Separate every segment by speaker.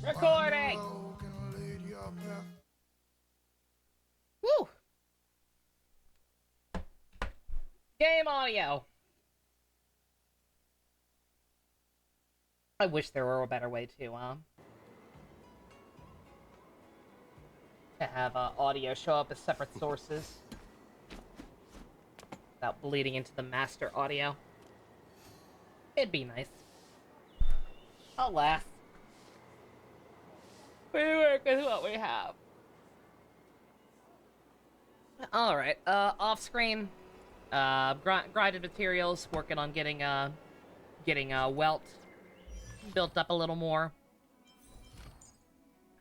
Speaker 1: Recording! Woo! Game audio. I wish there were a better way to have audio show up as separate sources without bleeding into the master audio. It'd be nice. Alas. We work with what we have. Alright, off-screen, grinded materials, working on getting Welt built up a little more.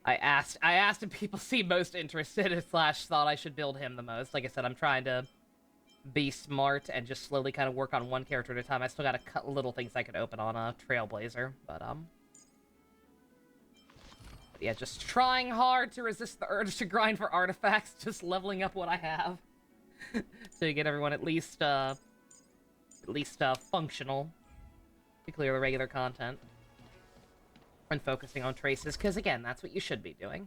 Speaker 1: I asked if people seem most interested / thought I should build him the most. Like I said, I'm trying to be smart and just slowly kind of work on one character at a time. I still got a couple little things I could open on a Trailblazer, but yeah, just trying hard to resist the urge to grind for artifacts, just leveling up what I have. So you get everyone at least functional to clear the regular content. And focusing on traces, because again, that's what you should be doing.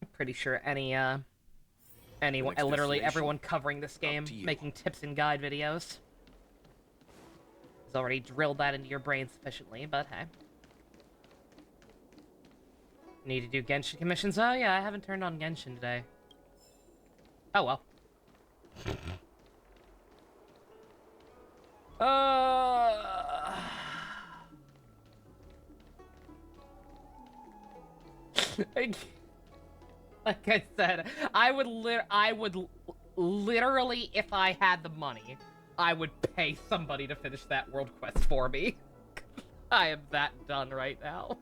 Speaker 1: I'm pretty sure anyone, literally everyone covering this game, making tips and guide videos, has already drilled that into your brain sufficiently, but hey. Need to do Genshin commissions? Oh yeah, I haven't turned on Genshin today. Oh well. Like I said, I would literally, if I had the money, I would pay somebody to finish that world quest for me. I am that done right now.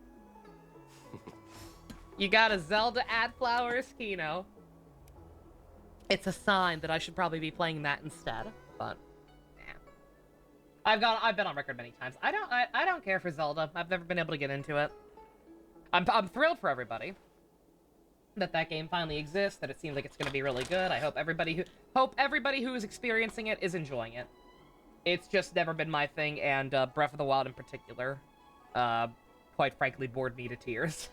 Speaker 1: You got a Zelda ad flowers, Kino. It's a sign that I should probably be playing that instead, but I've been on record many times. I don't care for Zelda. I've never been able to get into it. I'm thrilled for everybody that game finally exists, that it seems like it's going to be really good. I hope everybody who is experiencing it is enjoying it. It's just never been my thing, and Breath of the Wild in particular, quite frankly, bored me to tears.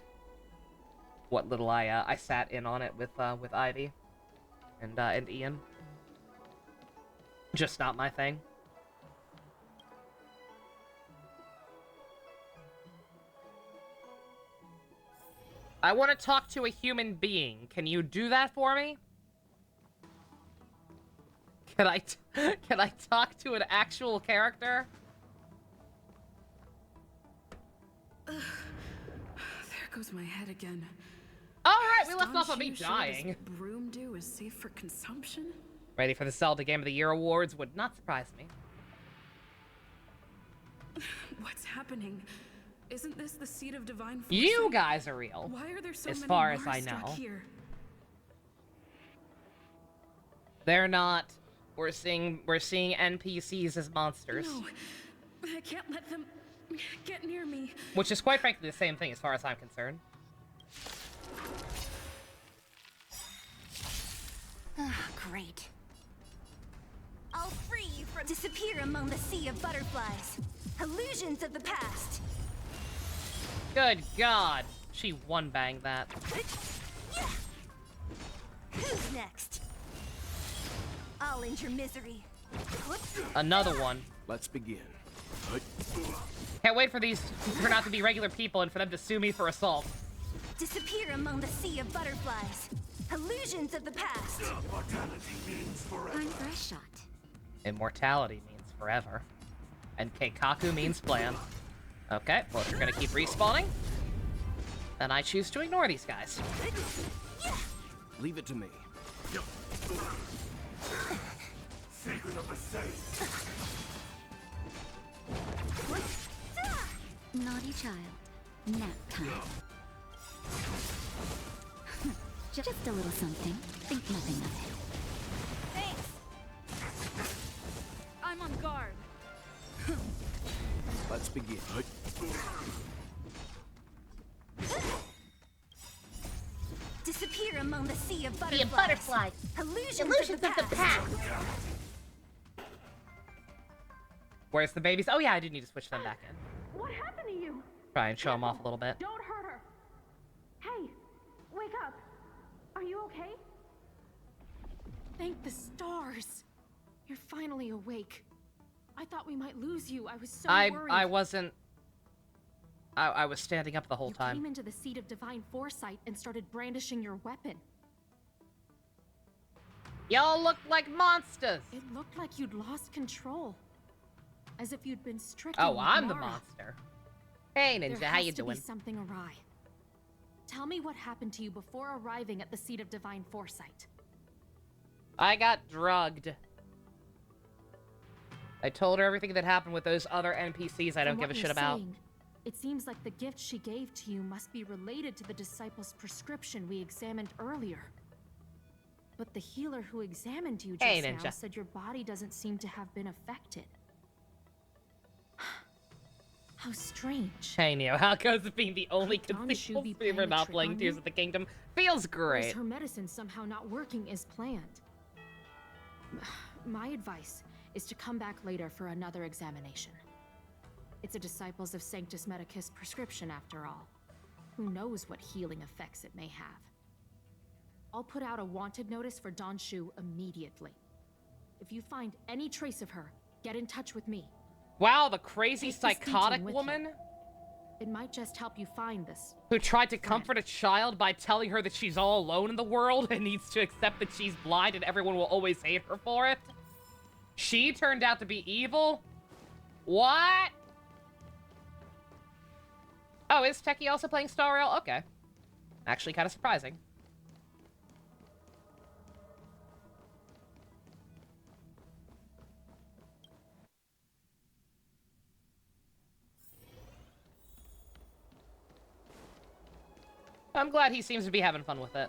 Speaker 1: What little I sat in on it with Ivy and Ian. Just not my thing. I want to talk to a human being. Can you do that for me? Can I talk to an actual character?
Speaker 2: There goes my head again.
Speaker 1: All right, we left off of me dying.
Speaker 2: Broom dew is safe for consumption.
Speaker 1: Ready for the Zelda Game of the Year awards would not surprise me.
Speaker 2: What's happening? Isn't this the seat of divine force?
Speaker 1: You guys are real.
Speaker 2: Why are there so
Speaker 1: as
Speaker 2: many
Speaker 1: far as I
Speaker 2: Mars
Speaker 1: know.
Speaker 2: stuck here?
Speaker 1: They're not. We're seeing NPCs as monsters.
Speaker 2: No, I can't let them get near me.
Speaker 1: Which is quite frankly the same thing as far as I'm concerned.
Speaker 3: Great. I'll free you from disappear among the sea of butterflies. Illusions of the past.
Speaker 1: Good God. She one-banged that.
Speaker 3: Who's next? I'll end your misery.
Speaker 1: Another one.
Speaker 4: Let's begin.
Speaker 1: Can't wait for these to turn out to be regular people and for them to sue me for assault.
Speaker 3: Disappear among the sea of butterflies. Illusions of the past.
Speaker 4: Immortality means forever.
Speaker 3: Time for a shot.
Speaker 1: Immortality means forever. And Keikaku means plan. Okay, well, if you're gonna keep respawning, then I choose to ignore these guys.
Speaker 4: Leave it to me.
Speaker 5: Secret of the saints.
Speaker 3: Naughty child. Nap time. Just a little something. Think nothing of it. Thanks.
Speaker 2: I'm on guard.
Speaker 4: Let's begin.
Speaker 3: Disappear among the sea of butterflies.
Speaker 1: Sea of butterflies.
Speaker 3: Illusions of the past.
Speaker 1: Where's the babies? Oh yeah, I do need to switch them back in.
Speaker 6: What happened to you?
Speaker 1: Try and show them off a little bit.
Speaker 6: Don't hurt her. Hey, wake up. Are you okay?
Speaker 2: Thank the stars. You're finally awake. I thought we might lose you. I was so worried.
Speaker 1: I wasn't... I was standing up the whole time.
Speaker 2: You came into the seat of divine foresight and started brandishing your weapon.
Speaker 1: Y'all look like monsters!
Speaker 2: It looked like you'd lost control. As if you'd been stricken
Speaker 1: Oh,
Speaker 2: with
Speaker 1: I'm the
Speaker 2: Mara.
Speaker 1: monster. Hey, Ninja,
Speaker 2: There
Speaker 1: how
Speaker 2: has
Speaker 1: you
Speaker 2: to
Speaker 1: doing?
Speaker 2: be something awry. Tell me what happened to you before arriving at the seat of divine foresight.
Speaker 1: I got drugged. I told her everything that happened with those other NPCs I don't
Speaker 2: From
Speaker 1: give a
Speaker 2: what
Speaker 1: shit
Speaker 2: you're
Speaker 1: about.
Speaker 2: saying, it seems like the gift she gave to you must be related to the disciple's prescription we examined earlier. But the healer who examined you
Speaker 1: Hey,
Speaker 2: just now
Speaker 1: Ninja.
Speaker 2: said your body doesn't seem to have been affected. How strange.
Speaker 1: Hey, Neo, how goes it being the only
Speaker 2: Could Don
Speaker 1: conceivable
Speaker 2: Shu be
Speaker 1: streamer
Speaker 2: playing a
Speaker 1: not
Speaker 2: trick
Speaker 1: playing
Speaker 2: on
Speaker 1: Tears
Speaker 2: you?
Speaker 1: of the Kingdom? Feels
Speaker 2: Or is
Speaker 1: great.
Speaker 2: her medicine somehow not working as planned? My advice is to come back later for another examination. It's a Disciples of Sanctus Medicus prescription, after all. Who knows what healing effects it may have. I'll put out a wanted notice for Don Shu immediately. If you find any trace of her, get in touch with me.
Speaker 1: Wow, the crazy
Speaker 2: Take this
Speaker 1: psychotic
Speaker 2: teaching with
Speaker 1: woman
Speaker 2: you. It might just help you find this.
Speaker 1: who tried to comfort a child by telling her that she's all alone in the world and needs to accept that she's blind and everyone will always hate her for it. She turned out to be evil? What? Oh, is Techie also playing Star Rail? Okay. Actually kind of surprising. I'm glad he seems to be having fun with it.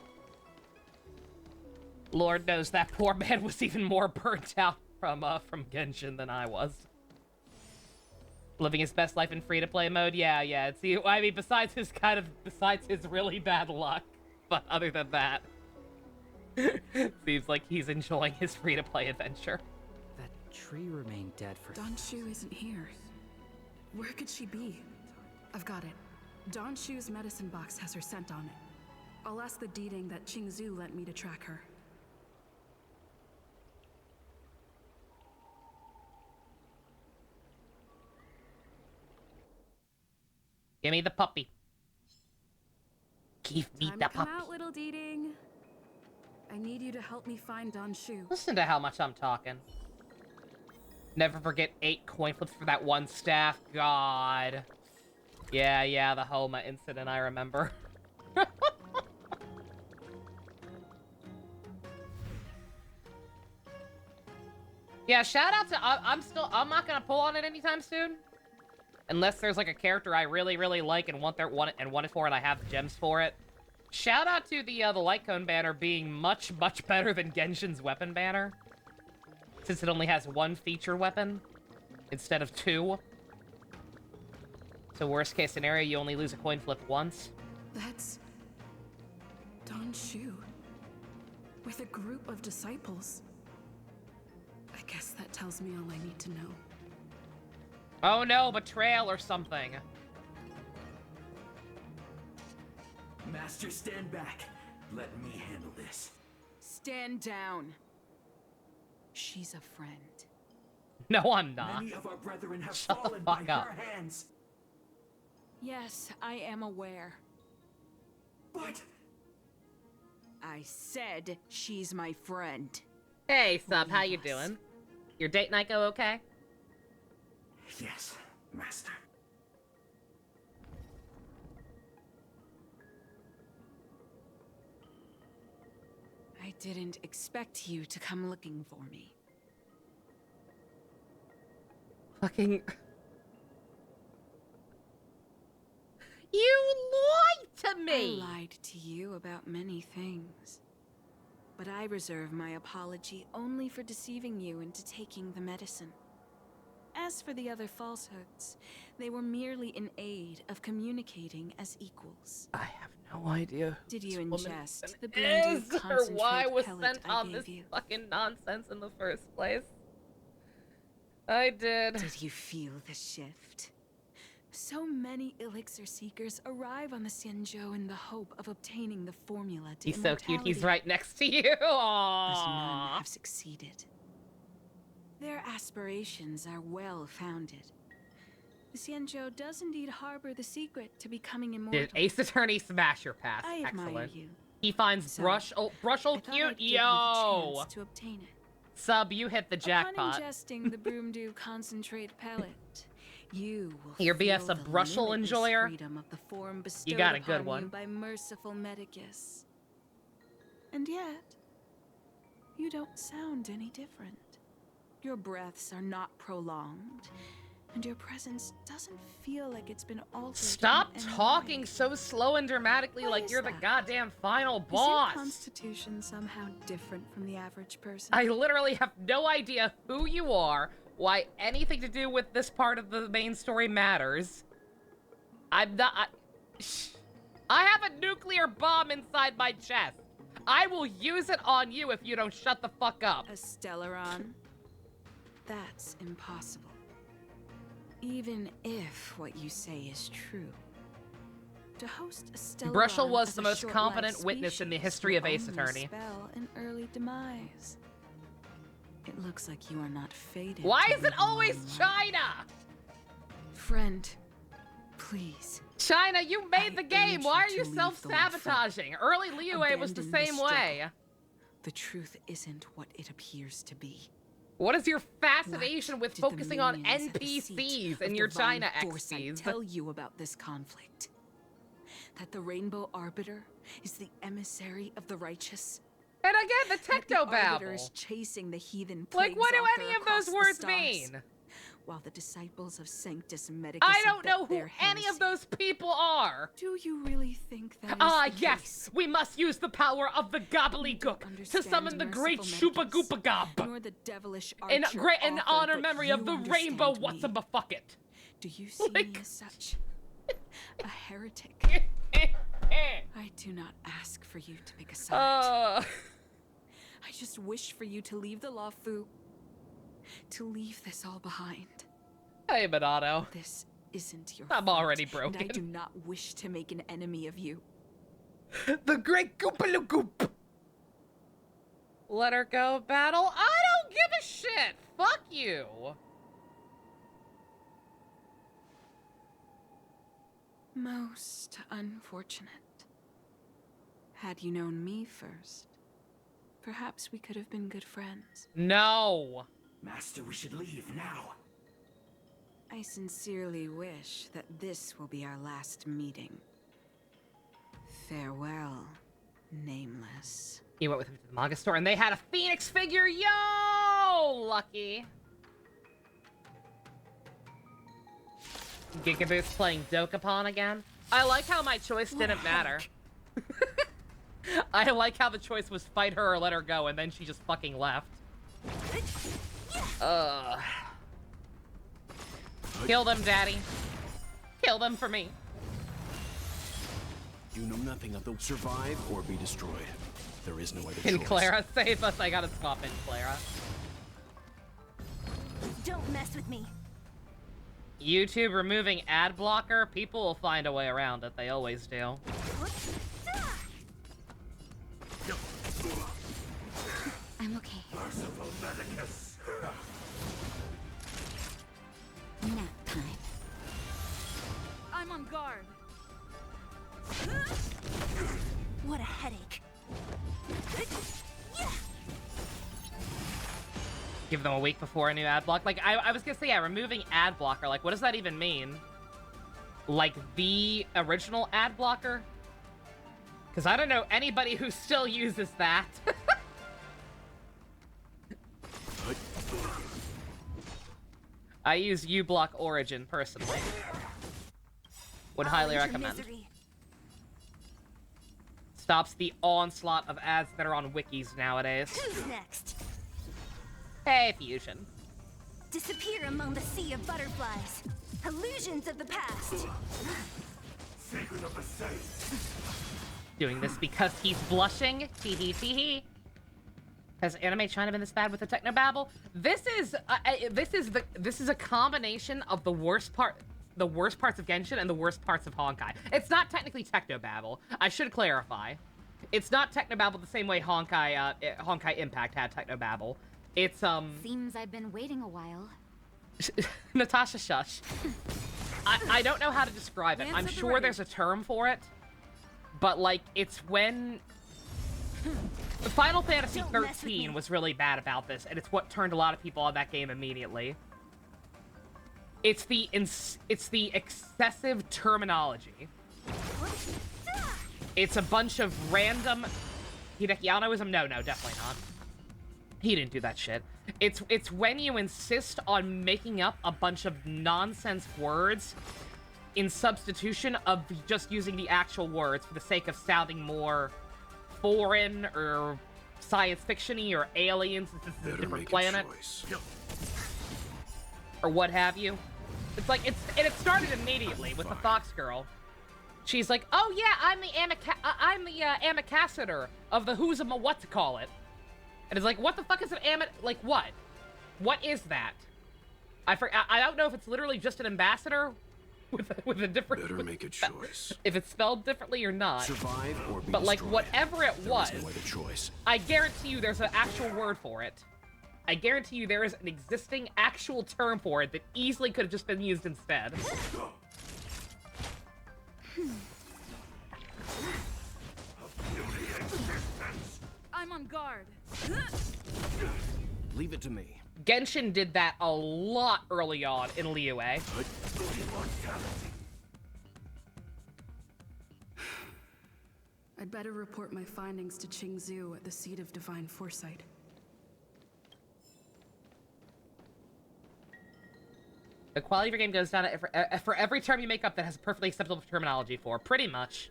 Speaker 1: Lord knows that poor man was even more burnt out from Genshin than I was. Living his best life in free-to-play mode? Yeah. It's, I mean, besides his really bad luck. But other than that, seems like he's enjoying his free-to-play adventure.
Speaker 7: That tree remained dead for...
Speaker 2: Don Shu isn't here. Where could she be? I've got it. Don Shu's medicine box has her scent on it. I'll ask the Deeding that Qingzu lent me to track her.
Speaker 1: Give me the puppy. Give me
Speaker 2: Time
Speaker 1: the
Speaker 2: to come
Speaker 1: puppy.
Speaker 2: out, little Deeding. I need you to help me find Don Shu.
Speaker 1: Listen to how much I'm talking. Never forget 8 coin flips for that one staff. God. Yeah, the Homa incident, I remember. Yeah, shout out to... I'm not gonna pull on it anytime soon. Unless there's like a character I really, really like and want it for, and I have the gems for it. Shout out to the light cone banner being much, much better than Genshin's weapon banner. Since it only has 1 feature weapon instead of 2. So worst case scenario, you only lose a coin flip once.
Speaker 2: That's... Don Shu. With a group of disciples. I guess that tells me all I need to know.
Speaker 1: Oh no, betrayal or something.
Speaker 5: Master, stand back. Let me handle this.
Speaker 8: Stand down. She's a friend.
Speaker 1: No, I'm not.
Speaker 5: Many of our brethren have
Speaker 1: Shut the
Speaker 5: fallen by
Speaker 1: fuck up.
Speaker 5: her hands.
Speaker 8: Yes, I am aware.
Speaker 5: But
Speaker 8: I said she's my friend.
Speaker 1: Hey, sub, how you doing? Your date night go okay?
Speaker 5: yes, Master.
Speaker 8: I didn't expect you to come looking for me.
Speaker 1: Fucking... You lied to me!
Speaker 8: I lied to you about many things. But I reserve my apology only for deceiving you into taking the medicine. As for the other falsehoods, they were merely in aid of communicating as equals.
Speaker 1: I have no idea.
Speaker 8: Did you
Speaker 1: this woman
Speaker 8: ingest the
Speaker 1: is,
Speaker 8: blended
Speaker 1: or why
Speaker 8: concentrate
Speaker 1: was
Speaker 8: pellet
Speaker 1: sent
Speaker 8: I
Speaker 1: on
Speaker 8: gave
Speaker 1: this
Speaker 8: you?
Speaker 1: fucking nonsense in the first place? I did.
Speaker 8: Did you feel the shift? So many elixir seekers arrive on the Xianzhou in the hope of obtaining the formula to
Speaker 1: He's so cute. He's
Speaker 8: immortality.
Speaker 1: right next to you.
Speaker 8: But none
Speaker 1: Aww.
Speaker 8: have succeeded. Their aspirations are well founded. The Xianzhou does indeed harbor the secret to becoming immortal.
Speaker 1: Did Ace Attorney smash your pass?
Speaker 8: I admire
Speaker 1: Excellent.
Speaker 8: you.
Speaker 1: He finds
Speaker 8: So,
Speaker 1: Brushel
Speaker 8: I thought
Speaker 1: cute.
Speaker 8: I'd give you the
Speaker 1: Yo!
Speaker 8: chance to obtain it.
Speaker 1: Sub, you hit the jackpot.
Speaker 8: Upon ingesting the Broomdew concentrate pellet, you will
Speaker 1: Your BF's
Speaker 8: feel
Speaker 1: a
Speaker 8: the
Speaker 1: Brushel
Speaker 8: limitless
Speaker 1: enjoyer?
Speaker 8: freedom of the form bestowed
Speaker 1: got a good
Speaker 8: upon
Speaker 1: one.
Speaker 8: you by merciful Medicus. And yet, you don't sound any different. Your breaths are not prolonged, and your presence doesn't feel like it's been altered.
Speaker 1: Stop
Speaker 8: in any
Speaker 1: talking
Speaker 8: way.
Speaker 1: so slow and dramatically
Speaker 8: Why
Speaker 1: like
Speaker 8: is
Speaker 1: you're the
Speaker 8: that?
Speaker 1: goddamn final
Speaker 8: Is your
Speaker 1: boss.
Speaker 8: constitution somehow different from the average person?
Speaker 1: I literally have no idea who you are, why anything to do with this part of the main story matters. I'm not... I have a nuclear bomb inside my chest. I will use it on you if you don't shut the fuck up.
Speaker 8: A Stellaron? That's impossible. Even if what you say is true. To host a Stellaron
Speaker 1: Brushel was
Speaker 8: as
Speaker 1: the
Speaker 8: a
Speaker 1: most
Speaker 8: short-lived
Speaker 1: competent witness in the
Speaker 8: species
Speaker 1: history of
Speaker 8: will
Speaker 1: Ace
Speaker 8: only
Speaker 1: Attorney.
Speaker 8: spell an early demise. It looks like you are not fated.
Speaker 1: Why
Speaker 8: to
Speaker 1: is it
Speaker 8: live a
Speaker 1: always
Speaker 8: long life.
Speaker 1: China?
Speaker 8: Friend, please.
Speaker 1: China, you made
Speaker 8: I
Speaker 1: the game.
Speaker 8: urge
Speaker 1: Why are
Speaker 8: you
Speaker 1: you
Speaker 8: to leave the life
Speaker 1: self-sabotaging? Early Liyue was the
Speaker 8: Abandon
Speaker 1: same
Speaker 8: the
Speaker 1: way.
Speaker 8: struggle. The truth isn't what it appears to be.
Speaker 1: What is your fascination
Speaker 8: What
Speaker 1: with
Speaker 8: did the
Speaker 1: focusing on
Speaker 8: minions at the seat
Speaker 1: NPCs
Speaker 8: of
Speaker 1: and your
Speaker 8: divine
Speaker 1: China
Speaker 8: foresight
Speaker 1: XPs?
Speaker 8: tell you about this conflict? That the Rainbow Arbiter is the emissary of the righteous?
Speaker 1: And again, the
Speaker 8: That the Arbiter
Speaker 1: technobabble.
Speaker 8: is chasing the heathen
Speaker 1: Like,
Speaker 8: plagues
Speaker 1: what do
Speaker 8: author
Speaker 1: any of
Speaker 8: across
Speaker 1: those
Speaker 8: the
Speaker 1: words
Speaker 8: stars,
Speaker 1: mean?
Speaker 8: While the disciples of Sanctus Medicus
Speaker 1: I don't
Speaker 8: abet
Speaker 1: know who
Speaker 8: their
Speaker 1: any of
Speaker 8: heresy.
Speaker 1: those people are.
Speaker 8: Do you really think that is
Speaker 1: Ah,
Speaker 8: the
Speaker 1: yes,
Speaker 8: case?
Speaker 1: we must use the power of the gobbledygook to
Speaker 8: Understand
Speaker 1: summon the great
Speaker 8: merciful
Speaker 1: Shoopa
Speaker 8: Medicus,
Speaker 1: Goopa Gob.
Speaker 8: Nor the devilish
Speaker 1: In
Speaker 8: archer
Speaker 1: great in
Speaker 8: author,
Speaker 1: honor
Speaker 8: but
Speaker 1: memory
Speaker 8: you
Speaker 1: of the
Speaker 8: understand
Speaker 1: rainbow
Speaker 8: me.
Speaker 1: what's-a-bucket.
Speaker 8: Do you see me
Speaker 1: Like-
Speaker 8: as such? A heretic? I do not ask for you to pick a side. I just wish for you to leave the Lawfu. To leave this all behind.
Speaker 1: Hey, Minato.
Speaker 8: This isn't your
Speaker 1: I'm
Speaker 8: fault,
Speaker 1: already
Speaker 8: And
Speaker 1: broken.
Speaker 8: I do not wish to make an enemy of you.
Speaker 1: The great Goop. Let her go, battle. I don't give a shit. Fuck you.
Speaker 8: Most unfortunate. Had you known me first, perhaps we could have been good friends.
Speaker 1: No.
Speaker 5: Master, we should leave now.
Speaker 8: I sincerely wish that this will be our last meeting. Farewell, Nameless.
Speaker 1: He went with him to the manga store, and they had a Phoenix figure. Yo, lucky. Gigaboot's playing Dokapon again. I like how my choice didn't matter. I like how the choice was fight her or let her go, and then she just fucking left. Kill them, Daddy. Kill them for me.
Speaker 4: You know nothing of the survive or be destroyed. There is no other
Speaker 1: Can
Speaker 4: choice.
Speaker 1: Clara save us? I gotta swap in Clara.
Speaker 3: Don't mess with me.
Speaker 1: YouTube removing ad blocker? People will find a way around it. They always do.
Speaker 3: I'm okay.
Speaker 5: Merciful Medicus.
Speaker 3: Nap time.
Speaker 8: I'm on guard.
Speaker 3: What a headache.
Speaker 1: Give them a week before a new ad block. Like, I was gonna say, yeah, removing ad blocker. Like, what does that even mean? Like, the original ad blocker? Because I don't know anybody who still uses that. I use uBlock Origin, personally. Would highly
Speaker 3: I'll end your
Speaker 1: recommend.
Speaker 3: misery.
Speaker 1: Stops the onslaught of ads that are on wikis nowadays.
Speaker 3: Who's next?
Speaker 1: Hey, Fusion.
Speaker 3: Disappear among the sea of butterflies. Illusions of the past.
Speaker 5: Secret of the saints.
Speaker 1: Doing this because he's blushing. Tee hee tee hee. Has Anime China been this bad with the technobabble? This is a combination of the worst parts of Genshin and the worst parts of Honkai. It's not technically technobabble. I should clarify. It's not technobabble the same way Honkai Impact had technobabble. It's
Speaker 3: Seems I've been waiting a while.
Speaker 1: Natasha, shush. I don't know how to describe it. I'm sure there's a term for it, but like it's when Final Fantasy XIII was really bad about this, and it's what turned a lot of people on that game immediately. It's the excessive terminology. It's a bunch of random Hidekianoism. No, definitely not. He didn't do that shit. It's when you insist on making up a bunch of nonsense words in substitution of just using the actual words for the sake of sounding more foreign or science fiction-y or aliens since this is a different planet. Or what have you. It's like, and it started immediately with the Fox girl. She's like, oh yeah, I'm the ambassador of the who's what to call it. And it's like, what the fuck is an like what? What is that? I don't know if it's literally just an ambassador with a different.
Speaker 4: Better make a choice.
Speaker 1: If it's spelled differently or not.
Speaker 4: Survive or be
Speaker 1: But like
Speaker 4: destroyed.
Speaker 1: whatever it was,
Speaker 4: There was no other choice.
Speaker 1: I guarantee you there's an actual word for it. I guarantee you there is an existing actual term for it that easily could have just been used instead.
Speaker 8: I'm on guard.
Speaker 4: Leave it to me.
Speaker 1: Genshin did that a lot early on in Liyue.
Speaker 9: I'd better report my findings to Qingzhou at the seat of divine foresight.
Speaker 1: The quality of your game goes down for every term you make up that has a perfectly acceptable terminology for. Pretty much.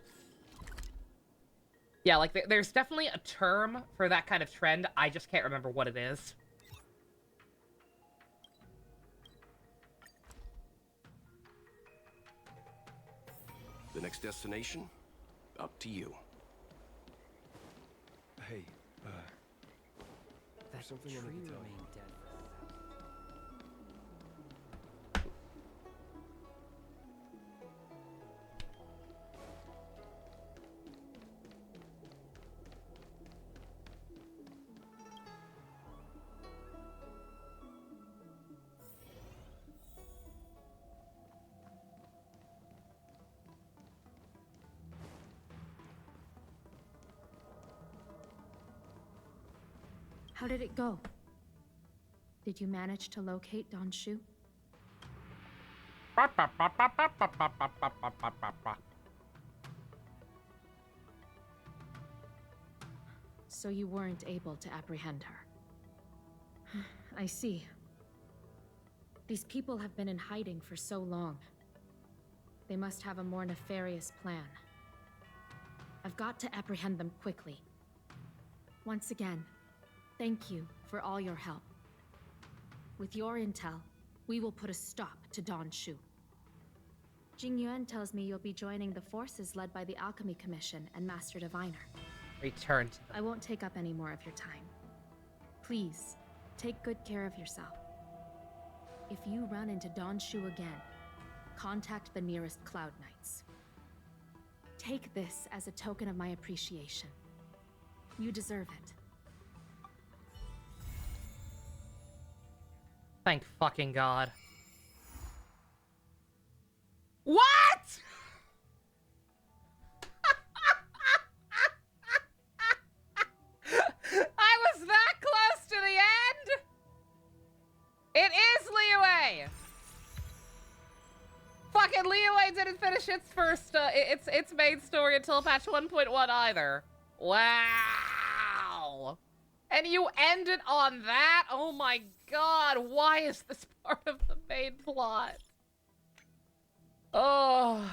Speaker 1: Yeah, like, there's definitely a term for that kind of trend. I just can't remember what it is.
Speaker 4: The next destination? Up to you.
Speaker 7: Hey, that
Speaker 4: something I
Speaker 7: tree
Speaker 4: need to tell you.
Speaker 7: remained dead for
Speaker 2: How did it go? Did you manage to locate Don Shu? So you weren't able to apprehend her. I see. These people have been in hiding for so long. They must have a more nefarious plan. I've got to apprehend them quickly. Once again, thank you for all your help. With your intel, we will put a stop to Don Shu. Jing Yuan tells me you'll be joining the forces led by the Alchemy Commission and Master Diviner.
Speaker 1: Return to
Speaker 2: I won't take up any more of your time. Please, take good care of yourself. If you run into Don Shu again, contact the nearest Cloud Knights. Take this as a token of my appreciation. You deserve it.
Speaker 1: Thank fucking God. What?! I was that close to the end?! It is Liyue! Fucking Liyue didn't finish its first, its main story until patch 1.1 either. Wow! And you ended on that? Oh my God, why is this part of the main plot? Oh.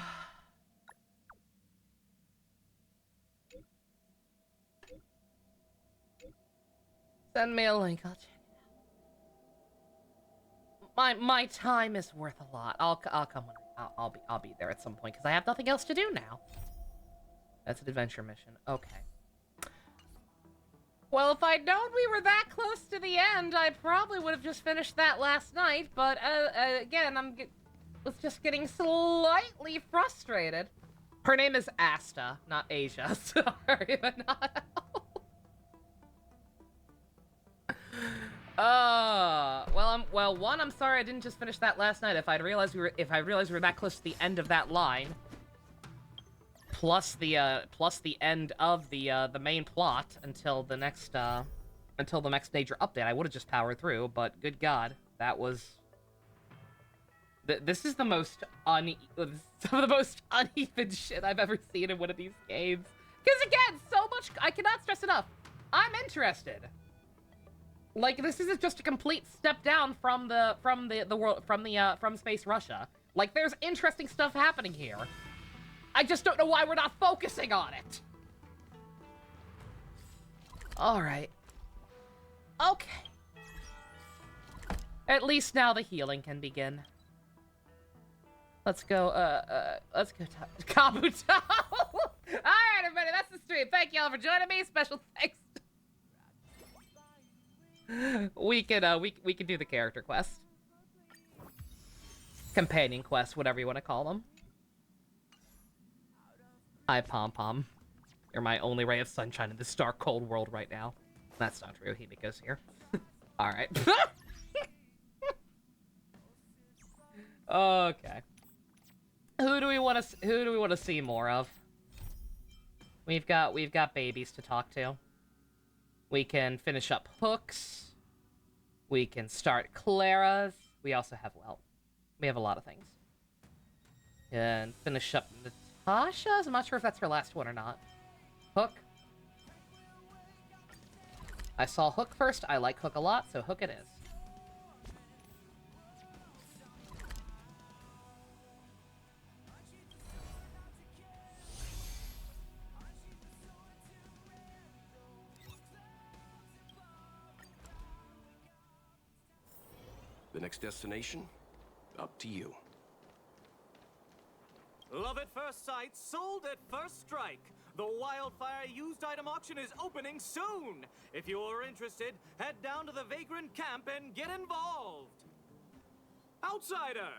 Speaker 1: Send me a link, I'll check it out. My time is worth a lot. I'll come when I'll be there at some point because I have nothing else to do now. That's an adventure mission. Okay. Well, if I'd known we were that close to the end, I probably would have just finished that last night, but, again, was just getting slightly frustrated. Her name is Asta, not Asia. Sorry, but not well, I'm sorry I didn't just finish that last night. If I realized we were that close to the end of that line, plus the end of the main plot until the next major update, I would have just powered through. But good God, that was. This is some of the most uneven shit I've ever seen in one of these games. Because again, so much, I cannot stress enough. I'm interested. Like, this isn't just a complete step down from the world, from Space Russia. Like, there's interesting stuff happening here. I just don't know why we're not focusing on it. Alright. Okay. At least now the healing can begin. Let's go to Kabuto! Alright, everybody, that's the stream. Thank y'all for joining me. Special thanks. We can do the character quest. Companion quest, whatever you want to call them. Hi, Pom-Pom. You're my only ray of sunshine in this dark, cold world right now. That's not true. Himiko's here. Alright. Okay. Who do we want to see more of? We've got babies to talk to. We can finish up Hook's. We can start Clara's. We also have, well, we have a lot of things. And finish up Natasha's. I'm not sure if that's her last one or not. Hook. I saw Hook first. I like Hook a lot, so Hook it is.
Speaker 4: The next destination? Up to you.
Speaker 10: Love at first sight, sold at first strike. The Wildfire used item auction is opening soon. If you're interested, head down to the Vagrant camp and get involved. Outsider,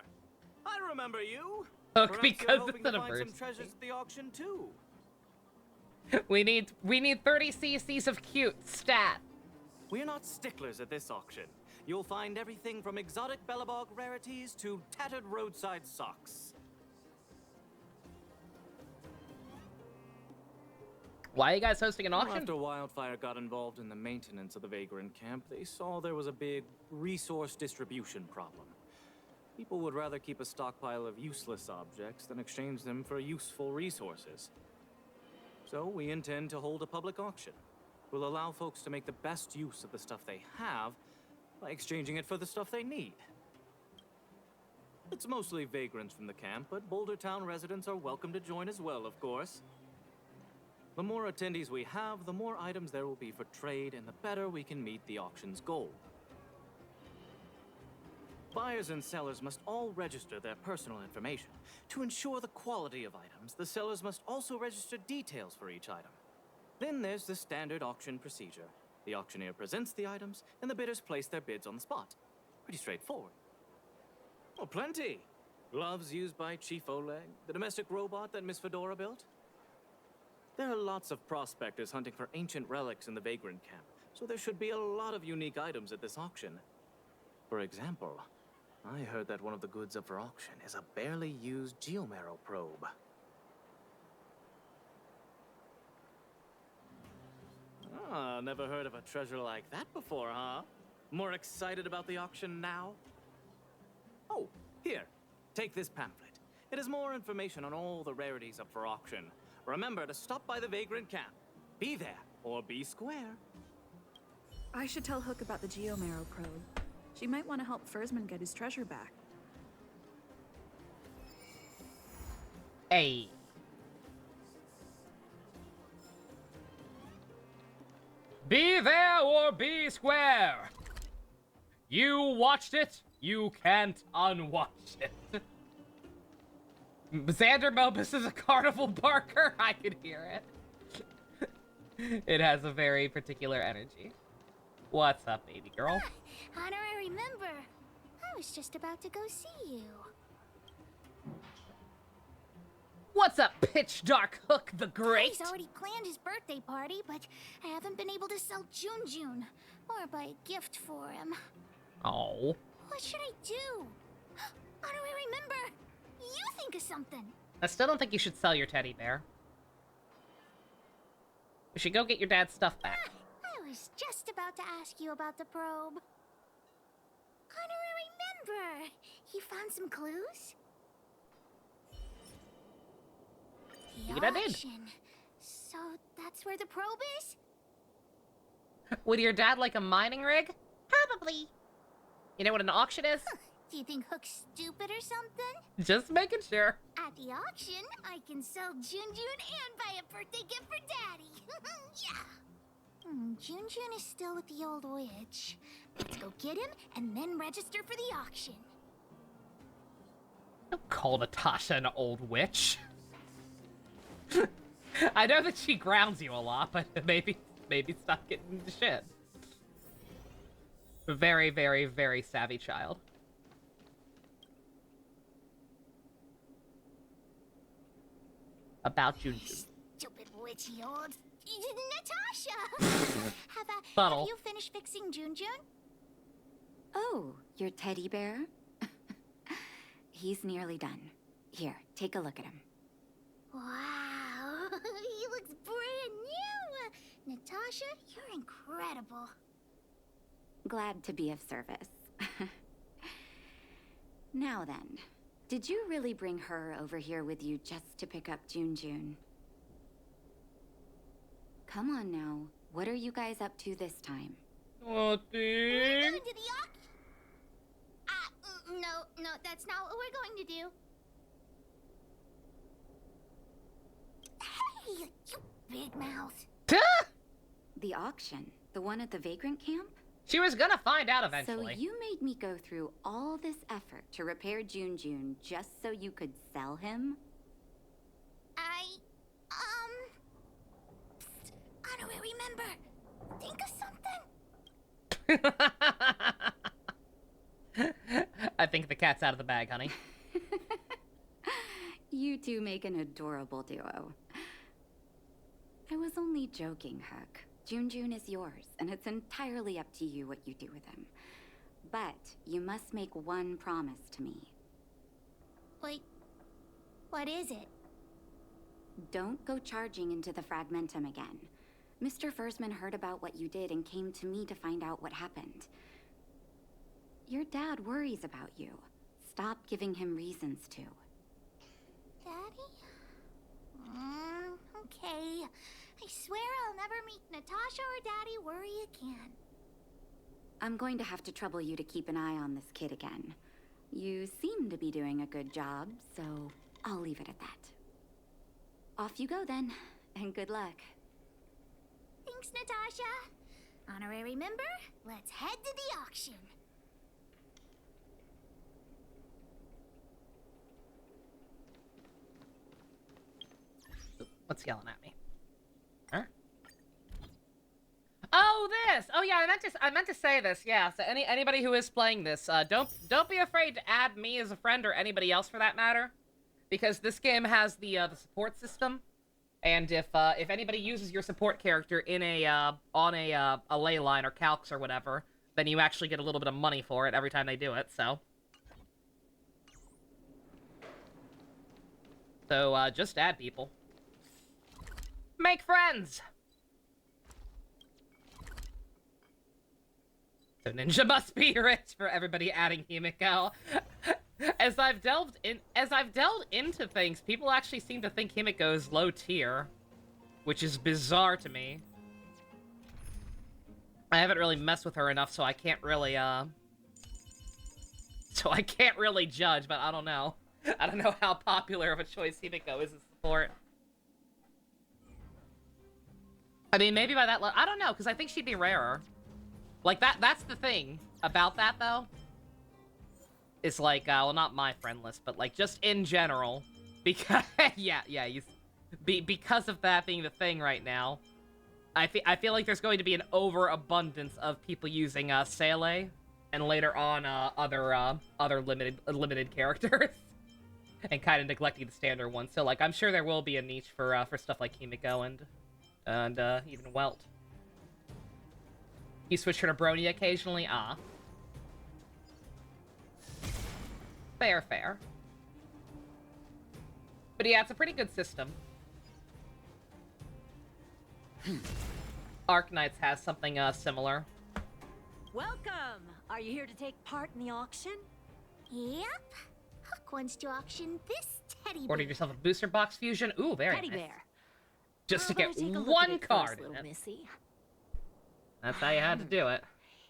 Speaker 10: I remember you.
Speaker 1: Hook,
Speaker 10: Perhaps
Speaker 1: because
Speaker 10: you're hoping
Speaker 1: it's an
Speaker 10: to find some
Speaker 1: emergency.
Speaker 10: treasures at the auction too.
Speaker 1: We need 30 cc's of cute stat.
Speaker 10: We're not sticklers at this auction. You'll find everything from exotic Bellabog rarities to tattered roadside socks.
Speaker 1: Why are you guys hosting an auction?
Speaker 10: After Wildfire got involved in the maintenance of the Vagrant camp, they saw there was a big resource distribution problem. People would rather keep a stockpile of useless objects than exchange them for useful resources. So we intend to hold a public auction. We'll allow folks to make the best use of the stuff they have by exchanging it for the stuff they need. It's mostly vagrants from the camp, but Boulder Town residents are welcome to join as well, of course. The more attendees we have, the more items there will be for trade, and the better we can meet the auction's goal. Buyers and sellers must all register their personal information. To ensure the quality of items, the sellers must also register details for each item. Then there's the standard auction procedure. The auctioneer presents the items, and the bidders place their bids on the spot. Pretty straightforward. Oh, plenty. Gloves used by Chief Oleg, the domestic robot that Miss Fedora built. There are lots of prospectors hunting for ancient relics in the Vagrant camp, so there should be a lot of unique items at this auction. For example, I heard that one of the goods up for auction is a barely used geomarrow probe. Ah, never heard of a treasure like that before, huh? More excited about the auction now? Oh, here, take this pamphlet. It has more information on all the rarities up for auction. Remember to stop by the Vagrant camp. Be there, or be square.
Speaker 9: I should tell Hook about the geomarrow probe. She might want to help Fursman get his treasure back.
Speaker 1: Hey. Be there or be square. You watched it, you can't unwatch it. Xander Melbus is a carnival barker. I could hear it. It has a very particular energy. What's up, baby girl?
Speaker 3: Honorary member. I was just about to go see you.
Speaker 1: What's up, Pitch Dark Hook the Great?
Speaker 3: He's already planned his birthday party, but I haven't been able to sell Jun or buy a gift for him.
Speaker 1: Oh.
Speaker 3: What should I do? Honorary member, you think of something.
Speaker 1: I still don't think you should sell your teddy bear. We should go get your dad's stuff back.
Speaker 3: I was just about to ask you about the probe. Honorary member, you found some clues? The
Speaker 1: Indeed I did.
Speaker 3: auction. So that's where the probe is?
Speaker 1: Would your dad like a mining rig?
Speaker 3: Probably.
Speaker 1: You know what an auction is?
Speaker 3: Do you think Hook's stupid or something?
Speaker 1: Just making sure.
Speaker 3: At the auction, I can sell Jun and buy a birthday gift for Daddy. Yeah. Jun is still with the old witch. Let's go get him and then register for the auction.
Speaker 1: Don't call Natasha an old witch. I know that she grounds you a lot, but maybe stop getting into shit. Very, very, very savvy child. About Jun.
Speaker 3: Stupid witchy old Natasha. Have you finished fixing Jun?
Speaker 11: Oh, your teddy bear? He's nearly done. Here, take a look at him.
Speaker 3: Wow, he looks brand new. Natasha, you're incredible.
Speaker 11: Glad to be of service. Now then, did you really bring her over here with you just to pick up Jun? Come on now, what are you guys up to this time?
Speaker 3: We're going to the auction. No, that's not what we're going to do. Hey, you big mouth.
Speaker 11: The auction? The one at the vagrant camp?
Speaker 1: She was gonna find out eventually.
Speaker 11: So you made me go through all this effort to repair Jun just so you could sell him?
Speaker 3: Honorary member, think of something.
Speaker 1: I think the cat's out of the bag, honey.
Speaker 11: You two make an adorable duo. I was only joking, Huck. Jun is yours, and it's entirely up to you what you do with him. But you must make one promise to me.
Speaker 3: Wait, what is it?
Speaker 11: Don't go charging into the Fragmentum again. Mr. Fursman heard about what you did and came to me to find out what happened. Your dad worries about you. Stop giving him reasons to.
Speaker 3: Daddy? Okay. I swear I'll never meet Natasha or Daddy worry again.
Speaker 11: I'm going to have to trouble you to keep an eye on this kid again. You seem to be doing a good job, so I'll leave it at that. Off you go then, and good luck.
Speaker 3: Thanks, Natasha. Honorary member, let's head to the auction.
Speaker 1: What's yelling at me? Huh? Oh, this! Oh yeah, I meant to say this. Yeah. So anybody who is playing this, don't be afraid to add me as a friend or anybody else for that matter, because this game has the support system, and if anybody uses your support character in on a ley line or calcs or whatever, then you actually get a little bit of money for it every time they do it. So just add people. Make friends! So Ninja must be rich for everybody adding Himiko. As I've delved into things, people actually seem to think Himiko is low tier, which is bizarre to me. I haven't really messed with her enough, so I can't really judge, but I don't know. I don't know how popular of a choice Himiko is in support. I mean, maybe by that I don't know, because I think she'd be rarer. Like, that's the thing about that, though. It's like, well, not my friend list, but, like, just in general. Because, because of that being the thing right now, I feel like there's going to be an overabundance of people using Sele, and later on other limited characters, and kind of neglecting the standard ones. So like I'm sure there will be a niche for stuff like Kimiko and even Welt. You switch her to Brony occasionally, Fair. But yeah, it's a pretty good system. Arknights has something similar.
Speaker 3: Welcome! Are you here to take part in the auction?
Speaker 12: Yep. Hook wants to auction this teddy bear.
Speaker 1: Ordered yourself a booster box fusion. Ooh, very
Speaker 3: Teddy
Speaker 1: nice.
Speaker 3: bear.
Speaker 1: Just to
Speaker 3: Better
Speaker 1: get
Speaker 3: take a look
Speaker 1: one
Speaker 3: at it
Speaker 1: card
Speaker 3: first,
Speaker 1: in
Speaker 3: little
Speaker 1: it.
Speaker 3: missy.
Speaker 1: That's how you had to do it.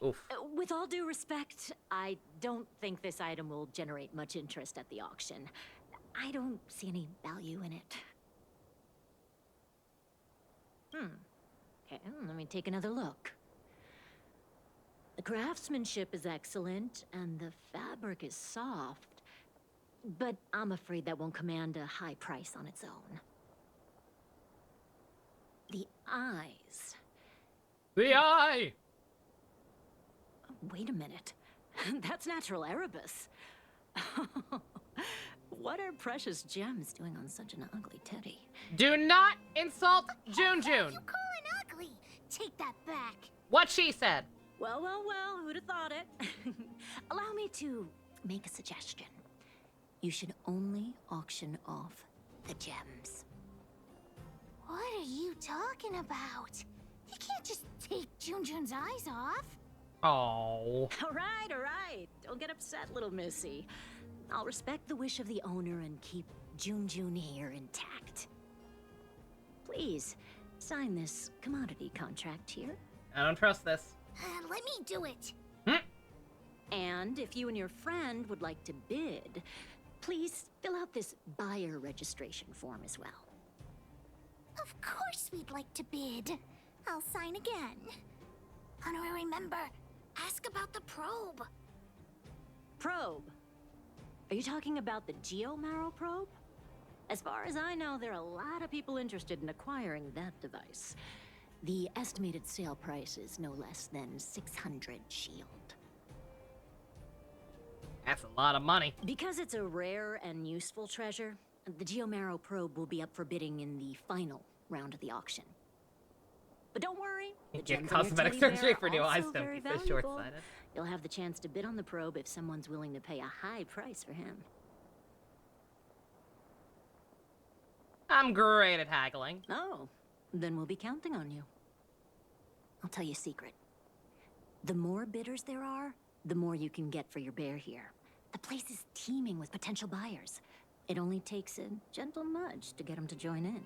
Speaker 1: Oof.
Speaker 3: With all due respect, I don't think this item will generate much interest at the auction. I don't see any value in it. Okay, let me take another look. The craftsmanship is excellent, and the fabric is soft. But I'm afraid that won't command a high price on its own. The eyes.
Speaker 1: The eye!
Speaker 3: Wait a minute. That's natural Erebus. What are precious gems doing on such an ugly teddy?
Speaker 1: Do not insult June.
Speaker 12: You call it ugly. Take that back.
Speaker 1: What she said.
Speaker 3: Well, who'd have thought it? Allow me to make a suggestion. You should only auction off the gems.
Speaker 12: What are you talking about? You can't just take Junjun's eyes off.
Speaker 1: Oh.
Speaker 3: All right. Don't get upset, little missy. I'll respect the wish of the owner and keep Junjun here intact. Please, sign this commodity contract here.
Speaker 1: I don't trust this.
Speaker 12: Let me do it.
Speaker 3: And if you and your friend would like to bid, please fill out this buyer registration form as well.
Speaker 12: Of course we'd like to bid. I'll sign again. Honorary member, ask about the probe.
Speaker 3: Probe? Are you talking about the Geomarrow probe? As far as I know, there are a lot of people interested in acquiring that device. The estimated sale price is no less than 600 shield.
Speaker 1: That's a lot of money.
Speaker 3: Because it's a rare and useful treasure, the Geomarrow probe will be up for bidding in the final round of the auction. But don't worry, the
Speaker 1: Get
Speaker 3: gems on your
Speaker 1: cosmetic
Speaker 3: teddy
Speaker 1: surgery
Speaker 3: bear
Speaker 1: for new
Speaker 3: also
Speaker 1: eyes. Don't
Speaker 3: very
Speaker 1: be so
Speaker 3: valuable.
Speaker 1: short-sighted.
Speaker 3: You'll have the chance to bid on the probe if someone's willing to pay a high price for him.
Speaker 1: I'm great at haggling.
Speaker 3: Oh, then we'll be counting on you. I'll tell you a secret. The more bidders there are, the more you can get for your bear here. The place is teeming with potential buyers. It only takes a gentle nudge to get them to join in.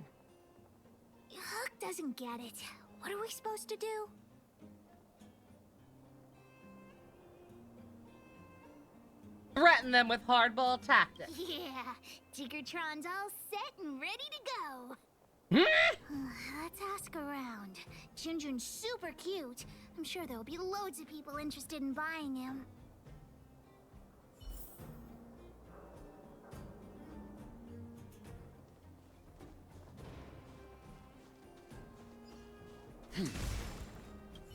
Speaker 12: Hook doesn't get it. What are we supposed to do?
Speaker 1: Threaten them with hardball tactics.
Speaker 12: Yeah, Tiggertron's all set and ready to go. Let's ask around. Junjun's super cute. I'm sure there'll be loads of people interested in buying him.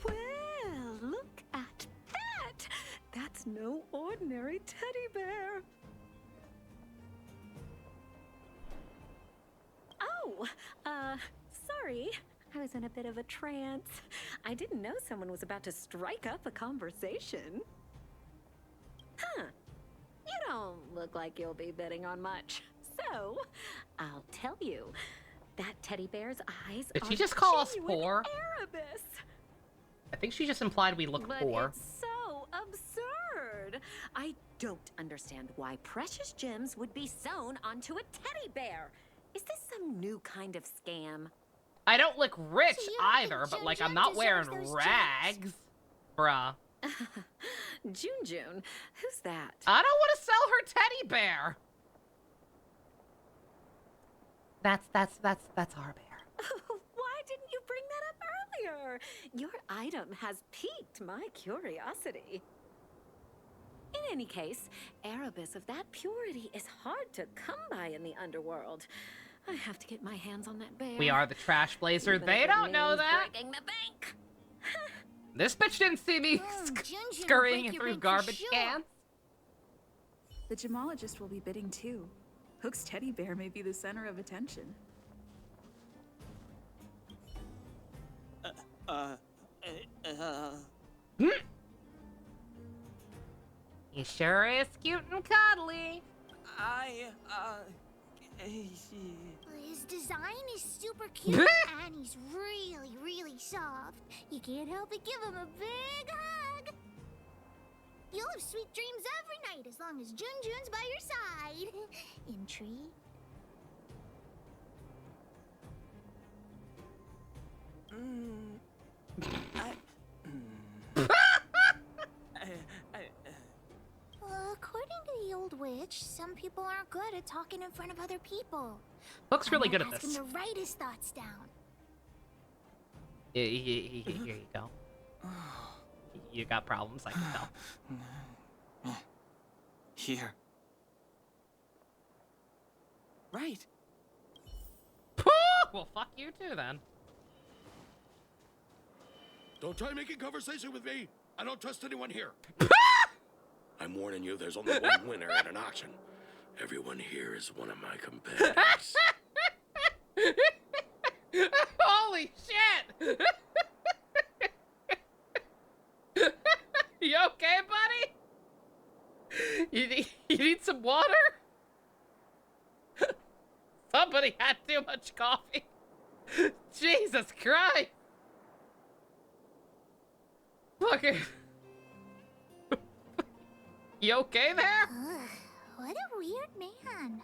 Speaker 8: Well, look at that! That's no ordinary teddy bear. Oh, sorry. I was in a bit of a trance. I didn't know someone was about to strike up a conversation. Huh. You don't look like you'll be bidding on much. So, I'll tell you. That teddy bear's eyes
Speaker 1: Did
Speaker 8: are
Speaker 1: she just call us
Speaker 8: genuine
Speaker 1: poor?
Speaker 8: Erebus.
Speaker 1: I think she just implied we look
Speaker 8: But
Speaker 1: poor.
Speaker 8: it's so absurd. I don't understand why precious gems would be sewn onto a teddy bear. Is this some new kind of scam?
Speaker 1: I don't look rich
Speaker 12: So you don't think
Speaker 1: either, but like
Speaker 12: Junjun
Speaker 1: I'm not
Speaker 12: deserves
Speaker 1: wearing
Speaker 12: those
Speaker 1: rags.
Speaker 12: gems?
Speaker 1: Bruh.
Speaker 8: Junjun, who's that?
Speaker 1: I don't want to sell her teddy bear. That's our bear.
Speaker 8: Why didn't you bring that up earlier? Your item has piqued my curiosity. In any case, Erebus of that purity is hard to come by in the underworld.
Speaker 2: I have to get my hands on that bear.
Speaker 1: We are the Trash Blazer. They don't know that.
Speaker 2: Breaking the bank.
Speaker 1: This bitch didn't see me scurrying through garbage cans.
Speaker 9: The gemologist will be bidding too. Hook's teddy bear may be the center of attention.
Speaker 1: He sure is cute and cuddly.
Speaker 12: His design is super cute, and he's really, really soft. You can't help but give him a big hug. You'll have sweet dreams every night as long as Junjun's by your side. Intrigue? According to the old witch, some people aren't good at talking in front of other people.
Speaker 1: Hook's really good at
Speaker 12: Ask
Speaker 1: this.
Speaker 12: him to write his thoughts down.
Speaker 1: Here you go. You got problems, I can tell.
Speaker 10: Here. Right.
Speaker 1: Well, fuck you too, then.
Speaker 4: Don't try making conversation with me. I don't trust anyone here. I'm warning you, there's only one winner at an auction. Everyone here is one of my competitors.
Speaker 1: Holy shit! You okay, buddy? You need some water? Somebody had too much coffee. Jesus Christ! Fucking... You okay there?
Speaker 12: What a weird man.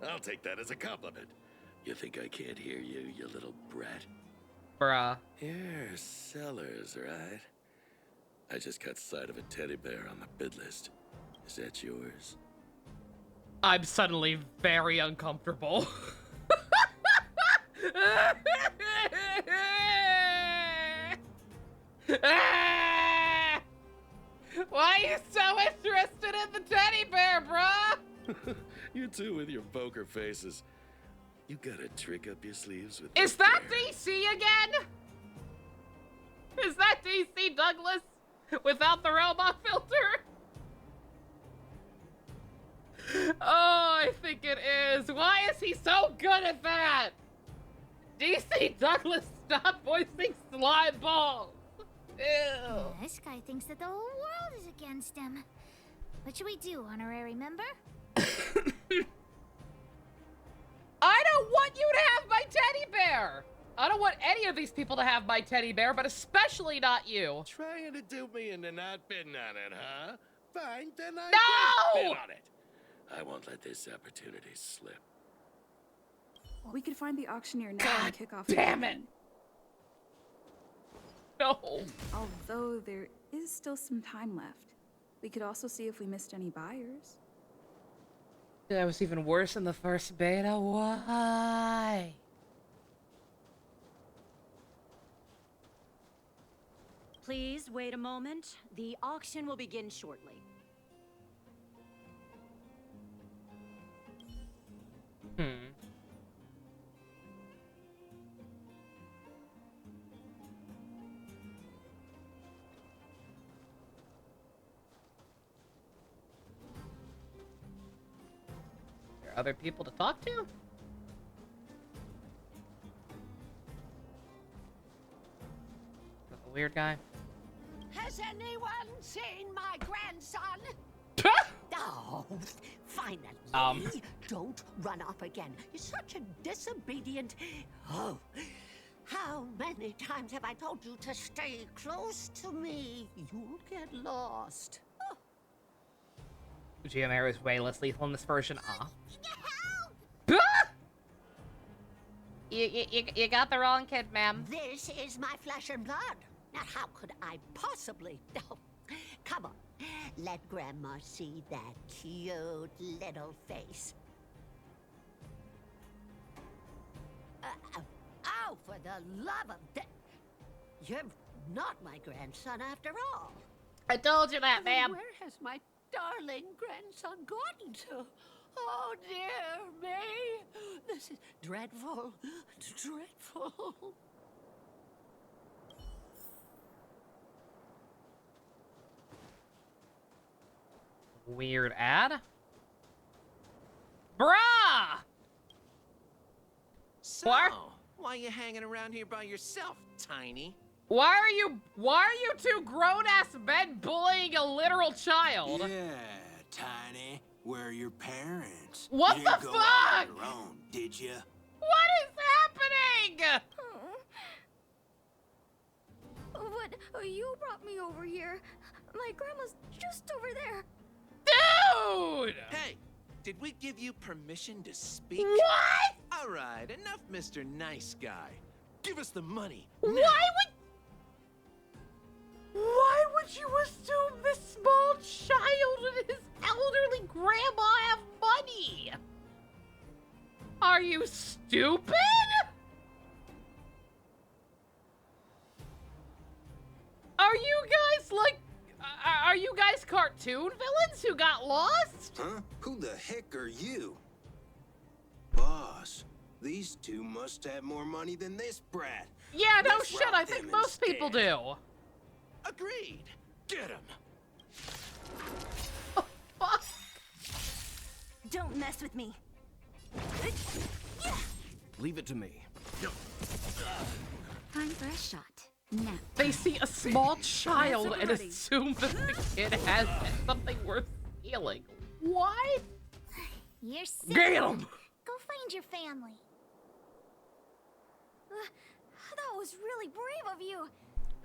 Speaker 4: I'll take that as a compliment. You think I can't hear you, you little brat?
Speaker 1: Bruh.
Speaker 4: You're Sellers, right? I just caught sight of a teddy bear on the bid list. Is that yours?
Speaker 1: I'm suddenly very uncomfortable. Why are you so interested in the teddy bear, bruh?
Speaker 4: You two with your poker faces. You got a trick up your sleeves with
Speaker 1: Is that DC again? Is that DC Douglas without the robot filter? Oh, I think it is. Why is he so good at that? DC Douglas, stop voicing slime balls. Ew.
Speaker 12: This guy thinks that the whole world is against him. What should we do, honorary member?
Speaker 1: I don't want you to have my teddy bear. I don't want any of these people to have my teddy bear, but especially not you.
Speaker 4: Trying to do me into not bidding on it, huh? Fine, then I
Speaker 1: No!
Speaker 4: will bid on it. I won't let this opportunity slip.
Speaker 9: We could find the auctioneer now and kick off.
Speaker 1: Damn it! No.
Speaker 9: Although there is still some time left. We could also see if we missed any buyers.
Speaker 1: That was even worse in the first beta. Why?
Speaker 3: Please wait a moment. The auction will begin shortly.
Speaker 1: There are other people to talk to? A weird guy.
Speaker 13: Has anyone seen my grandson? Oh, finally. Don't run off again. You're such a disobedient... Oh, how many times have I told you to stay close to me? You'll get lost.
Speaker 1: GMR is way less lethal in this version. You got the wrong kid, ma'am.
Speaker 13: This is my flesh and blood. Now, how could I possibly... Oh, come on. Let Grandma see that cute little face. Oh, for the love of... You're not my grandson after all.
Speaker 1: I told you that, ma'am.
Speaker 13: Where has my darling grandson gone to? Oh, dear me. This is dreadful. Dreadful.
Speaker 1: Weird ad? Bruh!
Speaker 14: So, why are you hanging around here by yourself, Tiny?
Speaker 1: Why are you two grown-ass men bullying a literal child?
Speaker 15: Yeah, Tiny. Where are your parents?
Speaker 1: What
Speaker 15: you
Speaker 1: the
Speaker 15: didn't go
Speaker 1: fuck?
Speaker 15: out on your own, did you?
Speaker 1: What is happening?
Speaker 6: But you brought me over here. My grandma's just over there.
Speaker 1: Dude!
Speaker 14: Hey, did we give you permission to speak?
Speaker 1: What?
Speaker 14: All right, enough, Mr. Nice Guy. Give us the money.
Speaker 1: Why would you assume this small child and his elderly grandma have money? Are you stupid? Are you guys like... Are you guys cartoon villains who got lost?
Speaker 15: Huh? Who the heck are you? Boss, these two must have more money than this brat.
Speaker 1: Yeah, no
Speaker 15: Let's
Speaker 1: shit,
Speaker 15: rob
Speaker 1: I think
Speaker 15: them
Speaker 1: most
Speaker 15: instead.
Speaker 1: people do.
Speaker 14: Agreed. Get him.
Speaker 6: Don't mess with me.
Speaker 15: Leave it to me.
Speaker 11: Time for a shot. Now.
Speaker 1: They see a small child and assume that the kid has something worth stealing. What?
Speaker 12: You're sick.
Speaker 1: Get him!
Speaker 12: Go find your family.
Speaker 6: That was really brave of you.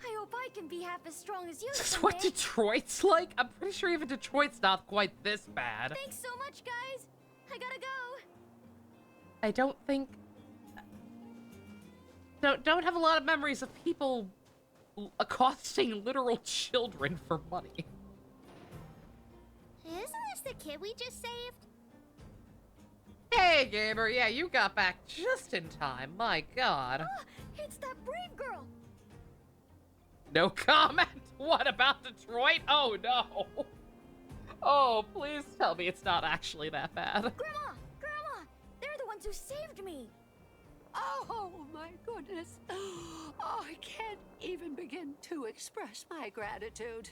Speaker 6: I hope I can be half as strong as you
Speaker 1: Is this
Speaker 6: someday.
Speaker 1: what Detroit's like? I'm pretty sure even Detroit's not quite this bad.
Speaker 6: Thanks so much, guys. I gotta go.
Speaker 1: I don't think... Don't have a lot of memories of people accosting literal children for money.
Speaker 12: Isn't this the kid we just saved?
Speaker 1: Hey, gamer, yeah, you got back just in time. My god.
Speaker 6: It's that brave girl.
Speaker 1: No comment? What about Detroit? Oh, no. Oh, please tell me it's not actually that bad.
Speaker 6: Grandma, they're the ones who saved me.
Speaker 13: Oh, my goodness. Oh, I can't even begin to express my gratitude.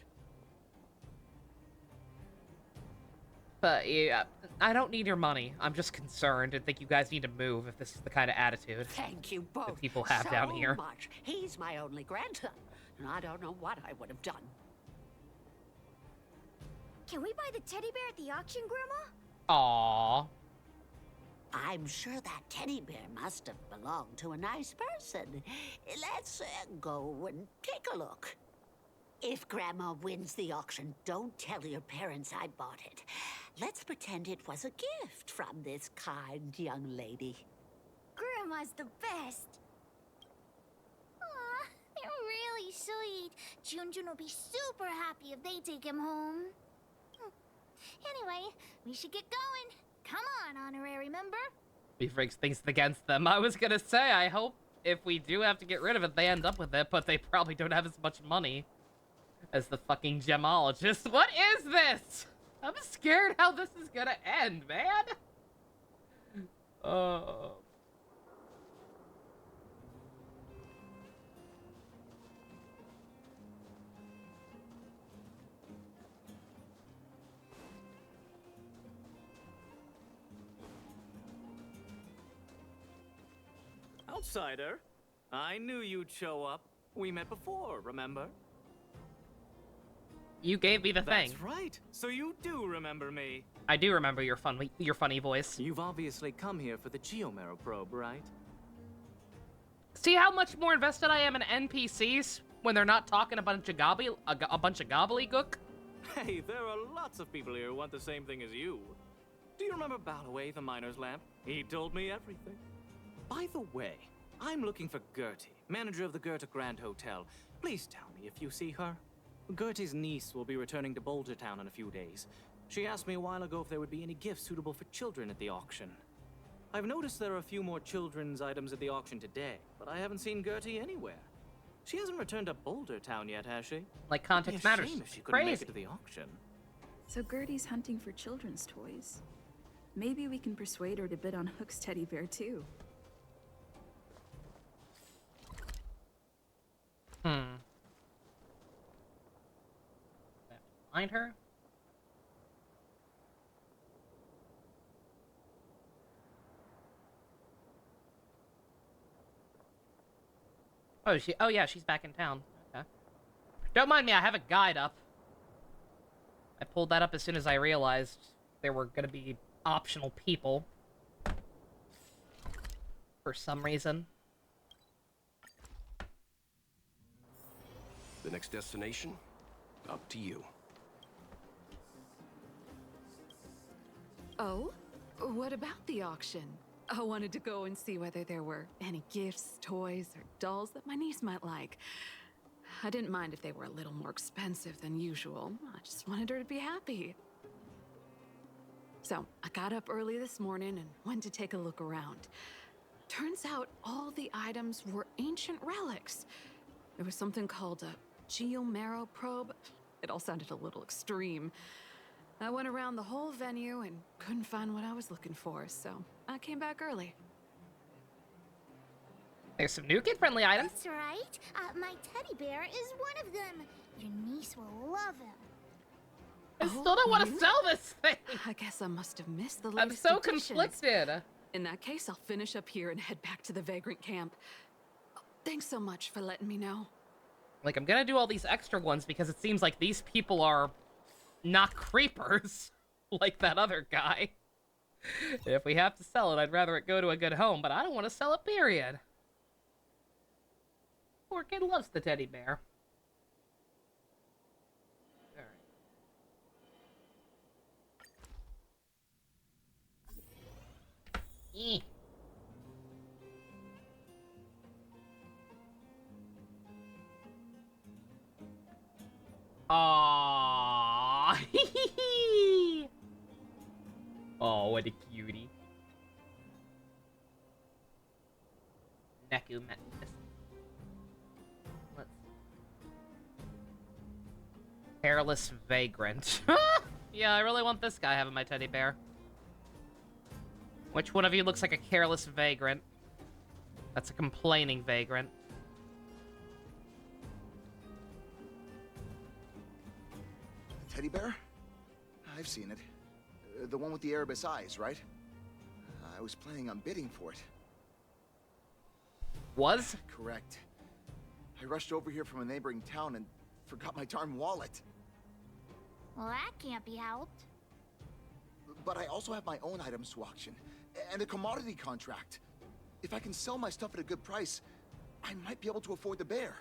Speaker 1: But yeah, I don't need your money. I'm just concerned and think you guys need to move if this is the kind of attitude
Speaker 13: Thank you both
Speaker 1: that people have
Speaker 13: so
Speaker 1: down here.
Speaker 13: much. He's my only grandson, and I don't know what I would have done.
Speaker 6: Can we buy the teddy bear at the auction, Grandma?
Speaker 1: Aww.
Speaker 13: I'm sure that teddy bear must have belonged to a nice person. Let's go and take a look. If Grandma wins the auction, don't tell your parents I bought it. Let's pretend it was a gift from this kind young lady.
Speaker 6: Grandma's the best.
Speaker 12: Aw, they're really sweet. Junjun will be super happy if they take him home. Anyway, we should get going. Come on, honorary member.
Speaker 1: He freaks things against them. I was gonna say, I hope if we do have to get rid of it, they end up with it, but they probably don't have as much money as the fucking gemologist. What is this? I'm scared how this is gonna end, man.
Speaker 10: Outsider, I knew you'd show up. We met before, remember?
Speaker 1: You gave me the thing.
Speaker 10: That's right. So you do remember me.
Speaker 1: I do remember your funny voice.
Speaker 10: You've obviously come here for the Geomarrow probe, right?
Speaker 1: See how much more invested I am in NPCs when they're not talking a bunch of gobbledygook?
Speaker 10: Hey, there are lots of people here who want the same thing as you. Do you remember Balloway, the miner's lamp? He told me everything. By the way, I'm looking for Gertie, manager of the Goethe Grand Hotel. Please tell me if you see her. Gertie's niece will be returning to Boulder Town in a few days. She asked me a while ago if there would be any gifts suitable for children at the auction. I've noticed there are a few more children's items at the auction today, but I haven't seen Gertie anywhere. She hasn't returned to Boulder Town yet, has she?
Speaker 1: Like context
Speaker 10: It'd be a
Speaker 1: matters.
Speaker 10: shame if she couldn't make
Speaker 1: Crazy.
Speaker 10: it to the auction.
Speaker 9: So Gertie's hunting for children's toys. Maybe we can persuade her to bid on Hook's teddy bear too.
Speaker 1: Find her? Oh yeah, she's back in town. Okay. Don't mind me, I have a guide up. I pulled that up as soon as I realized there were gonna be optional people. For some reason.
Speaker 4: The next destination? Up to you.
Speaker 8: Oh? What about the auction? I wanted to go and see whether there were any gifts, toys, or dolls that my niece might like. I didn't mind if they were a little more expensive than usual. I just wanted her to be happy. So, I got up early this morning and went to take a look around. Turns out all the items were ancient relics. There was something called a geomarrow probe. It all sounded a little extreme. I went around the whole venue and couldn't find what I was looking for, so I came back early.
Speaker 1: There's some new kid-friendly items.
Speaker 12: That's right. My teddy bear is one of them. Your niece will love him.
Speaker 1: I still don't want to sell this thing.
Speaker 8: I guess I must have missed the
Speaker 1: I'm
Speaker 8: latest
Speaker 1: so
Speaker 8: editions.
Speaker 1: conflicted.
Speaker 8: In that case, I'll finish up here and head back to the Vagrant camp. Thanks so much for letting me know.
Speaker 1: Like, I'm gonna do all these extra ones because it seems like these people are not creepers like that other guy. If we have to sell it, I'd rather it go to a good home, but I don't want to sell it, period. Poor kid loves the teddy bear. Alright. Aww. Oh, what a cutie. Neku met this. Let's. Careless vagrant. Yeah, I really want this guy having my teddy bear. Which one of you looks like a careless vagrant? That's a complaining vagrant.
Speaker 16: Teddy bear? I've seen it. The one with the Erebus eyes, right? I was planning on bidding for it.
Speaker 1: Was?
Speaker 16: Correct. I rushed over here from a neighboring town and forgot my darn wallet.
Speaker 12: Well, that can't be helped.
Speaker 16: But I also have my own items to auction, and a commodity contract. If I can sell my stuff at a good price, I might be able to afford the bear.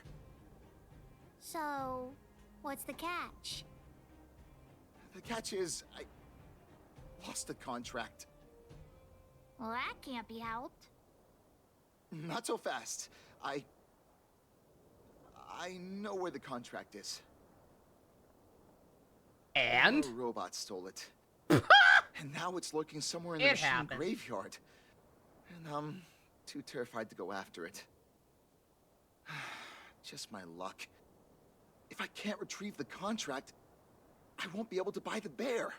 Speaker 12: So, what's the catch?
Speaker 16: The catch is, I lost the contract.
Speaker 12: Well, that can't be helped.
Speaker 16: Not so fast. I know where the contract is.
Speaker 1: And?
Speaker 16: A robot stole it. And now it's lurking somewhere in the machine graveyard. And I'm too terrified to go after it. Just my luck. If I can't retrieve the contract, I won't be able to buy the bear.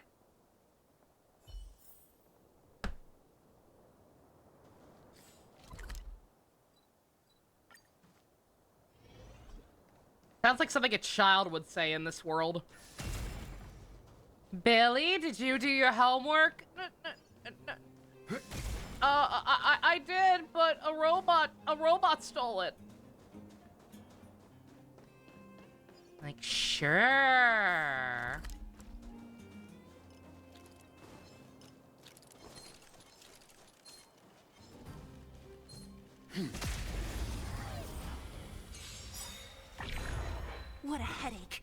Speaker 1: Sounds like something a child would say in this world. Billy, did you do your homework? I did, but a robot stole it. Like, sure.
Speaker 13: What a headache.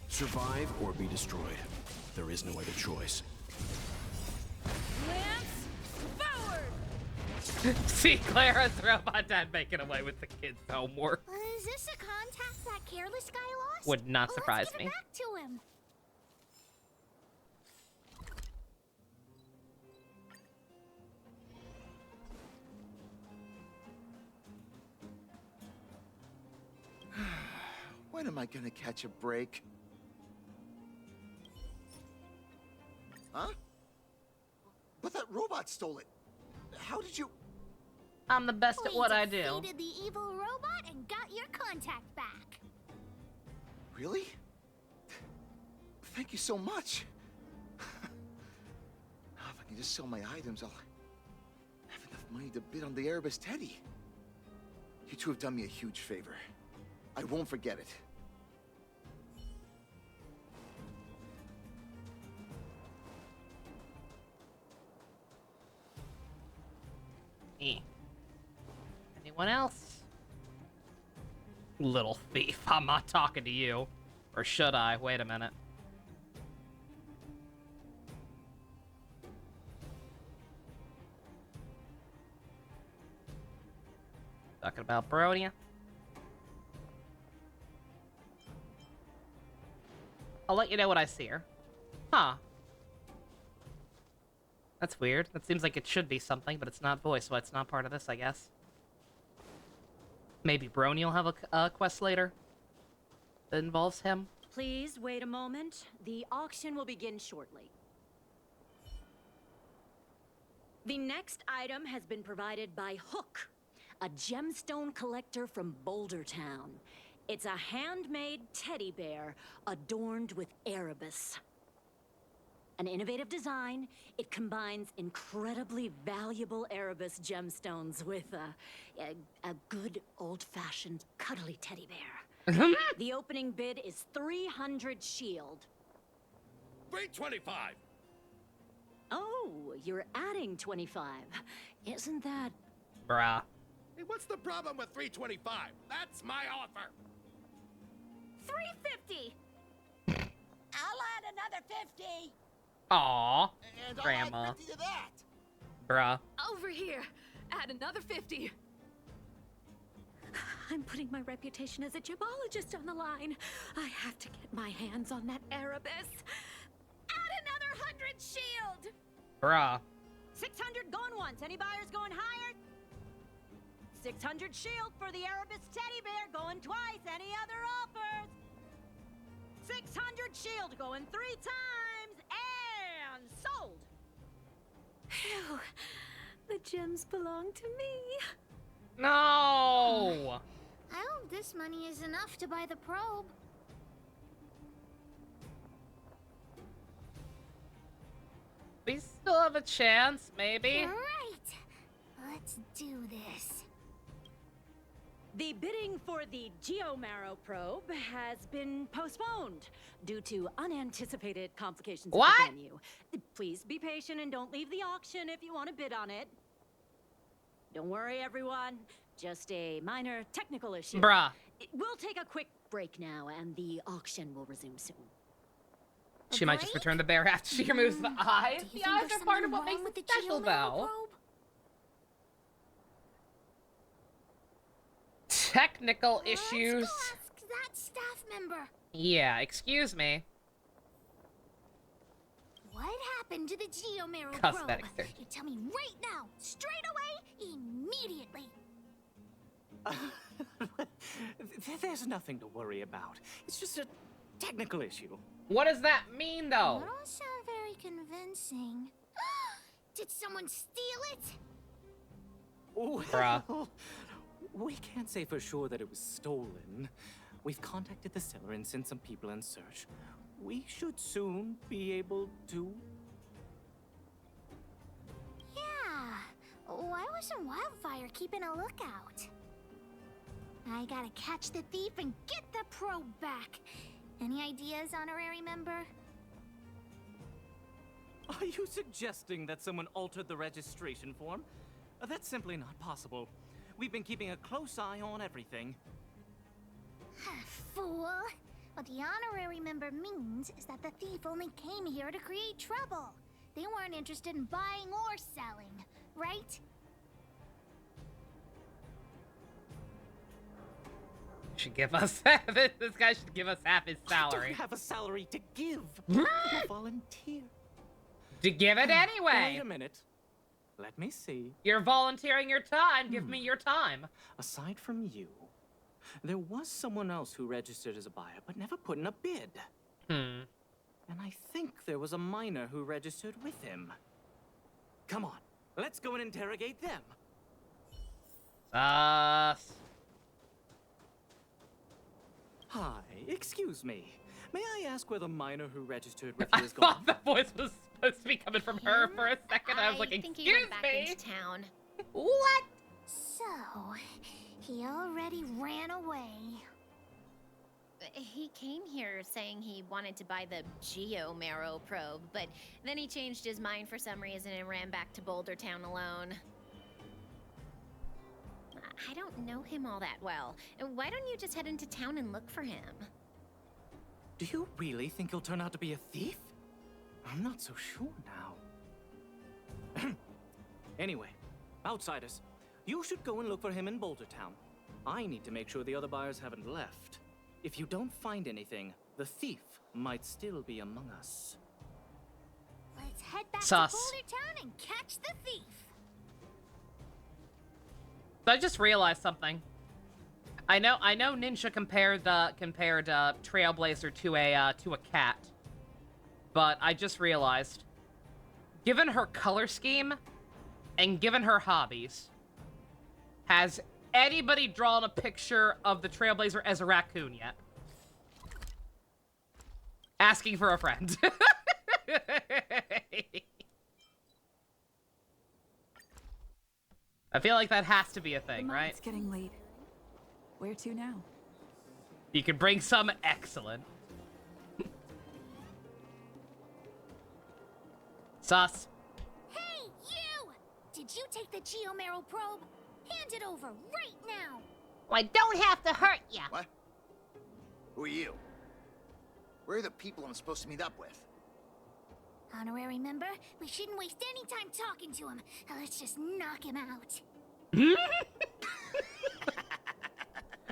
Speaker 4: Survive or be destroyed. There is no other choice.
Speaker 8: Lance, forward!
Speaker 1: See Clara's robot dad making away with the kids' homework.
Speaker 12: Is this a contact that careless guy lost?
Speaker 1: Would not surprise
Speaker 12: Let's give
Speaker 1: me.
Speaker 12: it back to him.
Speaker 16: When am I gonna catch a break? Huh? But that robot stole it. How did you...
Speaker 1: I'm the best at what I do.
Speaker 12: Defeated the evil robot and got your contact back.
Speaker 16: Really? Thank you so much. Now, if I can just sell my items, I'll have enough money to bid on the Erebus Teddy. You two have done me a huge favor. I won't forget it.
Speaker 1: Anyone else? Little thief, I'm not talking to you. Or should I? Wait a minute. Talking about Bronia. I'll let you know when I see her. Huh. That's weird. That seems like it should be something, but it's not voice, so it's not part of this, I guess. Maybe Brony will have a quest later that involves him.
Speaker 3: Please wait a moment. The auction will begin shortly. The next item has been provided by Hook, a gemstone collector from Boulder Town. It's a handmade teddy bear adorned with Erebus. An innovative design, it combines incredibly valuable Erebus gemstones with a good old-fashioned cuddly teddy bear. The opening bid is 300 shield.
Speaker 4: 325.
Speaker 3: Oh, you're adding 25. Isn't that...
Speaker 1: Bruh.
Speaker 4: Hey, what's the problem with 325? That's my offer.
Speaker 12: 350.
Speaker 13: I'll add another 50.
Speaker 1: Aww.
Speaker 16: And
Speaker 1: Grandma.
Speaker 16: I'll add 50 to that.
Speaker 1: Bruh.
Speaker 2: Over here. Add another 50. I'm putting my reputation as a gemologist on the line. I have to get my hands on that Erebus. Add another 100 shield.
Speaker 1: Bruh.
Speaker 3: 600 going once. Any buyers going higher? 600 shield for the Erebus teddy bear going twice. Any other offers? 600 shield going 3 times and sold.
Speaker 2: Phew. The gems belong to me.
Speaker 1: No!
Speaker 12: I hope this money is enough to buy the probe.
Speaker 1: We still have a chance, maybe?
Speaker 12: Right. Let's do this.
Speaker 3: The bidding for the Geomarrow probe has been postponed due to unanticipated complications at the venue. Please be patient and don't leave the auction if you want to bid on it. Don't worry, everyone. Just a minor technical issue.
Speaker 1: Bruh.
Speaker 3: We'll take a quick break now, and the auction will resume soon.
Speaker 1: She might just return the bear after she removes the eyes. The eyes are part of what makes it special, though. Technical issues.
Speaker 12: Let's go ask that staff member.
Speaker 1: Yeah, excuse me.
Speaker 12: What happened to the Geomarrow
Speaker 1: Cosmetic
Speaker 12: probe?
Speaker 1: surgery.
Speaker 12: You tell me right now, straight away, immediately.
Speaker 10: There's nothing to worry about. It's just a technical issue.
Speaker 1: What does that mean, though?
Speaker 12: You don't sound very convincing. Did someone steal it?
Speaker 10: Well,
Speaker 1: Bruh.
Speaker 10: We can't say for sure that it was stolen. We've contacted the seller and sent some people in search. We should soon be able to...
Speaker 12: Yeah. Why wasn't Wildfire keeping a lookout? I gotta catch the thief and get the probe back. Any ideas, honorary member?
Speaker 10: Are you suggesting that someone altered the registration form? That's simply not possible. We've been keeping a close eye on everything.
Speaker 12: Fool! What the honorary member means is that the thief only came here to create trouble. They weren't interested in buying or selling, right?
Speaker 1: Should give us this guy should give us half his salary.
Speaker 10: I don't have a salary to give.
Speaker 1: Hmm?
Speaker 10: I'm a volunteer.
Speaker 1: To give it anyway.
Speaker 10: Wait a minute. Let me see.
Speaker 1: You're volunteering your time. Give me your time.
Speaker 10: Aside from you, there was someone else who registered as a buyer but never put in a bid. And I think there was a miner who registered with him. Come on, let's go and interrogate them.
Speaker 1: Hi,
Speaker 10: Excuse me. May I ask where the miner who registered with
Speaker 1: I
Speaker 10: you is gone?
Speaker 1: thought the voice was supposed to be coming from her for a second. I was like,
Speaker 12: think he
Speaker 1: excuse
Speaker 12: went back
Speaker 1: me.
Speaker 12: into town.
Speaker 1: What?
Speaker 12: So, he already ran away. He came here saying he wanted to buy the Geo Marrow probe, but then he changed his mind for some reason and ran back to Boulder Town alone. I don't know him all that well. Why don't you just head into town and look for him?
Speaker 10: Do you really think he'll turn out to be a thief? I'm not so sure now. Anyway, outsiders, you should go and look for him in Boulder Town. I need to make sure the other buyers haven't left. If you don't find anything, the thief might still be among us.
Speaker 12: Let's head back
Speaker 1: Sus.
Speaker 12: to Boulder Town and catch the thief.
Speaker 1: I just realized something. I know Ninja compared Trailblazer to a cat, but I just realized, given her color scheme and given her hobbies, has anybody drawn a picture of the Trailblazer as a raccoon yet? Asking for a friend. I feel like that has to be a thing, right?
Speaker 9: It's getting late. Where to now?
Speaker 1: You can bring some excellent. Sus.
Speaker 12: Hey, you! Did you take the Geo Marrow probe? Hand it over right now.
Speaker 13: I don't have to hurt ya.
Speaker 16: What? Who are you? Where are the people I'm supposed to meet up with?
Speaker 12: Honorary member, we shouldn't waste any time talking to him. Let's just knock him out.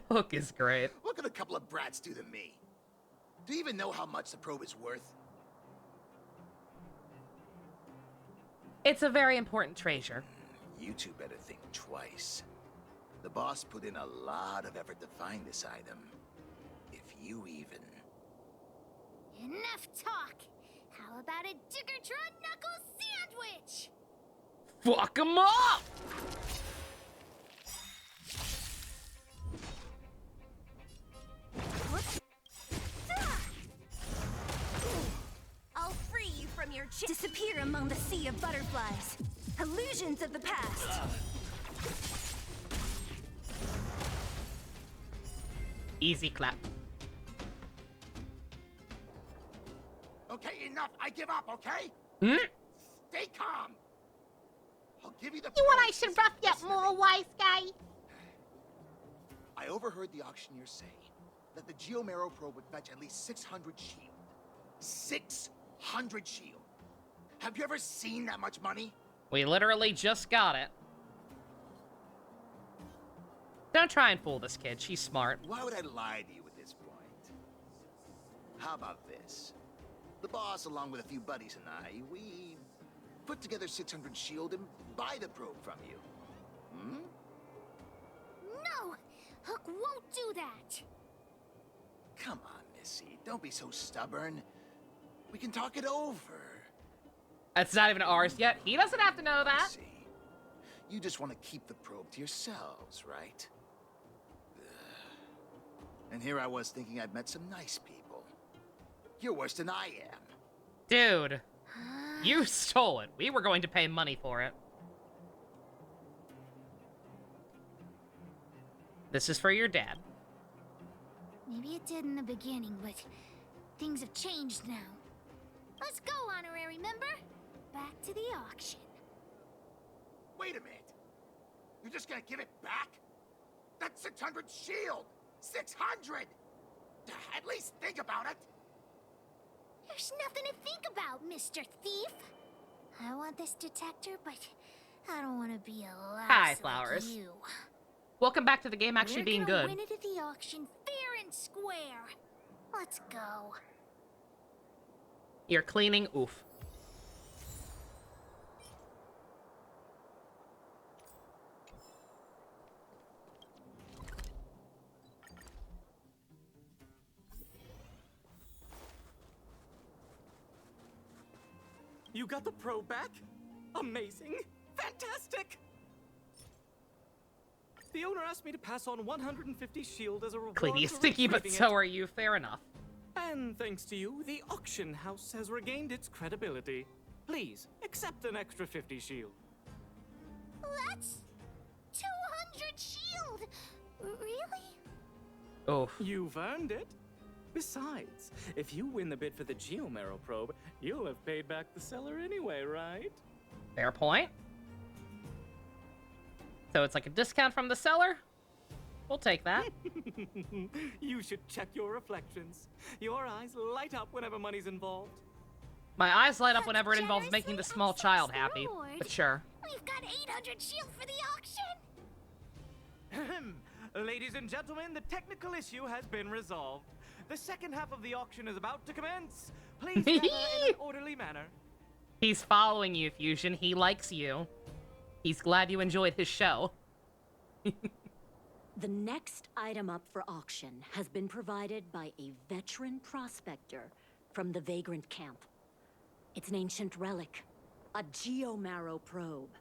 Speaker 1: Hook is great.
Speaker 16: What could a couple of brats do to me? Do you even know how much the probe is worth?
Speaker 1: It's a very important treasure.
Speaker 16: You two better think twice. The boss put in a lot of effort to find this item. If you even...
Speaker 12: Enough talk. How about a Diggertron knuckle sandwich?
Speaker 1: Fuck him up!
Speaker 6: I'll free you from your disappear among the sea of butterflies. Illusions of the past.
Speaker 1: Easy clap.
Speaker 16: Okay, enough. I give up, okay? Stay calm. I'll give you the...
Speaker 13: You want I
Speaker 16: probe.
Speaker 13: should rough you up more, wise guy?
Speaker 16: I overheard the auctioneer say that the Geo Marrow probe would fetch at least 600 shield. 600 shield. Have you ever seen that much money?
Speaker 1: We literally just got it. Don't try and fool this kid. She's smart.
Speaker 16: Why would I lie to you at this point? How about this? The boss, along with a few buddies and I, we put together 600 shield and buy the probe from you. Hmm?
Speaker 12: No! Hook won't do that!
Speaker 16: Come on, Missy. Don't be so stubborn. We can talk it over.
Speaker 1: It's not even ours yet. He doesn't have to know that.
Speaker 16: Missy, you just want to keep the probe to yourselves, right? And here I was thinking I'd met some nice people. You're worse than I am.
Speaker 1: Dude, you stole it. We were going to pay money for it. This is for your dad.
Speaker 12: Maybe it did in the beginning, but things have changed now. Let's go, honorary member. Back to the auction.
Speaker 16: Wait a minute. You're just gonna give it back? That's 600 shield! 600! At least think about it.
Speaker 12: There's nothing to think about, Mr. Thief. I want this detector, but I don't want to be a louse
Speaker 1: Hi,
Speaker 12: like
Speaker 1: Flowers.
Speaker 12: you.
Speaker 1: Welcome back to the game actually being
Speaker 12: We're
Speaker 1: good.
Speaker 12: gonna win it at the auction fair and square. Let's go.
Speaker 1: You're cleaning. Oof.
Speaker 10: You got the probe back? Amazing! Fantastic! The owner asked me to pass on 150 shield as a reward
Speaker 1: Clean is
Speaker 10: for
Speaker 1: sticky, but
Speaker 10: retrieving
Speaker 1: so
Speaker 10: it.
Speaker 1: are you. Fair enough.
Speaker 10: And thanks to you, the auction house has regained its credibility. Please, accept an extra 50 shield.
Speaker 12: That's 200 shield! Really?
Speaker 1: Oh.
Speaker 10: You've earned it. Besides, if you win the bid for the Geomarrow probe, you'll have paid back the seller anyway, right?
Speaker 1: Fair point. So it's like a discount from the seller? We'll take that.
Speaker 10: You should check your reflections. Your eyes light up whenever money's involved.
Speaker 1: My eyes light up whenever it involves making the small child happy. But sure.
Speaker 12: We've got 800 shield for the auction!
Speaker 10: Ladies and gentlemen, the technical issue has been resolved. The second half of the auction is about to commence. Please gather in an orderly manner.
Speaker 1: He's following you, Fusion. He likes you. He's glad you enjoyed his show.
Speaker 3: The next item up for auction has been provided by a veteran prospector from the Vagrant Camp. It's an ancient relic, a Geomarrow probe.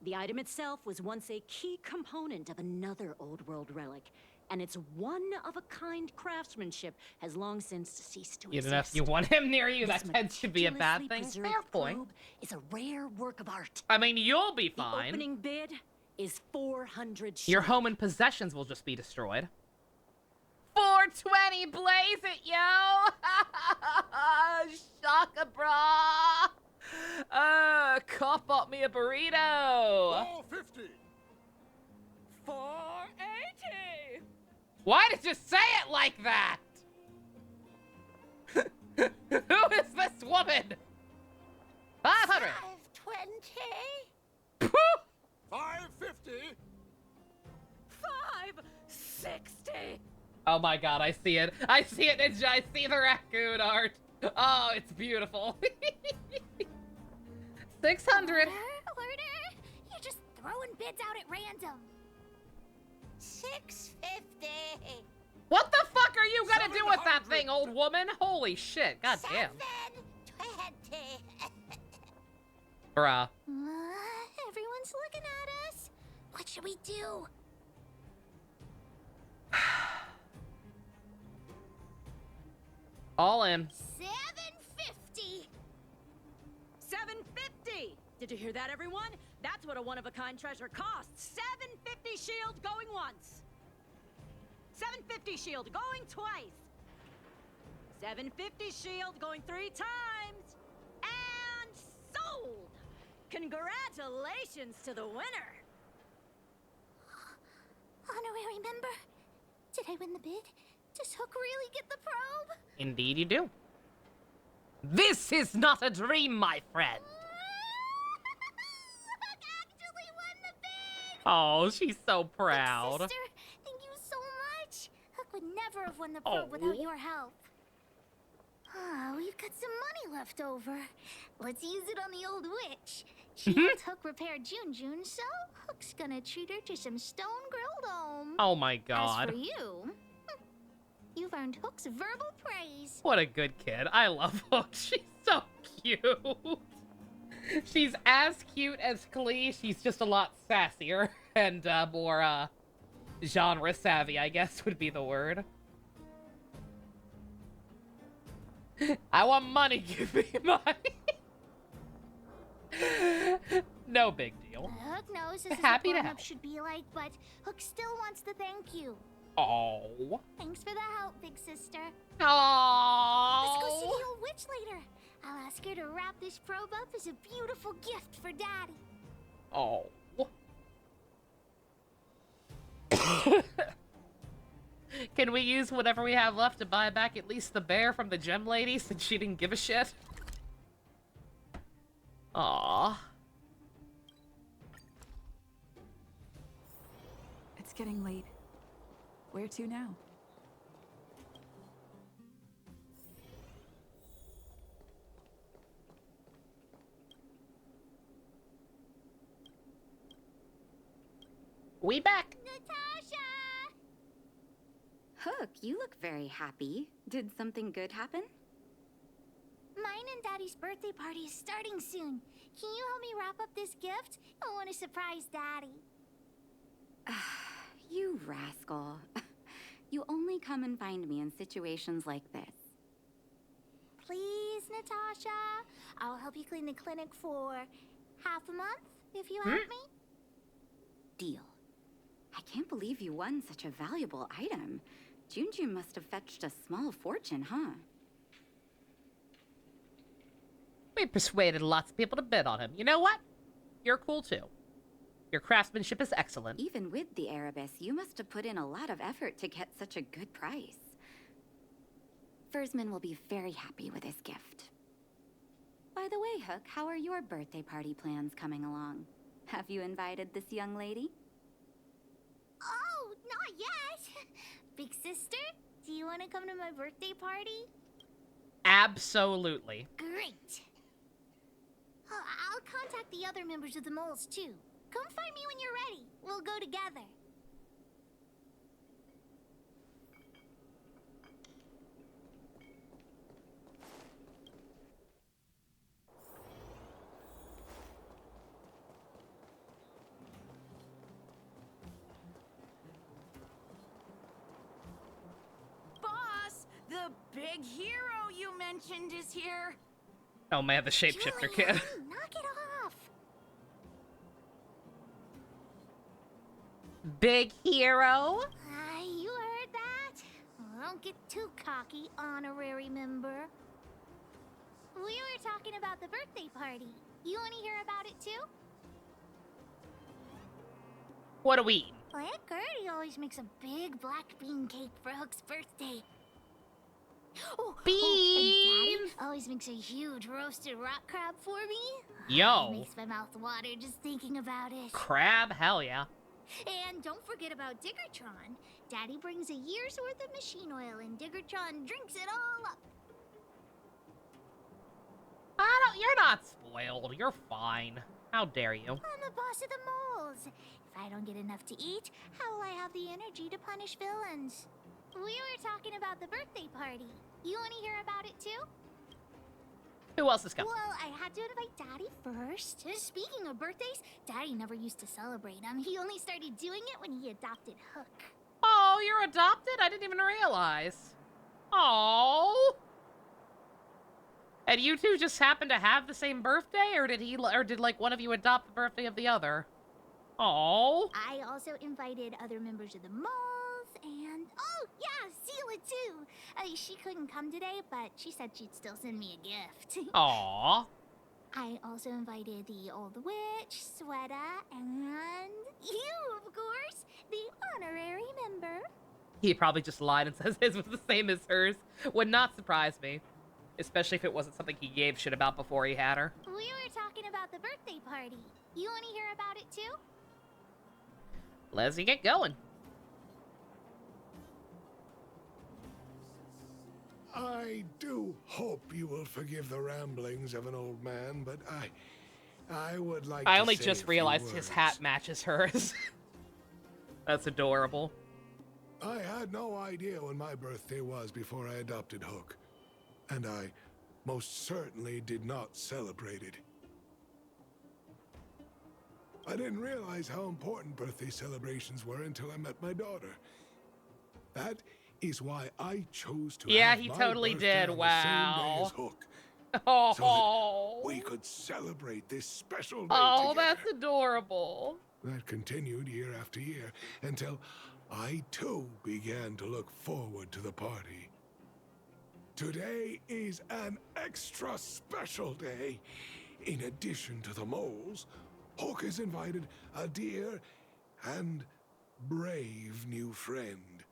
Speaker 3: The item itself was once a key component of another old world relic, and its one-of-a-kind craftsmanship has long since ceased to exist.
Speaker 1: Even if you want him near you, that
Speaker 3: This
Speaker 1: tends to be a bad thing.
Speaker 3: meticulously
Speaker 1: Fair
Speaker 3: preserved
Speaker 1: point.
Speaker 3: probe is a rare work of art.
Speaker 1: I mean, you'll be
Speaker 3: The
Speaker 1: fine.
Speaker 3: opening bid is 400
Speaker 1: Your
Speaker 3: shield.
Speaker 1: home and possessions will just be destroyed. 420, blaze it, yo! Shaka bra! Cop bought me a burrito!
Speaker 4: 450!
Speaker 8: 480!
Speaker 1: Why did you say it like that? Who is this woman? 500!
Speaker 13: 520?
Speaker 4: 550!
Speaker 8: 560!
Speaker 1: Oh my god, I see it. I see it, Ninja. I see the raccoon art. Oh, it's beautiful. 600.
Speaker 12: Order? You're just throwing bids out at random.
Speaker 13: 650.
Speaker 1: What the fuck are you gonna do with that thing, old woman? Holy shit, god damn.
Speaker 13: 720.
Speaker 1: Bruh.
Speaker 12: Everyone's looking at us. What should we do?
Speaker 1: All in.
Speaker 12: 750.
Speaker 17: 750! Did you hear that, everyone? That's what a one-of-a-kind treasure costs. 750 shield going once. 750 shield going twice. 750 shield going 3 times. And sold! Congratulations to the winner.
Speaker 12: Honorary member, did I win the bid? Does Hook really get the probe?
Speaker 1: Indeed you do. This is not a dream, my friend.
Speaker 12: Hook actually won the bid!
Speaker 1: Oh, she's so proud.
Speaker 12: Sister, thank you so much. Hook would never have won the probe without your help. Oh, we've got some money left over. Let's use it on the old witch. She helped Hook repair Jun, so Hook's gonna treat her to some stone-grilled home.
Speaker 1: Oh my god.
Speaker 12: As for you, you've earned Hook's verbal praise.
Speaker 1: What a good kid. I love Hook. She's so cute. She's as cute as Klee. She's just a lot sassier and more genre savvy, I guess would be the word. I want money, give me money. No big deal.
Speaker 12: Hook knows this is
Speaker 1: Happy
Speaker 12: what
Speaker 1: to
Speaker 12: grown-up
Speaker 1: help.
Speaker 12: should be like, but Hook still wants to thank you.
Speaker 1: Oh.
Speaker 12: Thanks for the help, big sister.
Speaker 1: Oh.
Speaker 12: Let's go see the old witch later. I'll ask her to wrap this probe up as a beautiful gift for Daddy.
Speaker 1: Oh. Can we use whatever we have left to buy back at least the bear from the gem lady since she didn't give a shit? Aww.
Speaker 9: It's getting late. Where to now?
Speaker 1: We back.
Speaker 12: Natasha!
Speaker 11: Hook, you look very happy. Did something good happen?
Speaker 12: Mine and Daddy's birthday party is starting soon. Can you help me wrap up this gift? I want to surprise Daddy.
Speaker 11: You rascal. You only come and find me in situations like this.
Speaker 12: Please, Natasha. I'll help you clean the clinic for half a month if you help me.
Speaker 11: Deal. I can't believe you won such a valuable item. Junjun must have fetched a small fortune, huh?
Speaker 1: We persuaded lots of people to bid on him. You know what? You're cool too. Your craftsmanship is excellent.
Speaker 11: Even with the Erebus, you must have put in a lot of effort to get such a good price. Fursman will be very happy with his gift. By the way, Hook, how are your birthday party plans coming along? Have you invited this young lady?
Speaker 12: Oh, not yet. Big sister, do you want to come to my birthday party?
Speaker 1: Absolutely.
Speaker 12: Great. I'll contact the other members of the moles too. Come find me when you're ready. We'll go together.
Speaker 17: Boss, the big hero you mentioned is here.
Speaker 1: Oh man, the shapeshifter kid.
Speaker 12: Knock it off.
Speaker 1: Big hero?
Speaker 12: You heard that? Well, don't get too cocky, honorary member. We were talking about the birthday party. You want to hear about it too?
Speaker 1: What are we eating?
Speaker 12: Aunt Gertie always makes a big black bean cake for Hook's birthday.
Speaker 1: Beans!
Speaker 12: And Daddy always makes a huge roasted rock crab for me.
Speaker 1: Yo.
Speaker 12: It makes my mouth water just thinking about it.
Speaker 1: Crab? Hell yeah.
Speaker 12: And don't forget about Diggertron. Daddy brings a year's worth of machine oil and Diggertron drinks it all up.
Speaker 1: You're not spoiled. You're fine. How dare you?
Speaker 12: I'm the boss of the moles. If I don't get enough to eat, how will I have the energy to punish villains? We were talking about the birthday party. You want to hear about it too?
Speaker 1: Who else is coming?
Speaker 12: Well, I had to invite Daddy first. Speaking of birthdays, Daddy never used to celebrate them. He only started doing it when he adopted Hook.
Speaker 1: Oh, you're adopted? I didn't even realize. Oh. And you two just happen to have the same birthday, or did like one of you adopt the birthday of the other? Oh.
Speaker 12: I also invited other members of the moles, and oh yeah, Zila too. She couldn't come today, but she said she'd still send me a gift.
Speaker 1: Aww.
Speaker 12: I also invited the old witch, Sweta, and you, of course, the honorary member.
Speaker 1: He probably just lied and says his was the same as hers. Would not surprise me. Especially if it wasn't something he gave shit about before he had her.
Speaker 12: We were talking about the birthday party. You want to hear about it too?
Speaker 1: Let's get going.
Speaker 18: I do hope you will forgive the ramblings of an old man, but I would like
Speaker 1: I
Speaker 18: to
Speaker 1: only
Speaker 18: say
Speaker 1: just
Speaker 18: a few
Speaker 1: realized his
Speaker 18: words.
Speaker 1: hat matches hers. That's adorable.
Speaker 18: I had no idea when my birthday was before I adopted Hook, and I most certainly did not celebrate it. I didn't realize how important birthday celebrations were until I met my daughter. That is why I chose to have
Speaker 1: he
Speaker 18: my
Speaker 1: totally
Speaker 18: birthday
Speaker 1: did.
Speaker 18: on the same day
Speaker 1: Wow.
Speaker 18: as Hook,
Speaker 1: Oh.
Speaker 18: so that we could celebrate this special day
Speaker 1: Oh,
Speaker 18: together.
Speaker 1: that's adorable.
Speaker 18: That continued year after year until I too began to look forward to the party. Today is an extra special day. In addition to the moles, Hook has invited a dear and brave new friend.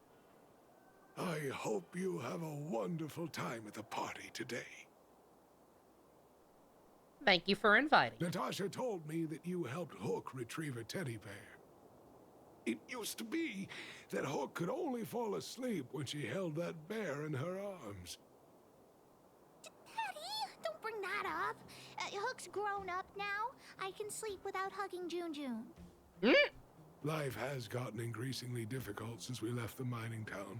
Speaker 18: I hope you have a wonderful time at the party today.
Speaker 1: Thank you for inviting.
Speaker 18: Natasha told me that you helped Hook retrieve a teddy bear. It used to be that Hook could only fall asleep when she held that bear in her arms.
Speaker 12: Daddy, don't bring that up. Hook's grown up now. I can sleep without hugging Junjun.
Speaker 18: Life has gotten increasingly difficult since we left the mining town.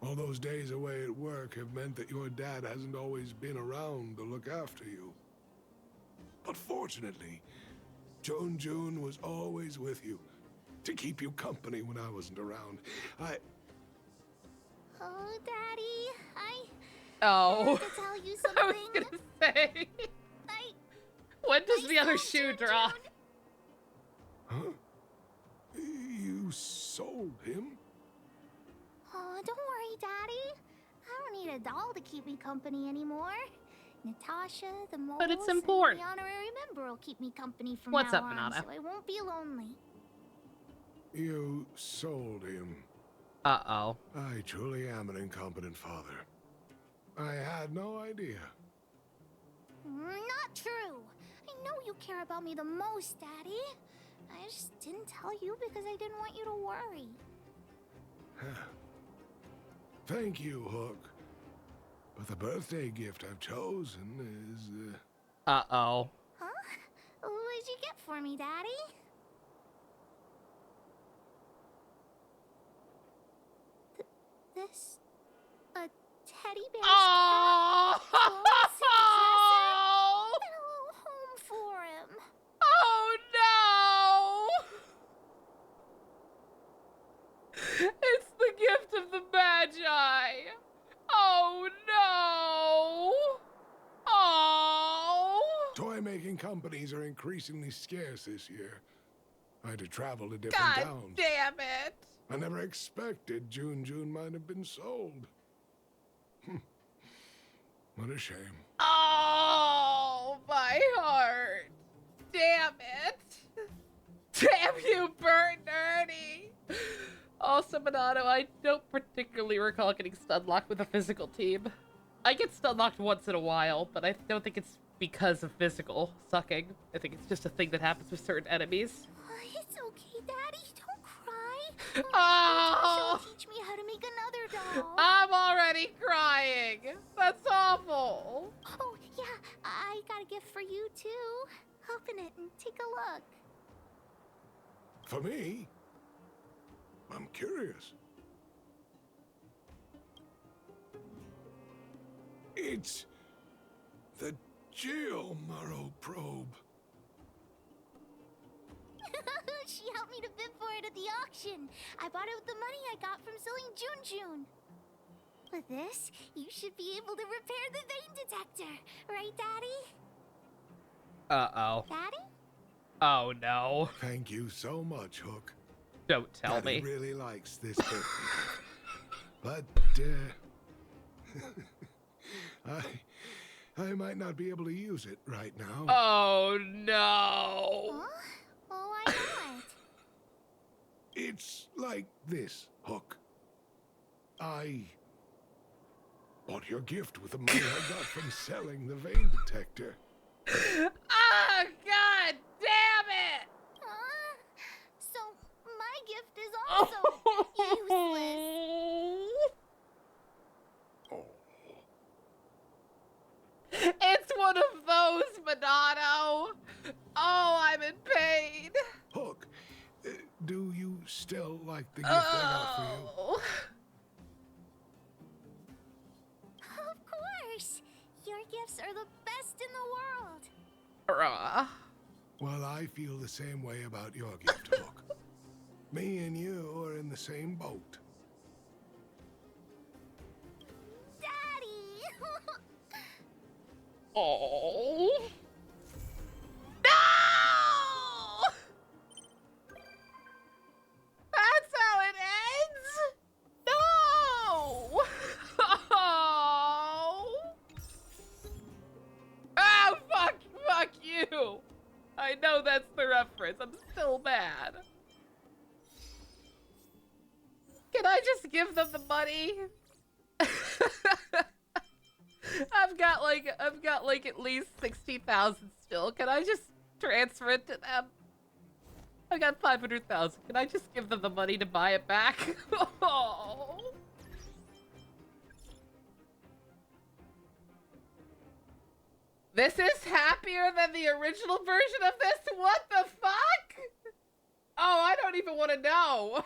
Speaker 18: All those days away at work have meant that your dad hasn't always been around to look after you. But fortunately, Jun was always with you, to keep you company when I wasn't around.
Speaker 12: Oh, Daddy, I
Speaker 1: Oh.
Speaker 12: have to tell you
Speaker 1: I was
Speaker 12: something.
Speaker 1: gonna say. When does the other shoe drop?
Speaker 18: Huh? You sold him?
Speaker 12: Oh, don't worry, Daddy. I don't need a doll to keep me company anymore. Natasha, the moles,
Speaker 1: But it's important.
Speaker 12: and the honorary member will keep me company from
Speaker 1: What's
Speaker 12: now
Speaker 1: up,
Speaker 12: on,
Speaker 1: Manada?
Speaker 12: so I won't be lonely.
Speaker 18: You sold him.
Speaker 1: Uh-oh.
Speaker 18: I truly am an incompetent father. I had no idea.
Speaker 12: Not true. I know you care about me the most, Daddy. I just didn't tell you because I didn't want you to worry.
Speaker 18: Thank you, Hook. But the birthday gift I've chosen is,
Speaker 1: Uh-oh.
Speaker 12: Huh? What'd you get for me, Daddy? This... a teddy bear's
Speaker 1: Oh!
Speaker 12: cat, clothes, and a dresser, and a little home for him.
Speaker 1: Oh no! It's the gift of the Magi. Oh no! Oh!
Speaker 18: Toy-making companies are increasingly scarce this year. I had to travel to different
Speaker 1: God
Speaker 18: towns.
Speaker 1: damn it!
Speaker 18: I never expected Jun might have been sold. What a shame.
Speaker 1: Oh, my heart. Damn it. Damn you, Bert and Ernie. Also, Monado, I don't particularly recall getting stunlocked with a physical team. I get stunlocked once in a while, but I don't think it's because of physical sucking. I think it's just a thing that happens with certain enemies.
Speaker 12: It's okay, Daddy. Don't cry.
Speaker 1: Oh!
Speaker 12: Natasha will teach me how to make another doll.
Speaker 1: I'm already crying. That's awful.
Speaker 12: Oh, yeah. I got a gift for you, too. Open it and take a look.
Speaker 18: For me? I'm curious. It's the Geomaro probe.
Speaker 12: She helped me to bid for it at the auction. I bought it with the money I got from selling Jun. With this, you should be able to repair the vein detector. Right, Daddy?
Speaker 1: Uh-oh.
Speaker 12: Daddy?
Speaker 1: Oh, no.
Speaker 18: Thank you so much, Hook.
Speaker 1: Don't tell
Speaker 18: Daddy
Speaker 1: me.
Speaker 18: really likes this bit. But, I might not be able to use it right now.
Speaker 1: Oh, no.
Speaker 12: Huh? Oh, why not?
Speaker 18: It's like this, Hook. I bought your gift with the money I got from selling the vein detector.
Speaker 1: Oh, God damn it!
Speaker 12: Huh? So, my gift is also useless.
Speaker 1: It's one of those, Monado. Oh, I'm in pain.
Speaker 18: Hook, do you still like the gift I got for you?
Speaker 12: Of course. Your gifts are the best in the world.
Speaker 18: Well, I feel the same way about your gift, Hook. Me and you are in the same boat.
Speaker 12: Daddy!
Speaker 1: Oh. No! That's how it ends? No! Oh! Oh, fuck you! I know that's the reference. I'm still mad. Can I just give them the money? I've got like at least 60,000 still. Can I just transfer it to them? I got 500,000. Can I just give them the money to buy it back? Oh. This is happier than the original version of this? What the fuck? Oh, I don't even want to know.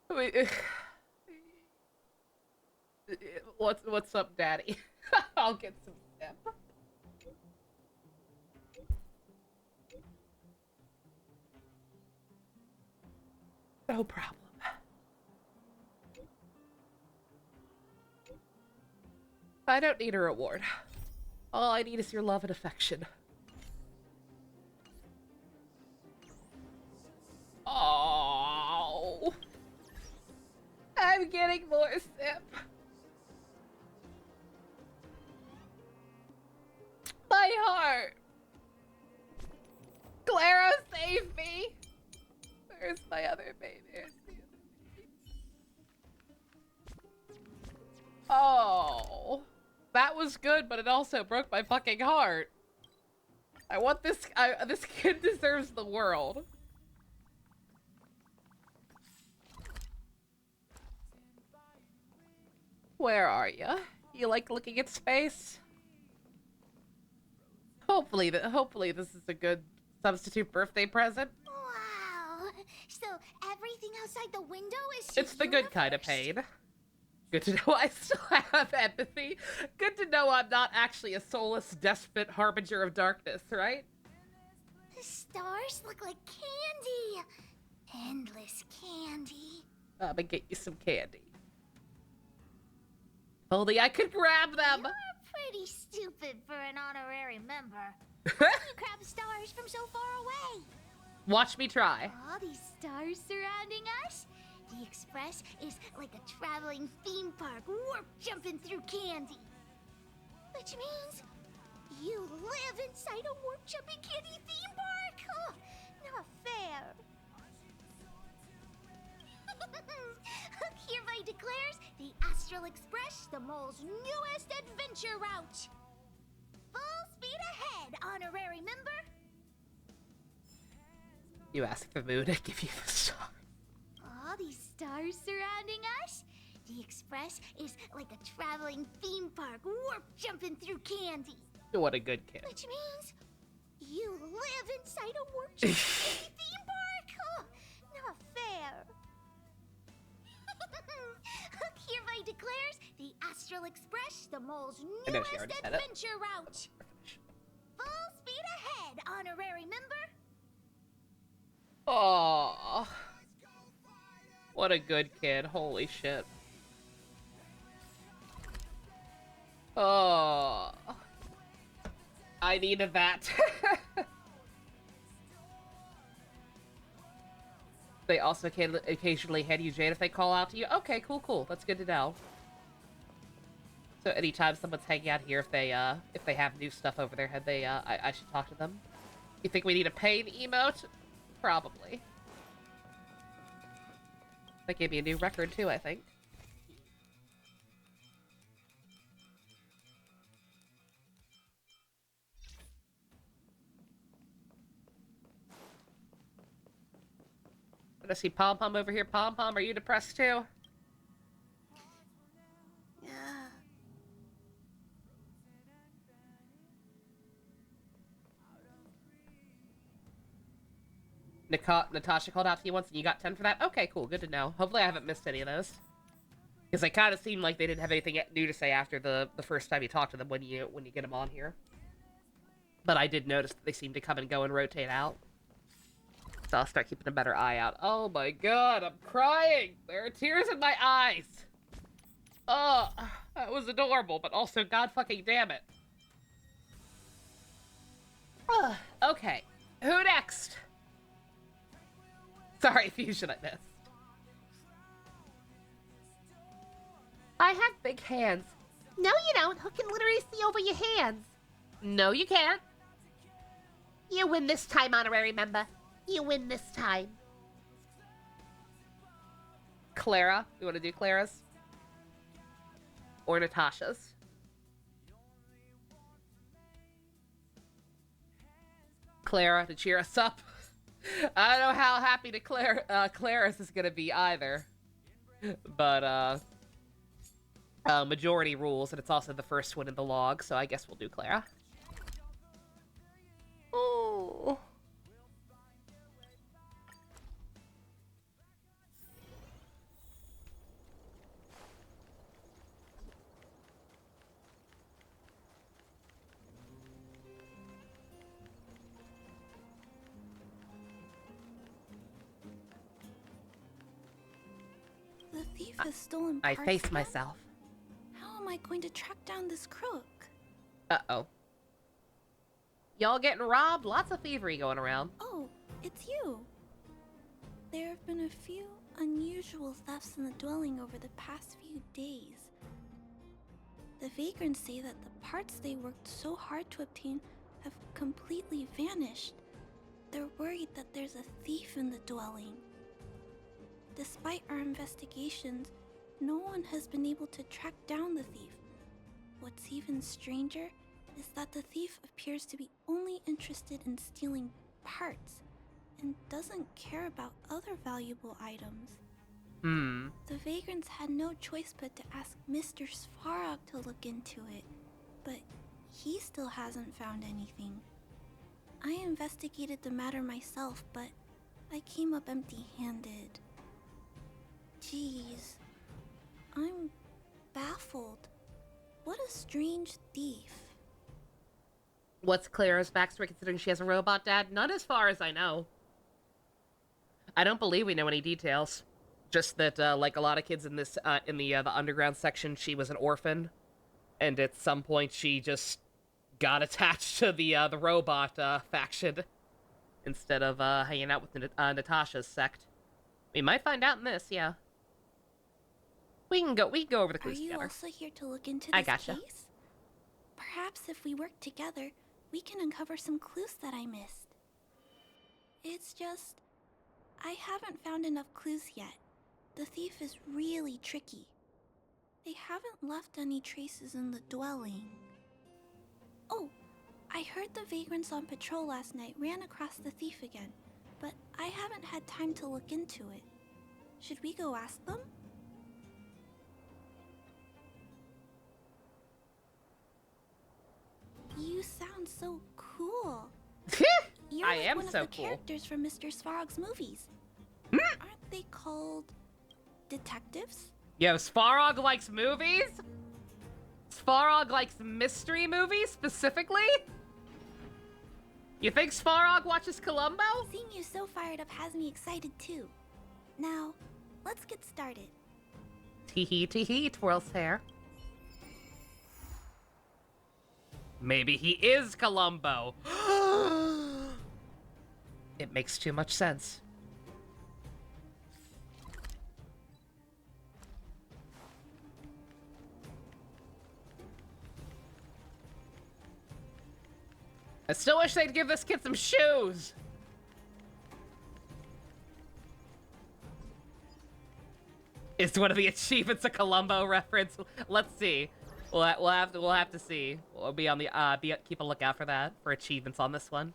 Speaker 1: Wait, what's up, Daddy? I'll get some step. No problem. I don't need a reward. All I need is your love and affection. Oh, I'm getting more sip. My heart. Clara, save me. Where's my other baby? Oh, that was good, but it also broke my fucking heart. I want this. This kid deserves the world. Where are you? You like looking at space? Hopefully this is a good substitute birthday present.
Speaker 12: Wow. So everything outside the window is
Speaker 1: It's the good kind of pain. Good to know I still have empathy. Good to know I'm not actually a soulless despot harbinger of darkness, right?
Speaker 12: The stars look like candy. Endless candy.
Speaker 1: I'm gonna get you some candy. Only I could grab them.
Speaker 12: You're pretty stupid for an honorary member. How do you grab stars from so far away?
Speaker 1: Watch me try.
Speaker 12: All these stars surrounding us. The Express is like a traveling theme park, warp jumping through candy. Which means you live inside a warp jumping candy theme park. Oh, not fair. Hereby declares the Astral Express the mole's newest adventure route. Full speed ahead, honorary member.
Speaker 1: You ask the moon to give you the star.
Speaker 12: All these stars surrounding us. The Express is like a traveling theme park, warp jumping through candy.
Speaker 1: What a good kid.
Speaker 12: Which means you live inside a warp jumping candy theme park. Oh, not fair. Hereby declares the Astral Express the mole's newest adventure route. Full speed ahead, honorary member.
Speaker 1: Oh, what a good kid. Holy shit. Oh, I needed that. They also can occasionally hand you Jade if they call out to you. Okay, cool. That's good to know. So anytime someone's hanging out here, if they have new stuff over their head, I should talk to them. You think we need a pain emote? Probably. That gave me a new record too, I think. I see Pom Pom over here. Pom Pom, are you depressed too? Natasha called out to you once and you got 10 for that? Okay, cool. Good to know. Hopefully I haven't missed any of those. Because they kind of seemed like they didn't have anything new to say after the first time you talked to them when you get them on here. But I did notice that they seem to come and go and rotate out. So I'll start keeping a better eye out. Oh my god, I'm crying! There are tears in my eyes! Oh, that was adorable, but also god fucking damn it. Okay, who next? Sorry, Fusion, I missed. I have big hands. No, you don't. Who can literally see over your hands? No, you can't. You win this time, honorary member. You win this time. Clara. You want to do Clara's? Or Natasha's? Clara to cheer us up. I don't know how happy to Clara's is gonna be either. But, majority rules, and it's also the first one in the log, so I guess we'll do Clara.
Speaker 6: has stolen
Speaker 1: I
Speaker 6: parts
Speaker 1: face
Speaker 6: again?
Speaker 1: myself.
Speaker 6: How am I going to track down this crook?
Speaker 1: Uh-oh. Y'all getting robbed? Lots of thievery going around.
Speaker 6: Oh, it's you. There have been a few unusual thefts in the dwelling over the past few days. The vagrants say that the parts they worked so hard to obtain have completely vanished. They're worried that there's a thief in the dwelling. Despite our investigations, no one has been able to track down the thief. What's even stranger is that the thief appears to be only interested in stealing parts and doesn't care about other valuable items. The vagrants had no choice but to ask Mr. Svarog to look into it, but he still hasn't found anything. I investigated the matter myself, but I came up empty-handed. Jeez, I'm baffled. What a strange thief.
Speaker 1: What's Clara's backstory considering she has a robot dad? Not as far as I know. I don't believe we know any details. Just that, like a lot of kids in this, in the underground section, she was an orphan, and at some point she just got attached to the robot faction instead of hanging out with Natasha's sect. We might find out in this, yeah. We can go over the clues together.
Speaker 6: Are you also here to look into this
Speaker 1: gotcha.
Speaker 6: case? Perhaps if we work together, we can uncover some clues that I missed. It's just, I haven't found enough clues yet. The thief is really tricky. They haven't left any traces in the dwelling. Oh, I heard the vagrants on patrol last night ran across the thief again, but I haven't had time to look into it. Should we go ask them? You sound so cool. You're
Speaker 1: I
Speaker 6: like
Speaker 1: am
Speaker 6: one
Speaker 1: so
Speaker 6: of the
Speaker 1: cool.
Speaker 6: characters from Mr. Svarog's movies. Aren't they called detectives?
Speaker 1: Yo, Svarog likes movies? Svarog likes mystery movies, specifically? You think Svarog watches Columbo?
Speaker 6: Seeing you so fired up has me excited too. Now, let's get started.
Speaker 1: Tee-hee, twirls hair. Maybe he is Columbo. It makes too much sense. I still wish they'd give this kid some shoes. Is one of the achievements a Columbo reference? Let's see. We'll have to see. We'll be on the keep a lookout for that, for achievements on this one.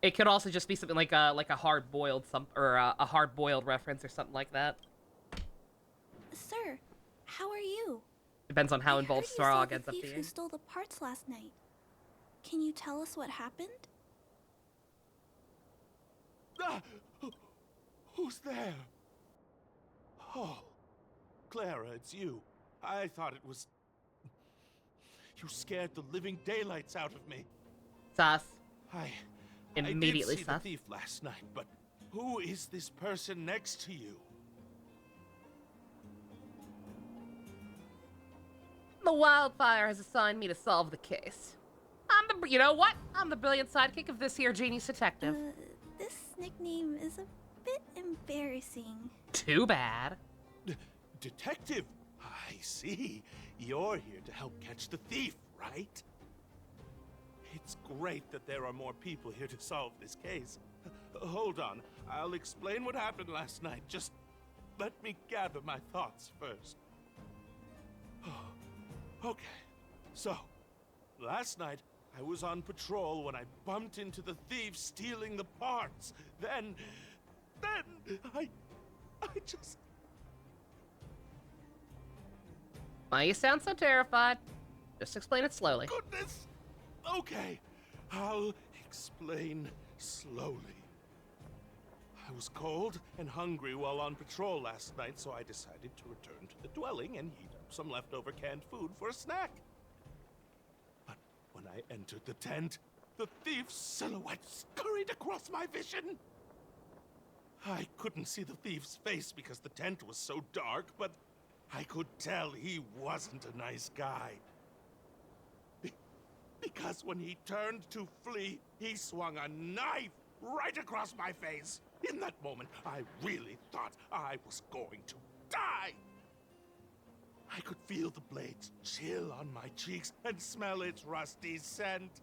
Speaker 1: It could also just be something like a hard-boiled a hard-boiled reference or something like that.
Speaker 6: Sir, how are you?
Speaker 1: Depends on how involved Svarog ends up
Speaker 6: The thief
Speaker 1: being.
Speaker 6: who stole the parts last night. Can you tell us what happened?
Speaker 14: Ah! Who's there? Oh, Clara, it's you. I thought it was... You scared the living daylights out of me.
Speaker 1: Sus.
Speaker 14: I
Speaker 1: Immediately
Speaker 14: did see
Speaker 1: sus.
Speaker 14: the thief last night, but who is this person next to you?
Speaker 1: The Wildfire has assigned me to solve the case. You know what? I'm the brilliant sidekick of this here genius detective.
Speaker 6: This nickname is a bit embarrassing.
Speaker 1: Too bad.
Speaker 14: Detective? I see. You're here to help catch the thief, right? It's great that there are more people here to solve this case. Hold on. I'll explain what happened last night. Just let me gather my thoughts first. Okay. So, last night, I was on patrol when I bumped into the thief stealing the parts. Then I just...
Speaker 1: Why you sound so terrified? Just explain it slowly.
Speaker 14: Goodness! Okay, I'll explain slowly. I was cold and hungry while on patrol last night, so I decided to return to the dwelling and heat up some leftover canned food for a snack. But when I entered the tent, the thief's silhouette scurried across my vision. I couldn't see the thief's face because the tent was so dark, but I could tell he wasn't a nice guy. Because when he turned to flee, he swung a knife right across my face. In that moment, I really thought I was going to die. I could feel the blades chill on my cheeks and smell its rusty scent.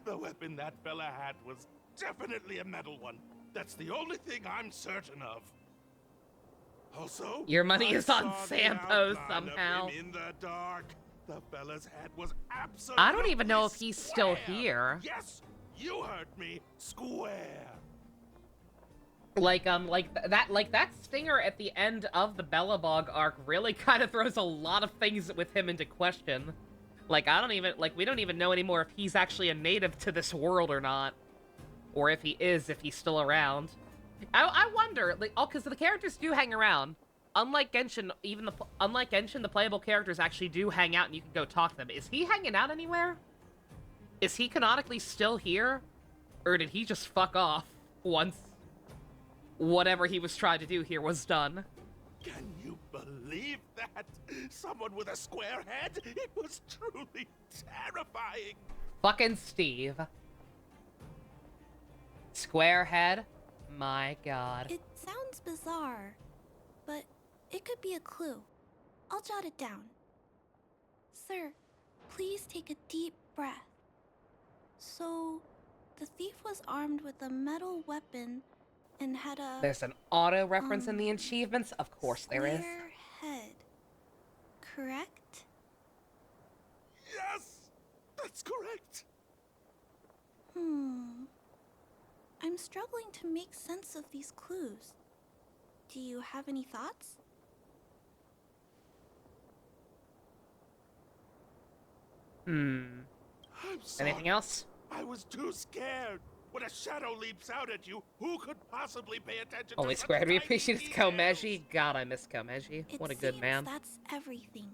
Speaker 14: The weapon that fella had was definitely a metal one. That's the only thing I'm certain of. Also,
Speaker 1: your money
Speaker 14: I
Speaker 1: is on
Speaker 14: saw the
Speaker 1: Sampo
Speaker 14: outline of
Speaker 1: somehow.
Speaker 14: him in the dark. The fella's head was absolutely
Speaker 1: I don't even know if he's still here.
Speaker 14: Yes, you heard me. Square.
Speaker 1: Like that stinger at the end of the Bellabog arc really kind of throws a lot of things with him into question. Like, we don't even know anymore if he's actually a native to this world or not. Or if he is, if he's still around. I wonder, like, because the characters do hang around. Unlike Genshin, the playable characters actually do hang out and you can go talk to them. Is he hanging out anywhere? Is he canonically still here? Or did he just fuck off once whatever he was trying to do here was done?
Speaker 14: Can you believe that? Someone with a square head? It was truly terrifying.
Speaker 1: Fucking Steve. Square head? My god.
Speaker 6: It sounds bizarre, but it could be a clue. I'll jot it down. Sir, please take a deep breath. So, the thief was armed with a metal weapon and had a...
Speaker 1: There's an auto reference in the achievements? Of course there is.
Speaker 6: Square head. Correct?
Speaker 14: Yes! That's correct!
Speaker 6: I'm struggling to make sense of these clues. Do you have any thoughts?
Speaker 14: I'm sorry.
Speaker 1: Anything else?
Speaker 14: I was too scared. When a shadow leaps out at you, who could possibly pay attention
Speaker 1: Only
Speaker 14: to
Speaker 1: Square
Speaker 14: such
Speaker 1: we
Speaker 14: tiny
Speaker 1: appreciate
Speaker 14: details?
Speaker 1: Komeji. God, I miss Komeji. What a good man.
Speaker 6: That's everything.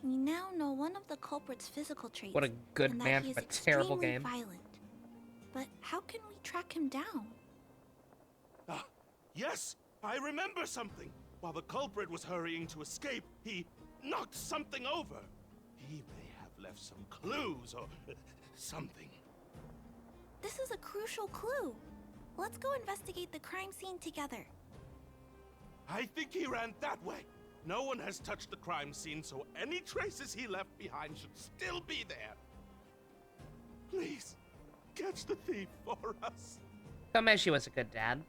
Speaker 6: We now know one of the culprit's physical traits.
Speaker 1: What a good
Speaker 6: and that
Speaker 1: man
Speaker 6: he
Speaker 1: from
Speaker 6: is
Speaker 1: a terrible
Speaker 6: extremely
Speaker 1: game.
Speaker 6: Violent. But how can we track him down?
Speaker 14: Ah, yes, I remember something. While the culprit was hurrying to escape, he knocked something over. He may have left some clues or something.
Speaker 6: This is a crucial clue. Let's go investigate the crime scene together.
Speaker 14: I think he ran that way. No one has touched the crime scene, so any traces he left behind should still be there. Please, catch the thief for us.
Speaker 1: Komeji was a good dad.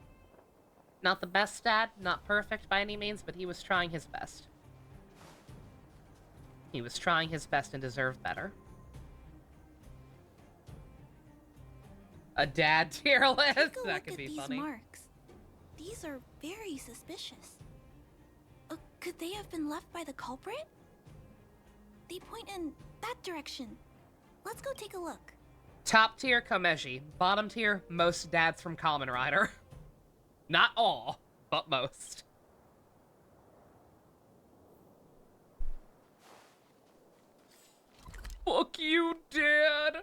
Speaker 1: Not the best dad, not perfect by any means, but he was trying his best. He was trying his best and deserved better. A dad tier list? That could be funny.
Speaker 6: These marks. These are very suspicious. Could they have been left by the culprit? They point in that direction. Let's go take a look.
Speaker 1: Top tier Komeji. Bottom tier, most dads from Kamen Rider. Not all, but most. Fuck you, Dad!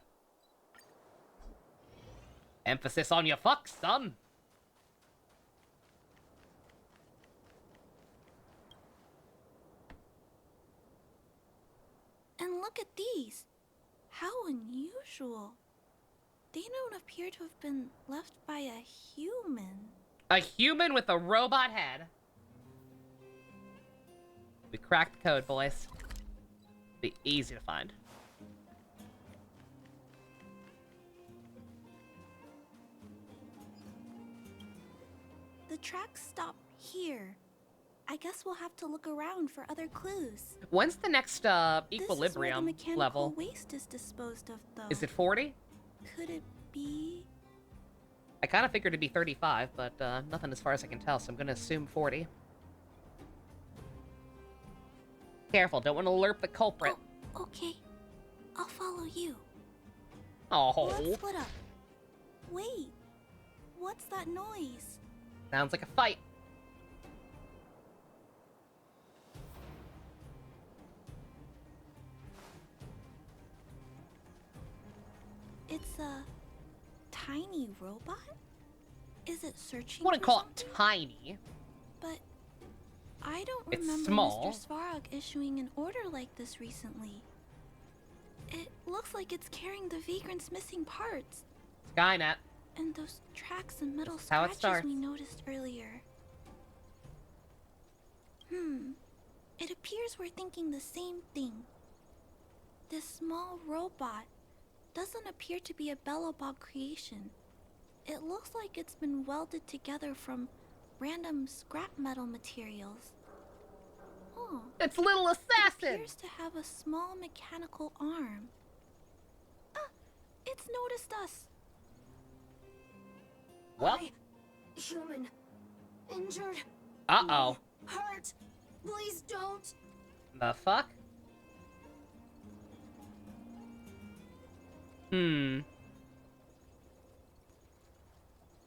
Speaker 1: Emphasis on your fuck, son!
Speaker 6: And look at these. How unusual. They don't appear to have been left by a human.
Speaker 1: A human with a robot head. We cracked the code, boys. Be easy to find.
Speaker 6: The tracks stop here. I guess we'll have to look around for other clues.
Speaker 1: When's the next equilibrium
Speaker 6: this is where the
Speaker 1: level?
Speaker 6: mechanical waste is disposed of, though.
Speaker 1: Is it 40?
Speaker 6: Could it be?
Speaker 1: I kind of figured it'd be 35, but nothing as far as I can tell, so I'm gonna assume 40. Careful, don't want to alert the culprit.
Speaker 6: Oh, okay. I'll follow you.
Speaker 1: Oh.
Speaker 6: Let's split up. Wait. What's that noise?
Speaker 1: Sounds like a fight.
Speaker 6: It's a tiny robot? Is it searching?
Speaker 1: I wouldn't
Speaker 6: for
Speaker 1: call
Speaker 6: something?
Speaker 1: it tiny.
Speaker 6: But I don't
Speaker 1: It's
Speaker 6: remember
Speaker 1: small.
Speaker 6: Mr. Svarog issuing an order like this recently. It looks like it's carrying the Vagrant's missing parts.
Speaker 1: Skynet.
Speaker 6: And those tracks and metal
Speaker 1: How it
Speaker 6: scratches
Speaker 1: starts.
Speaker 6: we noticed earlier. It appears we're thinking the same thing. This small robot doesn't appear to be a Belobog creation. It looks like it's been welded together from random scrap metal materials. Oh,
Speaker 1: It's Little Assassin!
Speaker 6: It appears to have a small mechanical arm. Ah, it's noticed us.
Speaker 1: Well.
Speaker 12: Human. Injured.
Speaker 1: Uh-oh.
Speaker 12: Hurt. Please don't.
Speaker 1: The fuck?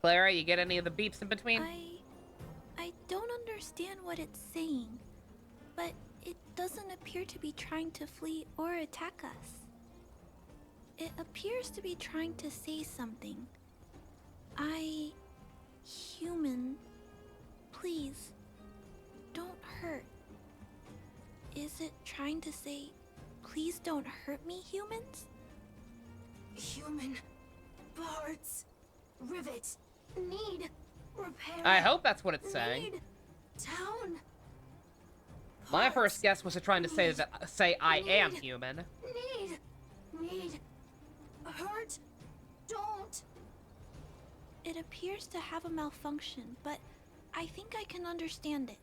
Speaker 1: Clara, you get any of the beeps in between?
Speaker 6: I don't understand what it's saying, but it doesn't appear to be trying to flee or attack us. It appears to be trying to say something. Human, please, don't hurt. Is it trying to say, please don't hurt me, humans?
Speaker 12: Human. Parts. Rivet. Need. Repair.
Speaker 1: I hope that's what it's saying.
Speaker 12: Need. Town.
Speaker 1: My first guess was trying to say I am human.
Speaker 12: Need. Hurt. Don't.
Speaker 6: It appears to have a malfunction, but I think I can understand it.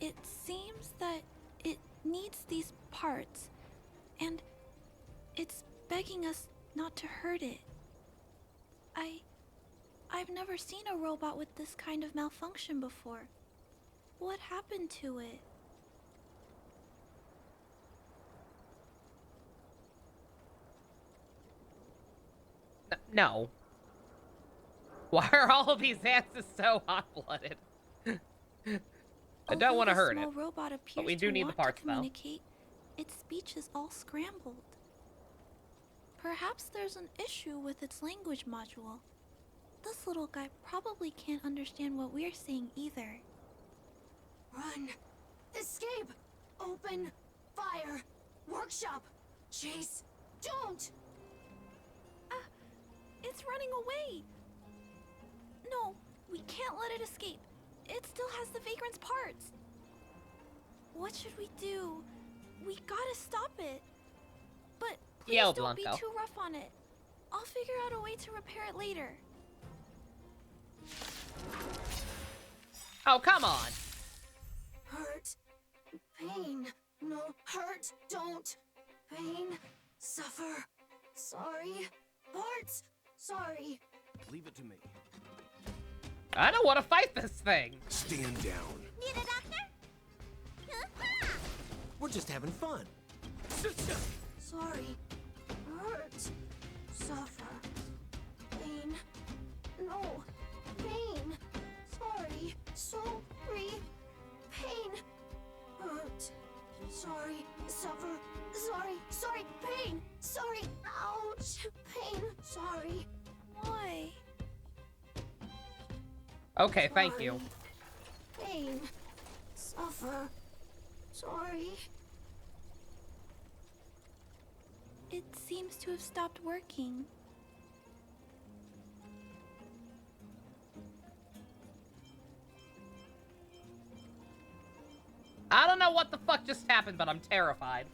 Speaker 6: It seems that it needs these parts, and it's begging us not to hurt it. I've never seen a robot with this kind of malfunction before. What happened to it?
Speaker 1: No. Why are all of these answers so hot-blooded? I don't want to hurt it, but we do need the parts, though.
Speaker 6: Its speech is all scrambled. Perhaps there's an issue with its language module. This little guy probably can't understand what we're saying either.
Speaker 12: Run. Escape. Open. Fire. Workshop. Chase. Don't.
Speaker 6: It's running away. No, we can't let it escape. It still has the Vagrant's parts. What should we do? We gotta stop it. But please don't be too rough on it. I'll figure out a way to repair it later.
Speaker 1: Oh, come on.
Speaker 12: Hurt. Pain. No. Hurt. Don't. Pain. Suffer. Sorry. Parts. Sorry.
Speaker 15: Leave it to me.
Speaker 1: I don't want to fight this thing.
Speaker 15: Stand down.
Speaker 12: Need a doctor?
Speaker 15: We're just having fun.
Speaker 12: Sorry. Hurt. Suffer. Pain. No. Pain. Sorry. Sorry. Pain. Hurt. Sorry. Suffer. Sorry. Sorry. Pain. Sorry. Ouch. Pain. Sorry.
Speaker 6: Why?
Speaker 1: Okay, thank you.
Speaker 12: Pain. Suffer. Sorry.
Speaker 6: It seems to have stopped working.
Speaker 1: I don't know what the fuck just happened, but I'm terrified.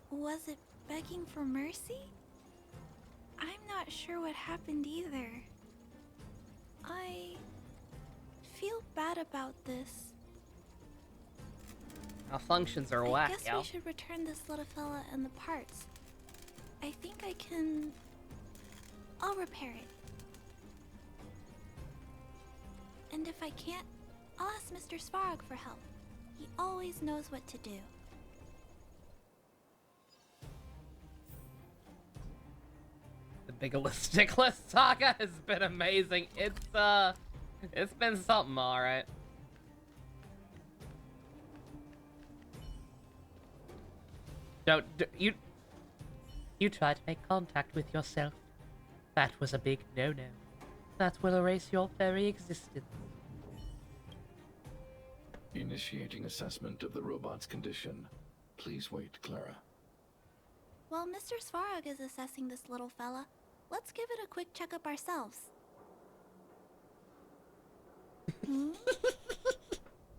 Speaker 6: Was it begging for mercy? I'm not sure what happened either. I feel bad about this.
Speaker 1: Malfunctions are
Speaker 6: I
Speaker 1: whack,
Speaker 6: guess
Speaker 1: yo.
Speaker 6: we should return this little fella and the parts. I think I can... I'll repair it. And if I can't, I'll ask Mr. Svarog for help. He always knows what to do.
Speaker 1: The Bigelow saga has been amazing. It's been something, alright. You try to make contact with yourself. That was a big no-no. That will erase your very existence.
Speaker 4: Initiating assessment of the robot's condition. Please wait, Clara.
Speaker 6: While Mr. Svarog is assessing this little fella, let's give it a quick checkup ourselves.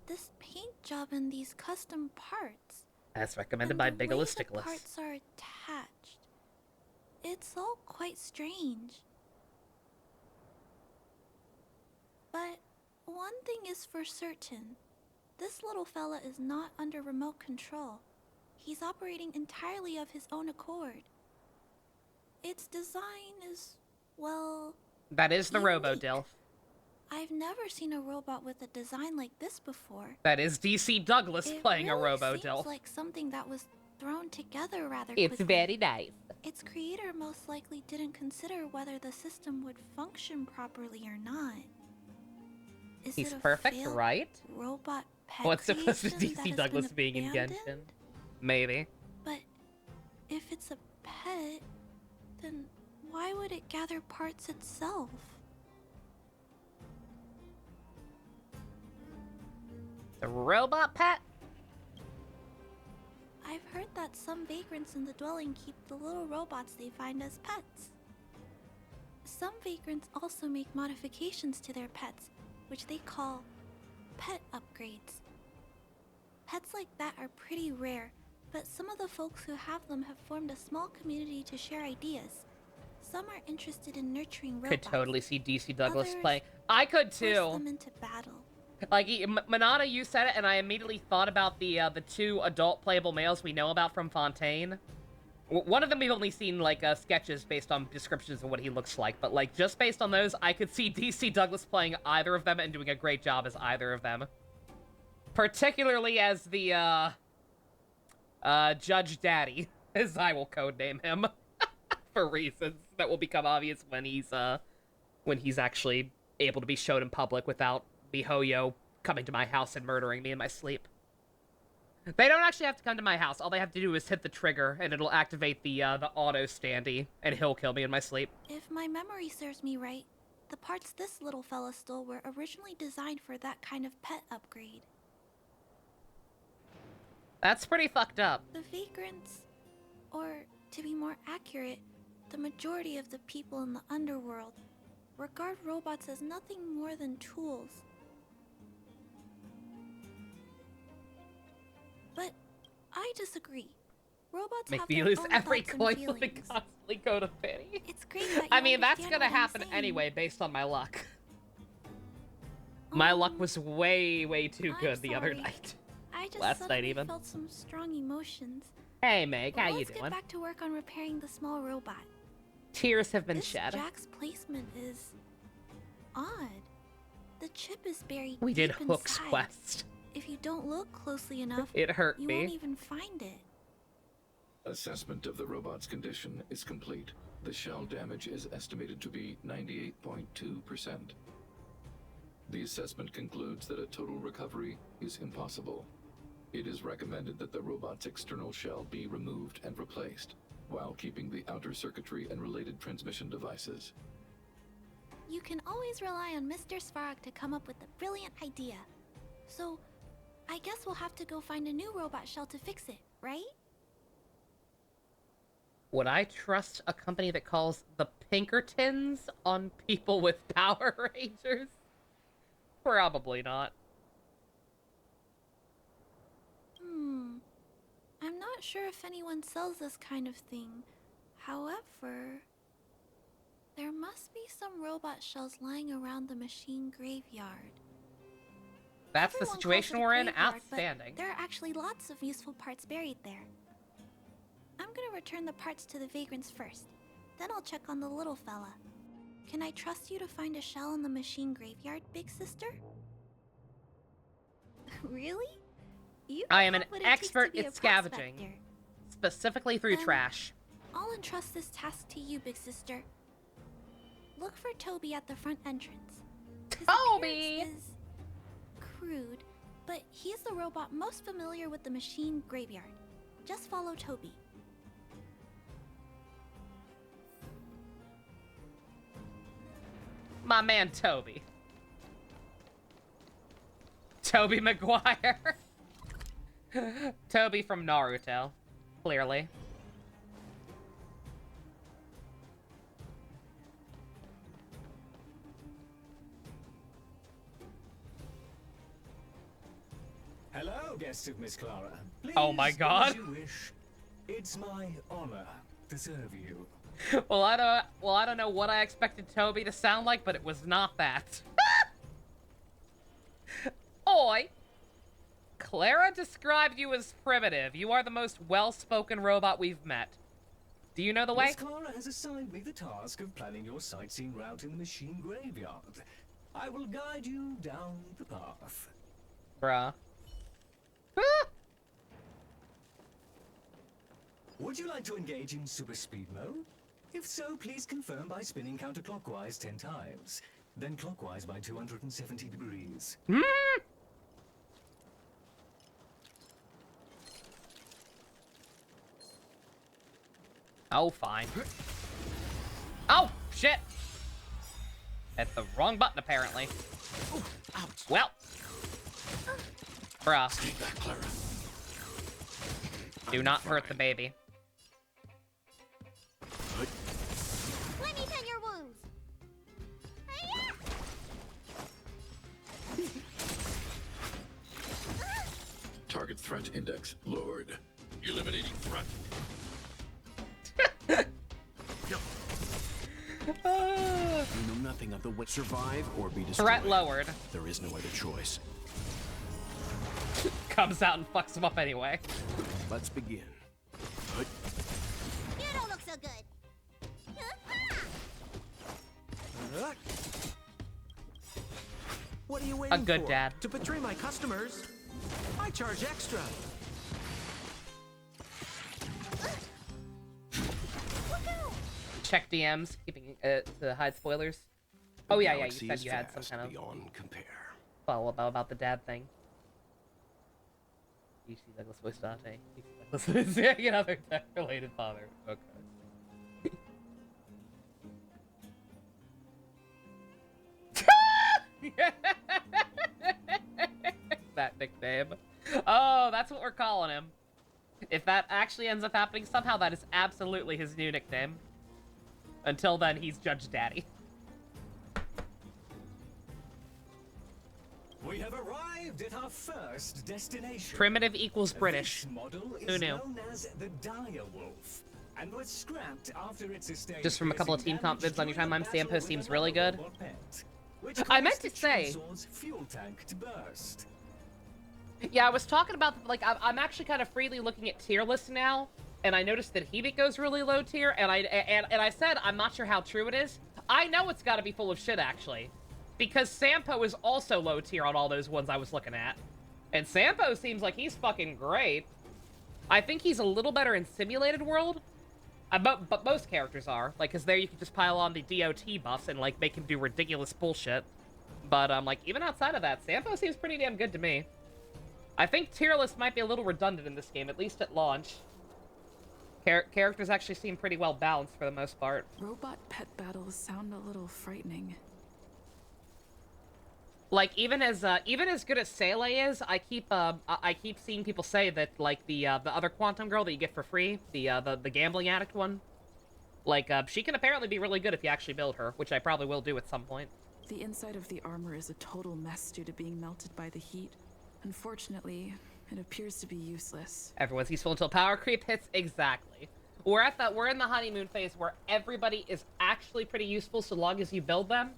Speaker 6: This paint job and these custom parts.
Speaker 1: As recommended by
Speaker 6: The way
Speaker 1: Bigalistic
Speaker 6: the
Speaker 1: List.
Speaker 6: parts are attached. It's all quite strange. But one thing is for certain. This little fella is not under remote control. He's operating entirely of his own accord. Its design is, well...
Speaker 1: That is the Robo-Dilf.
Speaker 6: I've never seen a robot with a design like this before.
Speaker 1: That is DC Douglas playing a Robo-Dilf.
Speaker 6: It seems like something that was thrown together rather
Speaker 1: It's
Speaker 6: quickly.
Speaker 1: very nice.
Speaker 6: Its creator most likely didn't consider whether the system would function properly or not. Is
Speaker 1: He's
Speaker 6: it a
Speaker 1: perfect,
Speaker 6: failed
Speaker 1: right?
Speaker 6: robot pet
Speaker 1: What's supposed to
Speaker 6: creation that
Speaker 1: DC
Speaker 6: has
Speaker 1: Douglas
Speaker 6: been
Speaker 1: being in
Speaker 6: abandoned?
Speaker 1: Genshin? Maybe.
Speaker 6: But if it's a pet, then why would it gather parts itself?
Speaker 1: The robot pet?
Speaker 6: I've heard that some vagrants in the dwelling keep the little robots they find as pets. Some vagrants also make modifications to their pets, which they call pet upgrades. Pets like that are pretty rare, but some of the folks who have them have formed a small community to share ideas. Some are interested in nurturing robots.
Speaker 1: Could totally see DC Douglas
Speaker 6: Others
Speaker 1: playing. I could
Speaker 6: force
Speaker 1: too.
Speaker 6: them into battle.
Speaker 1: Like, Manana, you said it, and I immediately thought about the two adult playable males we know about from Fontaine. One of them we've only seen, like, sketches based on descriptions of what he looks like, but, like, just based on those, I could see DC Douglas playing either of them and doing a great job as either of them. Particularly as the, Judge Daddy, as I will codename him, for reasons that will become obvious when he's actually able to be shown in public without MiHoYo coming to my house and murdering me in my sleep. They don't actually have to come to my house. All they have to do is hit the trigger, and it'll activate the auto standee, and he'll kill me in my sleep.
Speaker 6: If my memory serves me right, the parts this little fella stole were originally designed for that kind of pet upgrade.
Speaker 1: That's pretty fucked up.
Speaker 6: The vagrants, or to be more accurate, the majority of the people in the underworld, regard robots as nothing more than tools. But I disagree. Robots
Speaker 1: Make
Speaker 6: have
Speaker 1: me
Speaker 6: their
Speaker 1: lose
Speaker 6: own
Speaker 1: every
Speaker 6: thoughts and
Speaker 1: coin and
Speaker 6: feelings.
Speaker 1: constantly go to pity.
Speaker 6: It's great that
Speaker 1: I
Speaker 6: you
Speaker 1: mean, that's
Speaker 6: understand
Speaker 1: gonna
Speaker 6: what I'm
Speaker 1: happen
Speaker 6: saying.
Speaker 1: anyway based on my luck. My luck was way too good the other
Speaker 6: sorry.
Speaker 1: night.
Speaker 6: I just
Speaker 1: Last night
Speaker 6: suddenly
Speaker 1: even.
Speaker 6: felt some strong emotions.
Speaker 1: Hey Meg, how you
Speaker 6: Let's
Speaker 1: doing?
Speaker 6: get back to work on repairing the small robot.
Speaker 1: Tears have been
Speaker 6: This
Speaker 1: shed.
Speaker 6: Jack's placement is odd. The chip is buried
Speaker 1: We did
Speaker 6: deep
Speaker 1: Hook's
Speaker 6: inside.
Speaker 1: quest.
Speaker 6: If you don't look closely enough,
Speaker 1: It hurt
Speaker 6: you
Speaker 1: me.
Speaker 6: won't even find it.
Speaker 4: Assessment of the robot's condition is complete. The shell damage is estimated to be 98.2%. The assessment concludes that a total recovery is impossible. It is recommended that the robot's external shell be removed and replaced, while keeping the outer circuitry and related transmission devices.
Speaker 6: You can always rely on Mr. Svarog to come up with a brilliant idea. So, I guess we'll have to go find a new robot shell to fix it, right?
Speaker 1: Would I trust a company that calls the Pinkertons on people with Power Rangers? Probably not.
Speaker 6: I'm not sure if anyone sells this kind of thing. However, there must be some robot shells lying around the machine graveyard.
Speaker 1: That's the
Speaker 6: Everyone calls
Speaker 1: situation
Speaker 6: it a
Speaker 1: we're in.
Speaker 6: graveyard, but
Speaker 1: Outstanding.
Speaker 6: there are actually lots of useful parts buried there. I'm gonna return the parts to the vagrants first. Then I'll check on the little fella. Can I trust you to find a shell in the machine graveyard, big sister? Really? You
Speaker 1: I am an
Speaker 6: have what it takes to
Speaker 1: expert
Speaker 6: be
Speaker 1: at
Speaker 6: a
Speaker 1: scavenging,
Speaker 6: prospector.
Speaker 1: specifically through
Speaker 6: Then
Speaker 1: trash.
Speaker 6: I'll entrust this task to you, big sister. Look for Toby at the front entrance. His
Speaker 1: Toby!
Speaker 6: appearance is crude, but he's the robot most familiar with the machine graveyard. Just follow Toby.
Speaker 1: My man Toby. Toby Maguire. Toby from Naruto, clearly.
Speaker 19: Hello, guests of Miss Clara. Please,
Speaker 1: Oh my God.
Speaker 19: as you wish. It's my honor to serve you.
Speaker 1: Well, I don't know what I expected Toby to sound like, but it was not that. Oi! Clara described you as primitive. You are the most well-spoken robot we've met. Do you know the way?
Speaker 19: Miss Clara has assigned me the task of planning your sightseeing route in the machine graveyard. I will guide you down the path.
Speaker 1: Bruh.
Speaker 19: Would you like to engage in super speed mode? If so, please confirm by spinning counterclockwise 10 times. Then clockwise by 270 degrees.
Speaker 1: Oh, fine. Oh, shit! Hit the wrong button, apparently.
Speaker 15: Ooh, ouch.
Speaker 1: Well. Bruh.
Speaker 15: Stay back, Clara.
Speaker 1: Do not hurt the baby.
Speaker 12: Let me tend your wounds.
Speaker 4: Target threat index lowered. Eliminating threat.
Speaker 15: You know nothing of the way survive or be destroyed.
Speaker 1: Threat lowered.
Speaker 15: There is no other choice.
Speaker 1: Comes out and fucks him up anyway.
Speaker 15: Let's begin.
Speaker 12: You don't look so good.
Speaker 7: What are you waiting for?
Speaker 1: A good dad.
Speaker 7: To betray my customers, I charge extra.
Speaker 1: Check DMs, keeping to hide spoilers. Oh yeah, you said you had some kind of
Speaker 15: beyond compare.
Speaker 1: follow about the dad thing. You see Douglas voice Dante. You see Douglas voice another death-related father. Okay. That nickname. Oh, that's what we're calling him. If that actually ends up happening somehow, that is absolutely his new nickname. Until then, he's Judge Daddy.
Speaker 19: We have arrived at our first destination.
Speaker 1: Primitive equals British.
Speaker 19: This model
Speaker 1: Who
Speaker 19: is
Speaker 1: knew?
Speaker 19: known as the Dire Wolf, and was scrapped after its estate.
Speaker 1: Just from a couple of team comp vids on your timeline, Sampo seems really good.
Speaker 19: Which
Speaker 1: I meant
Speaker 19: caused
Speaker 1: to say.
Speaker 19: the Chainsaw's fuel tank to burst.
Speaker 1: Yeah, I was talking about, like, I'm actually kind of freely looking at tier lists now, and I noticed that Hibiko's really low tier, and I said I'm not sure how true it is. I know it's got to be full of shit, actually, because Sampo is also low tier on all those ones I was looking at, and Sampo seems like he's fucking great. I think he's a little better in Simulated World, but most characters are, like, because there you can just pile on the DOT buffs and, like, make him do ridiculous bullshit. But, like, even outside of that, Sampo seems pretty damn good to me. I think tier lists might be a little redundant in this game, at least at launch. Characters actually seem pretty well balanced for the most part.
Speaker 9: Robot pet battles sound a little frightening.
Speaker 1: Like, even as good as Sele is, I keep seeing people say that, like, the other Quantum Girl that you get for free, the gambling addict one, like, she can apparently be really good if you actually build her, which I probably will do at some point.
Speaker 9: The inside of the armor is a total mess due to being melted by the heat. Unfortunately, it appears to be useless.
Speaker 1: Everyone's useful until power creep hits. Exactly. We're in the honeymoon phase where everybody is actually pretty useful so long as you build them.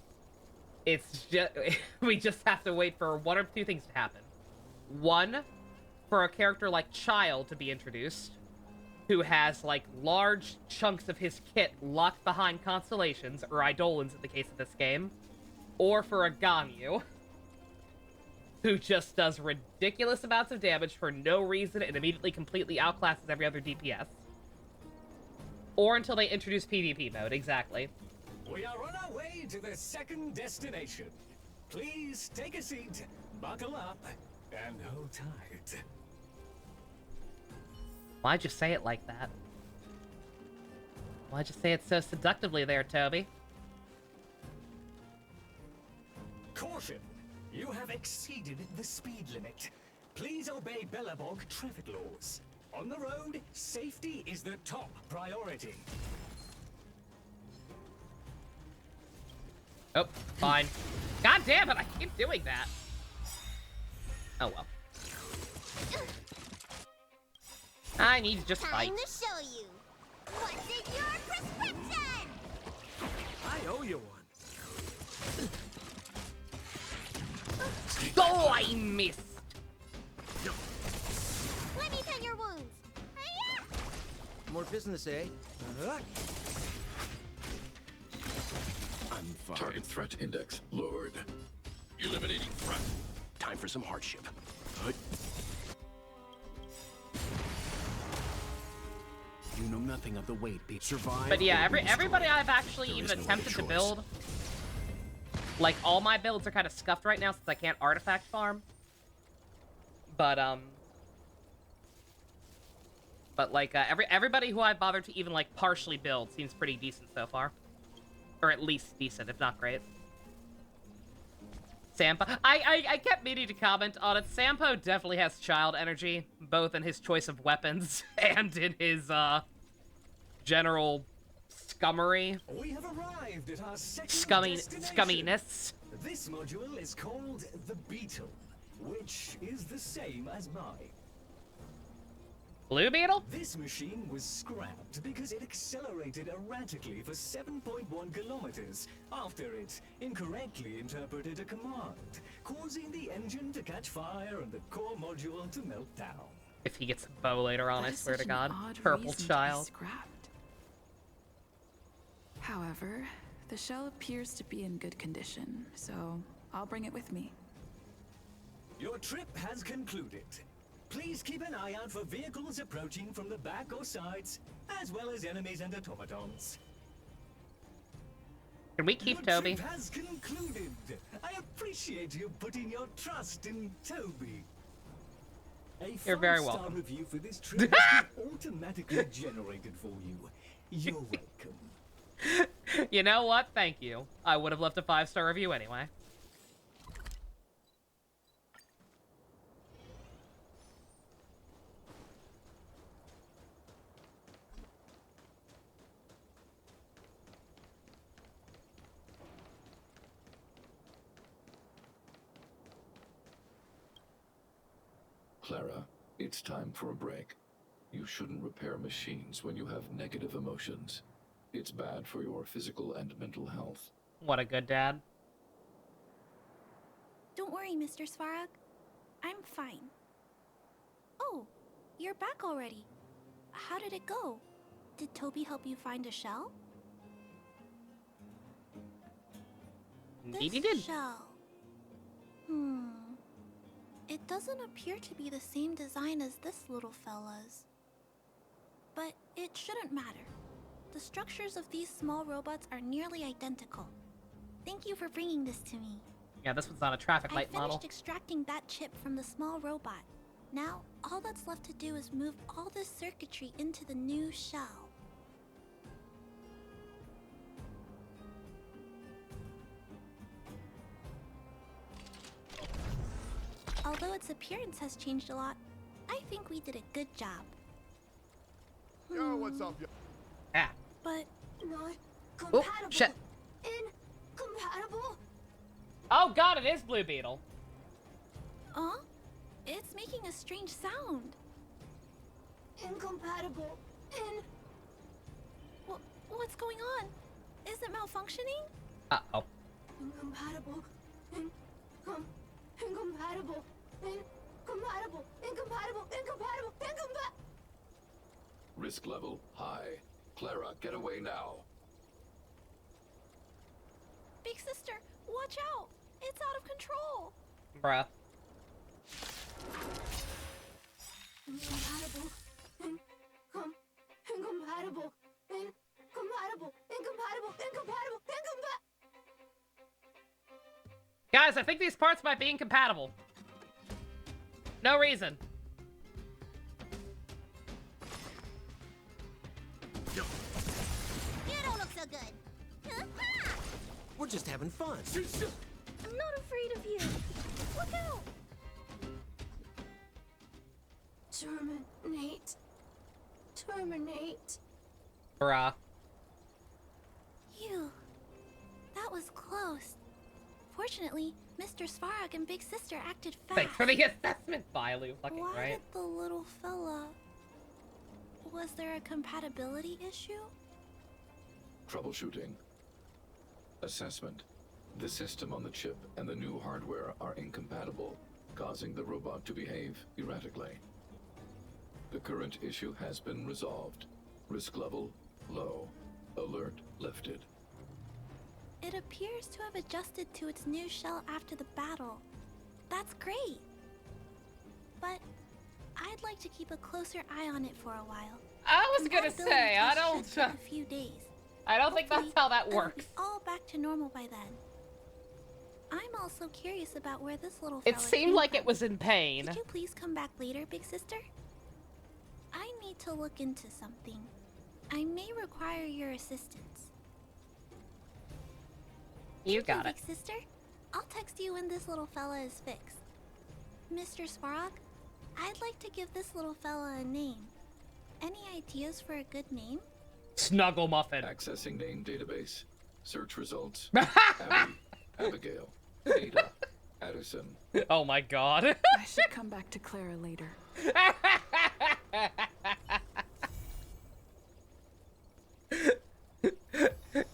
Speaker 1: It's just we just have to wait for one or two things to happen. One, for a character like Child to be introduced, who has like large chunks of his kit locked behind constellations or eidolons in the case of this game, or for a Ganyu, who just does ridiculous amounts of damage for no reason and immediately completely outclasses every other DPS. Or until they introduce PvP mode, exactly.
Speaker 19: We are on our way to the second destination. Please take a seat, buckle up, and hold tight.
Speaker 1: Why'd you say it like that? Why'd you say it so seductively there, Toby?
Speaker 19: Caution! You have exceeded the speed limit. Please obey Bellabog traffic laws. On the road, safety is the top priority.
Speaker 1: Oh, fine. God damn it, I keep doing that. Oh well. I need to just fight.
Speaker 12: Time to show you. What's in your prescription?
Speaker 7: I owe you one.
Speaker 1: Oh, I missed.
Speaker 12: Let me tend your wounds. Hiya!
Speaker 7: More business, eh?
Speaker 4: I'm fine. Target threat index lowered. Eliminating threat.
Speaker 20: Time for some hardship. You know nothing of the weight be survive.
Speaker 1: But yeah, everybody I've actually even attempted to build, like all my builds are kind of scuffed right now since I can't artifact farm. But like everybody who I've bothered to even like partially build seems pretty decent so far, or at least decent, if not great. Sampo, I kept meaning to comment on it. Sampo definitely has child energy, both in his choice of weapons and in his general scummery.
Speaker 19: We have arrived at our second
Speaker 1: scumminess.
Speaker 19: This module is called the Beetle, which is the same as mine.
Speaker 1: Blue Beetle?
Speaker 19: This machine was scrapped because it accelerated erratically for 7.1 kilometers after it incorrectly interpreted a command, causing the engine to catch fire and the core module to melt down.
Speaker 1: If he gets a bow later on, I swear to God.
Speaker 9: Odd
Speaker 1: Purple
Speaker 9: reason to be
Speaker 1: child.
Speaker 9: scrapped. However, the shell appears to be in good condition, so I'll bring it with me.
Speaker 19: Your trip has concluded. Please keep an eye out for vehicles approaching from the back or sides, as well as enemies and automatons.
Speaker 1: Can we keep
Speaker 19: Your
Speaker 1: Toby?
Speaker 19: trip has concluded. I appreciate you putting your trust in Toby.
Speaker 1: You're very
Speaker 19: five-star
Speaker 1: welcome.
Speaker 19: review for this trip has been automatically generated for you. You're welcome.
Speaker 1: You know what? Thank you. I would have left a 5-star review anyway.
Speaker 4: Clara, it's time for a break. You shouldn't repair machines when you have negative emotions. It's bad for your physical and mental health.
Speaker 1: What a good dad.
Speaker 6: Don't worry, Mr. Svarog. I'm fine. Oh, you're back already. How did it go? Did Toby help you find a shell?
Speaker 1: Indeed he did.
Speaker 6: Shell. It doesn't appear to be the same design as this little fella's. But it shouldn't matter. The structures of these small robots are nearly identical. Thank you for bringing this to me.
Speaker 1: Yeah, this one's not a traffic light
Speaker 6: I finished
Speaker 1: model.
Speaker 6: extracting that chip from the small robot. Now, all that's left to do is move all this circuitry into the new shell. Although its appearance has changed a lot, I think we did a good job.
Speaker 21: Yo, what's up, yo?
Speaker 1: Ah.
Speaker 6: But
Speaker 12: not
Speaker 1: Oh,
Speaker 12: compatible.
Speaker 1: shit.
Speaker 12: Incompatible?
Speaker 1: Oh god, it is Blue Beetle.
Speaker 6: It's making a strange sound.
Speaker 12: Incompatible.
Speaker 6: What's going on? Is it malfunctioning?
Speaker 1: Uh-oh.
Speaker 12: Incompatible. Incompatible. Incompatible. Incompatible.
Speaker 4: Risk level high. Clara, get away now.
Speaker 6: Big sister, watch out! It's out of control.
Speaker 1: Bruh.
Speaker 12: Incompatible. Incompatible. Incompatible.
Speaker 1: Guys, I think these parts might be incompatible. No reason.
Speaker 12: You don't look so good.
Speaker 7: We're just having fun.
Speaker 12: I'm not afraid of you. Look out!
Speaker 6: Terminate. Terminate.
Speaker 1: Bruh.
Speaker 6: Phew. That was close. Fortunately, Mr. Svarog and Big Sister acted fast.
Speaker 1: Thanks for the assessment, Bailu. Fucking
Speaker 6: Why
Speaker 1: right.
Speaker 6: did the little fella... Was there a compatibility issue?
Speaker 4: Troubleshooting. Assessment. The system on the chip and the new hardware are incompatible, causing the robot to behave erratically. The current issue has been resolved. Risk level low. Alert lifted.
Speaker 6: It appears to have adjusted to its new shell after the battle. That's great. But I'd like to keep a closer eye on it for a while.
Speaker 1: I was gonna say, I don't...
Speaker 6: Should take a few days.
Speaker 1: I don't think that's how that works.
Speaker 6: It'll be all back to normal by then. I'm also curious about where this little
Speaker 1: It
Speaker 6: fella
Speaker 1: seemed
Speaker 6: came
Speaker 1: like
Speaker 6: from.
Speaker 1: it was in pain.
Speaker 6: Could you please come back later, Big Sister? I need to look into something. I may require your assistance.
Speaker 1: You got it.
Speaker 6: Big Sister, I'll text you when this little fella is fixed. Mr. Svarog, I'd like to give this little fella a name. Any ideas for a good name?
Speaker 1: Snuggle Muffin.
Speaker 4: Accessing name database. Search results. Abby, Abigail, Ada, Addison.
Speaker 1: Oh my god.
Speaker 9: I should come back to Clara later.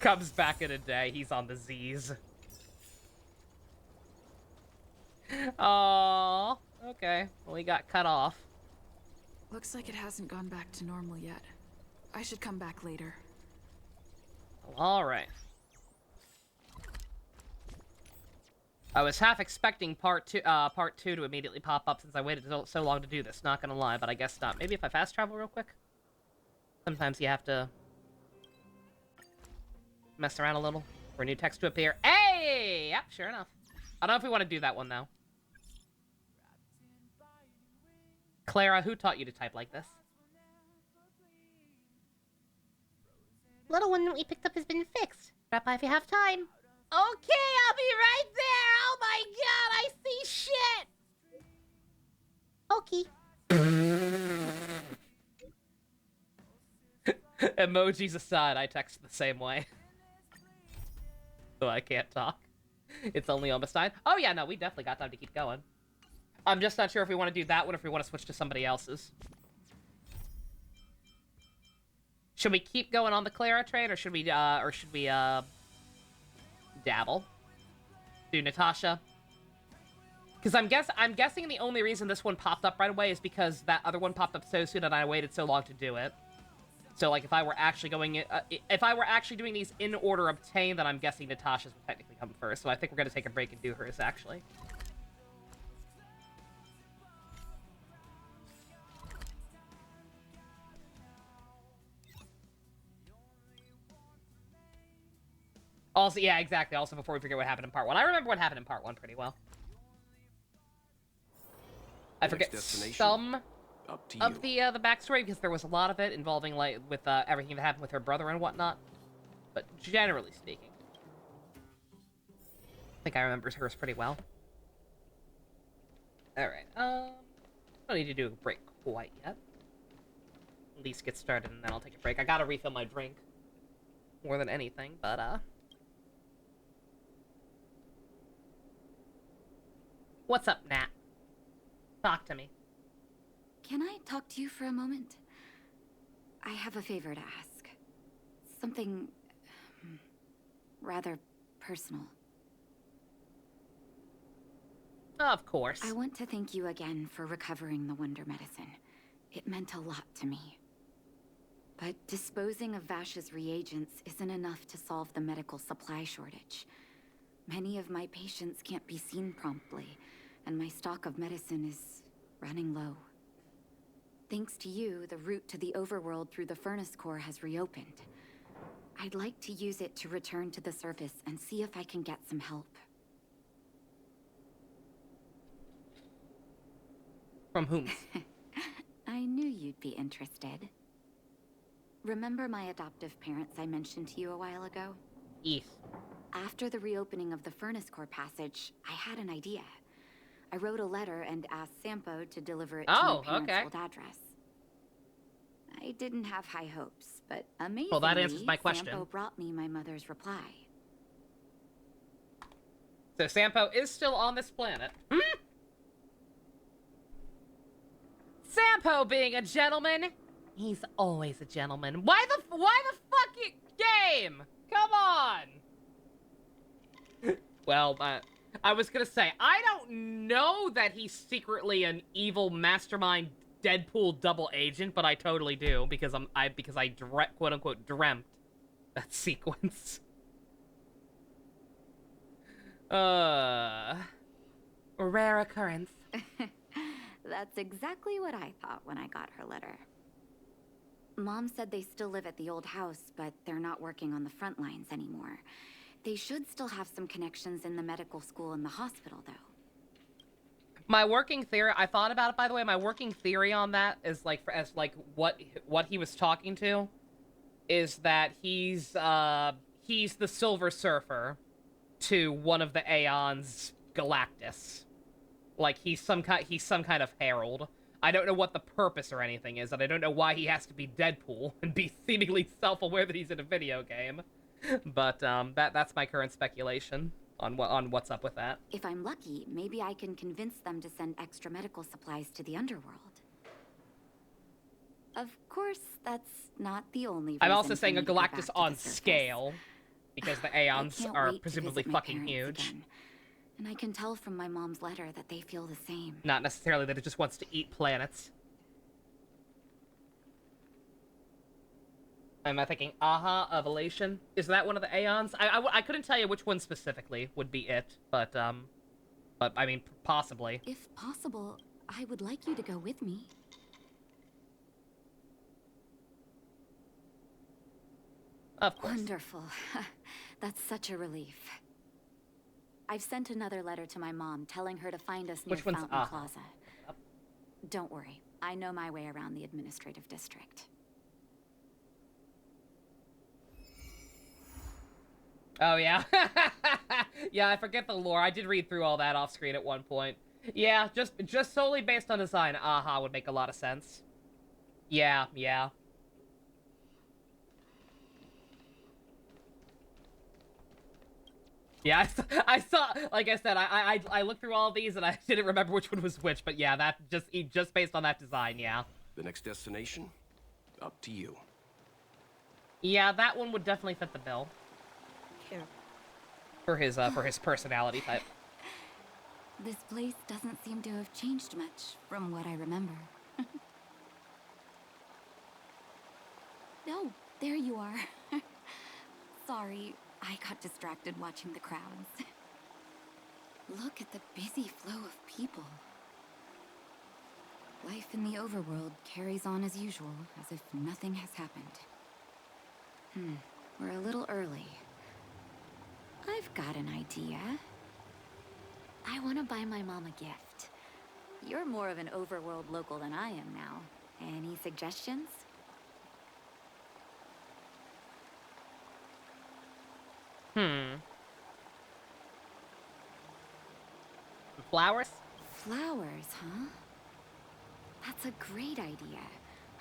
Speaker 1: Comes back in a day, he's on the Z's. Aww. Okay, well, we got cut off.
Speaker 9: Looks like it hasn't gone back to normal yet. I should come back later.
Speaker 1: Alright. I was half expecting part two to immediately pop up since I waited so long to do this, not gonna lie, but I guess not. Maybe if I fast travel real quick? Sometimes you have to mess around a little for a new text to appear. Hey! Yep, sure enough. I don't know if we want to do that one, though. Clara, who taught you to type like this?
Speaker 12: Little one that we picked up has been fixed. Drop by if you have time.
Speaker 1: Okay, I'll be right there! Oh my god, I see shit!
Speaker 12: Okay.
Speaker 1: Emojis aside, I text the same way. So I can't talk. It's only almost 9. Oh yeah, no, we definitely got time to keep going. I'm just not sure if we want to do that one or if we want to switch to somebody else's. Should we keep going on the Clara train, or should we dabble? Do Natasha? Because I'm guessing the only reason this one popped up right away is because that other one popped up so soon and I waited so long to do it. So, like, if I were actually doing these in order obtained, then I'm guessing Natasha's would technically come first. So I think we're gonna take a break and do hers, actually. Also, yeah, exactly. Also, before we forget what happened in part 1. I remember what happened in part 1 pretty well. I forget some of the backstory because there was a lot of it involving, like, with everything that happened with her brother and whatnot. But generally speaking, I think I remember hers pretty well. Alright, don't need to do a break quite yet. At least get started and then I'll take a break. I gotta refill my drink more than anything, but, what's up, Nat? Talk to me.
Speaker 11: Can I talk to you for a moment? I have a favor to ask. Something... rather personal.
Speaker 1: Of course.
Speaker 11: I want to thank you again for recovering the Wonder Medicine. It meant a lot to me. But disposing of Vash's reagents isn't enough to solve the medical supply shortage. Many of my patients can't be seen promptly, and my stock of medicine is running low. Thanks to you, the route to the overworld through the furnace core has reopened. I'd like to use it to return to the surface and see if I can get some help.
Speaker 1: From whom?
Speaker 11: I knew you'd be interested. Remember my adoptive parents I mentioned to you a while ago?
Speaker 1: Yes.
Speaker 11: After the reopening of the Furnace Core passage, I had an idea. I wrote a letter and asked Sampo to deliver it to my parents' old address. I didn't have high hopes, but amazingly,
Speaker 1: well, that answers my question.
Speaker 11: Sampo brought me my mother's reply.
Speaker 1: So Sampo is still on this planet. Sampo being a gentleman. He's always a gentleman. Why the fucking game? Come on. Well, I was gonna say, I don't know that he's secretly an evil mastermind Deadpool double agent, but I totally do because I quote unquote dreamt that sequence. Rare occurrence.
Speaker 11: That's exactly what I thought when I got her letter. Mom said they still live at the old house, but they're not working on the front lines anymore. They should still have some connections in the medical school and the hospital, though.
Speaker 1: My working theory, I thought about it, by the way, my working theory on that is, what he was talking to is that he's the Silver Surfer to one of the Aeons Galactus. Like, he's some kind of herald. I don't know what the purpose or anything is, and I don't know why he has to be Deadpool and be seemingly self-aware that he's in a video game. But, that's my current speculation on what's up with that.
Speaker 11: If I'm lucky, maybe I can convince them to send extra medical supplies to the underworld. Of course, that's not the only reason.
Speaker 1: I'm also saying a
Speaker 11: for me to go back
Speaker 1: Galactus
Speaker 11: to
Speaker 1: on
Speaker 11: the surface.
Speaker 1: scale, because the Aeons
Speaker 11: can't
Speaker 1: are
Speaker 11: wait to
Speaker 1: presumably
Speaker 11: visit my
Speaker 1: fucking
Speaker 11: parents
Speaker 1: huge.
Speaker 11: again. And I can tell from my mom's letter that they feel the same.
Speaker 1: Not necessarily that it just wants to eat planets. Am I thinking Aha of Elation? Is that one of the Aeons? I couldn't tell you which one specifically would be it, but I mean, possibly.
Speaker 11: If possible, I would like you to go with me.
Speaker 1: Of course.
Speaker 11: Wonderful. That's such a relief. I've sent another letter to my mom telling her to find us near
Speaker 1: Which one's
Speaker 11: Fountain
Speaker 1: Aha?
Speaker 11: Plaza. Don't worry, I know my way around the administrative district.
Speaker 1: Oh, yeah. Yeah, I forget the lore. I did read through all that off screen at one point. Yeah, just solely based on design, Aha would make a lot of sense. Yeah. Yeah, I saw, like I said, I looked through all of these and I didn't remember which one was which, but yeah, that just based on that design, yeah.
Speaker 20: The next destination? Up to you.
Speaker 1: Yeah, that one would definitely fit the bill.
Speaker 11: Here.
Speaker 1: For his personality type.
Speaker 11: This place doesn't seem to have changed much from what I remember. Oh, there you are. Sorry, I got distracted watching the crowds. Look at the busy flow of people. Life in the overworld carries on as usual, as if nothing has happened. We're a little early. I've got an idea. I want to buy my mom a gift. You're more of an overworld local than I am now. Any suggestions?
Speaker 1: Flowers?
Speaker 11: Flowers, huh? That's a great idea.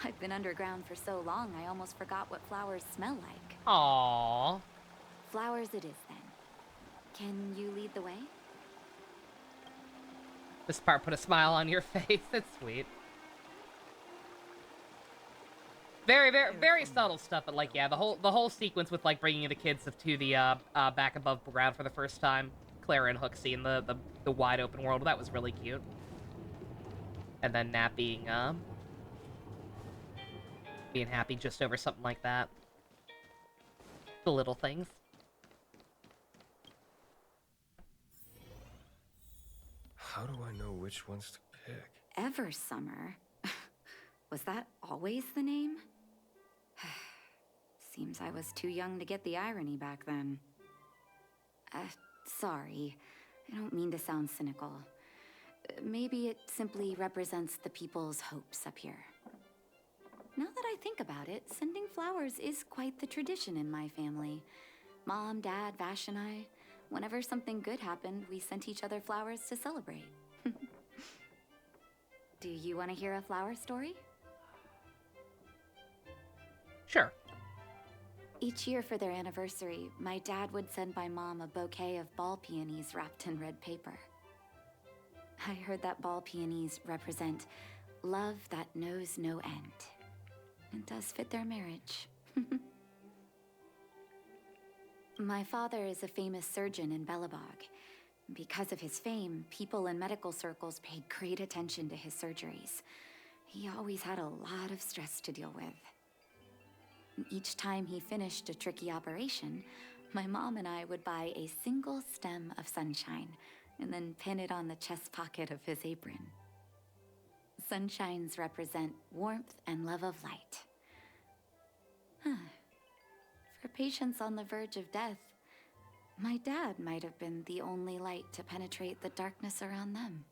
Speaker 11: I've been underground for so long, I almost forgot what flowers smell like.
Speaker 1: Aww.
Speaker 11: Flowers it is, then. Can you lead the way?
Speaker 1: This part put a smile on your face. It's sweet. Very subtle stuff, but like, yeah, the whole sequence with like bringing the kids to the back above ground for the first time, Clara and Hook seeing the wide open world, that was really cute. And then Nat being happy just over something like that. The little things.
Speaker 5: How do I know which ones to pick?
Speaker 11: Eversummer? Was that always the name? Seems I was too young to get the irony back then. Sorry. I don't mean to sound cynical. Maybe it simply represents the people's hopes up here. Now that I think about it, sending flowers is quite the tradition in my family. Mom, Dad, Vash, and I, whenever something good happened, we sent each other flowers to celebrate. Do you want to hear a flower story?
Speaker 1: Sure.
Speaker 11: Each year for their anniversary, my dad would send my mom a bouquet of ball peonies wrapped in red paper. I heard that ball peonies represent love that knows no end. It does fit their marriage. My father is a famous surgeon in Belobog. Because of his fame, people in medical circles paid great attention to his surgeries. He always had a lot of stress to deal with. Each time he finished a tricky operation, my mom and I would buy a single stem of sunshine and then pin it on the chest pocket of his apron. Sunshines represent warmth and love of light. For patients on the verge of death, my dad might have been the only light to penetrate the darkness around them.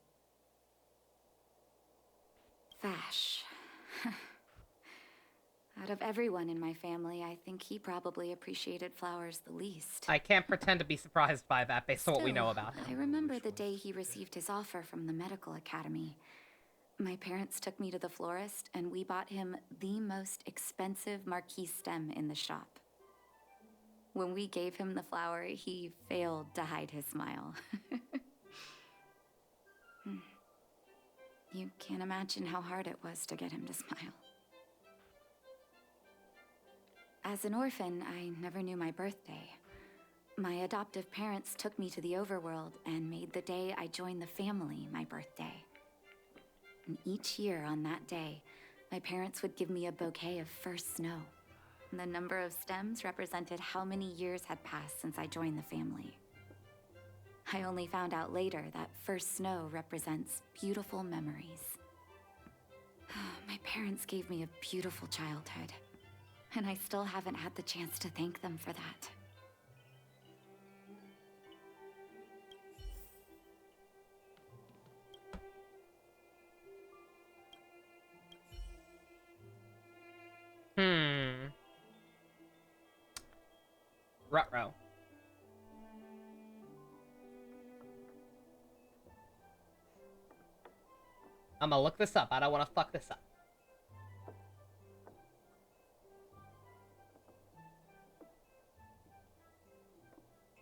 Speaker 11: Vash. Out of everyone in my family, I think he probably appreciated flowers the least.
Speaker 1: I can't pretend to be surprised by that based on what we know about him.
Speaker 11: I remember the day he received his offer from the medical academy. My parents took me to the florist, and we bought him the most expensive marquise stem in the shop. When we gave him the flower, he failed to hide his smile. You can't imagine how hard it was to get him to smile. As an orphan, I never knew my birthday. My adoptive parents took me to the overworld and made the day I joined the family my birthday. And each year on that day, my parents would give me a bouquet of first snow. The number of stems represented how many years had passed since I joined the family. I only found out later that first snow represents beautiful memories. My parents gave me a beautiful childhood, and I still haven't had the chance to thank them for that.
Speaker 1: Ruh-roh. I'm gonna look this up. I don't want to fuck this up.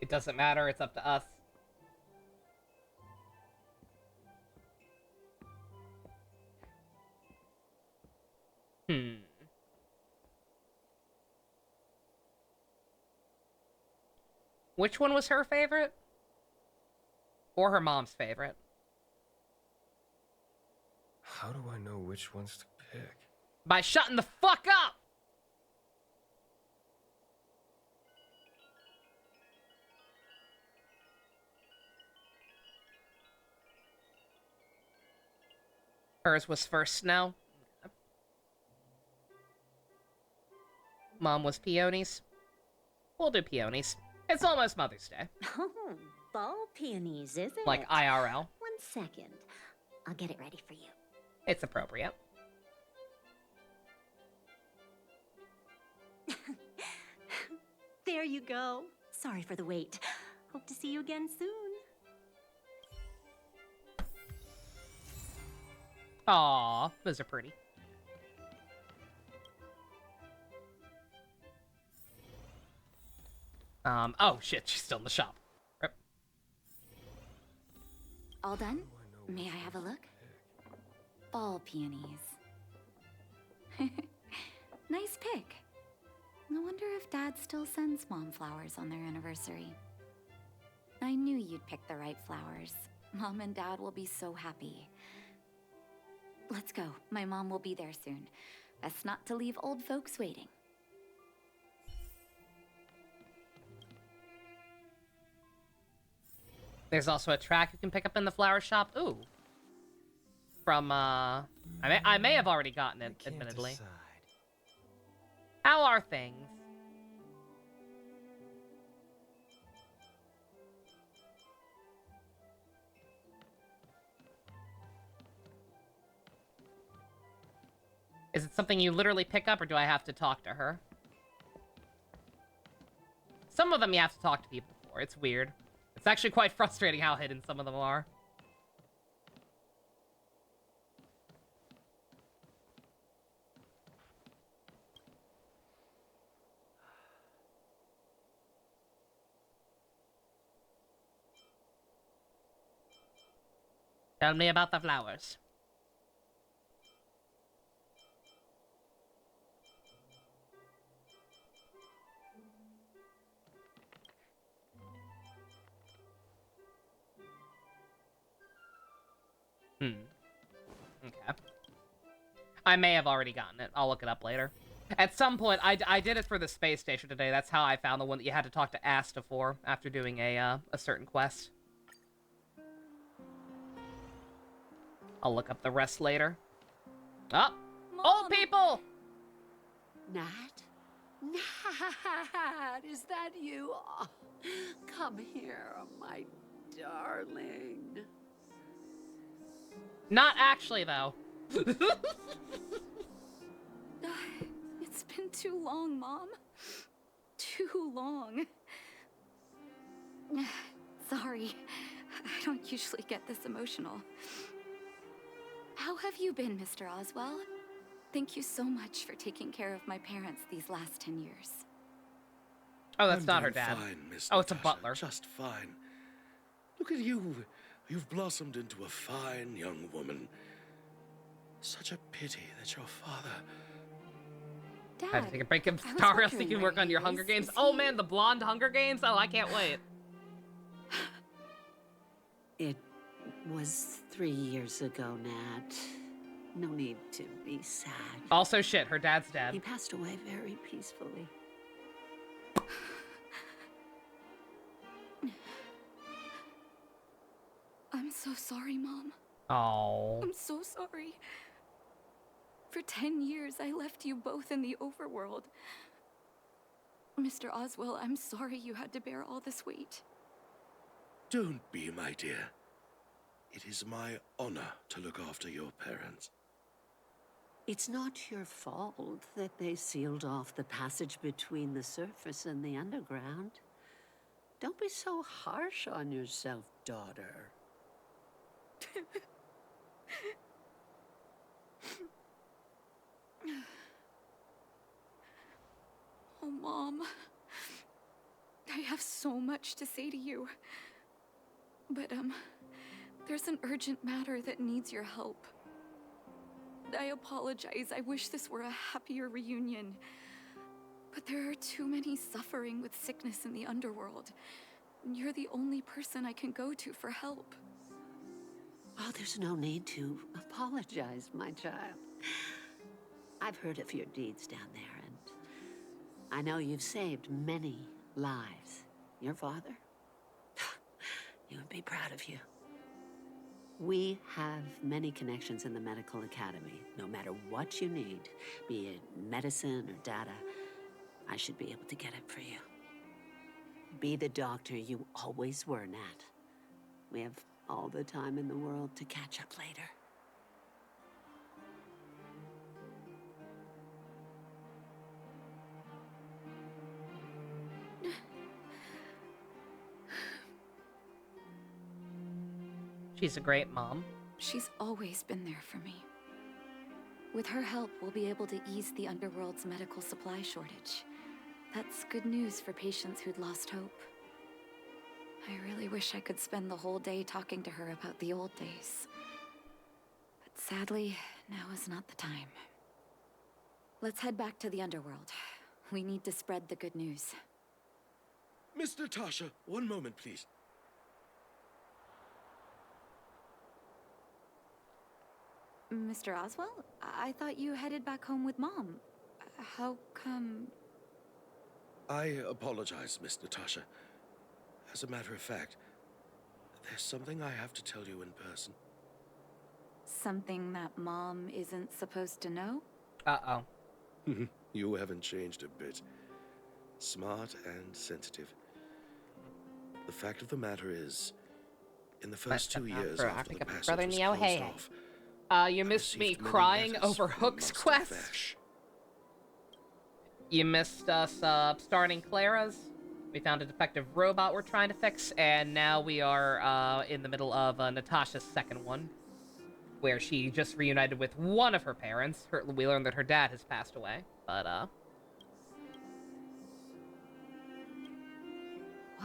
Speaker 1: It doesn't matter. It's up to us. Which one was her favorite? Or her mom's favorite?
Speaker 5: How do I know which ones to pick?
Speaker 1: By shutting the fuck up! Hers was first snow. Mom was peonies. We'll do peonies. It's almost Mother's Day.
Speaker 3: Oh, ball peonies, is it?
Speaker 1: Like IRL.
Speaker 3: 1 second. I'll get it ready for you.
Speaker 1: It's appropriate.
Speaker 3: There you go. Sorry for the wait. Hope to see you again soon.
Speaker 1: Aw, those are pretty. Oh shit, she's still in the shop. Rip.
Speaker 11: All done? May I have a look? Ball peonies. Nice pick. I wonder if Dad still sends Mom flowers on their anniversary. I knew you'd pick the right flowers. Mom and Dad will be so happy. Let's go. My mom will be there soon. Best not to leave old folks waiting.
Speaker 1: There's also a track you can pick up in the flower shop. Ooh. From, I may have already gotten it, admittedly. How are things? Is it something you literally pick up, or do I have to talk to her? Some of them you have to talk to people for. It's weird. It's actually quite frustrating how hidden some of them are. Tell me about the flowers. Okay. I may have already gotten it. I'll look it up later. At some point, I did it for the space station today. That's how I found the one that you had to talk to Asta for after doing a certain quest. I'll look up the rest later. Oh!
Speaker 13: Mom.
Speaker 1: Old people!
Speaker 13: Nat? Nat, is that you? Oh, come here, my darling.
Speaker 1: Not actually, though.
Speaker 3: It's been too long, Mom. Too long. Sorry. I don't usually get this emotional. How have you been, Mr. Oswell? Thank you so much for taking care of my parents these last 10 years.
Speaker 1: Oh, that's
Speaker 2: I'm
Speaker 1: not her
Speaker 2: doing
Speaker 1: dad.
Speaker 2: Fine, Miss
Speaker 1: Oh, it's a
Speaker 2: Natasha,
Speaker 1: butler.
Speaker 2: Just fine. Look at you. You've blossomed into a fine young woman. Such a pity that your father...
Speaker 3: Dad,
Speaker 1: I had to take a break of
Speaker 3: I was
Speaker 1: Star Wars so
Speaker 3: wondering
Speaker 1: you can
Speaker 3: where
Speaker 1: work on
Speaker 3: he
Speaker 1: your
Speaker 3: is.
Speaker 1: Hunger Games.
Speaker 3: Is
Speaker 1: Oh
Speaker 3: he-
Speaker 1: man, the blonde Hunger Games? Oh, I can't wait.
Speaker 13: It was 3 years ago, Nat. No need to be sad.
Speaker 1: Also shit, her dad's
Speaker 13: He
Speaker 1: dead.
Speaker 13: passed away very peacefully.
Speaker 3: I'm so sorry, Mom.
Speaker 1: Oh.
Speaker 3: I'm so sorry. For 10 years, I left you both in the overworld. Mr. Oswell, I'm sorry you had to bear all this weight.
Speaker 2: Don't be, my dear. It is my honor to look after your parents.
Speaker 13: It's not your fault that they sealed off the passage between the surface and the underground. Don't be so harsh on yourself, daughter.
Speaker 3: Oh, Mom. I have so much to say to you. But, there's an urgent matter that needs your help. I apologize. I wish this were a happier reunion. But there are too many suffering with sickness in the underworld. And you're the only person I can go to for help.
Speaker 13: Oh, there's no need to apologize, my child. I've heard of your deeds down there, and I know you've saved many lives. Your father? He would be proud of you. We have many connections in the medical academy. No matter what you need, be it medicine or data, I should be able to get it for you. Be the doctor you always were, Nat. We have all the time in the world to catch up later.
Speaker 1: She's a great mom.
Speaker 3: She's always been there for me. With her help, we'll be able to ease the underworld's medical supply shortage. That's good news for patients who'd lost hope. I really wish I could spend the whole day talking to her about the old days. But sadly, now is not the time. Let's head back to the underworld. We need to spread the good news.
Speaker 2: Miss Natasha, one moment, please.
Speaker 3: Mr. Oswell? I thought you headed back home with Mom. How come...
Speaker 2: I apologize, Miss Natasha. As a matter of fact, there's something I have to tell you in person.
Speaker 3: Something that Mom isn't supposed to know?
Speaker 1: Uh-oh.
Speaker 2: You haven't changed a bit. Smart and sensitive. The fact of the matter is, in the first 2 years after the passage
Speaker 1: Brother
Speaker 2: was
Speaker 1: Neo,
Speaker 2: closed
Speaker 1: hey.
Speaker 2: off,
Speaker 1: You missed me
Speaker 2: received many
Speaker 1: crying
Speaker 2: letters
Speaker 1: over
Speaker 2: from
Speaker 1: Hook's
Speaker 2: Master
Speaker 1: quest.
Speaker 2: Vash.
Speaker 1: You missed us starting Clara's. We found a defective robot we're trying to fix, and now we are in the middle of Natasha's second one, where she just reunited with one of her parents. We learned that her dad has passed away, but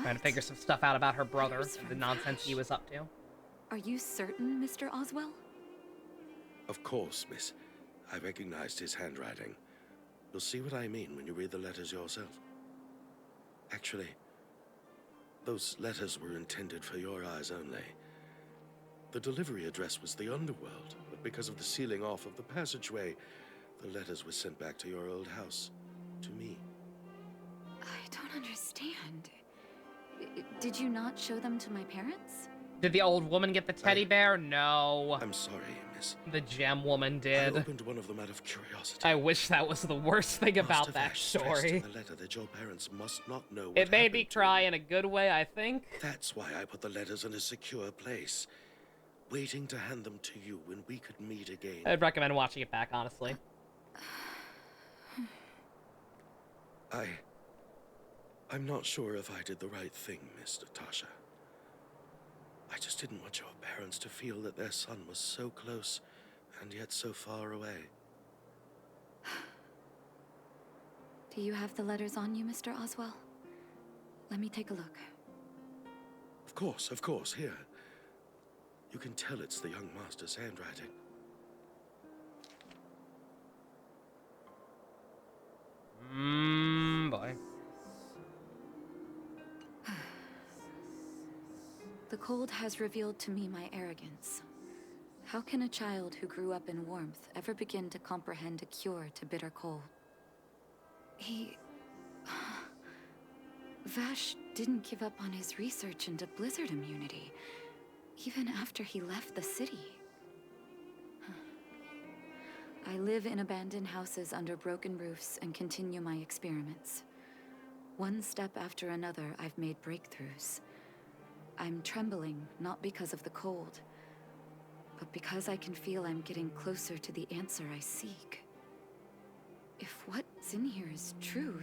Speaker 1: trying to figure some stuff out about her brother and the nonsense he was up to.
Speaker 8: Are you certain, Mr. Oswell?
Speaker 2: Of course, miss. I recognized his handwriting. You'll see what I mean when you read the letters yourself. Actually, those letters were intended for your eyes only. The delivery address was the underworld, but because of the sealing off of the passageway, the letters were sent back to your old house, to me.
Speaker 8: I don't understand. Did you not show them to my parents?
Speaker 1: Did the old woman get the teddy bear? No.
Speaker 2: I'm sorry, miss.
Speaker 1: The gem woman did.
Speaker 2: I opened one of them out of curiosity.
Speaker 1: I wish that was the worst thing about that story.
Speaker 2: In the letter that your parents must not know what
Speaker 1: It made me cry in a good way, I think.
Speaker 2: That's why I put the letters in a secure place, waiting to hand them to you when we could meet again.
Speaker 1: I'd recommend watching it back, honestly.
Speaker 2: I'm not sure if I did the right thing, Miss Natasha. I just didn't want your parents to feel that their son was so close and yet so far away.
Speaker 8: Do you have the letters on you, Mr. Oswell? Let me take a look.
Speaker 2: Of course, here. You can tell it's the young master's handwriting.
Speaker 1: Boy.
Speaker 8: The cold has revealed to me my arrogance. How can a child who grew up in warmth ever begin to comprehend a cure to bitter cold? Vash didn't give up on his research into blizzard immunity, even after he left the city. I live in abandoned houses under broken roofs and continue my experiments. One step after another, I've made breakthroughs. I'm trembling, not because of the cold, but because I can feel I'm getting closer to the answer I seek. If what's in here is true,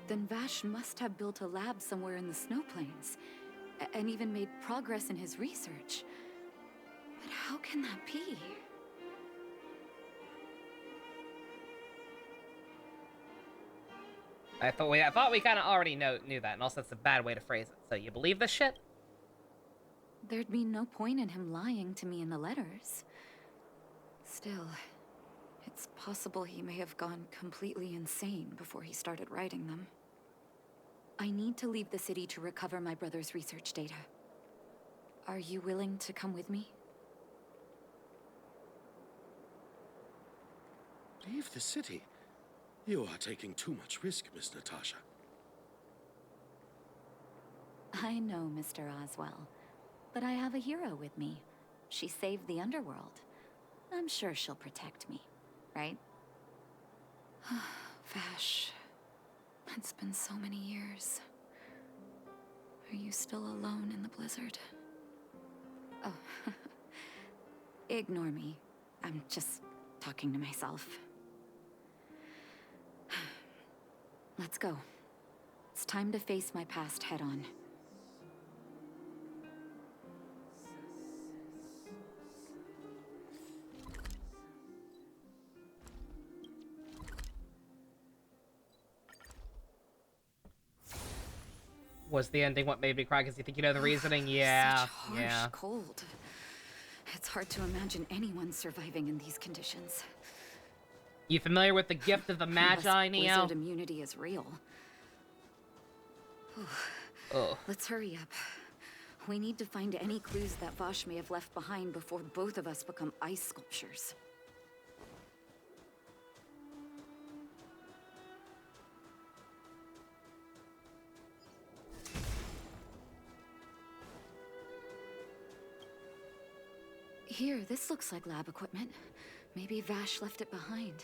Speaker 8: then Vash must have built a lab somewhere in the snow plains, and even made progress in his research. But how can that be?
Speaker 1: I thought we kind of already knew that, and also that's a bad way to phrase it. So you believe this shit?
Speaker 8: There'd be no point in him lying to me in the letters. Still, it's possible he may have gone completely insane before he started writing them. I need to leave the city to recover my brother's research data. Are you willing to come with me?
Speaker 2: Leave the city? You are taking too much risk, Miss Natasha.
Speaker 3: I know, Mr. Oswell, but I have a hero with me. She saved the underworld. I'm sure she'll protect me, right?
Speaker 8: Vash, it's been so many years. Are you still alone in the blizzard? Oh,
Speaker 3: ignore me. I'm just talking to myself. Let's go. It's time to face my past head-on.
Speaker 1: Was the ending what made me cry? Because you think you know the reasoning? Yeah,
Speaker 8: Such harsh cold. It's hard to imagine anyone surviving in these conditions.
Speaker 1: You familiar with the gift of the Magi, Neo?
Speaker 8: Blizzard immunity is real. Let's hurry up. We need to find any clues that Vash may have left behind before both of us become ice sculptures. Here, this looks like lab equipment. Maybe Vash left it behind.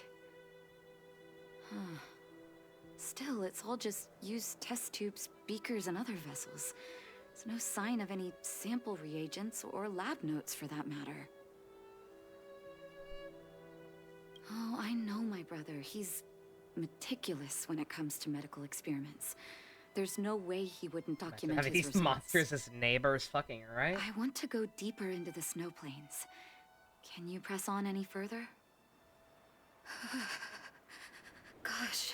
Speaker 8: Huh. Still, it's all just used test tubes, beakers, and other vessels. There's no sign of any sample reagents or lab notes for that matter. Oh, I know my brother. He's meticulous when it comes to medical experiments.
Speaker 11: There's no way he wouldn't document his
Speaker 1: These
Speaker 11: results.
Speaker 1: monsters as neighbors, fucking, right?
Speaker 11: Having
Speaker 1: these monsters as neighbors, fucking, right?
Speaker 11: I want to go deeper into the snow plains. Can you press on any further? Gosh.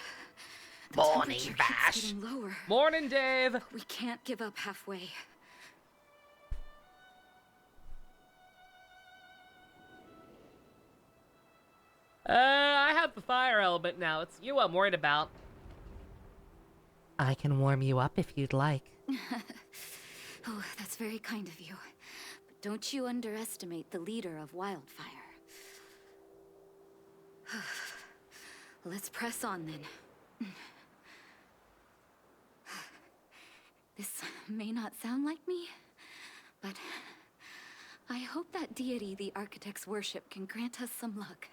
Speaker 11: The
Speaker 1: Morning,
Speaker 11: temperature
Speaker 1: Vash.
Speaker 11: keeps getting lower.
Speaker 1: Morning, Dave.
Speaker 11: But we can't give up halfway.
Speaker 1: I have the fire element now. It's you I'm worried about. I can warm you up if you'd like.
Speaker 11: Oh, that's very kind of you. But don't you underestimate the leader of Wildfire. Let's press on then. This may not sound like me, but I hope that deity the architects worship can grant us some luck.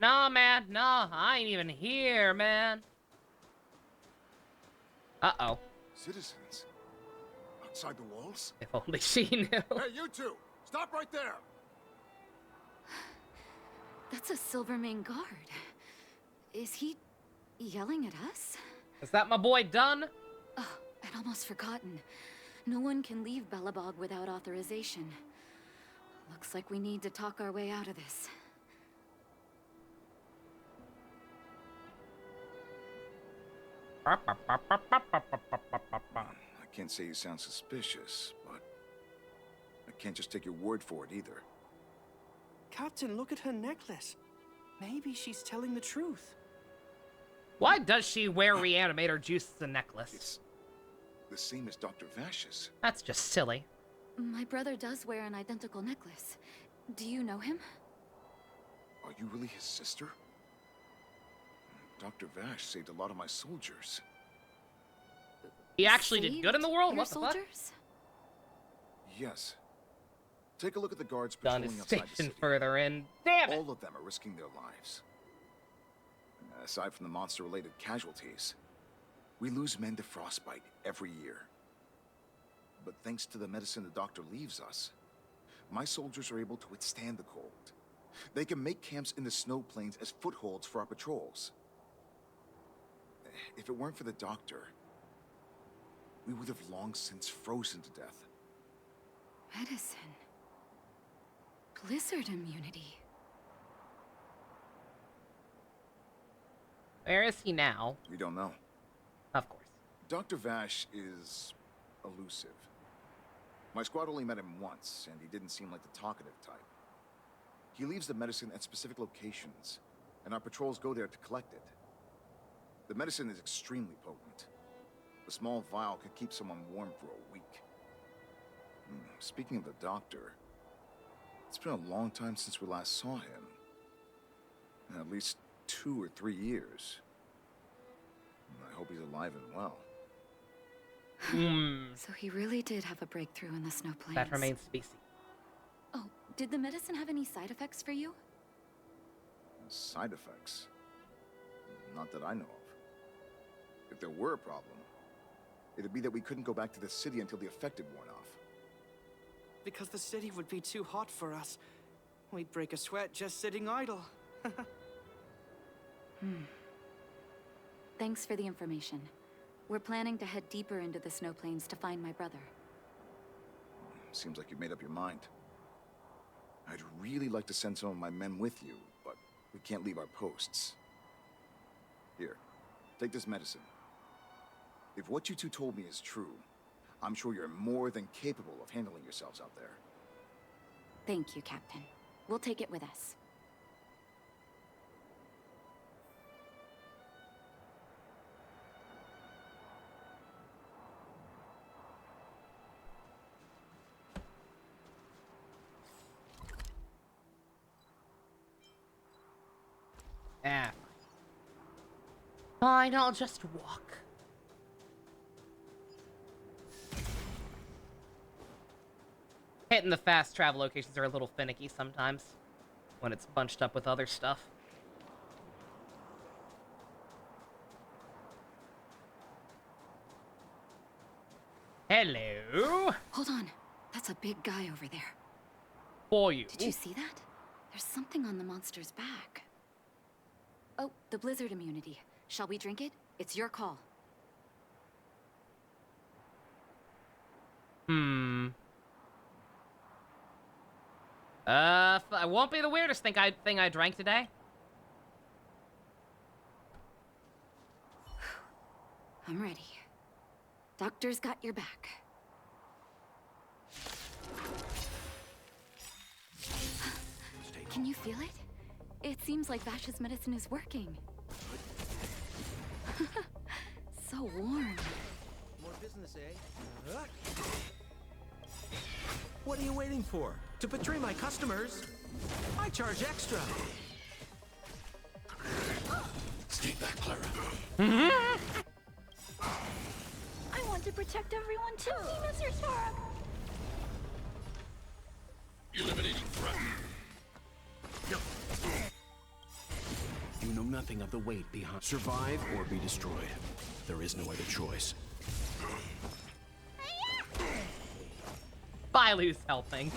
Speaker 1: Nah, man, nah, I ain't even here, man. Uh-oh.
Speaker 21: Citizens? Outside the walls?
Speaker 1: If only she knew.
Speaker 21: Hey, you two! Stop right there!
Speaker 11: That's a Silvermane guard. Is he yelling at us?
Speaker 1: Is that my boy Dunn?
Speaker 11: Oh, I'd almost forgotten. No one can leave Belobog without authorization. Looks like we need to talk our way out of this.
Speaker 16: I can't say you sound suspicious, but I can't just take your word for it either.
Speaker 10: Captain, look at her necklace. Maybe she's telling the truth.
Speaker 1: Why does she wear reanimator juice as a necklace?
Speaker 16: It's the same as Dr. Vash's.
Speaker 1: That's just silly.
Speaker 11: My brother does wear an identical necklace. Do you know him?
Speaker 16: Are you really his sister? Dr. Vash saved a lot of my soldiers.
Speaker 1: He actually did good in the world? What the fuck?
Speaker 16: Yes. Take a look at the guards
Speaker 1: Dunn
Speaker 16: patrolling
Speaker 1: is
Speaker 16: outside the
Speaker 1: stationed
Speaker 16: city.
Speaker 1: further in. Damn it!
Speaker 16: All of them are risking their lives. Aside from the monster-related casualties, we lose men to frostbite every year. But thanks to the medicine the doctor leaves us, my soldiers are able to withstand the cold. They can make camps in the snow plains as footholds for our patrols. If it weren't for the doctor, we would have long since frozen to death.
Speaker 11: Medicine. Blizzard immunity.
Speaker 1: Where is he now?
Speaker 16: We don't know.
Speaker 1: Of course.
Speaker 16: Dr. Vash is elusive. My squad only met him once, and he didn't seem like the talkative type. He leaves the medicine at specific locations, and our patrols go there to collect it. The medicine is extremely potent. A small vial could keep someone warm for a week. Speaking of the doctor, it's been a long time since we last saw him. At least 2 or 3 years. I hope he's alive and well.
Speaker 11: So he really did have a breakthrough in the snow plains.
Speaker 1: That remains to be seen.
Speaker 11: Oh, did the medicine have any side effects for you?
Speaker 16: Side effects? Not that I know of. If there were a problem, it'd be that we couldn't go back to the city until the effect had worn off.
Speaker 10: Because the city would be too hot for us. We'd break a sweat just sitting idle.
Speaker 11: Thanks for the information. We're planning to head deeper into the snow plains to find my brother.
Speaker 16: Seems like you've made up your mind. I'd really like to send some of my men with you, but we can't leave our posts. Here, take this medicine. If what you two told me is true, I'm sure you're more than capable of handling yourselves out there.
Speaker 11: Thank you, Captain. We'll take it with us.
Speaker 1: Ah. Fine, I'll just walk. Hitting the fast travel locations are a little finicky sometimes when it's bunched up with other stuff. Hello.
Speaker 11: Hold on. That's a big guy over there.
Speaker 1: For you.
Speaker 11: Did you see that? There's something on the monster's back. Oh, the blizzard immunity. Shall we drink it? It's your call.
Speaker 1: It won't be the weirdest thing I drank today.
Speaker 11: I'm ready. Doctor's got your back. Can you feel it? It seems like Vash's medicine is working. So warm.
Speaker 7: More business, eh? What are you waiting for? To betray my customers? I charge extra.
Speaker 15: Stay back, Clara.
Speaker 12: I want to protect everyone too. Mr. Storm.
Speaker 15: Eliminating threat.
Speaker 20: You know nothing of the weight behind. Survive or be destroyed. There is no other choice.
Speaker 1: Bailu's helping.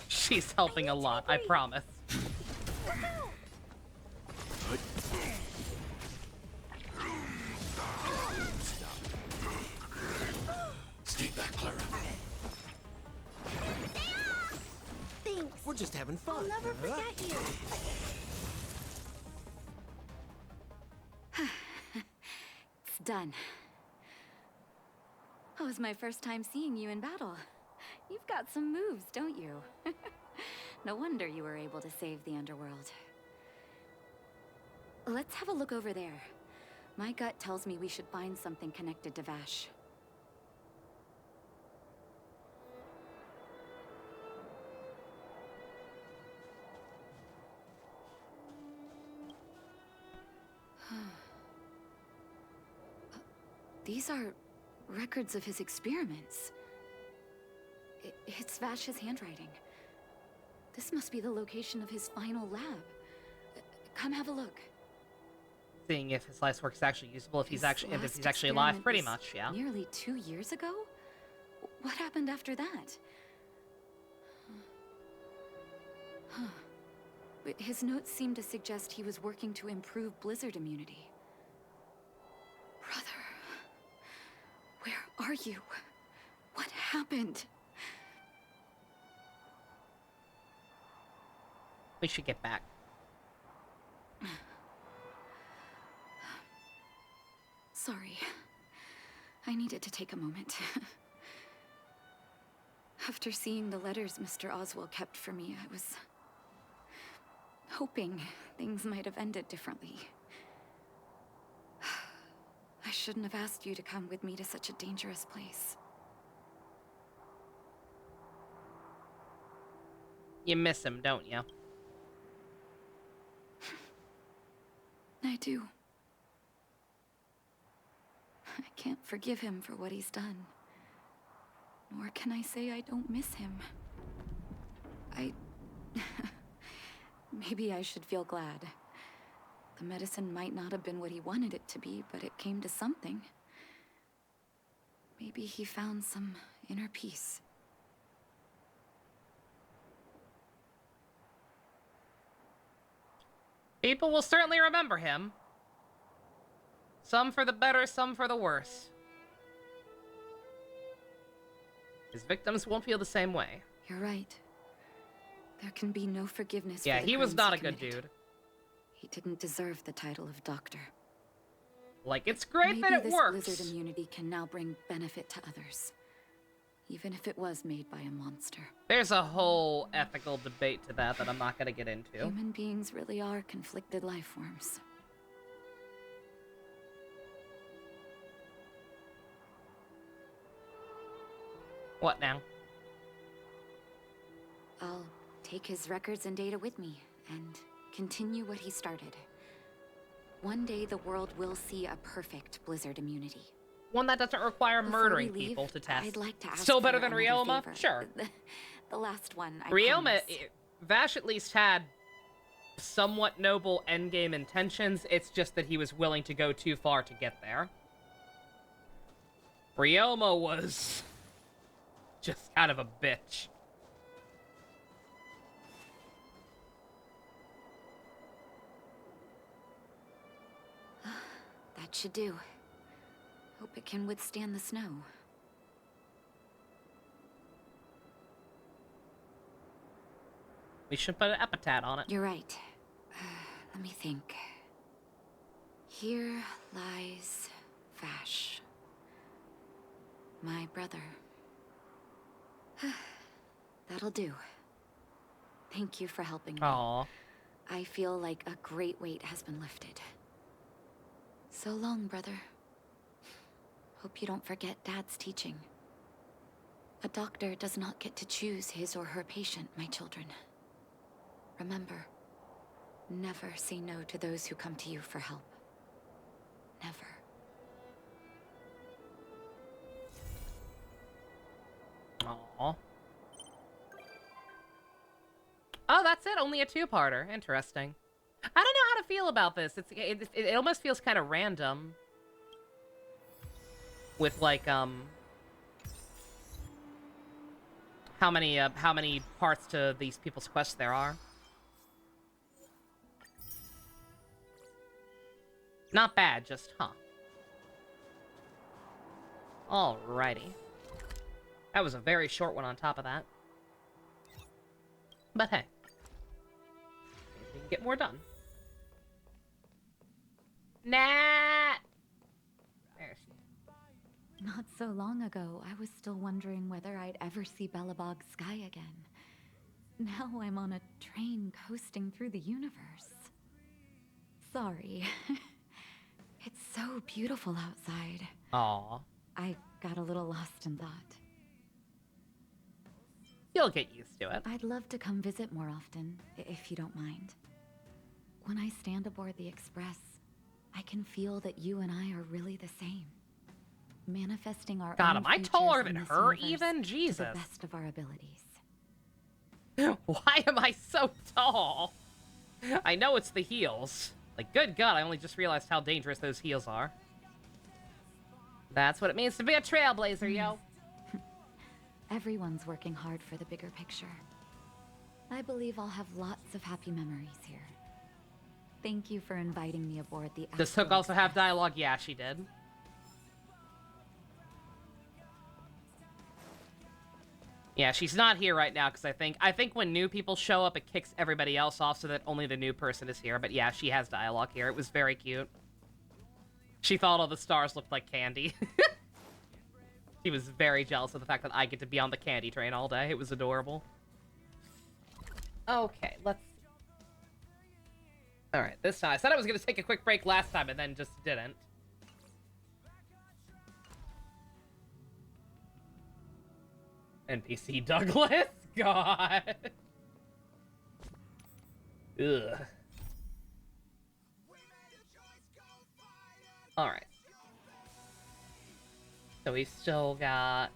Speaker 1: She's helping a lot, I promise.
Speaker 15: Stay back, Clara.
Speaker 7: Thanks. We're just having fun.
Speaker 12: I'll never forget you.
Speaker 11: It's done. That was my first time seeing you in battle. You've got some moves, don't you? No wonder you were able to save the underworld. Let's have a look over there. My gut tells me we should find something connected to Vash. These are records of his experiments. It's Vash's handwriting. This must be the location of his final lab. Come have a look.
Speaker 1: Seeing if his life's work is actually usable, if he's actually alive, pretty much, yeah.
Speaker 11: Nearly 2 years ago? What happened after that? Huh. His notes seem to suggest he was working to improve blizzard immunity. Brother, where are you? What happened?
Speaker 1: We should get back.
Speaker 11: Sorry. I needed to take a moment. After seeing the letters Mr. Oswald kept for me, I was hoping things might have ended differently. I shouldn't have asked you to come with me to such a dangerous place.
Speaker 1: You miss him, don't you?
Speaker 11: I do. I can't forgive him for what he's done. Nor can I say I don't miss him. Maybe I should feel glad. The medicine might not have been what he wanted it to be, but it came to something. Maybe he found some inner peace.
Speaker 1: People will certainly remember him. Some for the better, some for the worse. His victims won't feel the same way.
Speaker 11: You're right. There can be no forgiveness.
Speaker 1: Yeah,
Speaker 11: for the
Speaker 1: he was
Speaker 11: crimes
Speaker 1: not a
Speaker 11: he
Speaker 1: good
Speaker 11: committed.
Speaker 1: dude.
Speaker 11: He didn't deserve the title of doctor.
Speaker 1: Like, it's great
Speaker 11: Maybe
Speaker 1: that it
Speaker 11: this
Speaker 1: works.
Speaker 11: blizzard immunity can now bring benefit to others, even if it was made by a monster.
Speaker 1: There's a whole ethical debate to that I'm not going to get into.
Speaker 11: Human beings really are conflicted life forms.
Speaker 1: What now?
Speaker 11: I'll take his records and data with me and continue what he started. One day the world will see a perfect blizzard immunity.
Speaker 1: One that doesn't require
Speaker 11: Before
Speaker 1: murdering
Speaker 11: we leave,
Speaker 1: people to test.
Speaker 11: I'd like to ask
Speaker 1: Still better
Speaker 11: for
Speaker 1: than
Speaker 11: another
Speaker 1: Ryoma?
Speaker 11: favor.
Speaker 1: Sure.
Speaker 11: The last one, I
Speaker 1: Ryoma,
Speaker 11: promise.
Speaker 1: Vash at least had somewhat noble endgame intentions. It's just that he was willing to go too far to get there. Ryoma was just kind of a bitch.
Speaker 11: That should do. Hope it can withstand the snow.
Speaker 1: We should put an epitaph on it.
Speaker 11: You're right. Let me think. Here lies Vash, my brother. That'll do. Thank you for helping me.
Speaker 1: Aww.
Speaker 11: I feel like a great weight has been lifted. So long, brother. Hope you don't forget Dad's teaching. A doctor does not get to choose his or her patient, my children. Remember, never say no to those who come to you for help. Never.
Speaker 1: Aww. Oh, that's it? Only a two-parter. Interesting. I don't know how to feel about this. It almost feels kind of random. With, like, how many parts to these people's quests there are. Not bad, just, huh. Alrighty. That was a very short one on top of that. But hey. We can get more done. Nat! There she is.
Speaker 3: Not so long ago, I was still wondering whether I'd ever see Belobog's sky again. Now I'm on a train coasting through the universe. Sorry. It's so beautiful outside.
Speaker 1: Aw.
Speaker 3: I got a little lost in thought.
Speaker 1: You'll get used to it.
Speaker 3: I'd love to come visit more often, if you don't mind. When I stand aboard the Express, I can feel that you and I are really the same. Manifesting our
Speaker 1: God,
Speaker 3: own
Speaker 1: am I
Speaker 3: futures
Speaker 1: taller
Speaker 3: in
Speaker 1: than
Speaker 3: this
Speaker 1: her
Speaker 3: universe
Speaker 1: even?
Speaker 3: to
Speaker 1: Jesus.
Speaker 3: the best of our abilities.
Speaker 1: Why am I so tall? I know it's the heels. Like, good God, I only just realized how dangerous those heels are. That's what it means to be a trailblazer, yo.
Speaker 3: Everyone's working hard for the bigger picture. I believe I'll have lots of happy memories here. Thank you for inviting me aboard the
Speaker 1: Does Hook also have dialogue? Yeah, she did. Yeah, she's not here right now because I think when new people show up, it kicks everybody else off so that only the new person is here. But yeah, she has dialogue here. It was very cute. She thought all the stars looked like candy. She was very jealous of the fact that I get to be on the candy train all day. It was adorable. Okay, let's see. Alright, this time. I said I was going to take a quick break last time and then just didn't. NPC Douglas? God. Ugh. Alright. So we still got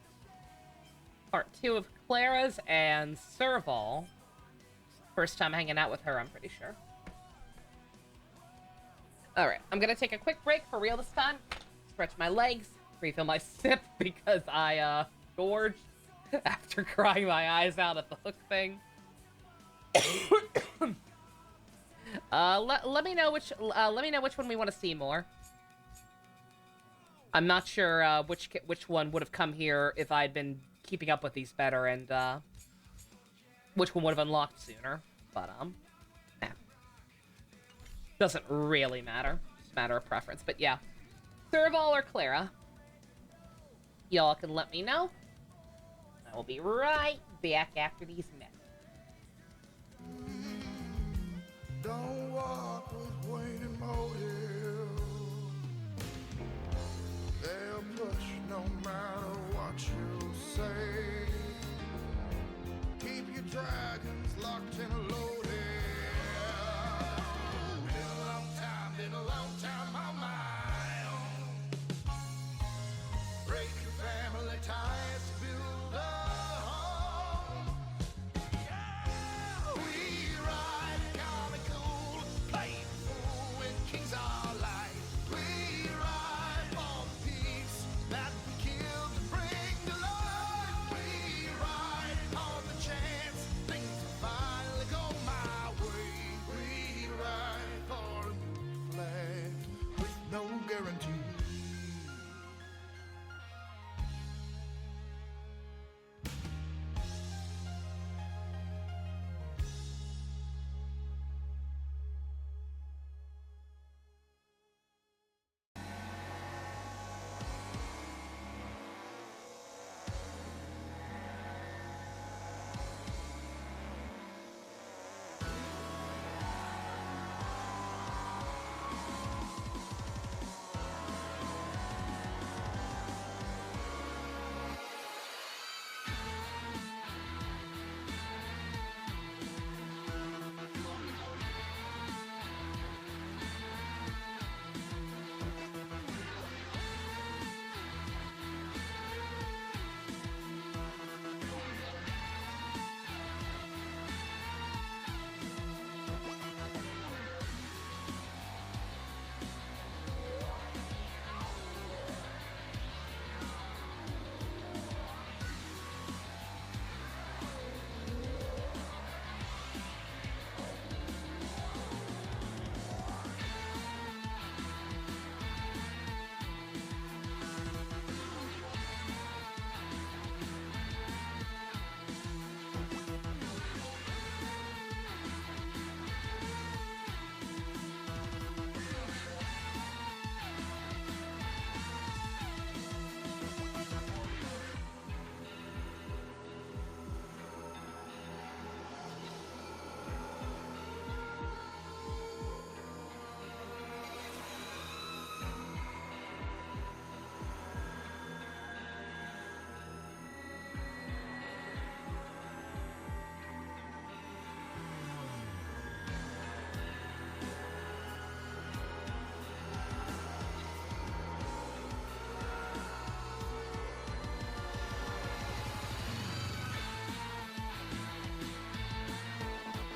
Speaker 1: part 2 of Clara's and Serval. First time hanging out with her, I'm pretty sure. Alright, I'm gonna take a quick break for real this time. Stretch my legs, refill my sip because I, gorged after crying my eyes out at the Hook thing. Let me know which one we want to see more. I'm not sure which one would have come here if I'd been keeping up with these better, and which one would have unlocked sooner. But yeah. Doesn't really matter. It's a matter of preference. But yeah, Serval or Clara, y'all can let me know. I will be right back after these minutes.
Speaker 21: Don't walk with waiting motive. They'll push no matter what you say. Keep your dragons locked and loaded. Been a long time on my own. Break your family ties, build a home. Yeah, we ride comical, play fool with kings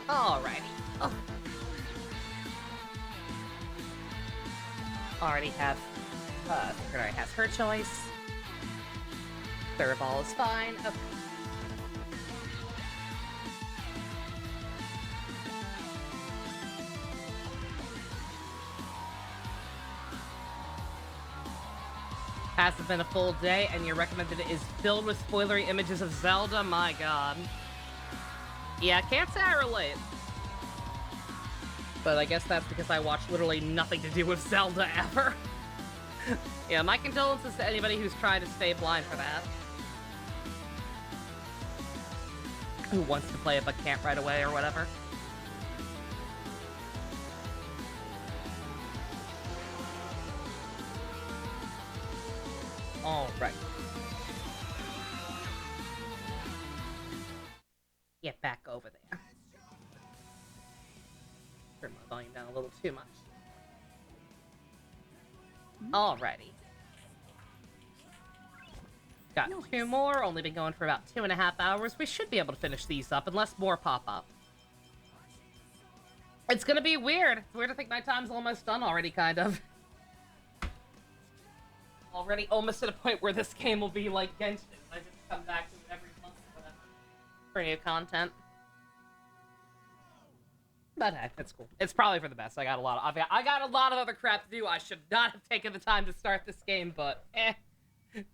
Speaker 1: Alrighty. Oh. Already have, Secretary has her choice. Serval is fine. Okay. Hasn't been a full day, and your recommended is filled with spoilery images of Zelda? My god. Yeah, can't say I relate. But I guess that's because I watched literally nothing to do with Zelda ever. Yeah, my condolences to anybody who's trying to stay blind for that. Who wants to play it but can't right away or whatever. Alright. Get back over there. Turn my volume down a little too much. Alrighty. Got two more, only been going for about 2.5 hours. We should be able to finish these up unless more pop up. It's gonna be weird. It's weird to think my time's almost done already, kind of. Already almost at a point where this game will be like Genshin. I just come back to it every month for new content. But hey, it's cool. It's probably for the best. I got a lot of other crap to do. I should not have taken the time to start this game, but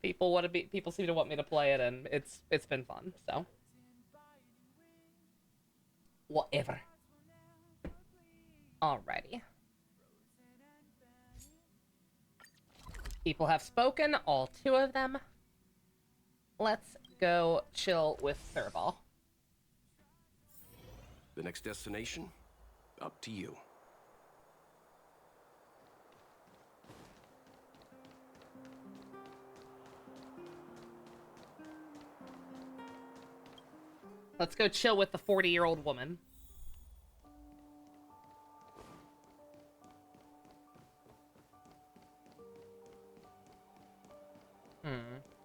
Speaker 1: people seem to want me to play it, and it's been fun. So whatever. Alrighty. People have spoken, all two of them. Let's go chill with Serval.
Speaker 20: The next destination? Up to you.
Speaker 1: Let's go chill with the 40-year-old woman.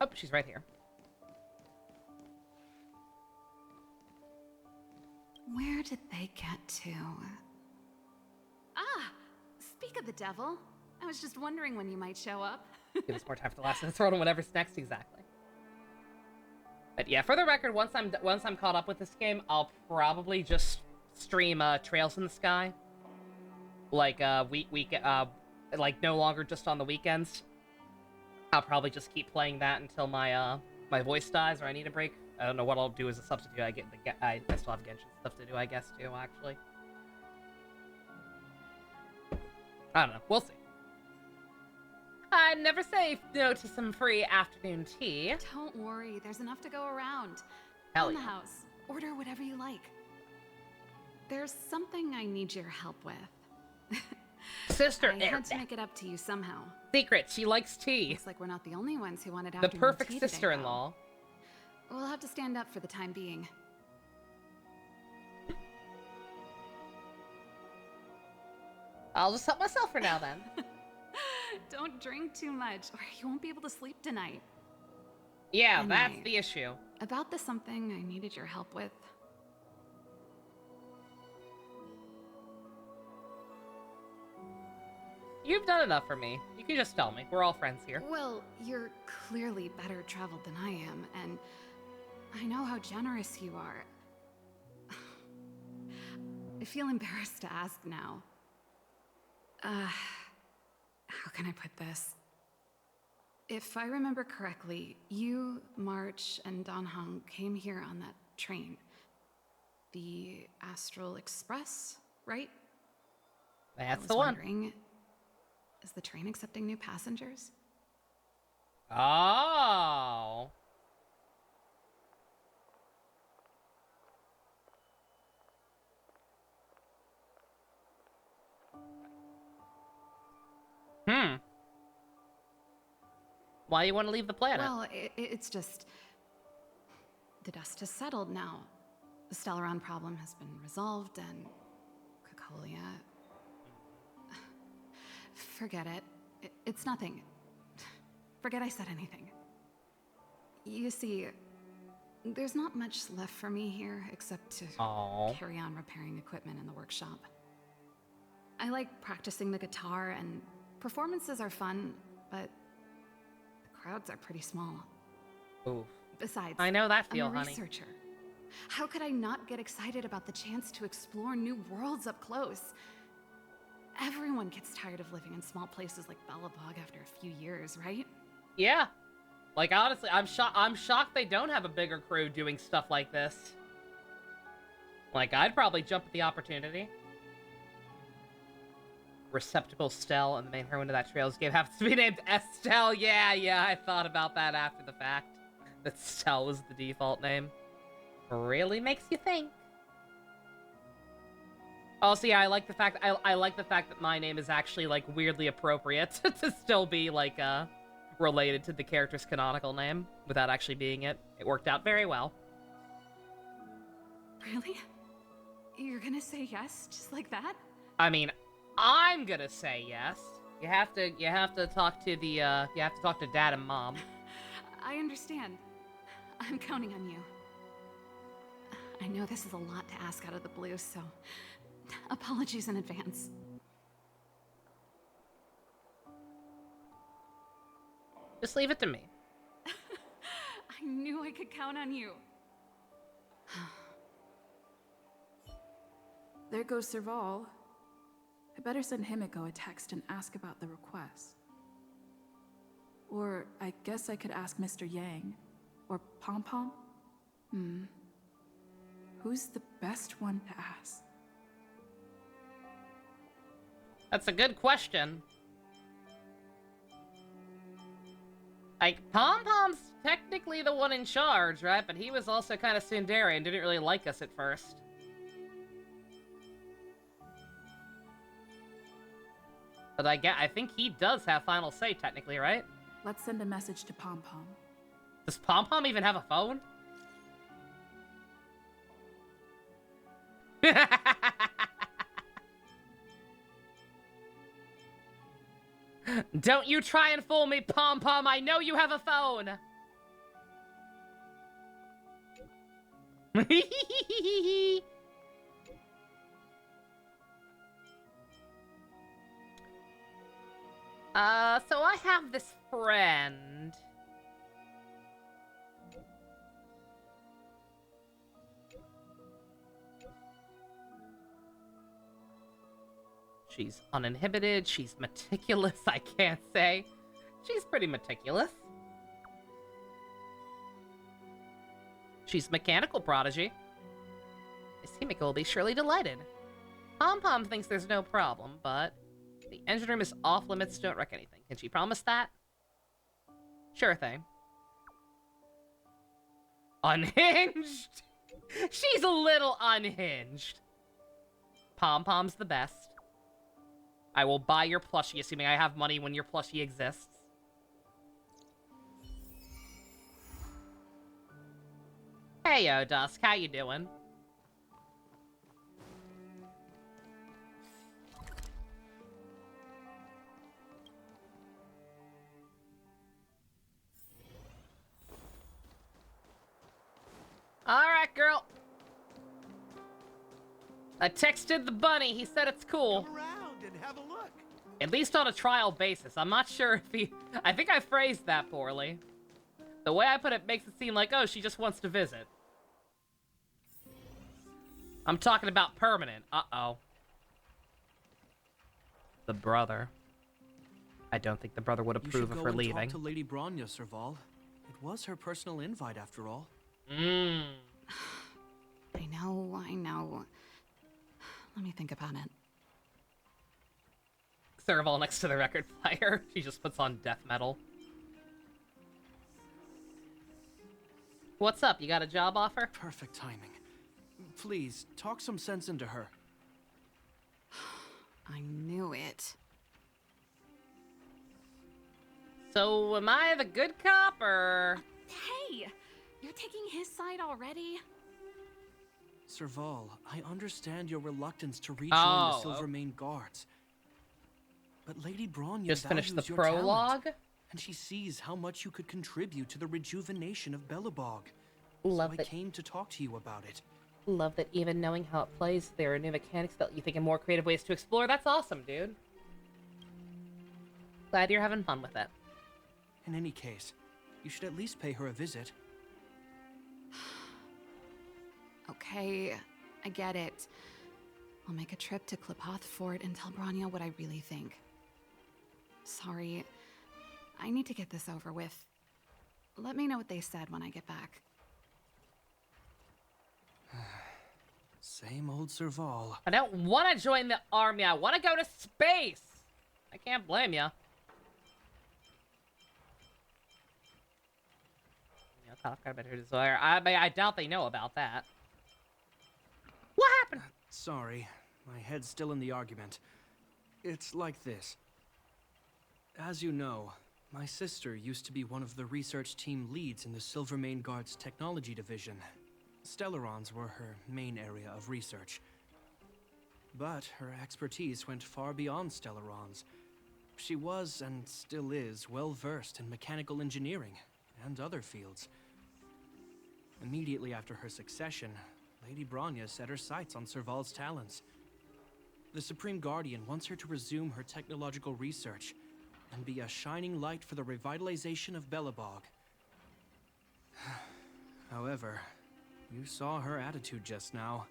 Speaker 1: Oh, she's right here.
Speaker 8: Where did they get to? Ah! Speak of the devil. I was just wondering when you might show up.
Speaker 1: Give us more time for the last throw on whatever's next exactly. But yeah, for the record, once I'm caught up with this game, I'll probably just stream Trails in the Sky. Like like no longer just on the weekends. I'll probably just keep playing that until my my voice dies or I need a break. I don't know what I'll do as a substitute. I still have Genshin stuff to do, I guess, too, actually. I don't know. We'll see. I'd never say no to some free afternoon tea.
Speaker 8: Don't worry, there's enough to go around.
Speaker 1: Hell
Speaker 8: In the
Speaker 1: yeah.
Speaker 8: house. Order whatever you like. There's something I need your help with.
Speaker 1: Sister,
Speaker 8: I had to make it up to you somehow.
Speaker 1: Secret, she likes tea.
Speaker 8: Looks like we're not the only ones who wanted
Speaker 1: The
Speaker 8: afternoon
Speaker 1: perfect
Speaker 8: tea today,
Speaker 1: sister-in-law.
Speaker 8: though. We'll have to stand up for the time being.
Speaker 1: I'll just help myself for now, then.
Speaker 8: Don't drink too much, or you won't be able to sleep tonight.
Speaker 1: Yeah,
Speaker 8: Anyway,
Speaker 1: that's the issue.
Speaker 8: About the something I needed your help with.
Speaker 1: You've done enough for me. You can just tell me. We're all friends here.
Speaker 8: Well, you're clearly better traveled than I am, and I know how generous you are. I feel embarrassed to ask now. How can I put this? If I remember correctly, you, March, and Don Hong came here on that train. The Astral Express, right?
Speaker 1: That's the one.
Speaker 8: Wondering, is the train accepting new passengers?
Speaker 1: Oh. Why do you want to leave the planet?
Speaker 8: Well, it's just... the dust has settled now. The Stellaron problem has been resolved, and... Cacolia... Forget it. It's nothing. Forget I said anything. You see,
Speaker 9: There's not much left for me here except to
Speaker 1: Aww.
Speaker 9: carry on repairing equipment in the workshop. I like practicing the guitar, and performances are fun, but the crowds are pretty small.
Speaker 1: Ooh.
Speaker 9: Besides,
Speaker 1: I know that feel,
Speaker 9: I'm a
Speaker 1: honey.
Speaker 9: researcher. How could I not get excited about the chance to explore new worlds up close? Everyone gets tired of living in small places like Belobog after a few years, right?
Speaker 1: Yeah. Like, honestly, I'm shocked they don't have a bigger crew doing stuff like this. Like, I'd probably jump at the opportunity. Receptacle Stell and the main heroine of that Trails game happens to be named Estelle. Yeah, I thought about that after the fact. That Stell was the default name. Really makes you think. Also, yeah, I like the fact that my name is actually, like, weirdly appropriate to still be, like, related to the character's canonical name without actually being it. It worked out very well.
Speaker 9: Really? You're gonna say yes, just like that?
Speaker 1: I mean, I'm gonna say yes. You have to talk to Dad and Mom.
Speaker 9: I understand. I'm counting on you. I know this is a lot to ask out of the blue, so apologies in advance.
Speaker 1: Just leave it to me.
Speaker 9: I knew I could count on you. There goes Serval. I better send Himiko a text and ask about the request. Or I guess I could ask Mr. Yang. Or Pom Pom? Who's the best one to ask?
Speaker 1: That's a good question. Like, Pom Pom's technically the one in charge, right? But he was also kind of tsundere and didn't really like us at first. But I think he does have final say, technically, right?
Speaker 9: Let's send a message to Pom Pom.
Speaker 1: Does Pom Pom even have a phone? Don't you try and fool me, Pom Pom. I know you have a phone. So I have this friend. She's uninhibited, she's meticulous, I can't say. She's pretty meticulous. She's mechanical prodigy. Miss Himiko will be surely delighted. Pom Pom thinks there's no problem, but the engine room is off limits, don't wreck anything. Can she promise that? Sure thing. Unhinged? She's a little unhinged. Pom Pom's the best. I will buy your plushie, assuming I have money when your plushie exists. Hey, yo, Dusk, how you doing? Alright, girl. I texted the bunny. He said it's cool.
Speaker 14: Come around and have a look.
Speaker 1: At least on a trial basis. I'm not sure if he... I think I phrased that poorly. The way I put it makes it seem like, oh, she just wants to visit. I'm talking about permanent. Uh-oh. The brother. I don't think the brother would approve of her leaving.
Speaker 10: You should go and talk to Lady Bronya, Serval. It was her personal invite, after all.
Speaker 1: Mmm.
Speaker 9: I know. Let me think about it.
Speaker 1: Serval next to the record player. She just puts on death metal. What's up? You got a job offer?
Speaker 10: Perfect timing. Please, talk some sense into her.
Speaker 9: I knew it.
Speaker 1: So, am I the good cop, or...?
Speaker 9: Hey! You're taking his side already?
Speaker 10: Serval, I understand your reluctance to rejoin the Silvermane Guards. But Lady Bronya
Speaker 1: just finished the
Speaker 10: your
Speaker 1: prologue?
Speaker 10: talent, and she sees how much you could contribute to the rejuvenation of Belobog.
Speaker 1: Love
Speaker 17: so I
Speaker 1: that.
Speaker 17: came to talk to you about it.
Speaker 1: Love that even knowing how it plays, there are new mechanics that you think of more creative ways to explore. That's awesome, dude. Glad you're having fun with it.
Speaker 17: In any case, you should at least pay her a visit.
Speaker 9: Okay, I get it. I'll make a trip to Klipoth Fort and tell Branya what I really think. Sorry, I need to get this over with. Let me know what they said when I get back.
Speaker 17: Same old Serval.
Speaker 1: I don't want to join the army. I want to go to space. I can't blame ya. I doubt they know about that. What happened?
Speaker 17: Sorry, my head's still in the argument. It's like this. As you know, my sister used to be one of the research team leads in the Silvermane Guard's technology division. Stellarons were her main area of research. But her expertise went far beyond Stellarons. She was, and still is, well versed in mechanical engineering and other fields. Immediately after her succession, Lady Branya set her sights on Serval's talents. The Supreme Guardian wants her to resume her technological research and be a shining light for the revitalization of Belobog. However, you saw her attitude just now.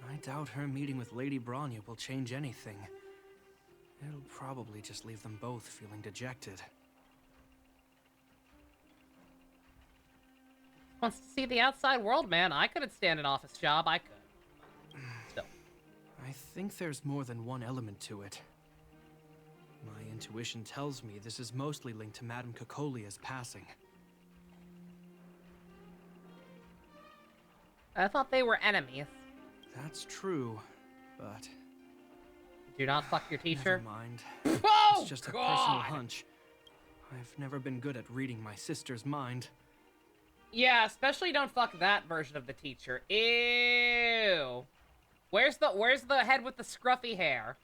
Speaker 17: I doubt her meeting with Lady Branya will change anything. It'll probably just leave them both feeling dejected.
Speaker 1: Wants to see the outside world, man. I couldn't stand an office job. I could. Still.
Speaker 17: I think there's more than one element to it. My intuition tells me this is mostly linked to Madame Cocolia's passing.
Speaker 1: I thought they were enemies.
Speaker 17: That's true, but...
Speaker 1: Do not fuck your teacher?
Speaker 17: Never mind.
Speaker 1: Oh,
Speaker 17: it's just a
Speaker 1: God.
Speaker 17: personal hunch. I've never been good at reading my sister's mind.
Speaker 1: Yeah, especially don't fuck that version of the teacher. Ew. Where's the head with the scruffy hair?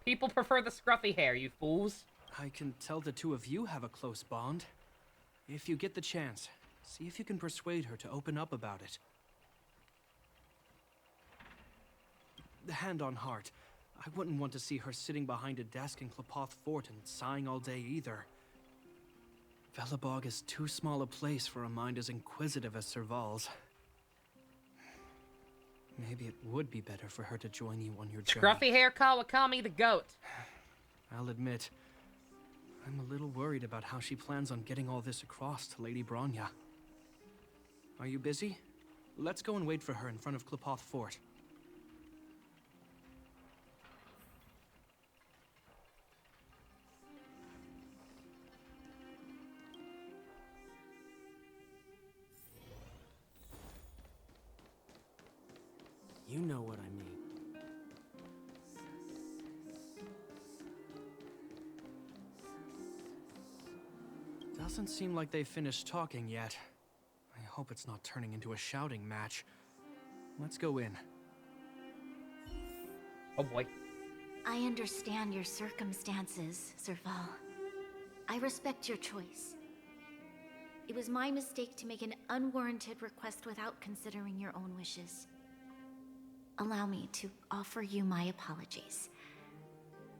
Speaker 1: People prefer the scruffy hair, you fools.
Speaker 17: I can tell the two of you have a close bond. If you get the chance, see if you can persuade her to open up about it. Hand on heart, I wouldn't want to see her sitting behind a desk in Klipoth Fort and sighing all day either. Belobog is too small a place for a mind as inquisitive as Serval's. Maybe it would be better for her to join you on your journey.
Speaker 1: Scruffy hair Kawakami the goat.
Speaker 17: I'll admit, I'm a little worried about how she plans on getting all this across to Lady Branya. Are you busy? Let's go and wait for her in front of Klipoth Fort.
Speaker 20: You know what I mean.
Speaker 17: Doesn't seem like they've finished talking yet. I hope it's not turning into a shouting match. Let's go in.
Speaker 1: Oh boy.
Speaker 3: I understand your circumstances, Serval. I respect your choice. It was my mistake to make an unwarranted request without considering your own wishes. Allow me to offer you my apologies.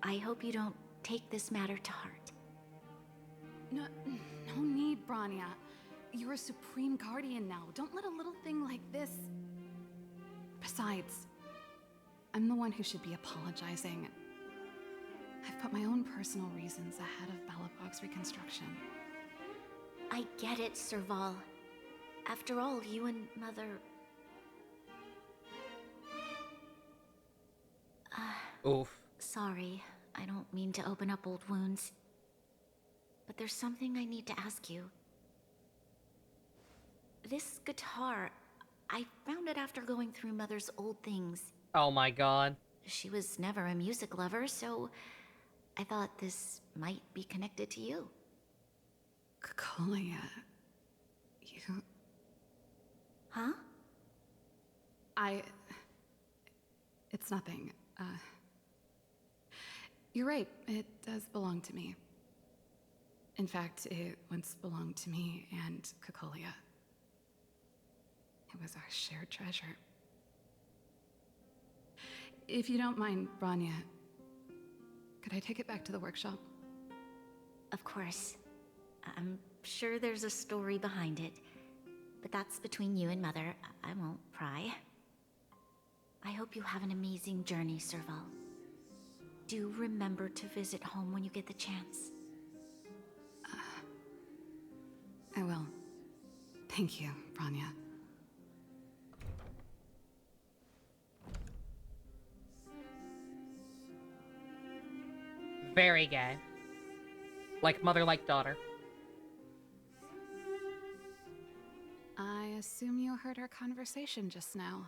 Speaker 3: I hope you don't take this matter to heart.
Speaker 9: No need, Branya. You're a Supreme Guardian now. Don't let a little thing like this... Besides, I'm the one who should be apologizing. I've put my own personal reasons ahead of Belobog's reconstruction.
Speaker 3: I get it, Serval. After all, you and Mother...
Speaker 1: Oof.
Speaker 3: Sorry, I don't mean to open up old wounds. But there's something I need to ask you. This guitar, I found it after going through Mother's old things.
Speaker 1: Oh my God.
Speaker 3: She was never a music lover, so I thought this might be connected to you.
Speaker 9: Cocolia, you...
Speaker 3: Huh?
Speaker 9: It's nothing. You're right, it does belong to me. In fact, it once belonged to me and Cocolia. was our shared treasure. If you don't mind, Branya, could I take it back to the workshop?
Speaker 3: Of course. I'm sure there's a story behind it. But that's between you and Mother. I won't pry. I hope you have an amazing journey, Serval. Do remember to visit home when you get the chance.
Speaker 9: I will. Thank you, Branya.
Speaker 1: Very gay. Like mother, like daughter.
Speaker 9: I assume you heard our conversation just now.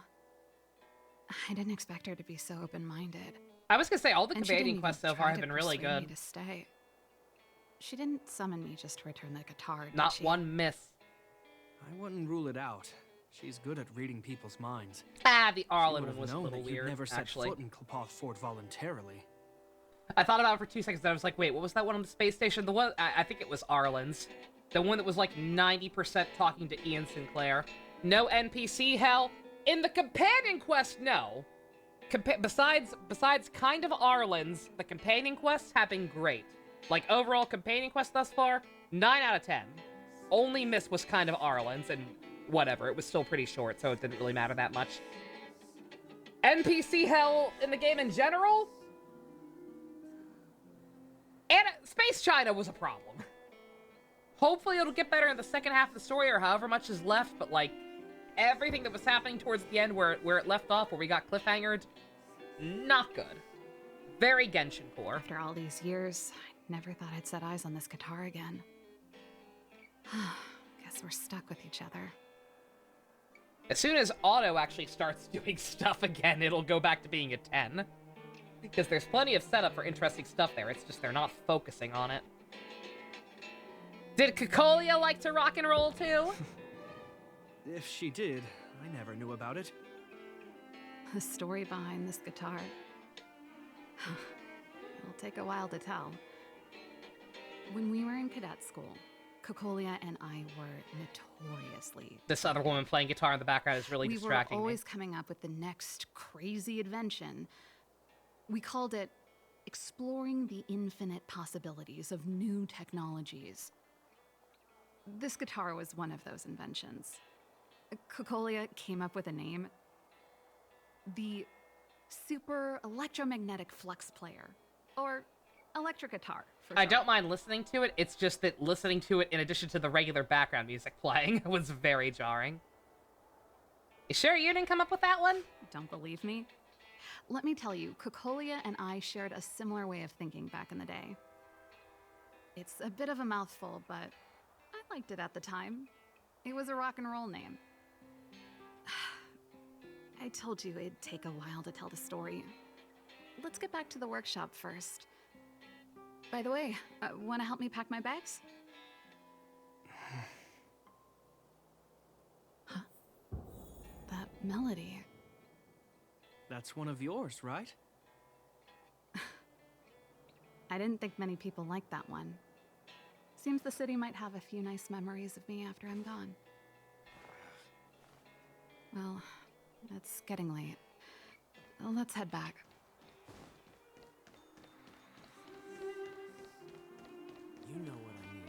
Speaker 9: I didn't expect her to be so open-minded.
Speaker 1: I was gonna say, all the
Speaker 9: And she
Speaker 1: companion
Speaker 9: didn't
Speaker 1: quests
Speaker 9: even
Speaker 1: so far
Speaker 9: try
Speaker 1: have
Speaker 9: to
Speaker 1: been really
Speaker 9: persuade me
Speaker 1: good.
Speaker 9: to stay. She didn't summon me just to return the guitar, did
Speaker 1: Not
Speaker 9: she?
Speaker 1: one miss.
Speaker 17: I wouldn't rule it out. She's good at reading people's minds.
Speaker 1: Ah, the
Speaker 17: She
Speaker 1: Arlen
Speaker 17: would have
Speaker 1: one was a
Speaker 17: known
Speaker 1: little
Speaker 17: that you'd
Speaker 1: weird,
Speaker 17: never set
Speaker 1: actually.
Speaker 17: foot in Klepoth Fort voluntarily.
Speaker 1: I thought about it for 2 seconds, and I was like, wait, what was that one on the space station? The one, I think it was Arlen's. The one that was like 90% talking to Ian Sinclair. No NPC hell. In the companion quest, no. Besides kind of Arlen's, the companion quests have been great. Like, overall companion quests thus far, 9 out of 10. Only miss was kind of Arlen's, and whatever, it was still pretty short, so it didn't really matter that much. NPC hell in the game in general? And Space China was a problem. Hopefully it'll get better in the second half of the story, or however much is left, but like, everything that was happening towards the end where it left off, where we got cliffhangered, not good. Very Genshin core.
Speaker 9: After all these years, I never thought I'd set eyes on this guitar again. Guess we're stuck with each other.
Speaker 1: As soon as Auto actually starts doing stuff again, it'll go back to being a 10. Because there's plenty of setup for interesting stuff there, it's just they're not focusing on it. Did Cocolia like to rock and roll too?
Speaker 17: If she did, I never knew about it.
Speaker 9: The story behind this guitar. It'll take a while to tell. When we were in cadet school, Cocolia and I were notoriously...
Speaker 1: This other woman playing guitar in the background is really distracting
Speaker 9: We were always
Speaker 1: me.
Speaker 9: coming up with the next crazy invention. We called it exploring the infinite possibilities of new technologies. This guitar was one of those inventions. Cocolia came up with a name. The Super Electromagnetic Flux Player. Or electric guitar, for
Speaker 1: I
Speaker 9: short.
Speaker 1: don't mind listening to it, it's just that listening to it in addition to the regular background music playing was very jarring. You sure you didn't come up with that one?
Speaker 9: Don't believe me? Let me tell you, Cocolia and I shared a similar way of thinking back in the day. It's a bit of a mouthful, but I liked it at the time. It was a rock and roll name. I told you it'd take a while to tell the story. Let's get back to the workshop first. By the way, want to help me pack my bags? Huh? That melody.
Speaker 17: That's one of yours, right?
Speaker 9: I didn't think many people liked that one. Seems the city might have a few nice memories of me after I'm gone. Well, it's getting late. Let's head back.
Speaker 20: You know what I mean.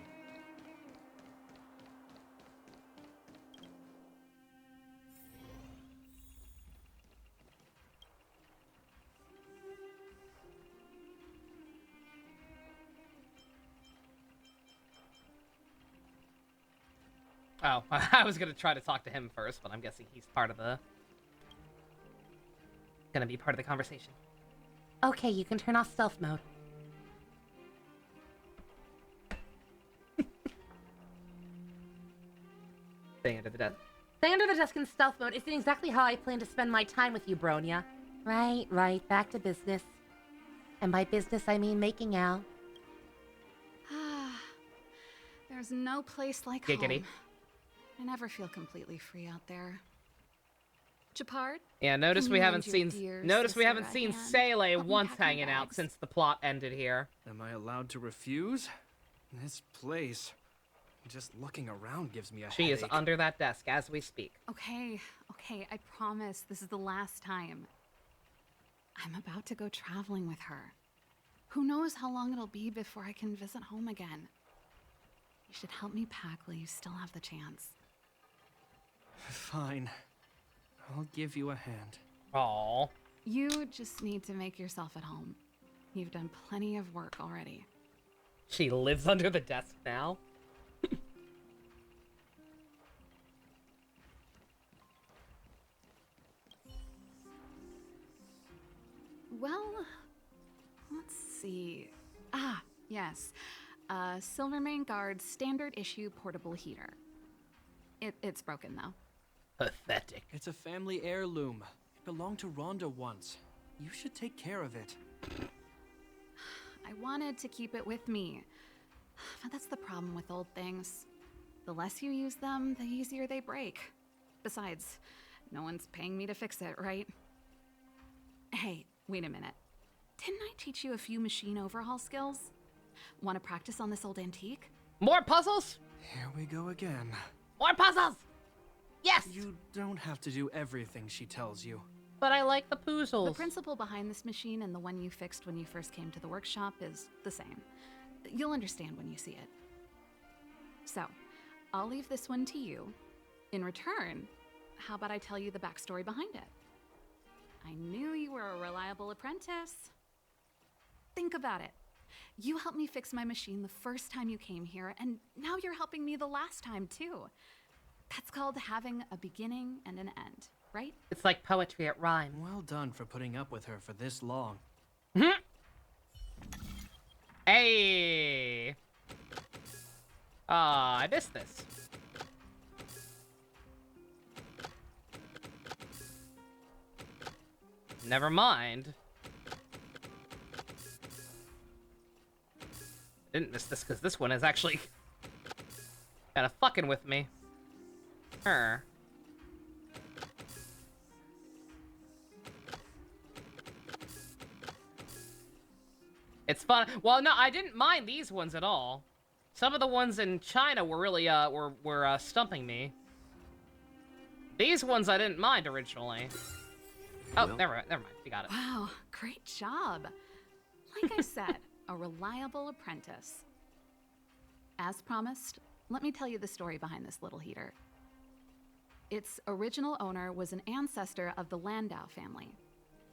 Speaker 1: Oh, I was gonna try to talk to him first, but I'm guessing he's part of the... gonna be part of the conversation. Okay, you can turn off stealth mode. Stay under the desk. Stay under the desk in stealth mode isn't exactly how I plan to spend my time with you, Bronya. Right, back to business. And by business, I mean making out.
Speaker 9: There's no place like
Speaker 1: Giggity.
Speaker 9: home. I never feel completely free out there. Japard?
Speaker 1: Yeah, notice
Speaker 9: Can
Speaker 1: we
Speaker 9: you
Speaker 1: haven't
Speaker 9: lend your
Speaker 1: seen...
Speaker 9: dear
Speaker 1: Notice we
Speaker 9: sister
Speaker 1: haven't
Speaker 9: a
Speaker 1: seen
Speaker 9: hand?
Speaker 1: Sele
Speaker 9: Help me
Speaker 1: once
Speaker 9: pack my
Speaker 1: hanging out
Speaker 9: bags.
Speaker 1: since the plot ended here.
Speaker 17: Am I allowed to refuse? This place. Just looking around gives me a
Speaker 1: She is
Speaker 17: headache.
Speaker 1: under that desk as we speak.
Speaker 9: Okay, I promise this is the last time. I'm about to go traveling with her. Who knows how long it'll be before I can visit home again. You should help me pack while you still have the chance.
Speaker 17: Fine. I'll give you a hand.
Speaker 1: Aww.
Speaker 9: You just need to make yourself at home. You've done plenty of work already.
Speaker 1: She lives under the desk now?
Speaker 9: Well, let's see. Ah, yes. Silvermane Guard's standard issue portable heater. It's broken though.
Speaker 1: Pathetic.
Speaker 17: It's a family heirloom. It belonged to Rhonda once. You should take care of it.
Speaker 9: I wanted to keep it with me. But that's the problem with old things. The less you use them, the easier they break. Besides, no one's paying me to fix it, right? Hey, wait a minute. Didn't I teach you a few machine overhaul skills? Want to practice on this old antique?
Speaker 1: More puzzles?
Speaker 17: Here we go again.
Speaker 1: More puzzles! Yes!
Speaker 17: You don't have to do everything she tells you.
Speaker 1: But I like the puzzles.
Speaker 9: The principle behind this machine and the one you fixed when you first came to the workshop is the same. You'll understand when you see it. So, I'll leave this one to you. In return, how about I tell you the backstory behind it? I knew you were a reliable apprentice. Think about it. You helped me fix my machine the first time you came here, and now you're helping me the last time, too. That's called having a beginning and an end, right?
Speaker 1: It's like poetry, it rhymes.
Speaker 17: Well done for putting up with her for this long.
Speaker 1: Hey! I missed this. Never mind. I didn't miss this because this one is actually kind of fucking with me. Her. It's fun. Well, no, I didn't mind these ones at all. Some of the ones in China were really were stumping me. These ones I didn't mind originally. Oh,
Speaker 9: Well-
Speaker 1: never mind. You got it.
Speaker 9: Wow, great job. Like I said, a reliable apprentice. As promised, let me tell you the story behind this little heater. Its original owner was an ancestor of the Landau family,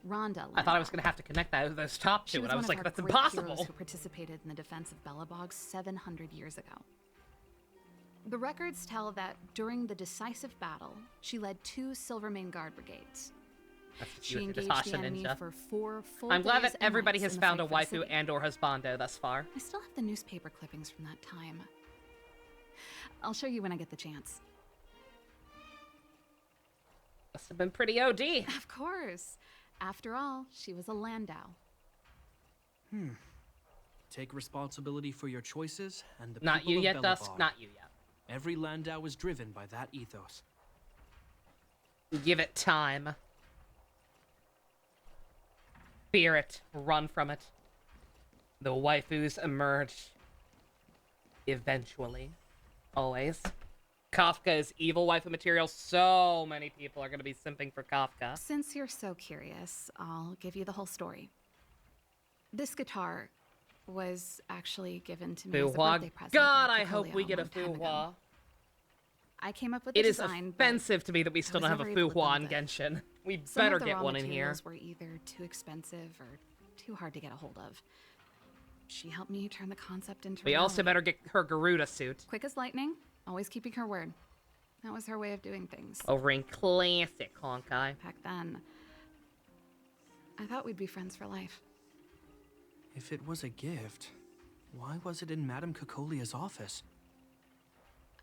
Speaker 9: Rhonda Landau.
Speaker 1: I thought I was gonna have to connect those top
Speaker 9: She
Speaker 1: two,
Speaker 9: was
Speaker 1: and I
Speaker 9: one
Speaker 1: was
Speaker 9: of
Speaker 1: like,
Speaker 9: our
Speaker 1: that's
Speaker 9: great
Speaker 1: impossible.
Speaker 9: heroes who participated in the defense of Belobog 700 years ago. The records tell that during the decisive battle, she led 2 Silvermane Guard brigades.
Speaker 1: That's what
Speaker 9: She
Speaker 1: you with the
Speaker 9: engaged the
Speaker 1: Natasha
Speaker 9: enemy
Speaker 1: Ninja.
Speaker 9: for 4 full
Speaker 1: I'm glad
Speaker 9: days
Speaker 1: that
Speaker 9: and
Speaker 1: everybody
Speaker 9: nights
Speaker 1: has
Speaker 9: in the
Speaker 1: found a
Speaker 9: fight for the
Speaker 1: waifu
Speaker 9: city.
Speaker 1: and or husbando thus far.
Speaker 9: I still have the newspaper clippings from that time. I'll show you when I get the chance.
Speaker 1: Must have been pretty OD.
Speaker 9: Of course. After all, she was a Landau.
Speaker 17: Take responsibility for your choices and the
Speaker 1: Not
Speaker 17: people
Speaker 1: you
Speaker 17: of
Speaker 1: yet, Dusk.
Speaker 17: Belobog.
Speaker 1: Not you yet.
Speaker 17: Every Landau is driven by that ethos.
Speaker 1: Give it time. Fear it. Run from it. The waifus emerge. Eventually. Always. Kafka is evil waifu material. So many people are going to be simping for Kafka.
Speaker 9: Since you're so curious, I'll give you the whole story. This guitar was actually given to me as a
Speaker 1: Fuhua.
Speaker 9: birthday present.
Speaker 1: God,
Speaker 9: by
Speaker 1: I hope
Speaker 9: Kikolia
Speaker 1: we get a
Speaker 9: long time ago.
Speaker 1: Fuhua.
Speaker 9: I came up with the
Speaker 1: It is
Speaker 9: design, but
Speaker 1: offensive to me that we still
Speaker 9: I
Speaker 1: don't
Speaker 9: was
Speaker 1: have a
Speaker 9: never able to
Speaker 1: Fuhua in
Speaker 9: build it.
Speaker 1: Genshin. We
Speaker 9: Some
Speaker 1: better
Speaker 9: of the
Speaker 1: get
Speaker 9: raw
Speaker 1: one in here.
Speaker 9: materials were either too expensive or too hard to get a hold of. She helped me turn the concept into
Speaker 1: We also
Speaker 9: reality.
Speaker 1: better get her Garuda suit.
Speaker 9: Quick as lightning, always keeping her word. That was her way of doing things.
Speaker 1: Over in classic Honkai.
Speaker 9: Back then, I thought we'd be friends for life.
Speaker 17: If it was a gift, why was it in Madame Cocolia's office?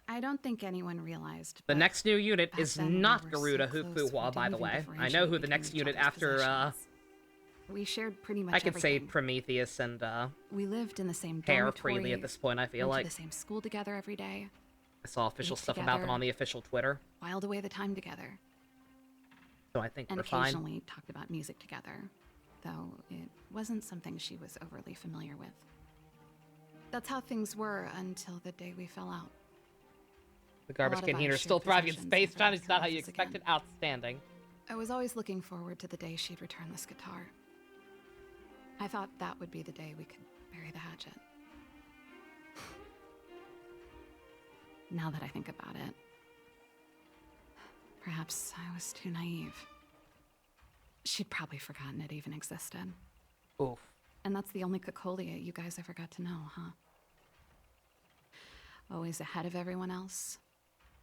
Speaker 9: I don't think anyone realized.
Speaker 1: The
Speaker 9: but
Speaker 1: next new unit
Speaker 9: back
Speaker 1: is
Speaker 9: then we
Speaker 1: not
Speaker 9: were
Speaker 1: Garuda
Speaker 9: so close, we
Speaker 1: Fuhua, by
Speaker 9: didn't
Speaker 1: the
Speaker 9: even
Speaker 1: way. I know who the
Speaker 9: differentiate
Speaker 1: next
Speaker 9: between
Speaker 1: unit
Speaker 9: each other's
Speaker 1: after,
Speaker 9: possessions. We shared pretty much
Speaker 1: I could say
Speaker 9: everything.
Speaker 1: Prometheus and,
Speaker 9: We lived in the same
Speaker 1: hair
Speaker 9: dormitory,
Speaker 1: freely at this point, I feel
Speaker 9: went
Speaker 1: like.
Speaker 9: to the same school together every day,
Speaker 1: I saw official
Speaker 9: ate
Speaker 1: stuff about them
Speaker 9: together.
Speaker 1: on the official Twitter,
Speaker 9: whiled away the time together,
Speaker 1: so I think
Speaker 9: and
Speaker 1: we're fine.
Speaker 9: occasionally talked about music together, though it wasn't something she was overly familiar with. That's how things were until the day we fell out.
Speaker 1: The garbage can heater is still thriving in space-time. It's not how you expected. Outstanding.
Speaker 9: I was always looking forward to the day she'd return this guitar. I thought that would be the day we could bury the hatchet. Now that I think about it, perhaps I was too naive. She'd probably forgotten it even existed.
Speaker 1: Oof.
Speaker 9: And that's the only Cocolia you guys ever got to know, huh? Always ahead of everyone else,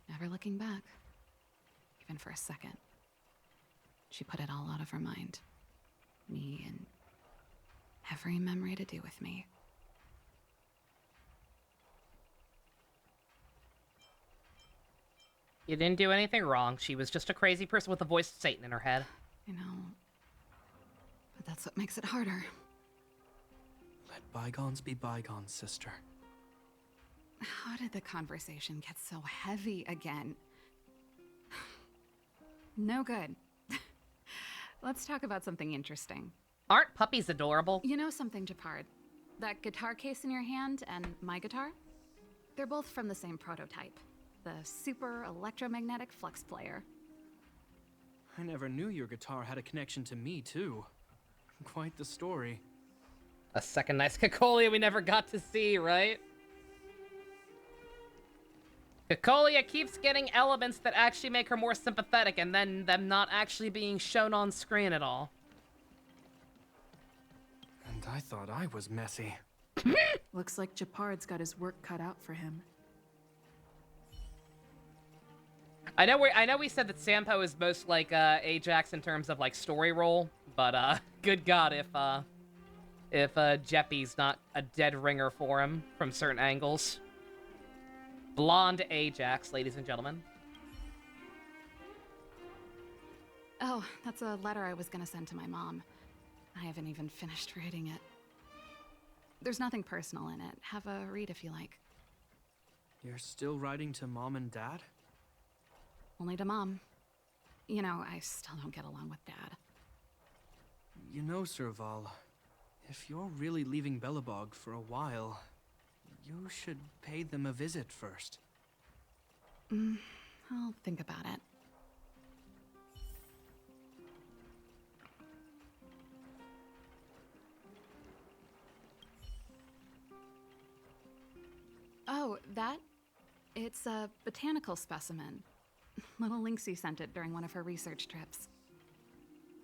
Speaker 9: never looking back, even for a second. She put it all out of her mind. Me and every memory to do with me.
Speaker 1: You didn't do anything wrong. She was just a crazy person with the voice of Satan in her head.
Speaker 9: I know. But that's what makes it harder.
Speaker 17: Let bygones be bygones, sister.
Speaker 9: How did the conversation get so heavy again? No good. Let's talk about something interesting.
Speaker 1: Aren't puppies adorable?
Speaker 9: You know something, Japard? That guitar case in your hand and my guitar? They're both from the same prototype. The Super Electromagnetic Flux Player.
Speaker 17: I never knew your guitar had a connection to me, too. Quite the story.
Speaker 1: A second nice Cocolia we never got to see, right? Cocolia keeps getting elements that actually make her more sympathetic and then them not actually being shown on screen at all.
Speaker 17: And I thought I was messy.
Speaker 18: Looks like Japard's got his work cut out for him.
Speaker 1: I know we said that Sampo is most like Ajax in terms of like story role, but good God if Jeppy's not a dead ringer for him from certain angles. Blonde Ajax, ladies and gentlemen.
Speaker 9: Oh, that's a letter I was gonna send to my mom. I haven't even finished reading it. There's nothing personal in it. Have a read if you like.
Speaker 17: You're still writing to Mom and Dad?
Speaker 9: Only to Mom. You know, I still don't get along with Dad.
Speaker 17: You know, Serval, if you're really leaving Belobog for a while, you should pay them a visit first.
Speaker 9: I'll think about it. Oh, that? It's a botanical specimen. Little Lynxie sent it during one of her research trips.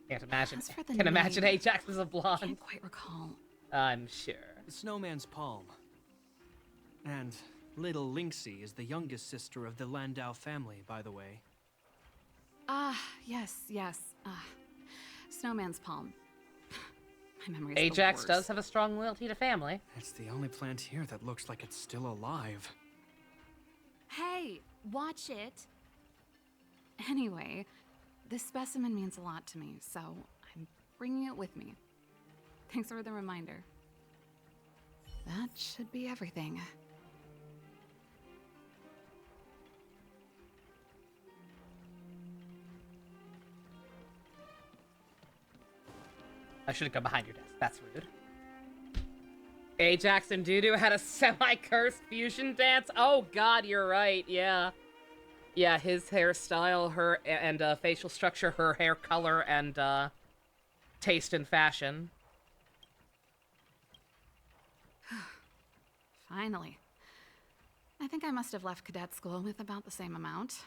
Speaker 1: Can't imagine.
Speaker 9: As for the
Speaker 1: Can imagine
Speaker 9: name,
Speaker 1: Ajax was a blonde.
Speaker 9: Can't quite recall.
Speaker 1: I'm sure.
Speaker 17: Snowman's palm. And little Lynxie is the youngest sister of the Landau family, by the way.
Speaker 9: Ah, yes. Snowman's palm. My memory's
Speaker 1: Ajax does have a strong loyalty to family.
Speaker 17: It's the only plant here that looks like it's still alive.
Speaker 9: Hey, watch it. Anyway, this specimen means a lot to me, so I'm bringing it with me. Thanks for the reminder. That should be everything.
Speaker 1: I shouldn't go behind your desk. That's rude. Ajax and Dudu had a semi-cursed fusion dance. Oh God, you're right. Yeah. Yeah, his hairstyle, her and facial structure, her hair color, and taste in fashion.
Speaker 9: Finally. I think I must have left cadet school with about the same amount.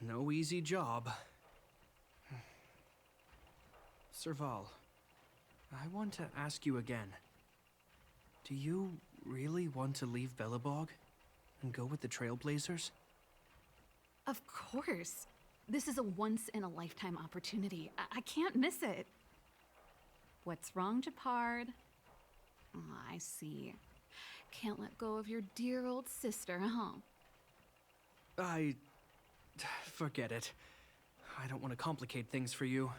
Speaker 17: No easy job. Serval, I want to ask you again. Do you really want to leave Belobog and go with the Trailblazers?
Speaker 9: Of course. This is a once-in-a-lifetime opportunity. I can't miss it. What's wrong, Japard? Oh, I see. Can't let go of your dear old sister, huh?
Speaker 17: Forget it. I don't want to complicate things for you.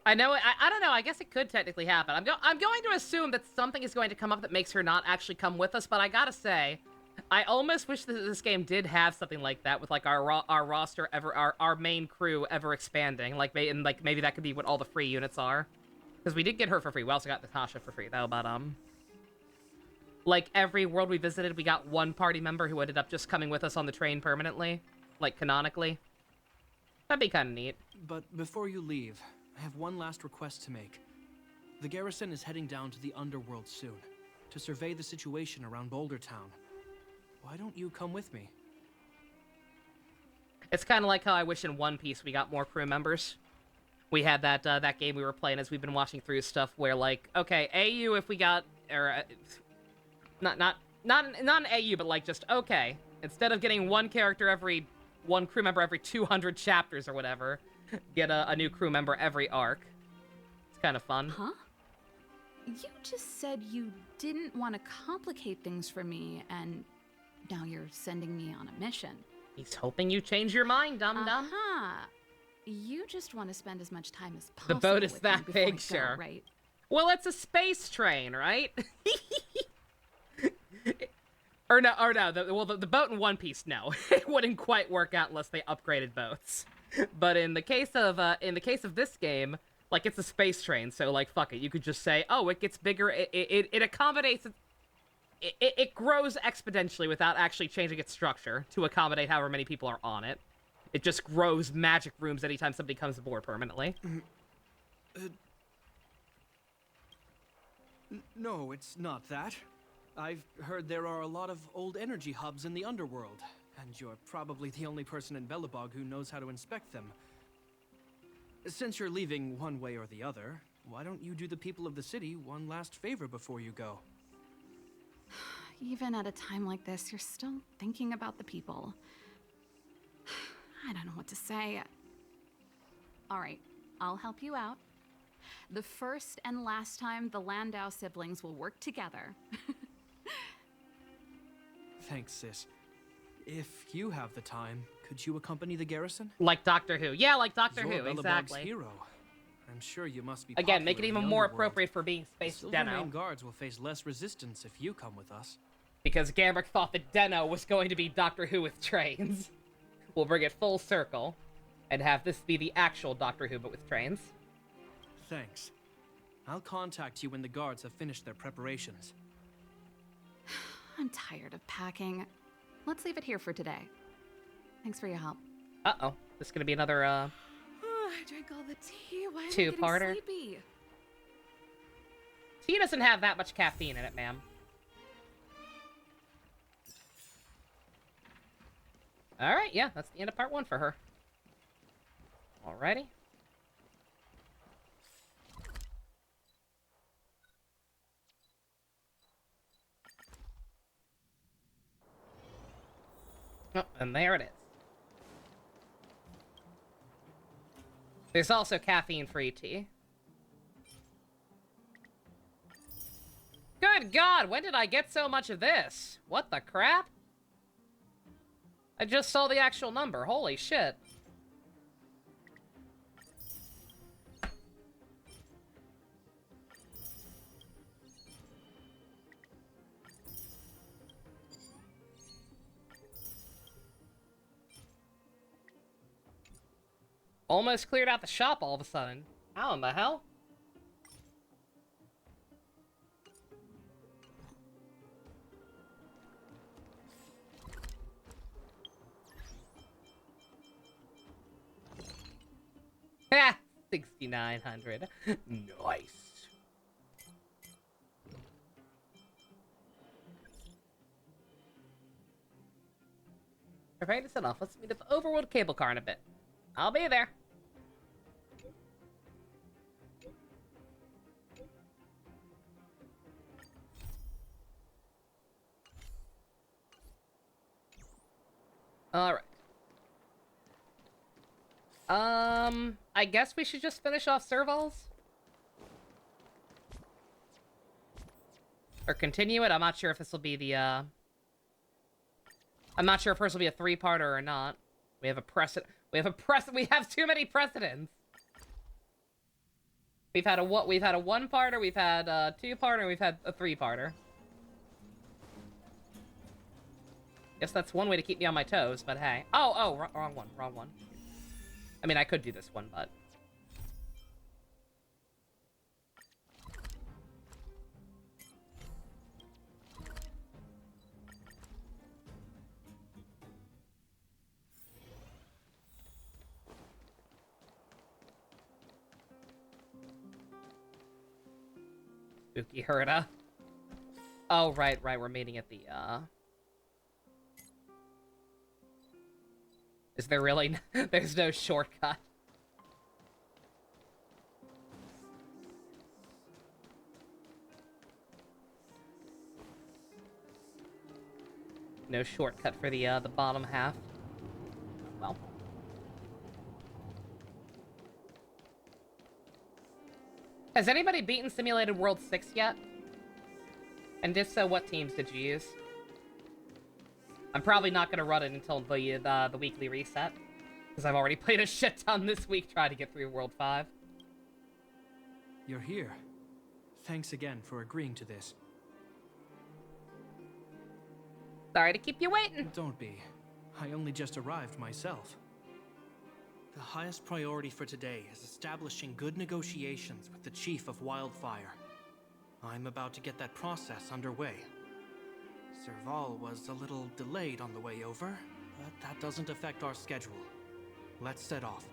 Speaker 1: I know. I don't know. I guess it could technically happen. I'm going to assume that something is going to come up that makes her not actually come with us. But I gotta say, I almost wish that this game did have something like that with like our roster our main crew ever expanding. Like maybe that could be what all the free units are. Because we did get her for free. We also got Natasha for free though. But like, every world we visited, we got one party member who ended up just coming with us on the train permanently. Like, canonically. That'd be kind of neat.
Speaker 17: But before you leave, I have one last request to make. The garrison is heading down to the underworld soon, to survey the situation around Boulder Town. Why don't you come with me?
Speaker 1: It's kind of like how I wish in One Piece we got more crew members. We had that that game we were playing as we've been watching through stuff where, like, okay, AU if we got, or not an AU, but like just okay. Instead of getting one crew member every 200 chapters or whatever, get a new crew member every arc. It's kind of fun.
Speaker 9: Huh? You just said you didn't want to complicate things for me, and now you're sending me on a mission.
Speaker 1: He's hoping you change your mind, dum-dum.
Speaker 9: You just want to spend as much time as possible.
Speaker 1: The boat is
Speaker 9: with
Speaker 1: that
Speaker 9: me before
Speaker 1: big,
Speaker 9: I go,
Speaker 1: sure.
Speaker 9: right?
Speaker 1: Well, it's a space train, right? or no, the boat in One Piece, no. It wouldn't quite work out unless they upgraded boats. But in the case of this game, like, it's a space train, so, like, fuck it. You could just say, oh, it gets bigger, it accommodates, it grows exponentially without actually changing its structure to accommodate however many people are on it. It just grows magic rooms anytime somebody comes aboard permanently.
Speaker 17: No, it's not that. I've heard there are a lot of old energy hubs in the underworld, and you're probably the only person in Belobog who knows how to inspect them. Since you're leaving one way or the other, why don't you do the people of the city one last favor before you go?
Speaker 9: Even at a time like this, you're still thinking about the people. I don't know what to say. All right, I'll help you out. The first and last time the Landau siblings will work together.
Speaker 17: Thanks, sis. If you have the time, could you accompany the garrison?
Speaker 1: Like Doctor Who. Yeah, like Doctor
Speaker 17: You're
Speaker 1: Who,
Speaker 17: Belobog's
Speaker 1: exactly.
Speaker 17: hero. I'm sure you must be
Speaker 1: Again, make it
Speaker 17: popular in
Speaker 1: even
Speaker 17: the
Speaker 1: more
Speaker 17: underworld.
Speaker 1: appropriate for being Space
Speaker 17: The
Speaker 1: Deno.
Speaker 17: Silvermane guards will face less resistance if you come with us.
Speaker 1: Because Gambrick thought that Deno was going to be Doctor Who with trains. We'll bring it full circle, and have this be the actual Doctor Who, but with trains.
Speaker 17: Thanks. I'll contact you when the guards have finished their preparations.
Speaker 9: I'm tired of packing. Let's leave it here for today. Thanks for your help.
Speaker 1: Uh-oh. This is gonna be another,
Speaker 9: I drank all the tea. Why am I
Speaker 1: two-parter.
Speaker 9: getting sleepy?
Speaker 1: Tea doesn't have that much caffeine in it, ma'am. Alright, yeah, that's the end of part 1 for her. Alrighty. Oh, and there it is. There's also caffeine-free tea. Good God, when did I get so much of this? What the crap? I just saw the actual number. Holy shit. Almost cleared out the shop all of a sudden. How in the hell? Ha! 6,900. Nice. Preparing to set off. Let's meet at the Overworld cable car in a bit. I'll be there. Alright. I guess we should just finish off Servals? Or continue it? I'm not sure if this will be the, I'm not sure if hers will be a 3-parter or not. We have too many precedents! We've had a 1-parter, we've had a 2-parter, we've had a 3-parter. Guess that's one way to keep me on my toes, but hey. Oh, wrong one. I mean, I could do this one, but... Spooky Herda. Oh, right, we're meeting at the, Is there really... There's no shortcut. No shortcut for the bottom half. Well. Has anybody beaten Simulated World 6 yet? And if so, what teams did you use? I'm probably not going to run it until the weekly reset, because I've already played a shit ton this week trying to get through World 5.
Speaker 17: You're here. Thanks again for agreeing to this.
Speaker 1: Sorry to keep you waiting.
Speaker 17: Don't be. I only just arrived myself. The highest priority for today is establishing good negotiations with the Chief of Wildfire. I'm about to get that process underway. Serval was a little delayed on the way over, but that doesn't affect our schedule. Let's set off.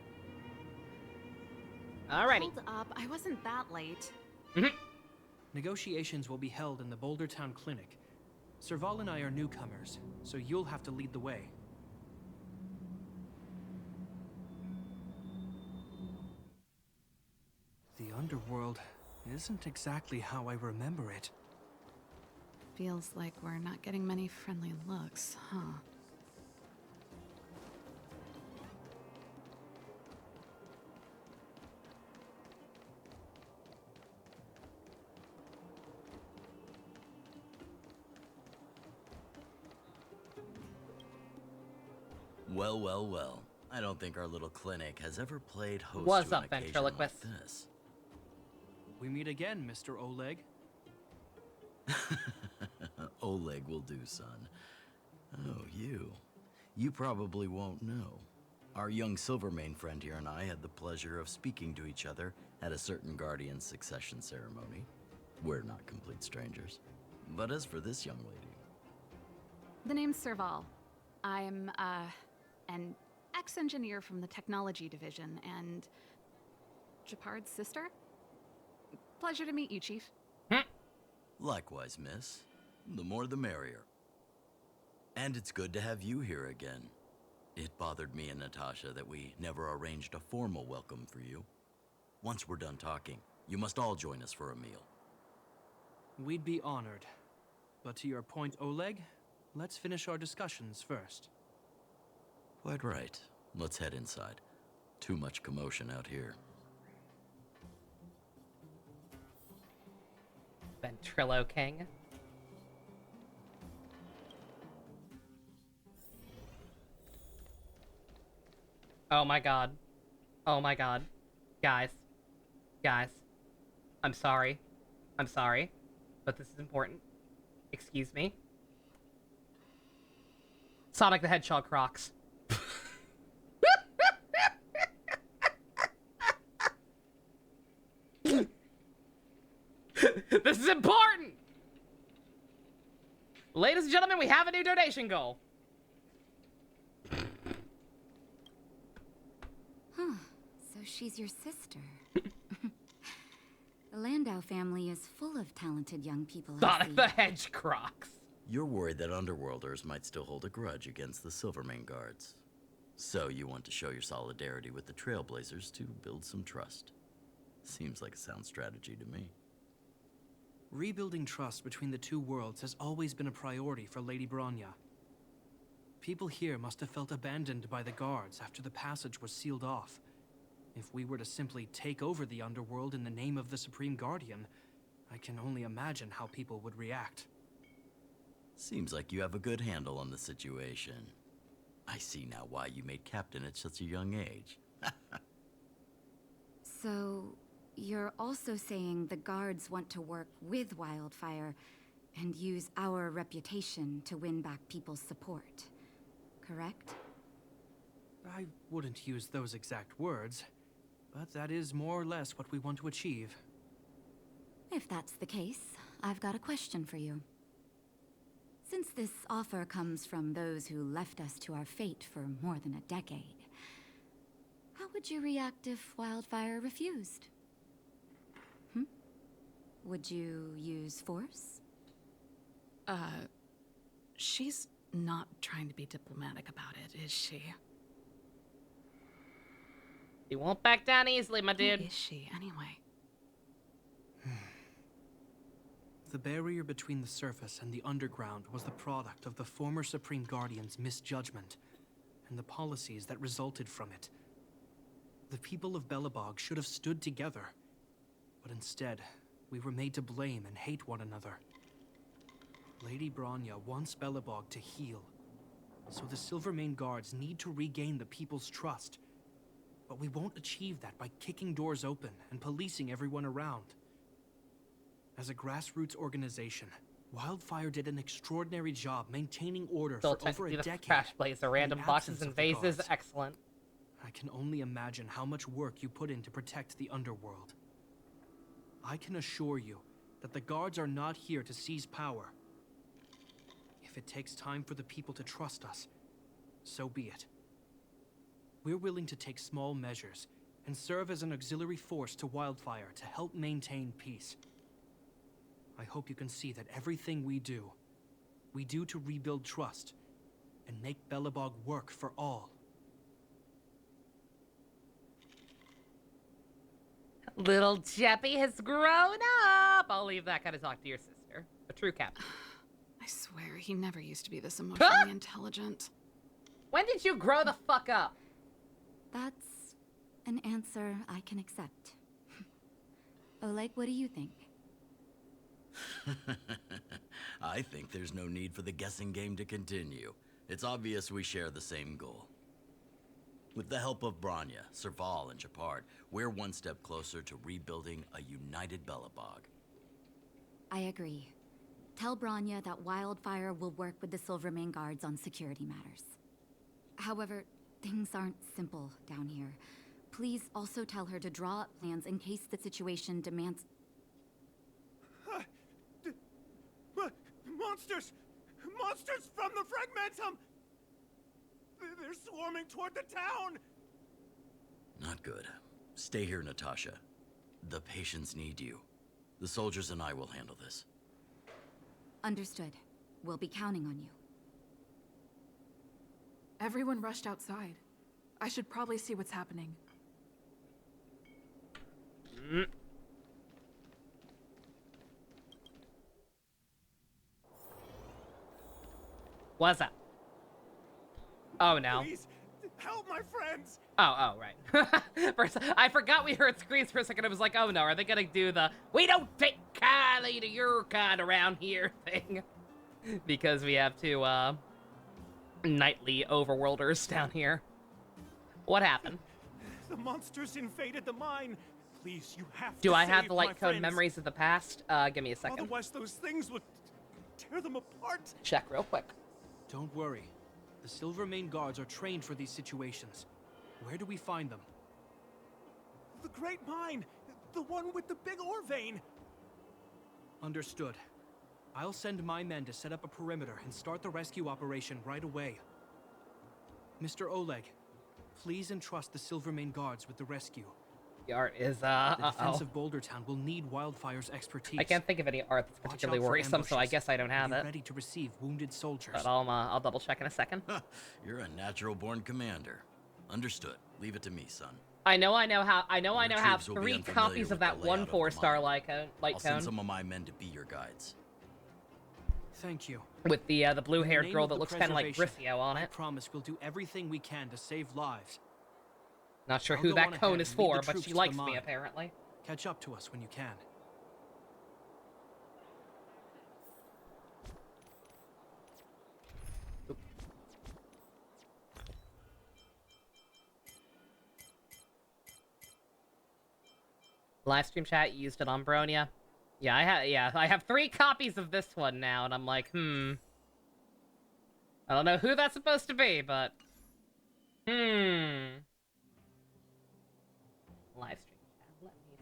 Speaker 1: Alrighty.
Speaker 9: Hold up, I wasn't that late.
Speaker 17: Negotiations will be held in the Boulder Town Clinic. Serval and I are newcomers, so you'll have to lead the way. The underworld isn't exactly how I remember it.
Speaker 9: Feels like we're not getting many friendly looks, huh?
Speaker 19: Well, well, well. I don't think our little clinic has ever played host
Speaker 1: What's
Speaker 19: to an
Speaker 1: up,
Speaker 19: occasion
Speaker 1: ventriloquist?
Speaker 19: like this.
Speaker 17: We meet again, Mr. Oleg.
Speaker 19: Oleg will do, son. Oh, you. You probably won't know. Our young Silvermane friend here and I had the pleasure of speaking to each other at a certain Guardian succession ceremony. We're not complete strangers. But as for this young lady...
Speaker 9: The name's Serval. I'm, an ex-engineer from the technology division, and... Japard's sister? Pleasure to meet you, Chief.
Speaker 19: Likewise, miss. The more the merrier. And it's good to have you here again. It bothered me and Natasha that we never arranged a formal welcome for you. Once we're done talking, you must all join us for a meal.
Speaker 17: We'd be honored. But to your point, Oleg, let's finish our discussions first.
Speaker 19: Quite right. Let's head inside. Too much commotion out here.
Speaker 1: Ventrilo King. Oh my god. Oh my god. Guys. Guys. I'm sorry. I'm sorry. But this is important. Excuse me. Sonic the Hedgehog Crocs. This is important! Ladies and gentlemen, we have a new donation goal.
Speaker 11: Huh. So she's your sister. The Landau family is full of talented young people.
Speaker 1: Sonic the Hedge Crocs.
Speaker 19: You're worried that Underworlders might still hold a grudge against the Silvermane Guards. So you want to show your solidarity with the Trailblazers to build some trust. Seems like a sound strategy to me.
Speaker 17: Rebuilding trust between the two worlds has always been a priority for Lady Bronya. People here must have felt abandoned by the guards after the passage was sealed off. If we were to simply take over the underworld in the name of the Supreme Guardian, I can only imagine how people would react.
Speaker 19: Seems like you have a good handle on the situation. I see now why you made captain at such a young age.
Speaker 11: So, you're also saying the guards want to work with Wildfire and use our reputation to win back people's support, correct?
Speaker 17: I wouldn't use those exact words, but that is more or less what we want to achieve.
Speaker 11: If that's the case, I've got a question for you. Since this offer comes from those who left us to our fate for more than a decade, how would you react if Wildfire refused?
Speaker 3: Would you use force?
Speaker 9: She's not trying to be diplomatic about it, is she?
Speaker 1: You won't back down easily, my dude.
Speaker 9: Who is she, anyway?
Speaker 17: The barrier between the surface and the underground was the product of the former Supreme Guardian's misjudgment and the policies that resulted from it. The people of Belobog should have stood together, but instead, we were made to blame and hate one another. Lady Bronya wants Belobog to heal, so the Silvermane Guards need to regain the people's trust. But we won't achieve that by kicking doors open and policing everyone around. As a grassroots organization, Wildfire did an extraordinary job maintaining order
Speaker 1: Still
Speaker 17: for over a decade.
Speaker 1: Crash plays are random boxes and vases. Excellent.
Speaker 17: I can only imagine how much work you put in to protect the underworld. I can assure you that the guards are not here to seize power. If it takes time for the people to trust us, so be it. We're willing to take small measures and serve as an auxiliary force to Wildfire to help maintain peace. I hope you can see that everything we do to rebuild trust and make Belobog work for all.
Speaker 1: Little Jeppy has grown up. I'll leave that kind of talk to your sister. A true captain.
Speaker 9: I swear, he never used to be this emotionally intelligent.
Speaker 1: When did you grow the fuck up?
Speaker 3: That's an answer I can accept. Oleg, what do you think?
Speaker 19: I think there's no need for the guessing game to continue. It's obvious we share the same goal. With the help of Bronya, Serval, and Chapard, we're one step closer to rebuilding a united Belobog.
Speaker 3: I agree. Tell Bronya that Wildfire will work with the Silvermane Guards on security matters. However, things aren't simple down here. Please also tell her to draw up plans in case the situation demands...
Speaker 14: Monsters! Monsters from the Fragmentum! They're swarming toward the town!
Speaker 19: Not good. Stay here, Natasha. The patients need you. The soldiers and I will handle this.
Speaker 3: Understood. We'll be counting on you.
Speaker 18: Everyone rushed outside. I should probably see what's happening.
Speaker 1: What's up? Oh no.
Speaker 14: Please, help my friends!
Speaker 1: Oh, right. First, I forgot we heard screams for a second. I was like, oh no, are they gonna do the "we don't take kindly to your kind around here" thing? Because we have two, nightly overworlders down here. What happened?
Speaker 14: The monsters invaded the mine. Please, you have to
Speaker 1: Do I
Speaker 14: save
Speaker 1: have the
Speaker 14: my
Speaker 1: light code
Speaker 14: friends.
Speaker 1: memories of the past? Give me a second.
Speaker 14: Otherwise, those things would tear them apart.
Speaker 1: Check real quick.
Speaker 17: Don't worry. The Silvermane Guards are trained for these situations. Where do we find them?
Speaker 14: The Great Mine! The one with the big ore vein!
Speaker 17: Understood. I'll send my men to set up a perimeter and start the rescue operation right away. Mr. Oleg, please entrust the Silvermane Guards with the rescue.
Speaker 1: The art is,
Speaker 17: The defense of Boulder Town will need Wildfire's expertise.
Speaker 1: I can't think of any art that's particularly worrisome, so I guess I don't have
Speaker 17: Be
Speaker 1: it.
Speaker 17: ready to receive wounded soldiers.
Speaker 1: But I'll double check in a second.
Speaker 19: You're a natural-born commander. Understood. Leave it to me, son.
Speaker 1: I know how
Speaker 19: troops will be
Speaker 1: 3
Speaker 19: unfamiliar
Speaker 1: copies of
Speaker 19: with the
Speaker 1: that
Speaker 19: layout
Speaker 1: one
Speaker 19: of the
Speaker 1: 4-star
Speaker 19: mine.
Speaker 1: light
Speaker 19: I'll send
Speaker 1: cone.
Speaker 19: some of my men to be your guides.
Speaker 17: Thank you.
Speaker 1: With the
Speaker 17: In the
Speaker 1: blue-haired
Speaker 17: name
Speaker 1: girl
Speaker 17: of
Speaker 1: that
Speaker 17: the
Speaker 1: looks kind of like
Speaker 17: preservation,
Speaker 1: Griffio on
Speaker 17: I
Speaker 1: it.
Speaker 17: promise we'll do everything we can to save lives.
Speaker 1: Not sure
Speaker 17: I'll
Speaker 1: who
Speaker 17: go
Speaker 1: that
Speaker 17: on ahead
Speaker 1: cone is
Speaker 17: and lead
Speaker 1: for,
Speaker 17: the
Speaker 1: but
Speaker 17: troops
Speaker 1: she
Speaker 17: to the
Speaker 1: likes me
Speaker 17: mine.
Speaker 1: apparently.
Speaker 17: Catch up to us when you can.
Speaker 1: Live stream chat used it on Bronya. Yeah, I have 3 copies of this one now, and I'm like, I don't know who that's supposed to be, but live stream chat. Let me.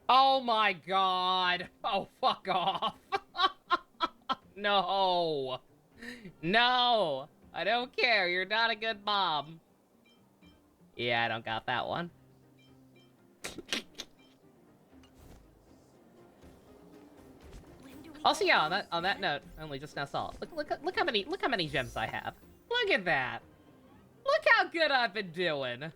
Speaker 1: Oh my god! Oh, fuck off! No, no, I don't care. You're not a good mom. Yeah, I don't got that one. Also, yeah, on that note, I only just now saw it. Look how many gems I have. Look at that. Look how good I've been doing.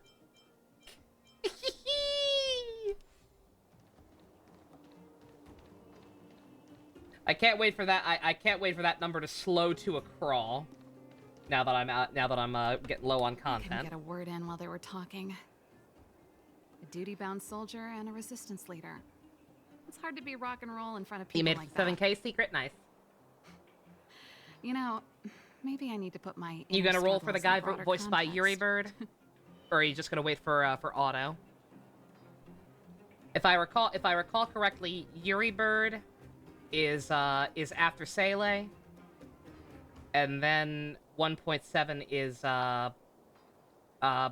Speaker 1: I can't wait for that. I can't wait for that number to slow to a crawl. Now that I'm getting low on content.
Speaker 9: I couldn't get a word in while they were talking. A duty-bound soldier and a resistance leader. It's hard to be rock and roll in front of people
Speaker 1: You made
Speaker 9: like that.
Speaker 1: 7K secret, nice.
Speaker 9: You know, maybe I need to put my.
Speaker 1: You gonna roll for the guy
Speaker 9: broader
Speaker 1: voiced by
Speaker 9: context.
Speaker 1: Yuri Bird, or are you just gonna wait for Otto? If I recall correctly, Yuri Bird is after Sele, and then 1.7 is or yeah,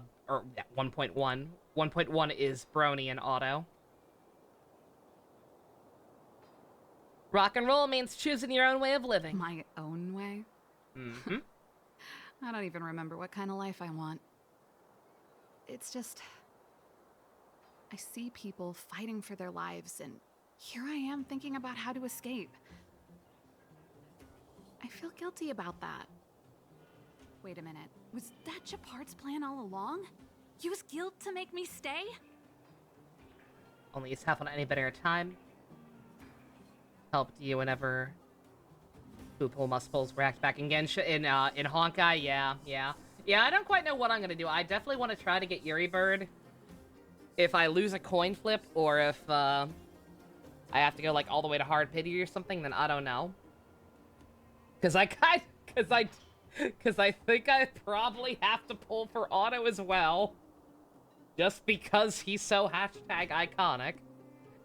Speaker 1: 1.1. 1.1 is Brony and Otto. Rock and roll means choosing your own way of living.
Speaker 9: My own way?
Speaker 1: Mm-hmm.
Speaker 9: I don't even remember what kind of life I want. It's just... I see people fighting for their lives, and here I am thinking about how to escape. I feel guilty about that. Wait a minute. Was that Japard's plan all along? Use guilt to make me stay?
Speaker 1: Only use half on any better time. Helped you whenever Poople Musples were back in Genshin in Honkai. Yeah. I don't quite know what I'm gonna do. I definitely want to try to get Yuri Bird. If I lose a coin flip, or if I have to go like all the way to hard pity or something, then I don't know. Cause I think I probably have to pull for Otto as well, just because he's so #iconic.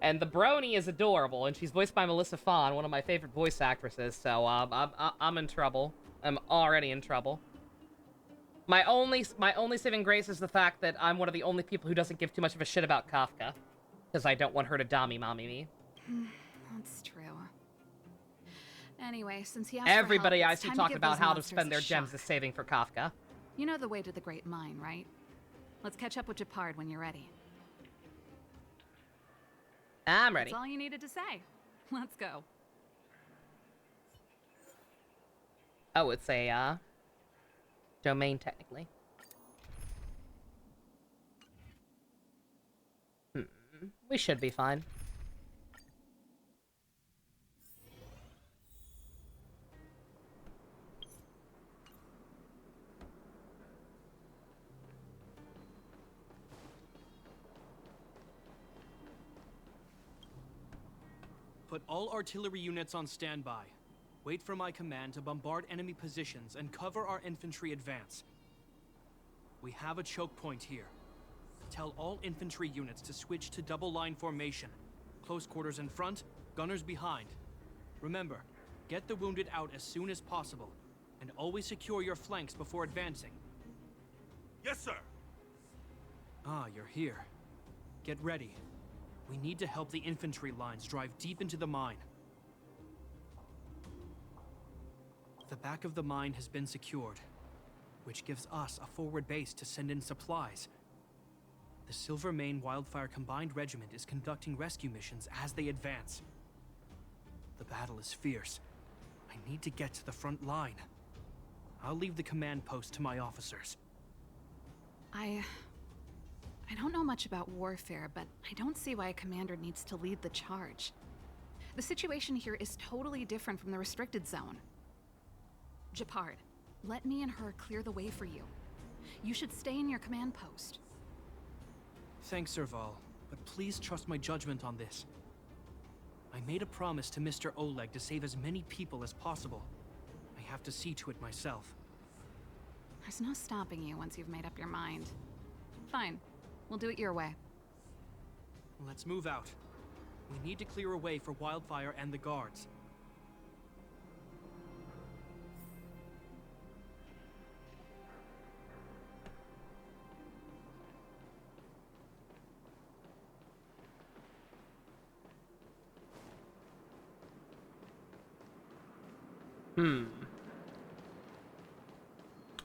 Speaker 1: And the Brony is adorable, and she's voiced by Melissa Fawn, one of my favorite voice actresses. So I'm in trouble. I'm already in trouble. My only saving grace is the fact that I'm one of the only people who doesn't give too much of a shit about Kafka, because I don't want her to mommy me.
Speaker 9: That's true. Anyway, since he asked
Speaker 1: Everybody
Speaker 9: for help,
Speaker 1: I
Speaker 9: it's
Speaker 1: see
Speaker 9: time
Speaker 1: talk
Speaker 9: to give
Speaker 1: about
Speaker 9: those
Speaker 1: how to
Speaker 9: monsters
Speaker 1: spend
Speaker 9: a
Speaker 1: their gems
Speaker 9: shock.
Speaker 1: as saving for Kafka.
Speaker 9: You know the way to the Great Mine, right? Let's catch up with Japard when you're ready.
Speaker 1: I'm ready.
Speaker 9: That's all you needed to say. Let's go.
Speaker 1: Oh, it's a domain technically. We should be fine.
Speaker 17: Put all artillery units on standby. Wait for my command to bombard enemy positions and cover our infantry advance. We have a choke point here. Tell all infantry units to switch to double line formation. Close quarters in front, gunners behind. Remember, get the wounded out as soon as possible, and always secure your flanks before advancing.
Speaker 14: Yes, sir.
Speaker 17: Ah, you're here. Get ready. We need to help the infantry lines drive deep into the mine. The back of the mine has been secured, which gives us a forward base to send in supplies. The Silvermane Wildfire Combined Regiment is conducting rescue missions as they advance. The battle is fierce. I need to get to the front line. I'll leave the command post to my officers.
Speaker 9: I don't know much about warfare, but I don't see why a commander needs to lead the charge. The situation here is totally different from the restricted zone. Japard, let me and her clear the way for you. You should stay in your command post.
Speaker 17: Thanks, Serval, but please trust my judgment on this. I made a promise to Mr. Oleg to save as many people as possible. I have to see to it myself.
Speaker 9: There's no stopping you once you've made up your mind. Fine. We'll do it your way.
Speaker 17: Let's move out. We need to clear a way for Wildfire and the guards.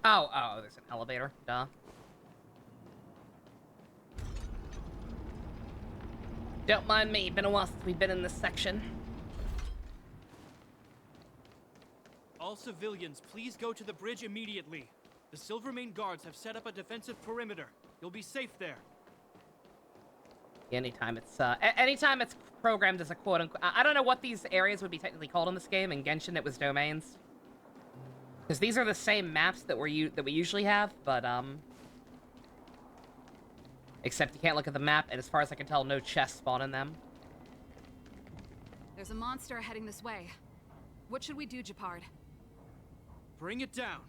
Speaker 1: Oh, there's an elevator. Duh. Don't mind me, been a while since we've been in this section.
Speaker 17: all civilians please go to the bridge immediately. The Silvermane guards have set up a defensive perimeter. You'll be safe there.
Speaker 1: Anytime it's programmed as a quote-unquote... I don't know what these areas would be technically called in this game. In Genshin, it was domains. Because these are the same maps that we usually have, but, except you can't look at the map, and as far as I can tell, no chests spawn in them.
Speaker 9: There's a monster heading this way. What should we do, Japard?
Speaker 17: Bring it down.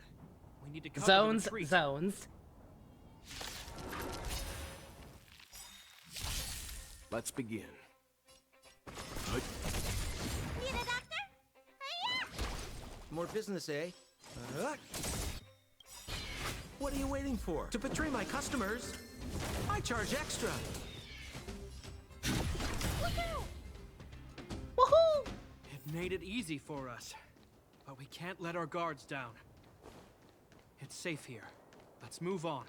Speaker 17: We need to cover
Speaker 1: Zones,
Speaker 17: the retreat.
Speaker 1: zones.
Speaker 20: Let's begin.
Speaker 12: Need a doctor?
Speaker 7: More business, eh? What are you waiting for? To betray my customers, I charge extra.
Speaker 1: Woohoo!
Speaker 17: It made it easy for us, but we can't let our guards down. It's safe here. Let's move on.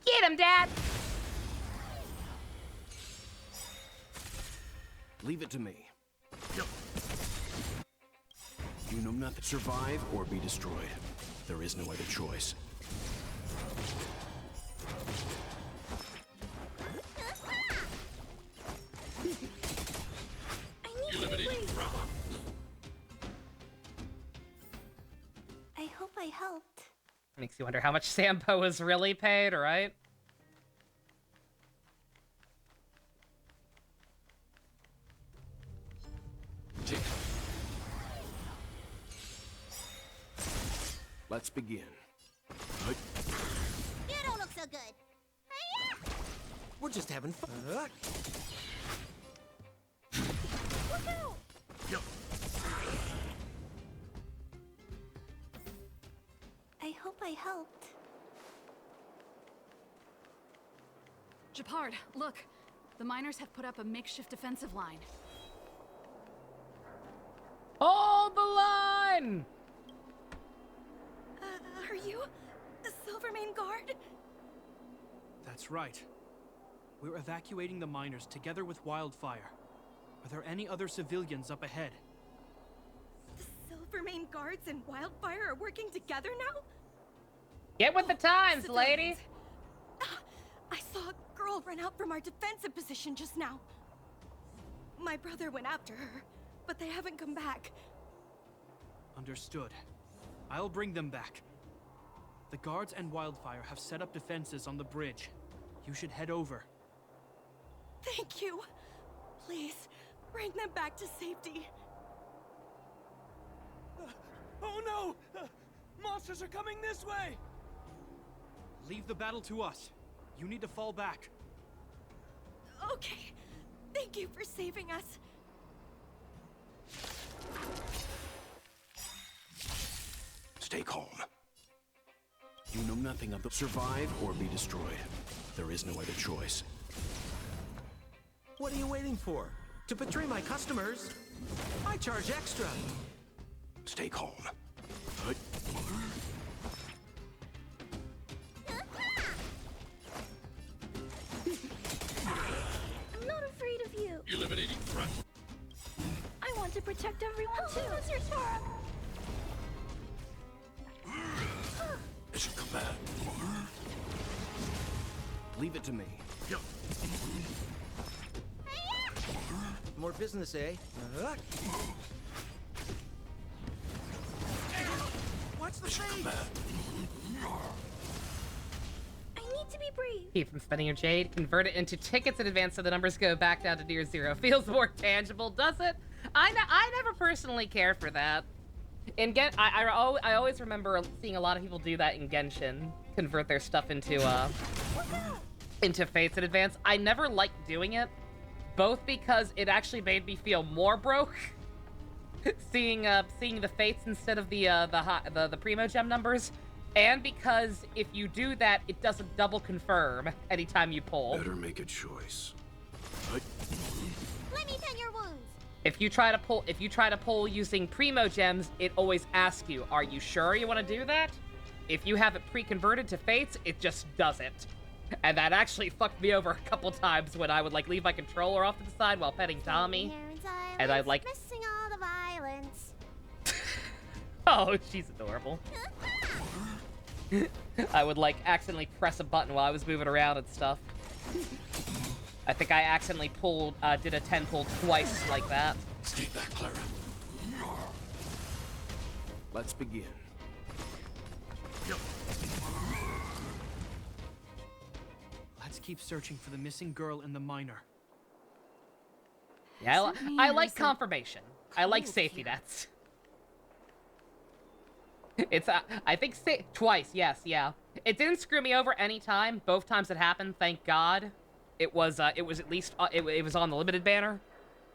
Speaker 1: Get him, Dad!
Speaker 20: Leave it to me. You know nothing. Survive or be destroyed. There is no other choice.
Speaker 12: I hope I helped.
Speaker 1: Makes you wonder how much Sampo was really paid, right?
Speaker 20: Let's begin.
Speaker 12: You don't look so good.
Speaker 7: We're just having fun.
Speaker 12: I hope I helped.
Speaker 9: Japard, look. The miners have put up a makeshift defensive line.
Speaker 1: Hold the line!
Speaker 6: Are you the Silvermane Guard?
Speaker 17: That's right. We're evacuating the miners together with Wildfire. Are there any other civilians up ahead?
Speaker 6: The Silvermane Guards and Wildfire are working together now?
Speaker 1: Get with the times,
Speaker 6: Civilians.
Speaker 1: lady!
Speaker 6: I saw a girl run out from our defensive position just now. My brother went after her, but they haven't come back.
Speaker 17: Understood. I'll bring them back. The guards and Wildfire have set up defenses on the bridge. You should head over.
Speaker 6: Thank you. Please, bring them back to safety.
Speaker 7: Oh no! Monsters are coming this way!
Speaker 17: Leave the battle to us. You need to fall back.
Speaker 6: Okay. Thank you for saving us.
Speaker 20: Stay calm. You know nothing of the survive or be destroyed. There is no other choice.
Speaker 7: What are you waiting for? To betray my customers, I charge extra.
Speaker 20: Stay calm.
Speaker 12: I'm not afraid of you.
Speaker 20: Eliminating threat.
Speaker 12: I want to protect everyone too. Mr. Sora.
Speaker 20: I should come back. Leave it to me.
Speaker 7: More business, eh? Watch the face!
Speaker 12: I need to be brave.
Speaker 1: Keep from spending your jade, convert it into tickets in advance so the numbers go back down to near zero. Feels more tangible, does it? I never personally care for that. In I always remember seeing a lot of people do that in Genshin, convert their stuff into fates in advance. I never liked doing it, both because it actually made me feel more broke, seeing the fates instead of the primo gem numbers, and because if you do that, it doesn't double confirm anytime you pull.
Speaker 20: Better make a choice.
Speaker 12: Let me tend your wounds.
Speaker 1: If you try to pull using primo gems, it always asks you, are you sure you want to do that? If you have it pre-converted to fates, it just does it. And that actually fucked me over a couple times when I would like leave my controller off to the side while petting Tommy. And I'd like
Speaker 12: missing all the violence.
Speaker 1: Oh, she's adorable. I would like accidentally press a button while I was moving around and stuff. I think I accidentally did a 10 pull twice like that.
Speaker 20: Stay back, Clara. Let's begin.
Speaker 17: Let's keep searching for the missing girl and the miner.
Speaker 1: Yeah, I like confirmation. I like safety nets. It's, I think, twice, yes, yeah. It didn't screw me over any time. Both times it happened, thank God. It was at least, it was on the limited banner.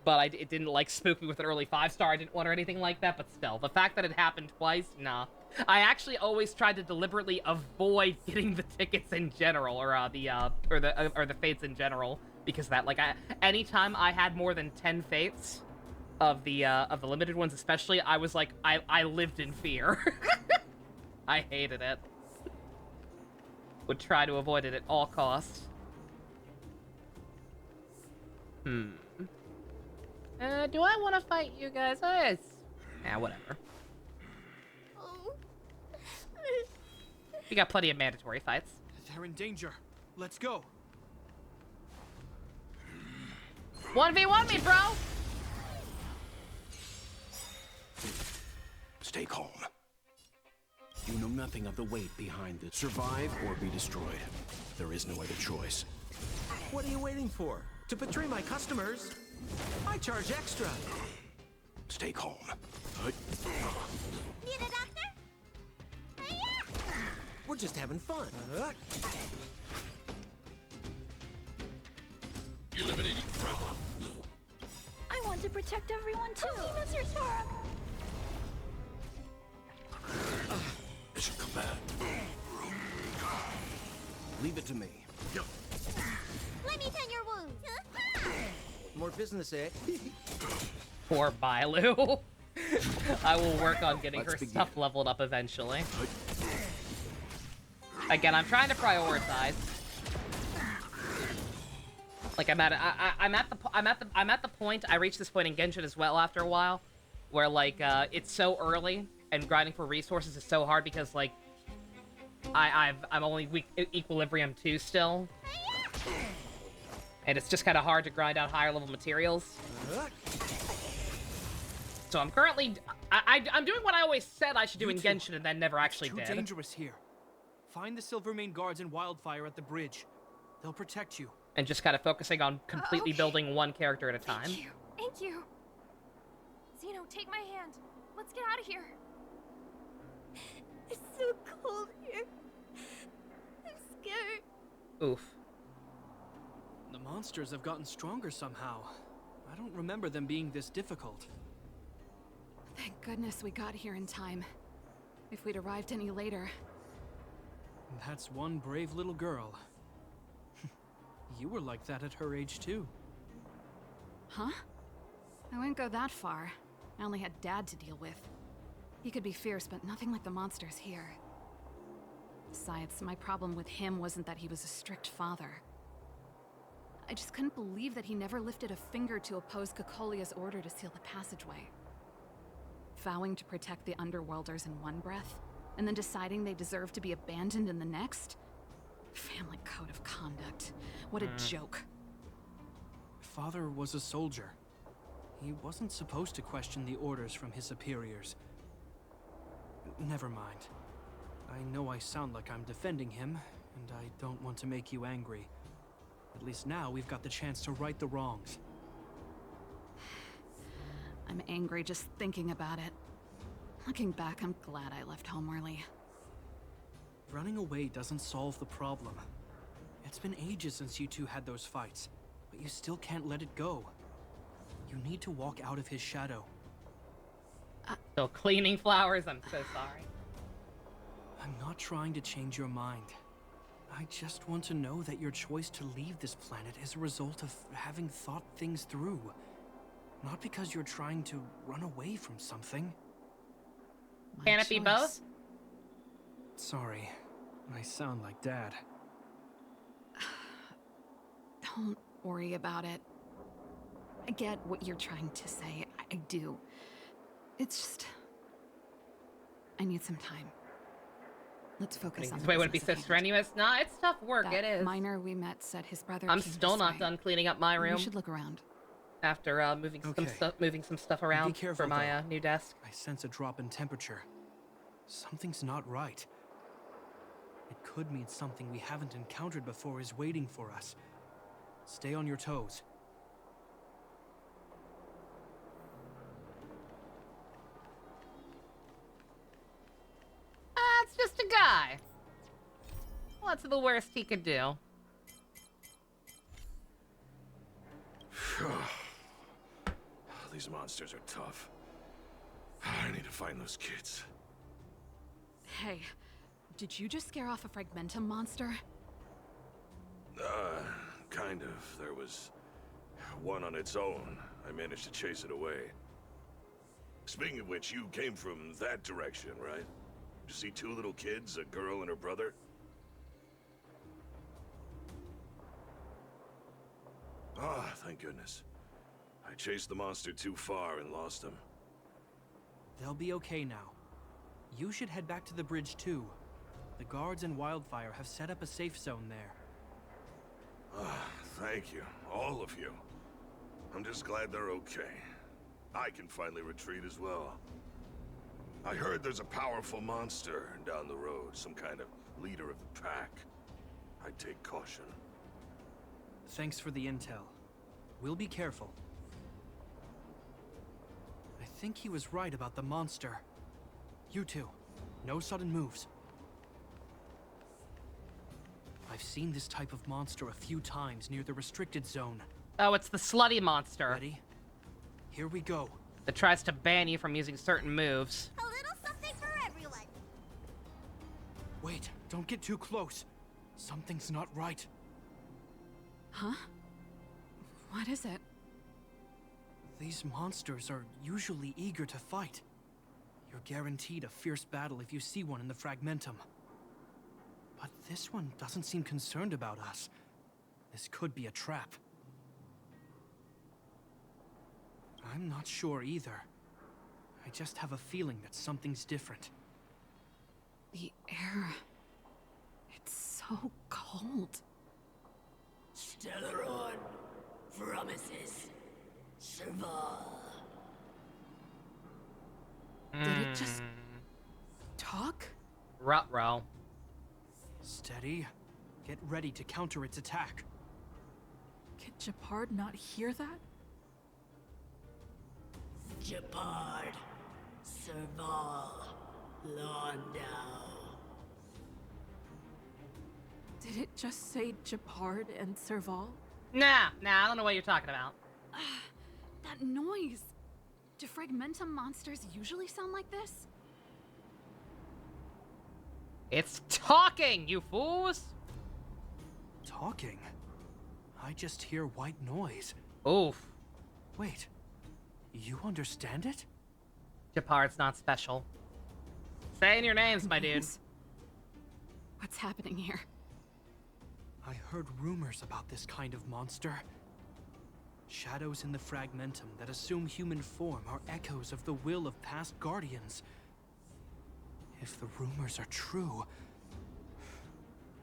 Speaker 1: But it didn't, like, spook me with an early 5-star. I didn't want or anything like that, but still. The fact that it happened twice, nah. I actually always tried to deliberately avoid getting the tickets in general, or the fates in general. Because that, like, anytime I had more than 10 fates of the limited ones especially, I was like, I lived in fear. I hated it. Would try to avoid it at all costs. Do I want to fight you guys? Whatever. We got plenty of mandatory fights.
Speaker 17: They're in danger. Let's go.
Speaker 1: 1v1 me, bro!
Speaker 20: Stay calm. You know nothing of the weight behind it. Survive or be destroyed. There is no other choice.
Speaker 7: What are you waiting for? To betray my customers? I charge extra.
Speaker 20: Stay calm.
Speaker 12: Need a doctor?
Speaker 7: We're just having fun.
Speaker 20: Eliminating problem.
Speaker 6: I want to protect everyone too.
Speaker 20: Mission command. Leave it to me.
Speaker 12: Let me tend your wounds.
Speaker 7: More business, eh?
Speaker 1: Poor Bailu. I will work on getting her stuff leveled up eventually. Again, I'm trying to prioritize. Like I'm at the point. I reached this point in Genshin as well after a while, where like it's so early and grinding for resources is so hard because like I'm only weak Equilibrium 2 still. And it's just kind of hard to grind out higher level materials. So I'm currently... I'm doing what I always said I should do in Genshin and then never actually did.
Speaker 17: It's too dangerous here. Find the Silvermane guards in Wildfire at the bridge. They'll protect you.
Speaker 1: And just kind of focusing on completely building one character at a time.
Speaker 6: Thank you. Zeno, take my hand. Let's get out of here.
Speaker 12: It's so cold here. I'm scared.
Speaker 1: Oof.
Speaker 17: The monsters have gotten stronger somehow. I don't remember them being this difficult.
Speaker 9: Thank goodness we got here in time. If we'd arrived any later...
Speaker 17: That's one brave little girl. You were like that at her age, too.
Speaker 9: Huh? I wouldn't go that far. I only had Dad to deal with. He could be fierce, but nothing like the monsters here. Besides, my problem with him wasn't that he was a strict father. I just couldn't believe that he never lifted a finger to oppose Cocolia's order to seal the passageway. Vowing to protect the Underworlders in one breath, and then deciding they deserve to be abandoned in the next? Family code of conduct. What a joke.
Speaker 17: Father was a soldier. He wasn't supposed to question the orders from his superiors. Never mind. I know I sound like I'm defending him, and I don't want to make you angry. At least now we've got the chance to right the wrongs.
Speaker 9: I'm angry just thinking about it. Looking back, I'm glad I left home early.
Speaker 17: Running away doesn't solve the problem. It's been ages since you two had those fights, but you still can't let it go. You need to walk out of his shadow.
Speaker 1: Still cleaning flowers, I'm so sorry.
Speaker 17: I'm not trying to change your mind. I just want to know that your choice to leave this planet is a result of having thought things through. Not because you're trying to run away from something.
Speaker 1: Can it be both?
Speaker 17: Sorry, I sound like Dad.
Speaker 9: Don't worry about it. I get what you're trying to say. I do. It's just... I need some time. Let's focus on the
Speaker 1: This way wouldn't be
Speaker 9: business
Speaker 1: so
Speaker 9: at hand.
Speaker 1: strenuous. Nah, it's tough work.
Speaker 9: That
Speaker 1: It is.
Speaker 9: miner we met said his brother
Speaker 1: I'm
Speaker 9: came
Speaker 1: still
Speaker 9: this
Speaker 1: not
Speaker 9: way.
Speaker 1: done cleaning up my room.
Speaker 9: You should look around.
Speaker 1: After moving some stuff around
Speaker 17: Be careful,
Speaker 1: for my
Speaker 17: though.
Speaker 1: new desk.
Speaker 17: I sense a drop in temperature. Something's not right. It could mean something we haven't encountered before is waiting for us. Stay on your toes.
Speaker 1: It's just a guy. What's the worst he could do?
Speaker 2: These monsters are tough. I need to find those kids.
Speaker 9: Hey, did you just scare off a Fragmentum monster?
Speaker 2: Kind of. There was one on its own. I managed to chase it away. Speaking of which, you came from that direction, right? Did you see two little kids, a girl and her brother? Ah, thank goodness. I chased the monster too far and lost him.
Speaker 17: They'll be okay now. You should head back to the bridge too. The guards and Wildfire have set up a safe zone there.
Speaker 2: Ah, thank you, all of you. I'm just glad they're okay. I can finally retreat as well. I heard there's a powerful monster down the road, some kind of leader of the pack. I'd take caution.
Speaker 17: Thanks for the intel. We'll be careful. I think he was right about the monster. You two, no sudden moves. I've seen this type of monster a few times near the restricted zone.
Speaker 1: Oh, it's the slutty monster.
Speaker 17: Ready? Here we go.
Speaker 1: That tries to ban you from using certain moves.
Speaker 12: A little something for everyone.
Speaker 17: Wait, don't get too close. Something's not right.
Speaker 9: Huh? What is it?
Speaker 17: These monsters are usually eager to fight. You're guaranteed a fierce battle if you see one in the Fragmentum. But this one doesn't seem concerned about us. This could be a trap. I'm not sure either. I just have a feeling that something's different.
Speaker 9: The air... It's so cold.
Speaker 13: Stellaron promises Serval.
Speaker 9: Did it just... talk?
Speaker 1: Ruh-roh.
Speaker 17: Steady. Get ready to counter its attack.
Speaker 18: Can Japard not hear that?
Speaker 13: Japard, Serval, Londau.
Speaker 18: Did it just say Japard and Serval?
Speaker 1: Nah, I don't know what you're talking about.
Speaker 9: That noise! Do Fragmentum monsters usually sound like this?
Speaker 1: It's talking, you fools!
Speaker 17: Talking? I just hear white noise.
Speaker 1: Oof.
Speaker 17: Wait, you understand it?
Speaker 1: Japard's not special. Saying your names, my dude.
Speaker 9: What's happening here?
Speaker 17: I heard rumors about this kind of monster. Shadows in the Fragmentum that assume human form are echoes of the will of past guardians. If the rumors are true,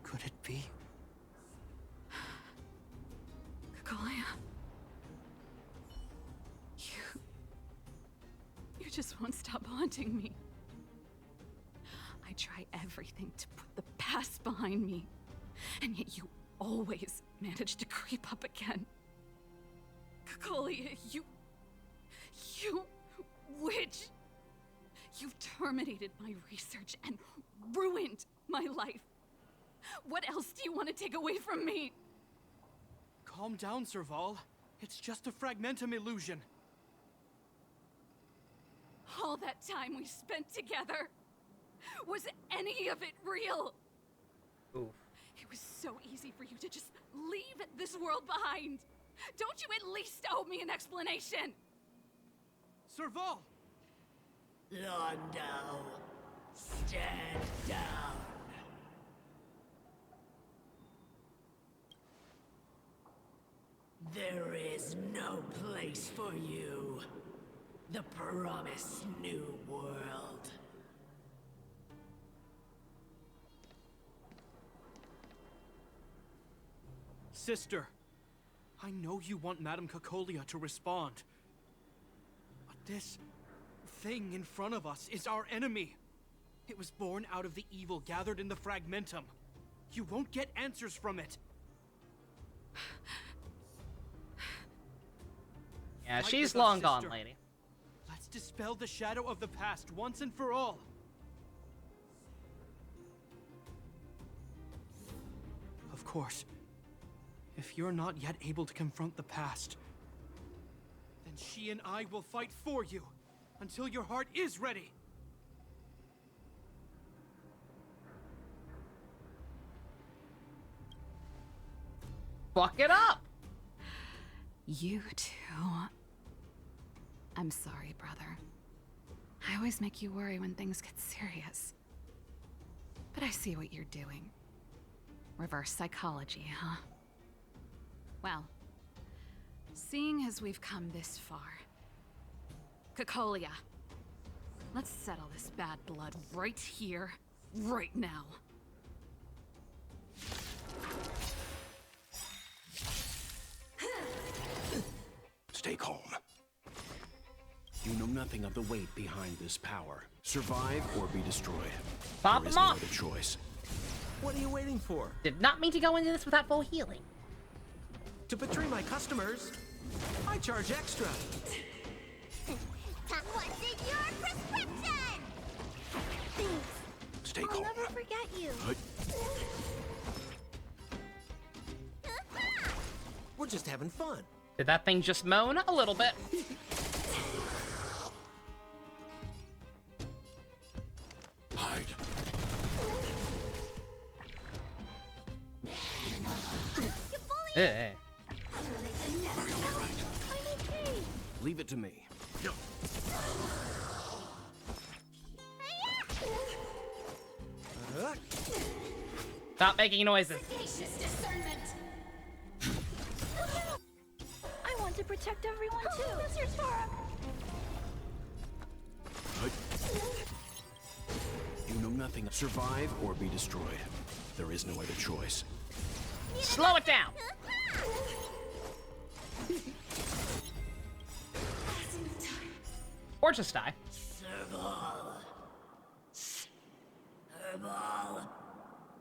Speaker 17: could it be?
Speaker 9: Kaguya. You just won't stop haunting me. I try everything to put the past behind me, and yet you always manage to creep up again. Kaguya, you witch! You've terminated my research and ruined my life. What else do you want to take away from me?
Speaker 17: Calm down, Serval. It's just a Fragmentum illusion.
Speaker 9: All that time we spent together, was any of it real?
Speaker 1: Oof.
Speaker 9: It was so easy for you to just leave this world behind. Don't you at least owe me an explanation?
Speaker 17: Serval!
Speaker 13: Londau, stand down. There is no place for you. The promised new world.
Speaker 17: Sister, I know you want Madame Cacolia to respond. But this thing in front of us is our enemy. It was born out of the evil gathered in the Fragmentum. You won't get answers from it.
Speaker 1: Yeah,
Speaker 17: Fight
Speaker 1: she's
Speaker 17: with us,
Speaker 1: long gone,
Speaker 17: sister.
Speaker 1: lady.
Speaker 17: Let's dispel the shadow of the past once and for all. Of course, if you're not yet able to confront the past, then she and I will fight for you until your heart is ready.
Speaker 1: Fuck it up!
Speaker 9: You too. I'm sorry, brother. I always make you worry when things get serious. But I see what you're doing. Reverse psychology, huh? Well, seeing as we've come this far... Cacolia, let's settle this bad blood right here, right now.
Speaker 20: Stay calm. You know nothing of the weight behind this power. Survive or be destroyed.
Speaker 1: Pop
Speaker 20: There is
Speaker 1: him
Speaker 20: no
Speaker 1: off.
Speaker 20: other choice.
Speaker 7: What are you waiting for?
Speaker 1: Did not mean to go into this without full healing.
Speaker 7: To betray my customers, I charge extra.
Speaker 12: What's in your prescription? Thanks.
Speaker 20: Stay
Speaker 12: I'll
Speaker 20: calm.
Speaker 12: never forget you.
Speaker 7: We're just having fun.
Speaker 1: Did that thing just moan? A little bit.
Speaker 20: Hide.
Speaker 1: Eh.
Speaker 20: Leave it to me.
Speaker 1: Stop making noises.
Speaker 12: I want to protect everyone too. Mr. Tora.
Speaker 20: You know nothing. Survive or be destroyed. There is no other choice.
Speaker 1: Slow it down. Or just die.
Speaker 13: Serval. Serval.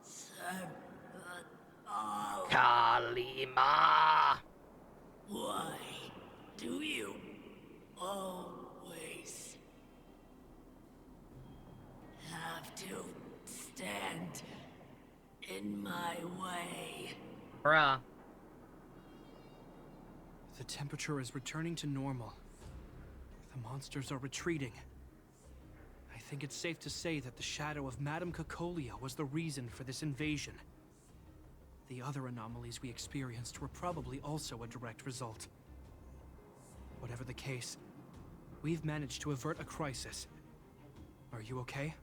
Speaker 13: Serval.
Speaker 1: Kalima.
Speaker 13: Why do you always have to stand in my way?
Speaker 1: Bruh.
Speaker 17: The temperature is returning to normal. The monsters are retreating. I think it's safe to say that the shadow of Madame Cacolia was the reason for this invasion. The other anomalies we experienced were probably also a direct result. Whatever the case, we've managed to avert a crisis. Are you okay?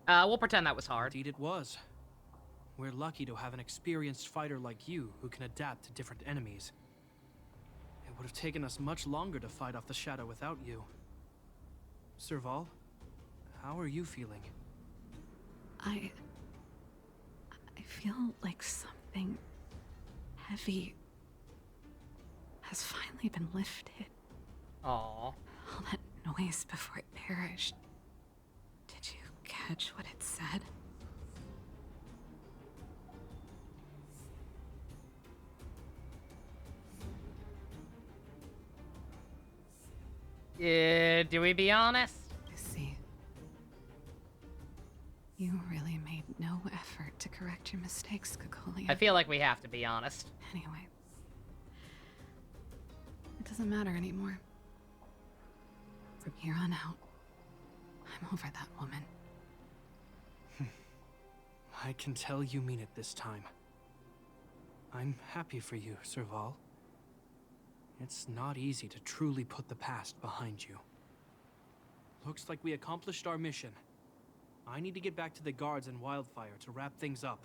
Speaker 1: We'll pretend that was hard.
Speaker 17: Indeed it was. We're lucky to have an experienced fighter like you who can adapt to different enemies. It would have taken us much longer to fight off the shadow without you. Serval, how are you feeling?
Speaker 9: I feel like something heavy has finally been lifted.
Speaker 1: Aww.
Speaker 9: All that noise before it perished. Did you catch what it said?
Speaker 1: Do we be honest?
Speaker 9: See, you really made no effort to correct your mistakes, Cacolia.
Speaker 1: I feel like we have to be honest.
Speaker 9: Anyway, it doesn't matter anymore. From here on out, I'm over that woman.
Speaker 17: I can tell you mean it this time. I'm happy for you, Serval. It's not easy to truly put the past behind you. Looks like we accomplished our mission. I need to get back to the guards and Wildfire to wrap things up.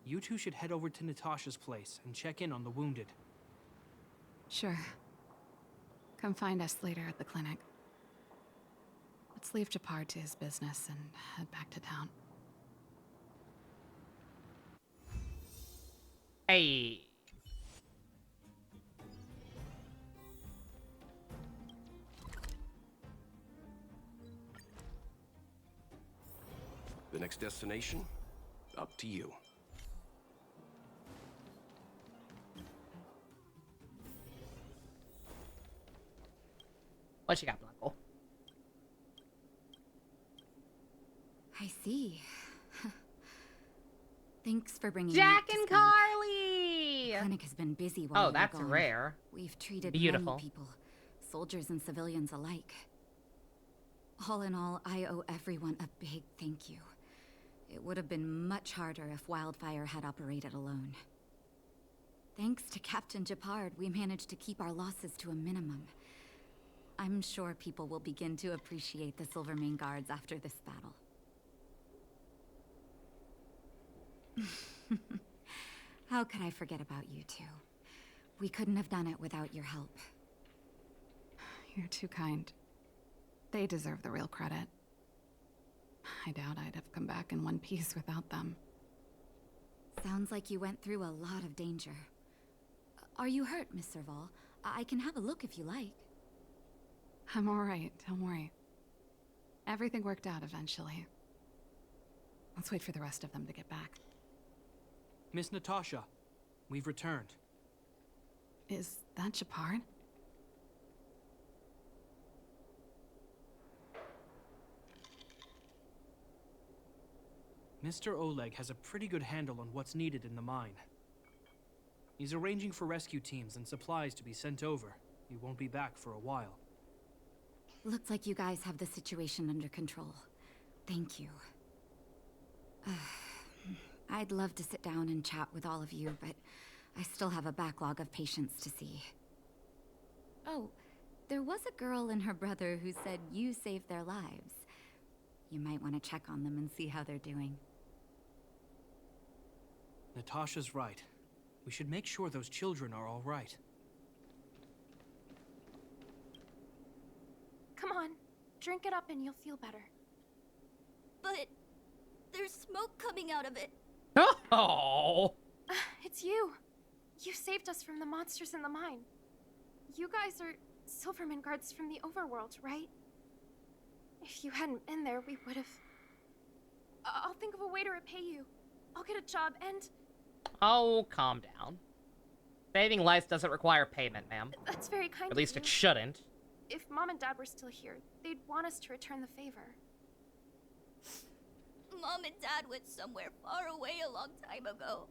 Speaker 17: You two should head over to Natasha's place and check in on the wounded.
Speaker 9: Sure. Come find us later at the clinic. Let's leave Japar to his business and head back to town.
Speaker 1: Hey.
Speaker 20: The next destination? Up to you.
Speaker 1: What you got, Blanco?
Speaker 11: I see. Thanks for bringing
Speaker 1: Jack
Speaker 11: me up
Speaker 1: and
Speaker 11: to
Speaker 1: Carly!
Speaker 11: speed. The clinic has been busy while
Speaker 1: Oh,
Speaker 11: you were
Speaker 1: that's
Speaker 11: gone.
Speaker 1: rare.
Speaker 11: We've treated
Speaker 1: Beautiful.
Speaker 11: many people, soldiers and civilians alike. All in all, I owe everyone a big thank you. It would have been much harder if Wildfire had operated alone. Thanks to Captain Japard, we managed to keep our losses to a minimum. I'm sure people will begin to appreciate the Silvermane Guards after this battle. How could I forget about you two? We couldn't have done it without your help.
Speaker 9: You're too kind. They deserve the real credit. I doubt I'd have come back in one piece without them.
Speaker 11: Sounds like you went through a lot of danger. Are you hurt, Miss Serval? I can have a look if you like.
Speaker 9: I'm alright, don't worry. Everything worked out eventually. Let's wait for the rest of them to get back.
Speaker 17: Miss Natasha, we've returned.
Speaker 9: Is that Japard?
Speaker 17: Mr. Oleg has a pretty good handle on what's needed in the mine. He's arranging for rescue teams and supplies to be sent over. He won't be back for a while.
Speaker 11: Looks like you guys have the situation under control. Thank you. I'd love to sit down and chat with all of you, but I still have a backlog of patients to see. Oh, there was a girl and her brother who said you saved their lives. You might want to check on them and see how they're doing.
Speaker 17: Natasha's right. We should make sure those children are all right.
Speaker 6: Come on, drink it up and you'll feel better.
Speaker 12: But there's smoke coming out of it.
Speaker 1: Oh!
Speaker 6: It's you. You saved us from the monsters in the mine. You guys are Silvermane Guards from the overworld, right? If you hadn't been there, we would have... I'll think of a way to repay you. I'll get a job and...
Speaker 1: Oh, calm down. Saving lives doesn't require payment, ma'am.
Speaker 6: That's very kind
Speaker 1: At least
Speaker 6: of
Speaker 1: it
Speaker 6: you.
Speaker 1: shouldn't.
Speaker 6: If Mom and Dad were still here, they'd want us to return the favor.
Speaker 12: Mom and Dad went somewhere far away a long time ago.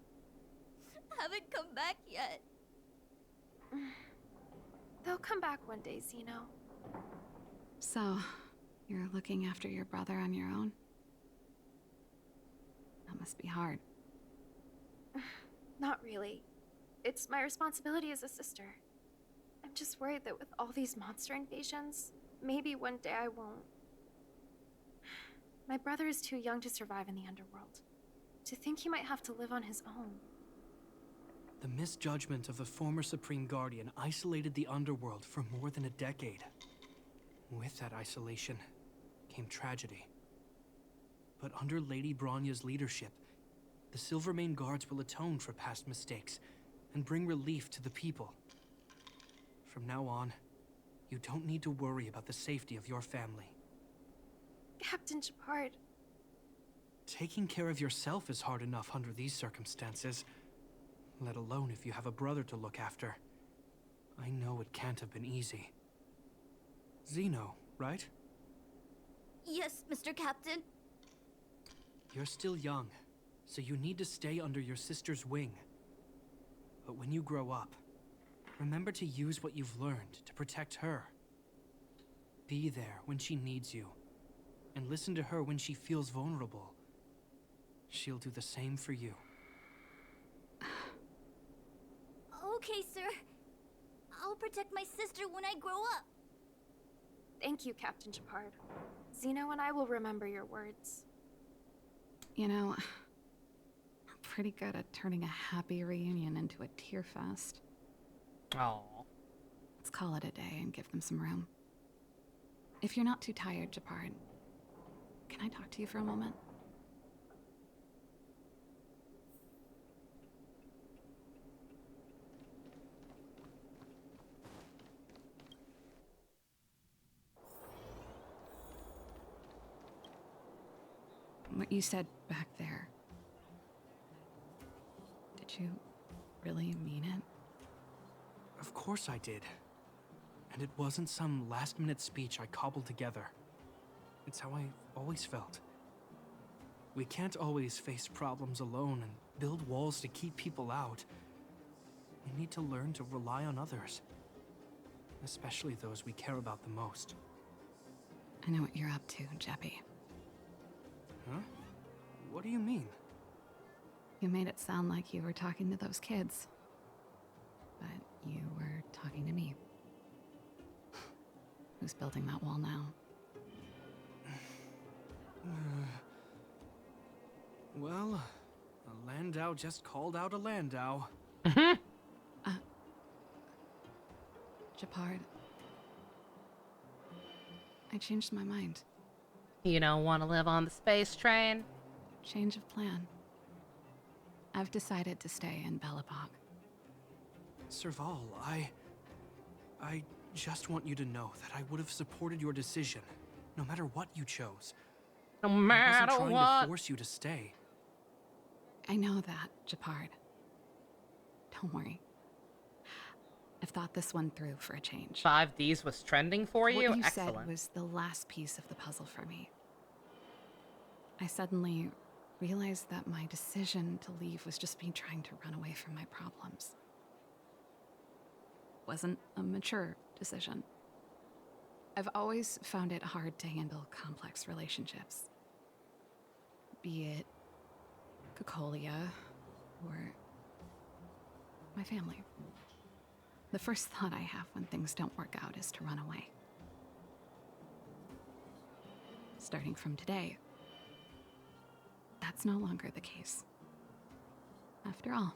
Speaker 12: Haven't come back yet.
Speaker 6: They'll come back one day, Zeno.
Speaker 9: So, you're looking after your brother on your own? That must be hard.
Speaker 6: Not really. It's my responsibility as a sister. I'm just worried that with all these monster invasions, maybe one day I won't. My brother is too young to survive in the underworld. To think he might have to live on his own.
Speaker 17: The misjudgment of the former Supreme Guardian isolated the underworld for more than a decade. With that isolation came tragedy. But under Lady Bronya's leadership, the Silvermane Guards will atone for past mistakes and bring relief to the people. From now on, you don't need to worry about the safety of your family.
Speaker 6: Captain Japard.
Speaker 17: Taking care of yourself is hard enough under these circumstances, let alone if you have a brother to look after. I know it can't have been easy. Zeno, right?
Speaker 12: Yes, Mr. Captain.
Speaker 17: You're still young, so you need to stay under your sister's wing. But when you grow up, remember to use what you've learned to protect her. Be there when she needs you, and listen to her when she feels vulnerable. She'll do the same for you.
Speaker 12: Okay, sir. I'll protect my sister when I grow up.
Speaker 6: Thank you, Captain Shepard. Zeno and I will remember your words.
Speaker 9: You know, we're pretty good at turning a happy reunion into a tear fest.
Speaker 1: Oh.
Speaker 9: Let's call it a day and give them some room. If you're not too tired, Shepard, can I talk to you for a moment? What you said back there, did you really mean it?
Speaker 17: Of course I did. And it wasn't some last-minute speech I cobbled together. It's how I've always felt. We can't always face problems alone and build walls to keep people out. We need to learn to rely on others. Especially those we care about the most.
Speaker 9: I know what you're up to, Jeppy.
Speaker 17: Huh? What do you mean?
Speaker 9: You made it sound like you were talking to those kids. But you were talking to me. Who's building that wall now?
Speaker 17: Well, a Landau just called out a Landau.
Speaker 9: Shepard. I changed my mind.
Speaker 1: You don't want to live on the space train?
Speaker 9: Change of plan. I've decided to stay in Belobog.
Speaker 17: Serval, I just want you to know that I would have supported your decision, no matter what you chose.
Speaker 1: No matter
Speaker 17: I wasn't trying
Speaker 1: what.
Speaker 17: to force you to stay.
Speaker 9: I know that, Shepard. Don't worry. I've thought this one through for a change.
Speaker 1: 5Ds was trending for you?
Speaker 9: What you
Speaker 1: Excellent.
Speaker 9: said was the last piece of the puzzle for me. I suddenly realized that my decision to leave was just me trying to run away from my problems. Wasn't a mature decision. I've always found it hard to handle complex relationships. Be it Cocolia or my family. The first thought I have when things don't work out is to run away. Starting from today, that's no longer the case. After all,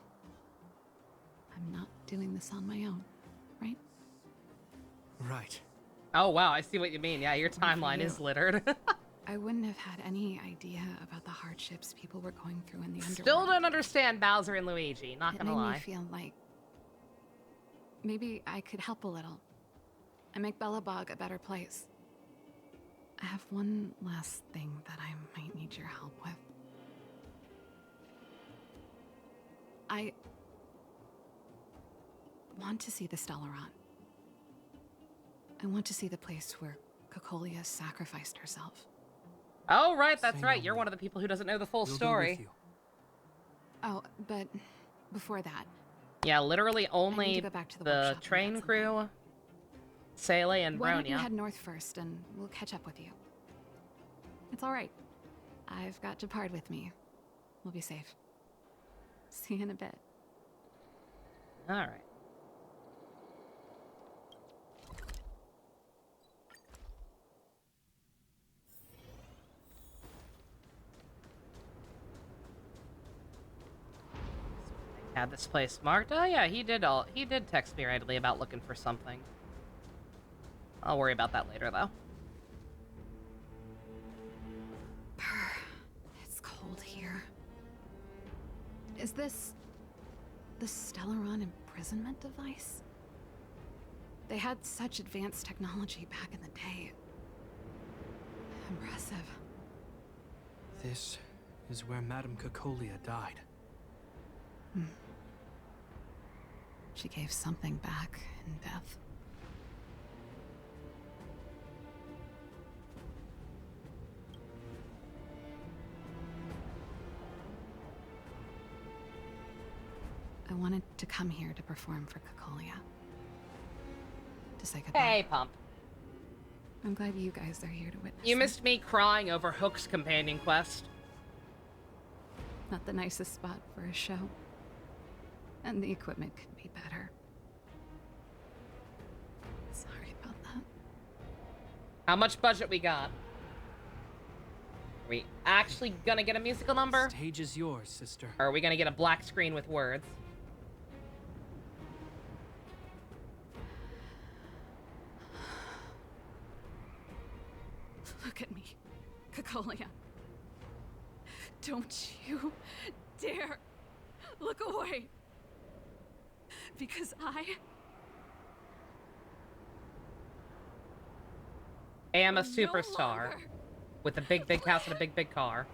Speaker 9: I'm not doing this on my own, right?
Speaker 17: Right.
Speaker 1: Oh, wow, I see what you mean. Yeah, your timeline is littered.
Speaker 9: I wouldn't have had any idea about the hardships people were going through in the underworld.
Speaker 1: Still don't understand Bowser and Luigi, not gonna
Speaker 9: It
Speaker 1: lie.
Speaker 9: made me feel like maybe I could help a little and make Belobog a better place. I have one last thing that I might need your help with. I want to see the Stellaron. I want to see the place where Cocolia sacrificed herself.
Speaker 1: Oh, right, that's right. You're one of the people who doesn't know the full story.
Speaker 9: Oh, but before that...
Speaker 1: Yeah, literally only
Speaker 9: go back to the
Speaker 1: the
Speaker 9: workshop and
Speaker 1: train crew, Sele and
Speaker 9: Why don't you
Speaker 1: Bronya.
Speaker 9: head north first, and we'll catch up with you. It's all right. I've got Shepard with me. We'll be safe. See you in a bit.
Speaker 1: All right. Had this place marked. Oh yeah, he did text me readily about looking for something. I'll worry about that later though.
Speaker 9: It's cold here. Is this the Stellaron imprisonment device? They had such advanced technology back in the day. Impressive.
Speaker 17: This is where Madame Cocolia died.
Speaker 9: She gave something back in death. I wanted to come here to perform for Cocolia. To say goodbye.
Speaker 1: Hey, Pump.
Speaker 9: I'm glad you guys are here to witness.
Speaker 1: You missed me crying over Hook's companion quest.
Speaker 9: Not the nicest spot for a show. And the equipment could be better. Sorry about that.
Speaker 1: How much budget we got? Are we actually gonna get a musical number?
Speaker 17: Stage is yours, sister.
Speaker 1: Or are we gonna get a black screen with words?
Speaker 9: Look at me, Cacolia. Don't you dare look away. Because I
Speaker 1: am a superstar with a big, big house and a big, big car.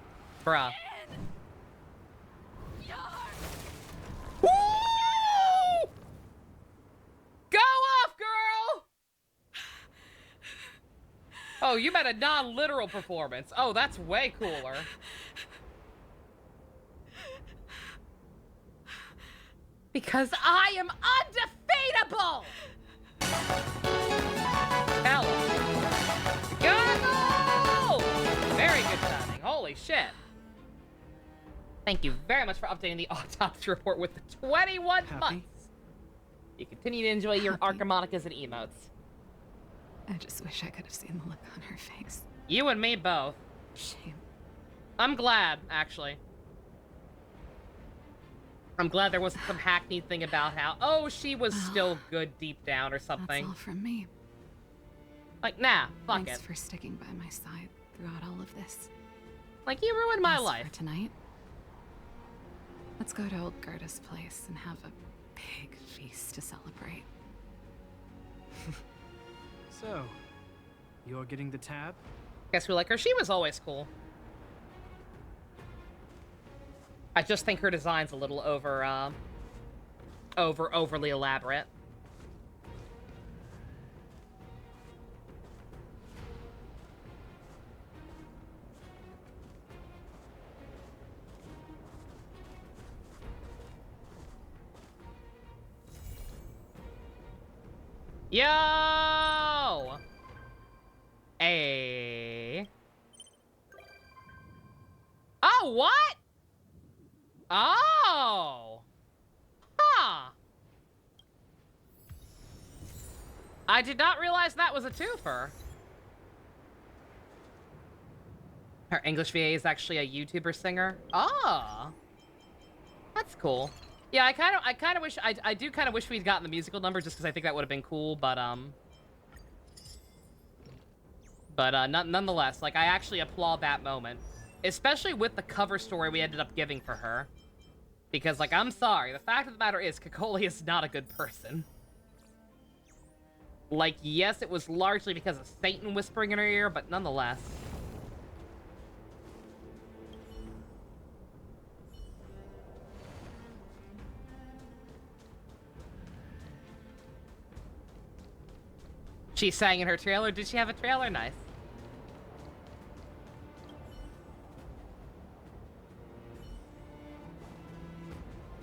Speaker 1: Bruh. Woo! Go off, girl! Oh, you meant a non-literal performance. Oh, that's way cooler. Because I am undefeatable! Hell. Go! Very good timing. Holy shit. Thank you very much for updating the autopsy report with the 21 months. You continue to enjoy your Archimonicas and emotes.
Speaker 9: I just wish I could have seen the look on her face.
Speaker 1: You and me both.
Speaker 9: Shame.
Speaker 1: I'm glad, actually. I'm glad there wasn't some hackneyed thing about how, oh, she was still good deep down or something.
Speaker 9: That's all from me.
Speaker 1: Like, nah, fuck
Speaker 9: Thanks
Speaker 1: it.
Speaker 9: for sticking by my side throughout all of this.
Speaker 1: Like, you ruined my
Speaker 9: As
Speaker 1: life.
Speaker 9: for tonight, let's go to old Gerda's place and have a big feast to celebrate.
Speaker 17: So, you're getting the tab?
Speaker 1: Guess we like her. She was always cool. I just think her design's a little overly elaborate. Yo! Hey. Oh, what? Oh! Huh. I did not realize that was a twofer. Her English VA is actually a YouTuber singer. Oh. That's cool. Yeah, I kind of wish, I do kind of wish we'd gotten the musical number just because I think that would have been cool, but nonetheless, like, I actually applaud that moment. Especially with the cover story we ended up giving for her. Because, like, I'm sorry, the fact of the matter is, Cacolia is not a good person. Like, yes, it was largely because of Satan whispering in her ear, but nonetheless. She sang in her trailer. Did she have a trailer? Nice.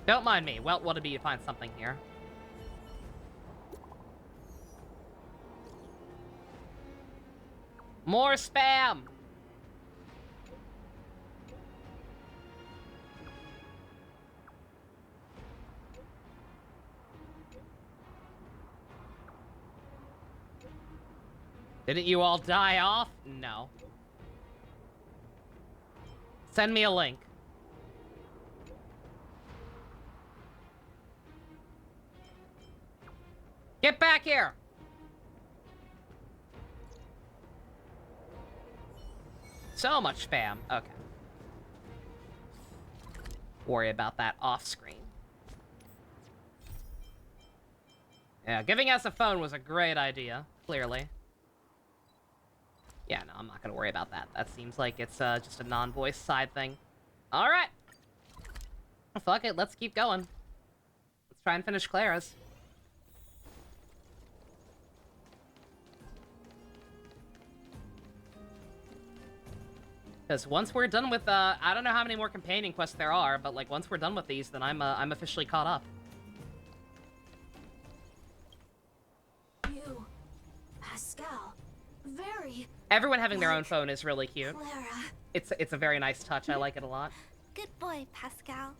Speaker 1: Don't mind me. Well, wanted me to find something here. More spam! Didn't you all die off? No. Send me a link. Get back here! So much spam. Okay. Worry about that off screen. Yeah, giving us a phone was a great idea, clearly. Yeah, no, I'm not gonna worry about that. That seems like it's just a non-voice side thing. Alright. Fuck it, let's keep going. Let's try and finish Clara's. Because once we're done with, I don't know how many more companion quests there are, but, like, once we're done with these, then I'm officially caught up.
Speaker 12: You, Pascal, very...
Speaker 1: Everyone having their own phone is really cute.
Speaker 12: Clara.
Speaker 1: It's a very nice touch. I like it a lot.
Speaker 12: Good boy, Pascal.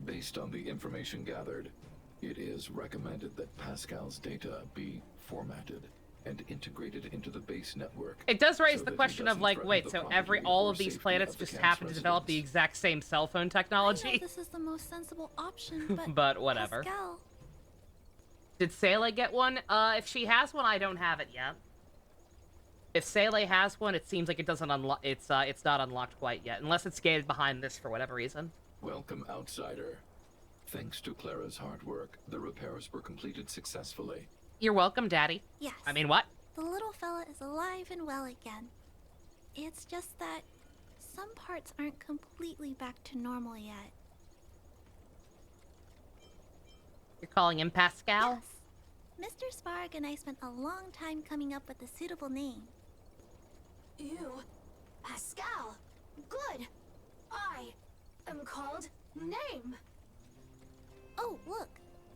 Speaker 4: Based on the information gathered, it is recommended that Pascal's data be formatted. and integrated into the base network.
Speaker 1: It does raise
Speaker 4: so
Speaker 1: the
Speaker 4: that it
Speaker 1: question of,
Speaker 4: doesn't
Speaker 1: like,
Speaker 4: threaten
Speaker 1: wait,
Speaker 4: the
Speaker 1: so
Speaker 4: property
Speaker 1: all
Speaker 4: or
Speaker 1: of these
Speaker 4: safety
Speaker 1: planets
Speaker 4: of the
Speaker 1: just
Speaker 4: camp's
Speaker 1: happen to develop the
Speaker 4: residents.
Speaker 1: exact same cell phone
Speaker 6: I know
Speaker 1: technology?
Speaker 6: this is the most sensible option, but
Speaker 1: But whatever.
Speaker 6: Pascal,
Speaker 1: Did Sele get one? If she has one, I don't have it yet. If Sele has one, it seems like it doesn't unlock. It's not unlocked quite yet, unless it's gated behind this for whatever reason.
Speaker 4: Welcome, outsider. Thanks to Clara's hard work, the repairs were completed successfully.
Speaker 1: You're welcome, Daddy.
Speaker 12: Yes.
Speaker 1: I mean, what?
Speaker 12: The little fella is alive and well again. It's just that some parts aren't completely back to normal yet.
Speaker 1: You're calling him Pascal?
Speaker 12: Yes. Mr. Sparg and I spent a long time coming up with a suitable name.
Speaker 5: Ew. Pascal. Good. I am called Name.
Speaker 12: Oh, look.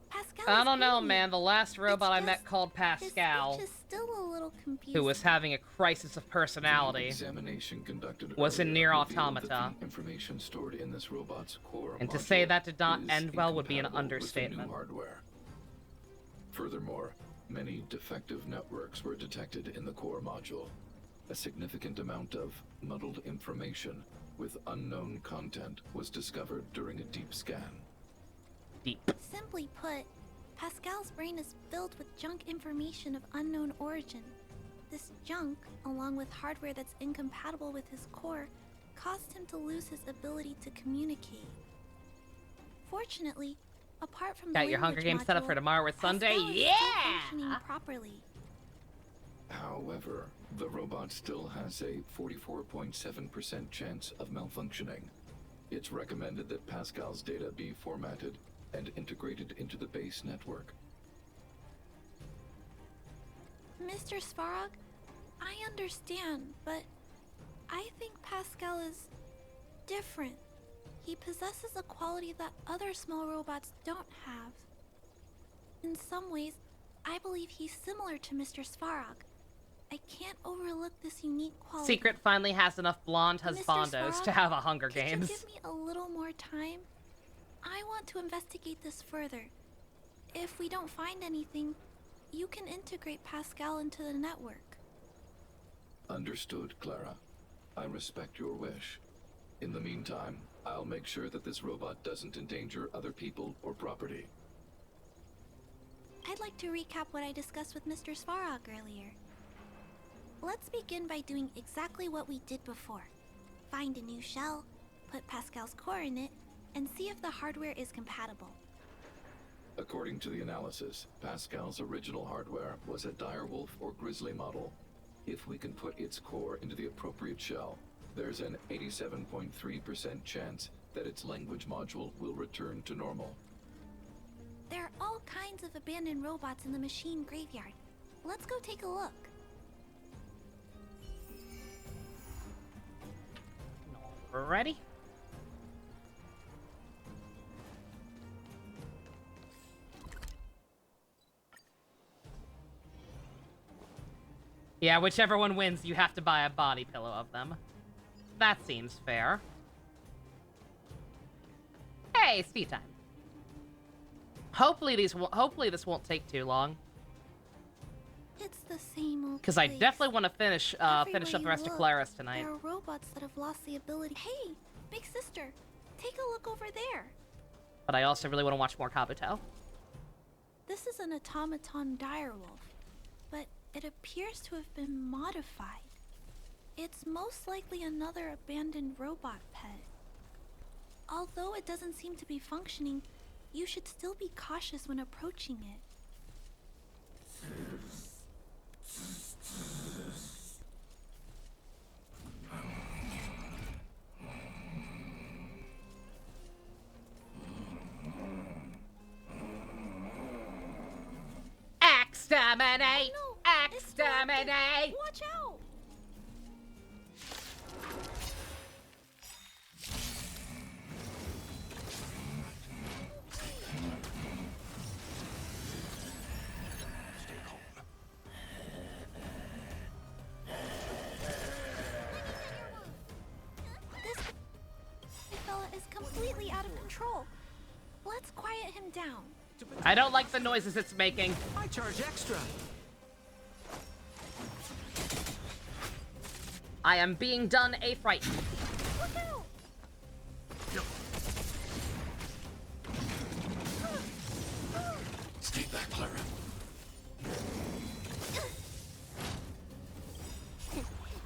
Speaker 12: Pascal.
Speaker 1: I don't know, man. The last robot I met called Pascal,
Speaker 12: His speech is still a little confusing.
Speaker 1: who was having a crisis of personality,
Speaker 4: Examination conducted
Speaker 1: was in
Speaker 4: earlier
Speaker 1: Near
Speaker 4: revealed that
Speaker 1: Automata.
Speaker 4: the information stored in this robot's core
Speaker 1: And to
Speaker 4: module
Speaker 1: say that did not
Speaker 4: is
Speaker 1: end well would be an
Speaker 4: incompatible with the new
Speaker 1: understatement.
Speaker 4: hardware. Furthermore, many defective networks were detected in the core module. A significant amount of muddled information with unknown content was discovered during a deep scan.
Speaker 12: Simply put, Pascal's brain is filled with junk information of unknown origin. This junk, along with hardware that's incompatible with his core, caused him to lose his ability to communicate. Fortunately, apart from
Speaker 1: Got your Hunger Games set up for tomorrow or Sunday?
Speaker 12: Pascal is still
Speaker 1: Yeah!
Speaker 12: functioning properly.
Speaker 4: However, the robot still has a 44.7% chance of malfunctioning. It's recommended that Pascal's data be formatted and integrated into the base network.
Speaker 12: Mr. Svarog, I understand, but I think Pascal is different. He possesses a quality that other small robots don't have. In some ways, I believe he's similar to Mr. Svarog. I can't overlook this unique quality.
Speaker 1: Secret finally has enough blonde husbandos to have a Hunger
Speaker 12: Could
Speaker 1: Games.
Speaker 12: you give me a little more time? I want to investigate this further. If we don't find anything, you can integrate Pascal into the network.
Speaker 4: Understood, Clara. I respect your wish. In the meantime, I'll make sure that this robot doesn't endanger other people or property.
Speaker 12: I'd like to recap what I discussed with Mr. Svarog earlier. Let's begin by doing exactly what we did before. Find a new shell, put Pascal's core in it, and see if the hardware is compatible.
Speaker 4: According to the analysis, Pascal's original hardware was a direwolf or grizzly model. If we can put its core into the appropriate shell, there's an 87.3% chance that its language module will return to normal.
Speaker 12: There are all kinds of abandoned robots in the machine graveyard. Let's go take a look.
Speaker 1: Ready? Yeah, whichever one wins, you have to buy a body pillow of them. That seems fair. Hey, it's tea time. Hopefully this won't take too long.
Speaker 12: It's the same old
Speaker 1: Because I
Speaker 12: place.
Speaker 1: definitely want to finish up
Speaker 12: Everywhere
Speaker 1: the
Speaker 12: you
Speaker 1: rest of
Speaker 12: look,
Speaker 1: Claris tonight.
Speaker 12: There are robots that have lost the ability. Hey, big sister, take a look over there.
Speaker 1: But I also really want to watch more Kabuto.
Speaker 12: This is an automaton direwolf, but it appears to have been modified. It's most likely another abandoned robot pet. Although it doesn't seem to be functioning, you should still be cautious when approaching it.
Speaker 1: Exterminate! Exterminate!
Speaker 12: Watch out! This fella is completely out of control. Let's quiet him down.
Speaker 1: I don't like the noises it's making.
Speaker 7: I charge extra.
Speaker 1: I am being done a fright.
Speaker 12: Look out!
Speaker 20: Stay back, Clara.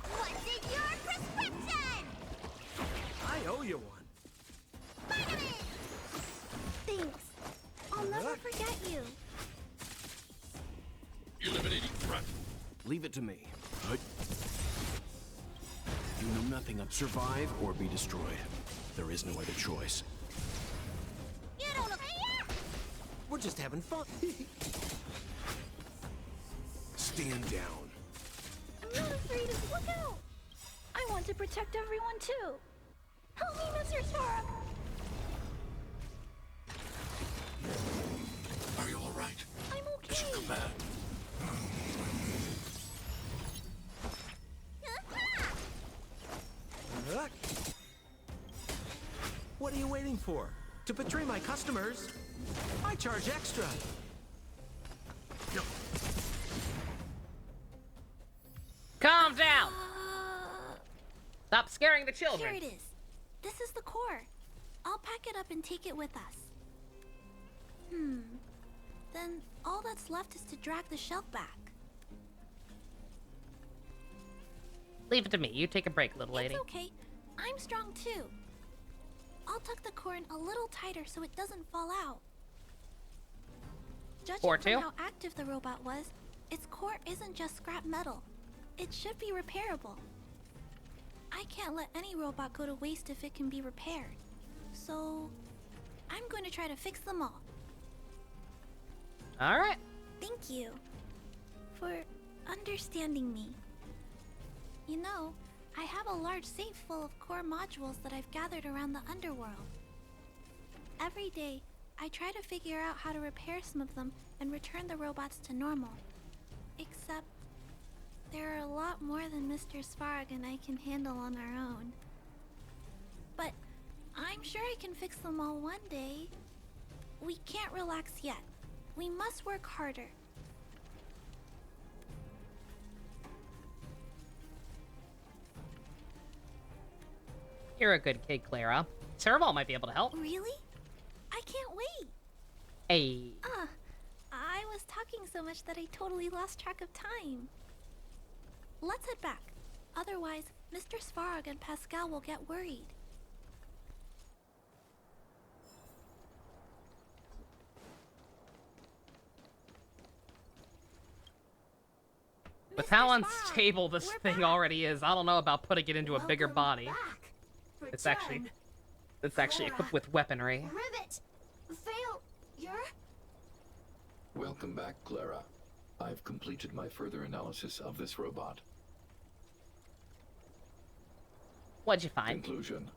Speaker 12: What's in your prescription?
Speaker 7: I owe you one.
Speaker 12: Vitamin! Thanks. I'll never forget you.
Speaker 20: Eliminating threat. Leave it to me. You know nothing of survive or be destroyed. There is no other choice.
Speaker 12: You don't know.
Speaker 7: We're just having fun.
Speaker 20: Stand down.
Speaker 12: I'm not afraid of. Look out! I want to protect everyone too. Help me, Mr. Spark.
Speaker 20: Are you all right?
Speaker 12: I'm okay.
Speaker 20: Mission command.
Speaker 7: What are you waiting for? To betray my customers, I charge extra.
Speaker 1: Calm down. Stop scaring the children.
Speaker 12: Here it is. This is the core. I'll pack it up and take it with us. Then all that's left is to drag the shell back.
Speaker 1: Leave it to me. You take a break, little lady.
Speaker 12: It's okay. I'm strong too. I'll tuck the core in a little tighter so it doesn't fall out. Judging from how active the robot was, its core isn't just scrap metal. It should be repairable. I can't let any robot go to waste if it can be repaired. So, I'm going to try to fix them all.
Speaker 1: All right.
Speaker 12: Thank you for understanding me. You know, I have a large safe full of core modules that I've gathered around the underworld. Every day, I try to figure out how to repair some of them and return the robots to normal. Except, there are a lot more than Mr. Svarg and I can handle on our own. But I'm sure I can fix them all one day. We can't relax yet. We must work harder.
Speaker 1: You're a good kid, Clara. Serval might be able to help.
Speaker 12: Really? I can't wait.
Speaker 1: Hey.
Speaker 12: I was talking so much that I totally lost track of time. Let's head back. Otherwise, Mr. Svarog and Pascal will get worried.
Speaker 1: With how unstable this thing already is, I don't know about putting it into a bigger body. It's actually equipped with weaponry.
Speaker 5: Rivet! Fail! You're...
Speaker 4: Welcome back, Clara. I've completed my further analysis of this robot.
Speaker 1: What'd you find?
Speaker 4: Conclusion.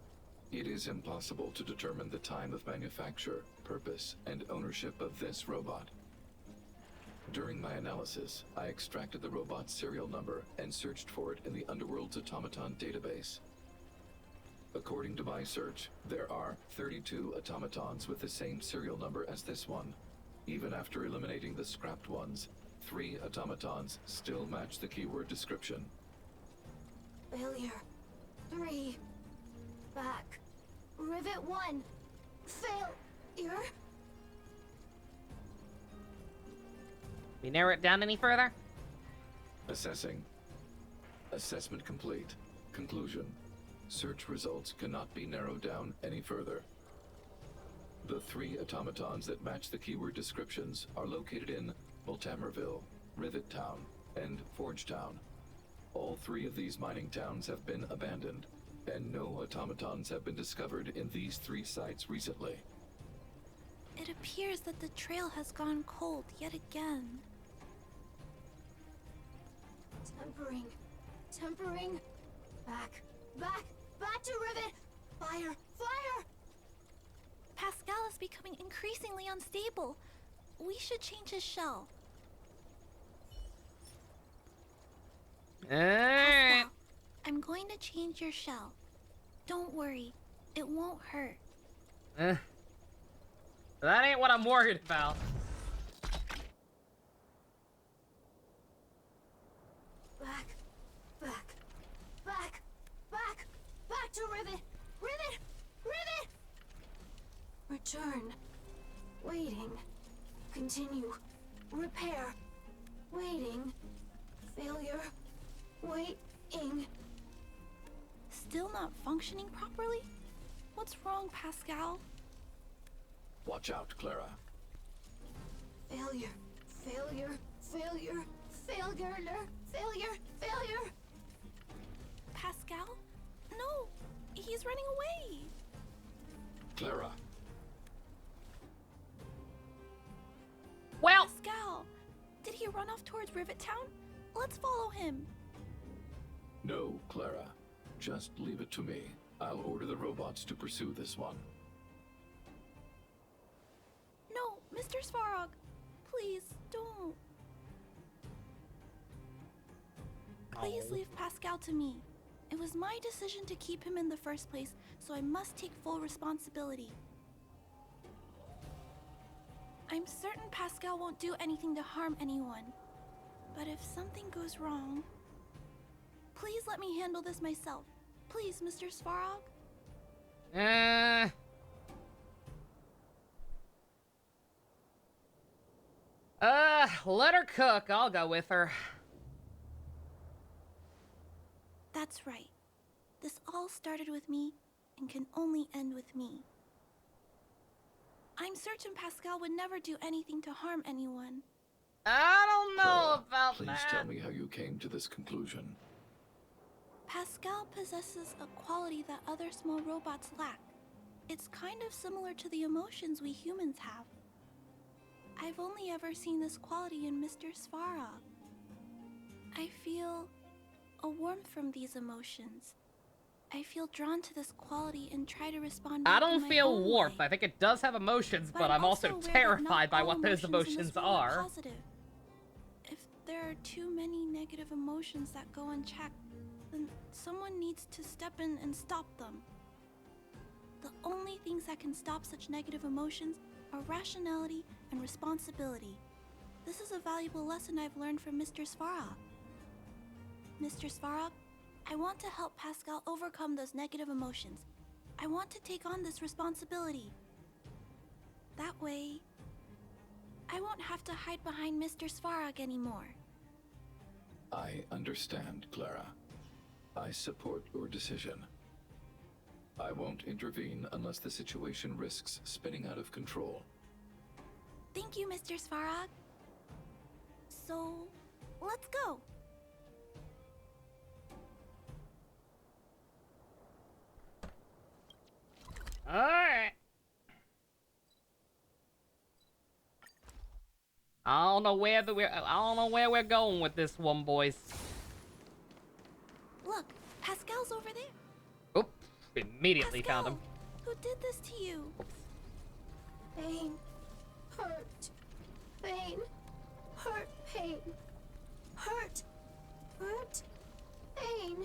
Speaker 4: It is impossible to determine the time of manufacture, purpose, and ownership of this robot. During my analysis, I extracted the robot's serial number and searched for it in the Underworld's automaton database. According to my search, there are 32 automatons with the same serial number as this one. Even after eliminating the scrapped ones, 3 automatons still match the keyword description.
Speaker 5: Failure. 3. Back. Rivet 1. Failure.
Speaker 1: We narrow it down any further?
Speaker 4: Assessing. Assessment complete. Conclusion. Search results cannot be narrowed down any further. The 3 automatons that match the keyword descriptions are located in Multamerville, Rivet Town, and Forge Town. All 3 of these mining towns have been abandoned, and no automatons have been discovered in these 3 sites recently.
Speaker 12: It appears that the trail has gone cold yet again.
Speaker 5: Tempering. Tempering. Back. Back. Back to Rivet. Fire. Fire.
Speaker 12: Pascal is becoming increasingly unstable. We should change his shell. Pascal, I'm going to change your shell. Don't worry. It won't hurt.
Speaker 1: That ain't what I'm worried about.
Speaker 5: Back. Back. Back. Return. Waiting. Continue. Repair. Waiting. Failure. Waiting.
Speaker 16: Still not functioning properly? What's wrong, Pascal?
Speaker 4: Watch out, Clara.
Speaker 5: Failure. Failure. Failure. Failure. Failure. Failure.
Speaker 16: Pascal? No! He's running away!
Speaker 4: Clara.
Speaker 1: Well...
Speaker 16: Pascal! Did he run off towards Rivet Town? Let's follow him.
Speaker 4: No, Clara. Just leave it to me. I'll order the robots to pursue this one.
Speaker 16: No, Mr. Svarog. Please, don't. Please leave Pascal to me. It was my decision to keep him in the first place, so I must take full responsibility. I'm certain Pascal won't do anything to harm anyone. But if something goes wrong, please let me handle this myself. Please, Mr. Svarog.
Speaker 1: Let her cook. I'll go with her.
Speaker 16: That's right. This all started with me and can only end with me. I'm certain Pascal would never do anything to harm anyone.
Speaker 1: I don't know about
Speaker 4: Please
Speaker 1: that.
Speaker 4: tell me how you came to this conclusion.
Speaker 16: Pascal possesses a quality that other small robots lack. It's kind of similar to the emotions we humans have. I've only ever seen this quality in Mr. Svarog. I feel a warmth from these emotions. I feel drawn to this quality and try to respond back
Speaker 1: I don't
Speaker 16: in my
Speaker 1: feel
Speaker 16: own
Speaker 1: warmth.
Speaker 16: way.
Speaker 1: I think it does have emotions, but I'm also
Speaker 16: aware that
Speaker 1: terrified
Speaker 16: not
Speaker 1: by
Speaker 16: all
Speaker 1: what those
Speaker 16: in this
Speaker 1: emotions
Speaker 16: world
Speaker 1: are.
Speaker 16: Positive. If there are too many negative emotions that go unchecked, then someone needs to step in and stop them. The only things that can stop such negative emotions are rationality and responsibility. This is a valuable lesson I've learned from Mr. Svarog. Mr. Svarog, I want to help Pascal overcome those negative emotions. I want to take on this responsibility. That way, I won't have to hide behind Mr. Svarog anymore.
Speaker 4: I understand, Clara. I support your decision. I won't intervene unless the situation risks spinning out of control.
Speaker 16: Thank you, Mr. Svarog. So, let's go.
Speaker 1: Alright. I don't know where we're going with this one, boys.
Speaker 16: Look, Pascal's over there.
Speaker 1: Oop, immediately found him.
Speaker 16: Who did this to you?
Speaker 5: Pain. Hurt. Pain. Hurt. Pain. Hurt. Hurt. Pain.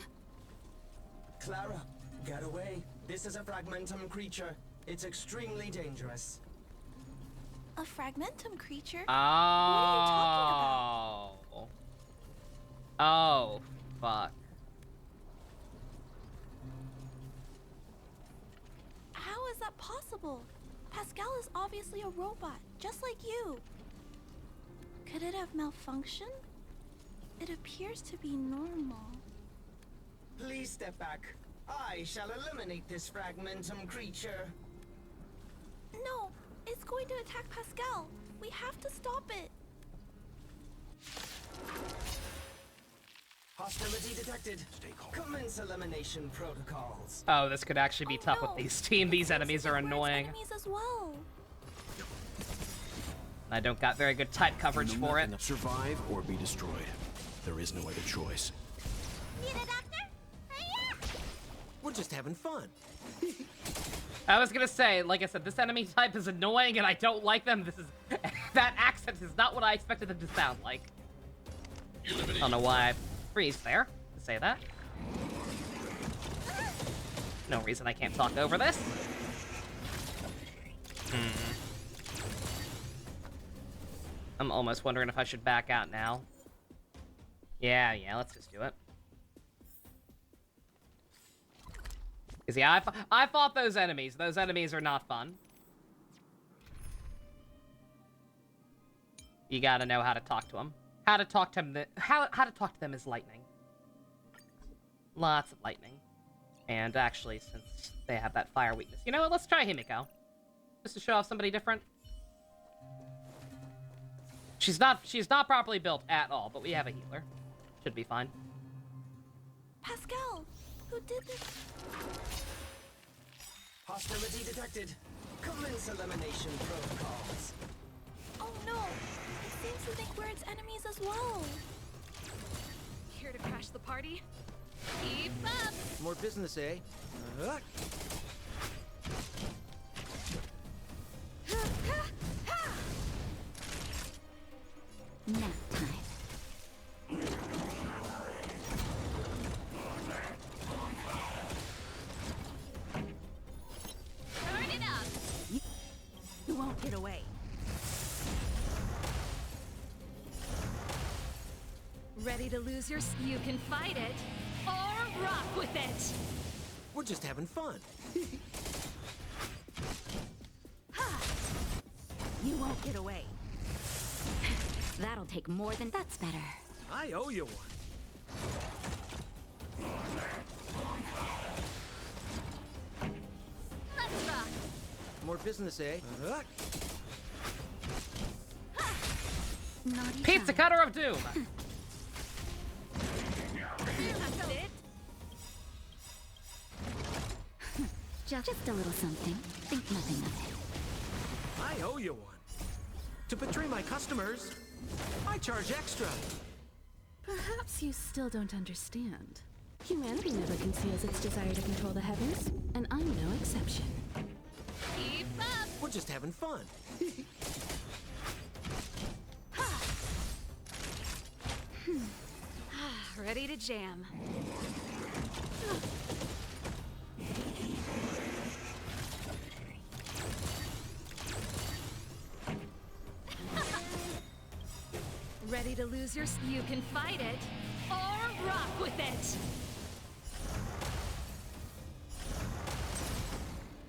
Speaker 22: Clara, get away. This is a fragmentum creature. It's extremely dangerous.
Speaker 16: A fragmentum creature?
Speaker 1: Oh.
Speaker 16: What are you talking about?
Speaker 1: Oh, fuck.
Speaker 16: How is that possible? Pascal is obviously a robot, just like you. Could it have malfunctioned? It appears to be normal.
Speaker 22: Please step back. I shall eliminate this fragmentum creature.
Speaker 16: No, it's going to attack Pascal. We have to stop it.
Speaker 22: Hostility detected. Commence elimination protocols.
Speaker 1: Oh, this could actually be tough with these team. These enemies are annoying.
Speaker 16: Enemies as well.
Speaker 1: I don't got very good type coverage for it.
Speaker 20: Survive or be destroyed. There is no other choice.
Speaker 12: Need a doctor?
Speaker 7: We're just having fun.
Speaker 1: I was gonna say, like I said, this enemy type is annoying and I don't like them. This is that accent is not what I expected them to sound like. I don't know why I freeze there to say that. No reason I can't talk over this. I'm almost wondering if I should back out now. Yeah, let's just do it. Because, yeah, I fought those enemies. Those enemies are not fun. You gotta know how to talk to them. How to talk to them. How to talk to them is lightning. Lots of lightning. And actually, since they have that fire weakness, you know what? Let's try Himiko, just to show off somebody different. She's not properly built at all, but we have a healer. Should be fine.
Speaker 16: Pascal, who did this?
Speaker 22: Hostility detected. Commence elimination protocols.
Speaker 16: Oh no! It seems to think we're its enemies as well.
Speaker 9: Here to crash the party? Keep up!
Speaker 7: More business, eh?
Speaker 3: Nap time.
Speaker 9: Turn it up!
Speaker 8: You won't get away.
Speaker 9: Ready to lose your... You can fight it, or rock with it!
Speaker 7: We're just having fun.
Speaker 8: You won't get away.
Speaker 3: That'll take more than... That's better.
Speaker 7: I owe you one.
Speaker 9: Let's rock!
Speaker 7: More business, eh?
Speaker 3: Naughty
Speaker 1: Pizza
Speaker 3: child.
Speaker 1: Cutter of Doom!
Speaker 3: Just a little something. Think nothing of it.
Speaker 7: I owe you one. To betray my customers, I charge extra.
Speaker 18: Perhaps you still don't understand. Humanity never conceals its desire to control the heavens, and I'm no exception.
Speaker 9: Keep up!
Speaker 7: We're just having fun.
Speaker 9: Ready to jam. Ready to lose your... You can fight it, or rock with it!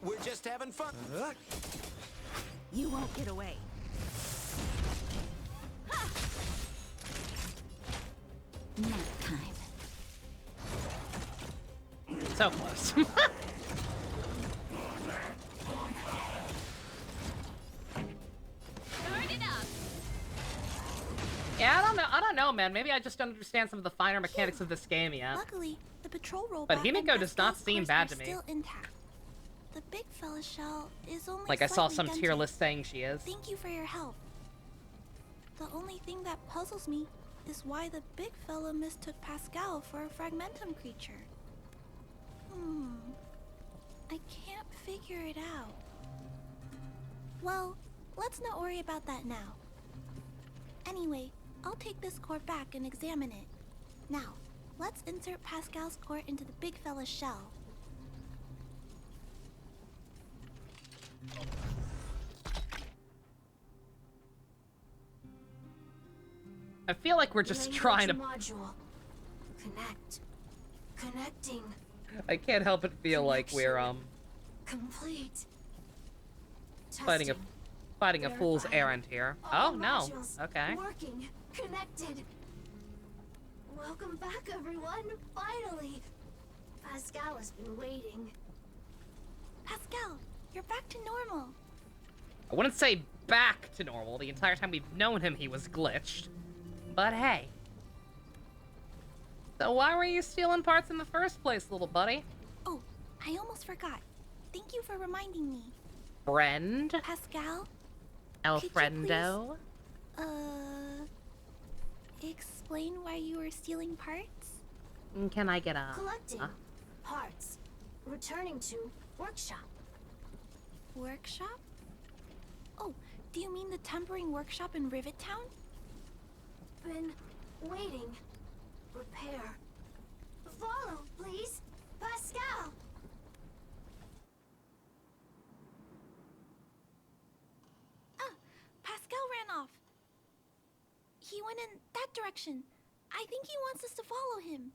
Speaker 7: We're just having fun.
Speaker 8: You won't get away.
Speaker 3: Nap time.
Speaker 1: So close.
Speaker 9: Turn it up!
Speaker 1: Yeah, I don't know, man. Maybe I just don't understand some of the finer mechanics of this game yet.
Speaker 16: Luckily, the patrol robot
Speaker 1: But Himiko
Speaker 16: and
Speaker 1: does not
Speaker 16: Pascal's
Speaker 1: seem
Speaker 16: course
Speaker 1: bad
Speaker 16: are
Speaker 1: to me.
Speaker 16: Still intact. The big fella shell is only
Speaker 1: Like I saw
Speaker 16: slightly
Speaker 1: some
Speaker 16: dented.
Speaker 1: tier list saying she is.
Speaker 16: Thank you for your help. The only thing that puzzles me is why the big fella mistook Pascal for a fragmentum creature. I can't figure it out. Well, let's not worry about that now. Anyway, I'll take this core back and examine it. Now, let's insert Pascal's core into the big fella's shell.
Speaker 1: I feel like we're just trying to...
Speaker 5: Module. Connect. Connecting.
Speaker 1: I can't help but feel like we're,
Speaker 5: Complete.
Speaker 1: fighting a fool's errand here.
Speaker 5: All
Speaker 1: Oh, no.
Speaker 5: modules
Speaker 1: Okay.
Speaker 5: Working. Connected. Welcome back, everyone. Finally. Pascal has been waiting.
Speaker 16: Pascal, you're back to normal.
Speaker 1: I wouldn't say back to normal. The entire time we've known him, he was glitched. But hey. So why were you stealing parts in the first place, little buddy?
Speaker 16: Oh, I almost forgot. Thank you for reminding me.
Speaker 1: Friend?
Speaker 16: Pascal?
Speaker 1: El
Speaker 16: Could you
Speaker 1: friendo?
Speaker 16: Explain why you were stealing parts?
Speaker 1: Can I get a...
Speaker 5: Collecting parts. Returning to workshop.
Speaker 16: Workshop? Oh, do you mean the tempering workshop in Rivet Town?
Speaker 5: Been waiting. Repair. Follow, please. Pascal!
Speaker 16: Pascal ran off. He went in that direction. I think he wants us to follow him.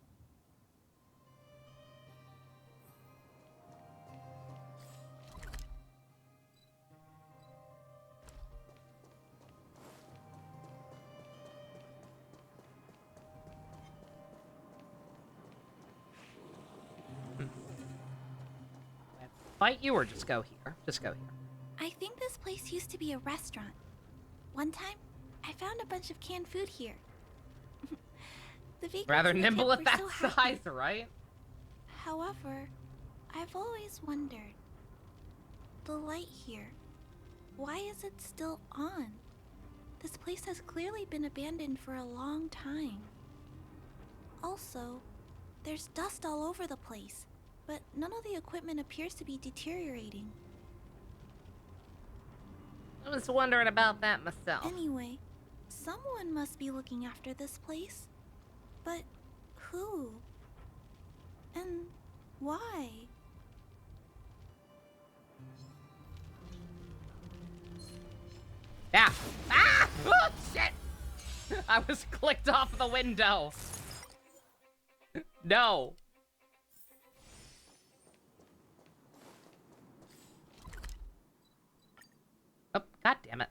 Speaker 1: fight you, or just go here? Just go here.
Speaker 16: I think this place used to be a restaurant. One time, I found a bunch of canned food here. The vegans
Speaker 1: Rather
Speaker 16: in the
Speaker 1: nimble
Speaker 16: camp
Speaker 1: at
Speaker 16: were
Speaker 1: that
Speaker 16: so happy.
Speaker 1: size, right?
Speaker 16: However, I've always wondered, the light here, why is it still on? This place has clearly been abandoned for a long time. Also, there's dust all over the place, but none of the equipment appears to be deteriorating.
Speaker 1: I was wondering about that myself.
Speaker 16: Anyway, someone must be looking after this place. But who? And why?
Speaker 1: Yeah. Ah! Oh, shit! I was clicked off the window. No. Oh, god damn it.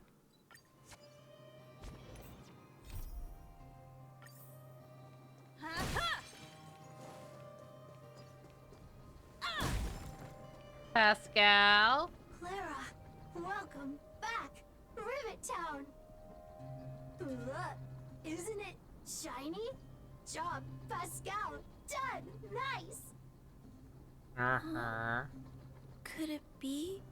Speaker 1: Pascal?
Speaker 5: Clara, welcome back. Rivet Town. Isn't it shiny? Job, Pascal. Done. Nice.
Speaker 16: Could it be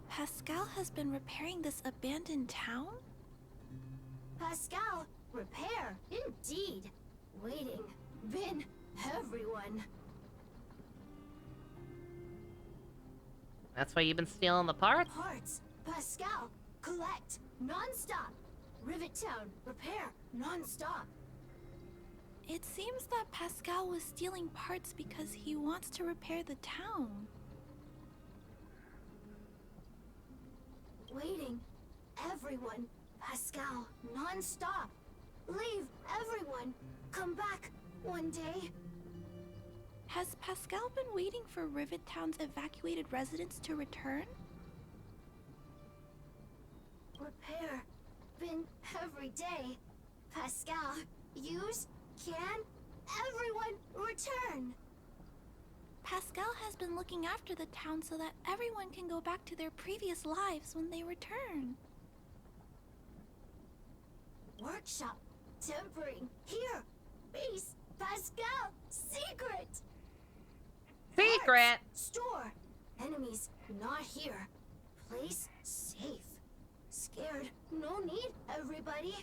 Speaker 16: Pascal has been repairing this abandoned town?
Speaker 5: Pascal, repair. Indeed. Waiting. Been everyone.
Speaker 1: That's why you've been stealing the parts?
Speaker 5: Parts. Pascal, collect. Non-stop. Rivet Town, repair. Non-stop.
Speaker 16: It seems that Pascal was stealing parts because he wants to repair the town.
Speaker 5: Waiting. Everyone. Pascal, non-stop. Leave, everyone. Come back one day.
Speaker 16: Has Pascal been waiting for Rivet Town's evacuated residents to return?
Speaker 5: Repair. Been every day. Pascal, use, can, everyone return.
Speaker 16: Pascal has been looking after the town so that everyone can go back to their previous lives when they return.
Speaker 5: Workshop. Tempering. Here. Base. Pascal. Secret.
Speaker 1: Secret.
Speaker 5: Parts. Store. Enemies not here. Place safe. Scared. No need, everybody.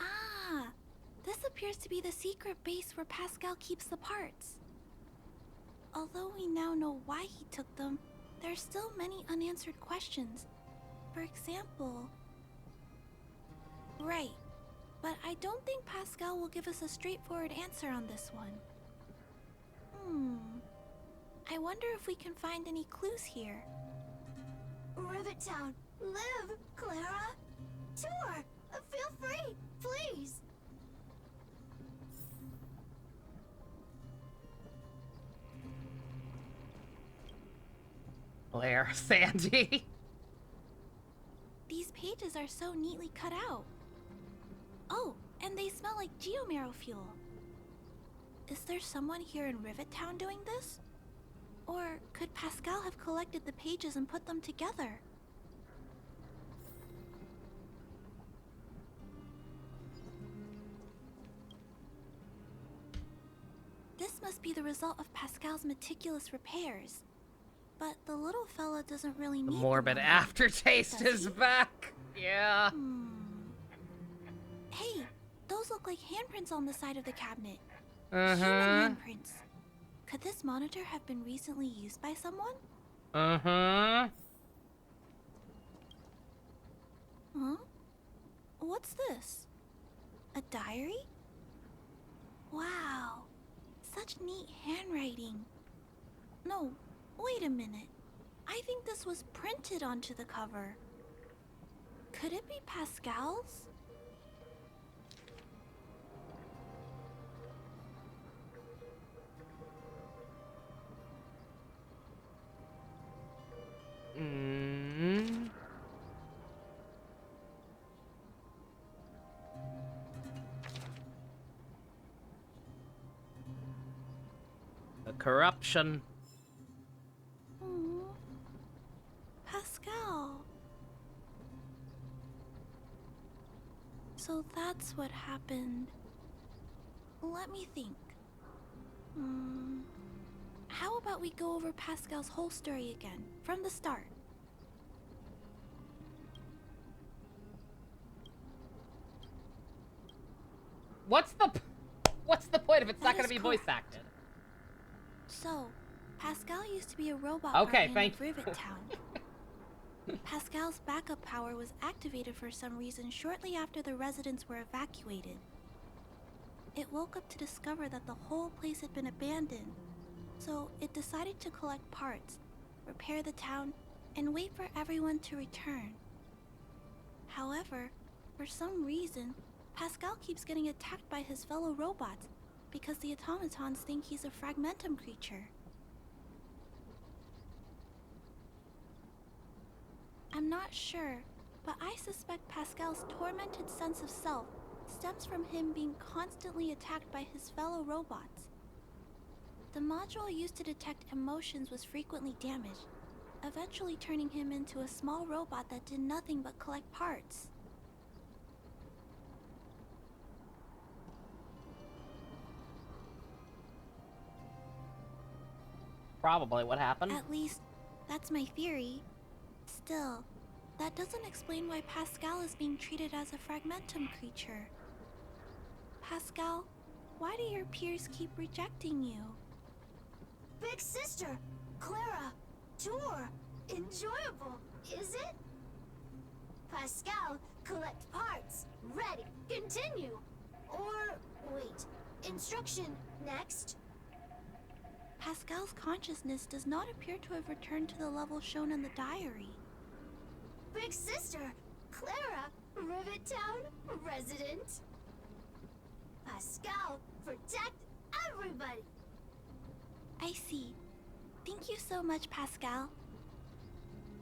Speaker 16: Ah, this appears to be the secret base where Pascal keeps the parts. Although we now know why he took them, there are still many unanswered questions. For example... Right, but I don't think Pascal will give us a straightforward answer on this one. I wonder if we can find any clues here.
Speaker 5: Rivet Town. Live, Clara. Tour. Feel free, please.
Speaker 1: Blair, Sandy.
Speaker 16: These pages are so neatly cut out. Oh, and they smell like geomarrow fuel. Is there someone here in Rivet Town doing this? Or could Pascal have collected the pages and put them together? This must be the result of Pascal's meticulous repairs. But the little fella doesn't really
Speaker 1: The
Speaker 16: need
Speaker 1: morbid
Speaker 16: them,
Speaker 1: aftertaste
Speaker 16: does
Speaker 1: is
Speaker 16: he?
Speaker 1: back. Yeah.
Speaker 16: Hey, those look like handprints on the side of the cabinet.
Speaker 1: Uh-huh.
Speaker 16: Human handprints. Could this monitor have been recently used by someone?
Speaker 1: Uh-huh.
Speaker 16: Huh? What's this? A diary? Wow. Such neat handwriting. No, wait a minute. I think this was printed onto the cover. Could it be Pascal's?
Speaker 1: The corruption.
Speaker 16: happened. Let me think. How about we go over Pascal's whole story again, from the start?
Speaker 1: What's the point if it's not
Speaker 16: That
Speaker 1: going to
Speaker 16: is
Speaker 1: be voice
Speaker 16: correct.
Speaker 1: acted?
Speaker 16: So, Pascal used to be a robot
Speaker 1: Okay,
Speaker 16: guardian
Speaker 1: thank
Speaker 16: of Rivet Town. Pascal's backup power was activated for some reason shortly after the residents were evacuated. It woke up to discover that the whole place had been abandoned, so it decided to collect parts, repair the town, and wait for everyone to return. However, for some reason, Pascal keeps getting attacked by his fellow robots because the automatons think he's a fragmentum creature. I'm not sure, but I suspect Pascal's tormented sense of self stems from him being constantly attacked by his fellow robots. The module used to detect emotions was frequently damaged, eventually turning him into a small robot that did nothing but collect parts.
Speaker 1: Probably what happened.
Speaker 16: At least, that's my theory. Still, that doesn't explain why Pascal is being treated as a fragmentum creature. Pascal, why do your peers keep rejecting you?
Speaker 5: Big sister, Clara, tour, enjoyable, is it? Pascal, collect parts, ready, continue. Or, wait, instruction, next.
Speaker 16: Pascal's consciousness does not appear to have returned to the level shown in the diary.
Speaker 5: Big sister, Clara, Rivet Town, resident. Pascal, protect everybody.
Speaker 16: I see. Thank you so much, Pascal.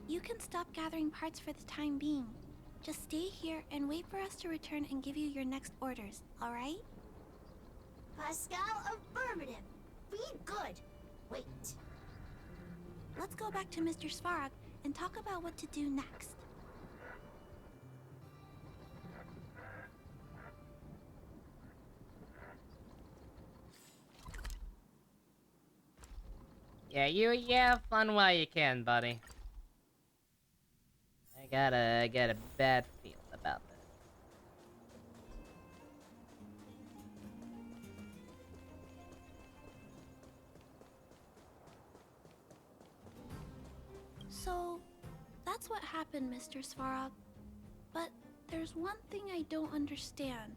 Speaker 16: You can stop gathering parts for the time being. Just stay here and wait for us to return and give you your next orders, alright?
Speaker 5: Pascal, affirmative. Be good. Wait.
Speaker 16: Let's go back to Mr. Svarog and talk about what to do next.
Speaker 1: Yeah, you have fun while you can, buddy. I got a bad feeling about this.
Speaker 16: So, that's what happened, Mr. Svarog. But there's one thing I don't understand.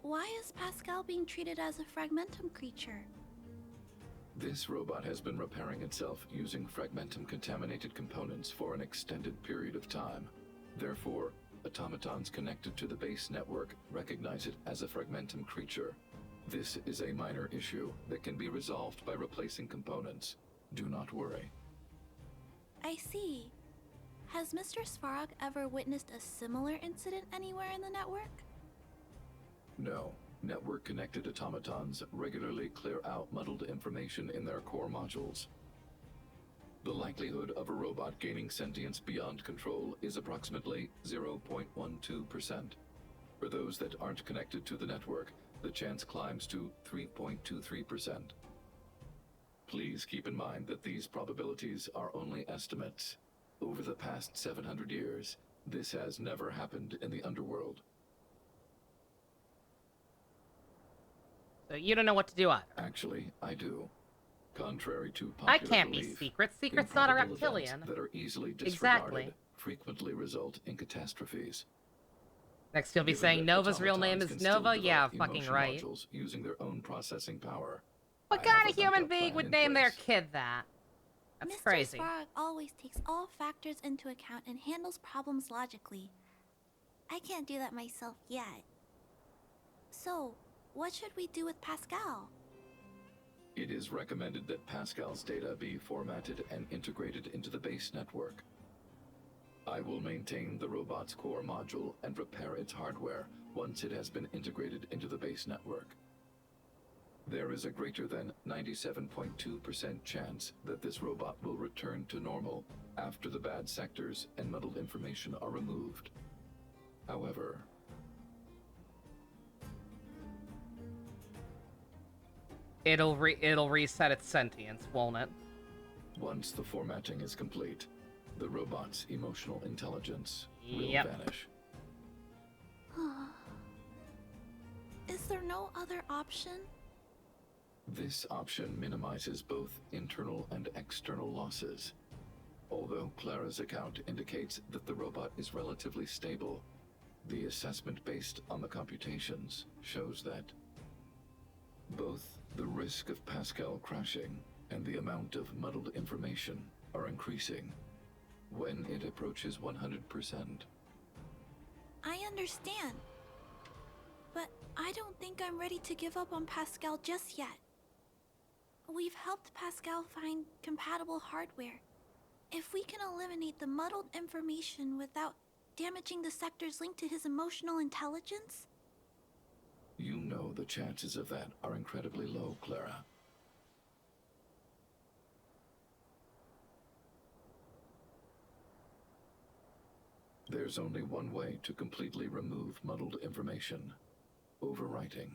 Speaker 16: Why is Pascal being treated as a fragmentum creature?
Speaker 4: This robot has been repairing itself using fragmentum-contaminated components for an extended period of time. Therefore, automatons connected to the base network recognize it as a fragmentum creature. This is a minor issue that can be resolved by replacing components. Do not worry.
Speaker 16: I see. Has Mr. Svarog ever witnessed a similar incident anywhere in the network?
Speaker 4: No. Network-connected automatons regularly clear out muddled information in their core modules. The likelihood of a robot gaining sentience beyond control is approximately 0.12%. For those that aren't connected to the network, the chance climbs to 3.23%. Please keep in mind that these probabilities are only estimates. Over the past 700 years, this has never happened in the underworld.
Speaker 1: So you don't know what to do either.
Speaker 4: Actually, I do. Contrary to popular
Speaker 1: I can't be
Speaker 4: belief,
Speaker 1: secret. Secret's not a
Speaker 4: improbable
Speaker 1: reptilian.
Speaker 4: events that are easily disregarded
Speaker 1: Exactly.
Speaker 4: frequently result in catastrophes.
Speaker 1: Next you'll be
Speaker 4: Given
Speaker 1: saying
Speaker 4: that
Speaker 1: Nova's real name
Speaker 4: automatons
Speaker 1: is
Speaker 4: can still
Speaker 1: Nova? Yeah,
Speaker 4: develop
Speaker 1: fucking
Speaker 4: emotion
Speaker 1: right.
Speaker 4: modules using their own processing power.
Speaker 1: What
Speaker 4: I
Speaker 1: kind
Speaker 4: have
Speaker 1: of
Speaker 4: a
Speaker 1: human
Speaker 4: backup
Speaker 1: being
Speaker 4: plan
Speaker 1: would
Speaker 4: in
Speaker 1: name their
Speaker 4: place.
Speaker 1: kid that? That's
Speaker 16: Mr.
Speaker 1: crazy.
Speaker 16: Svarog always takes all factors into account and handles problems logically. I can't do that myself yet. So, what should we do with Pascal?
Speaker 4: It is recommended that Pascal's data be formatted and integrated into the base network. I will maintain the robot's core module and repair its hardware once it has been integrated into the base network. There is a greater than 97.2% chance that this robot will return to normal after the bad sectors and muddled information are removed. However,
Speaker 1: It'll reset its sentience, won't it?
Speaker 4: Once the formatting is complete, the robot's emotional intelligence will vanish.
Speaker 16: Is there no other option?
Speaker 4: This option minimizes both internal and external losses. Although Clara's account indicates that the robot is relatively stable, the assessment based on the computations shows that both the risk of Pascal crashing and the amount of muddled information are increasing when it approaches 100%.
Speaker 16: I understand. But I don't think I'm ready to give up on Pascal just yet. We've helped Pascal find compatible hardware. If we can eliminate the muddled information without damaging the sectors linked to his emotional intelligence?
Speaker 4: You know the chances of that are incredibly low, Clara. There's only one way to completely remove muddled information: overwriting.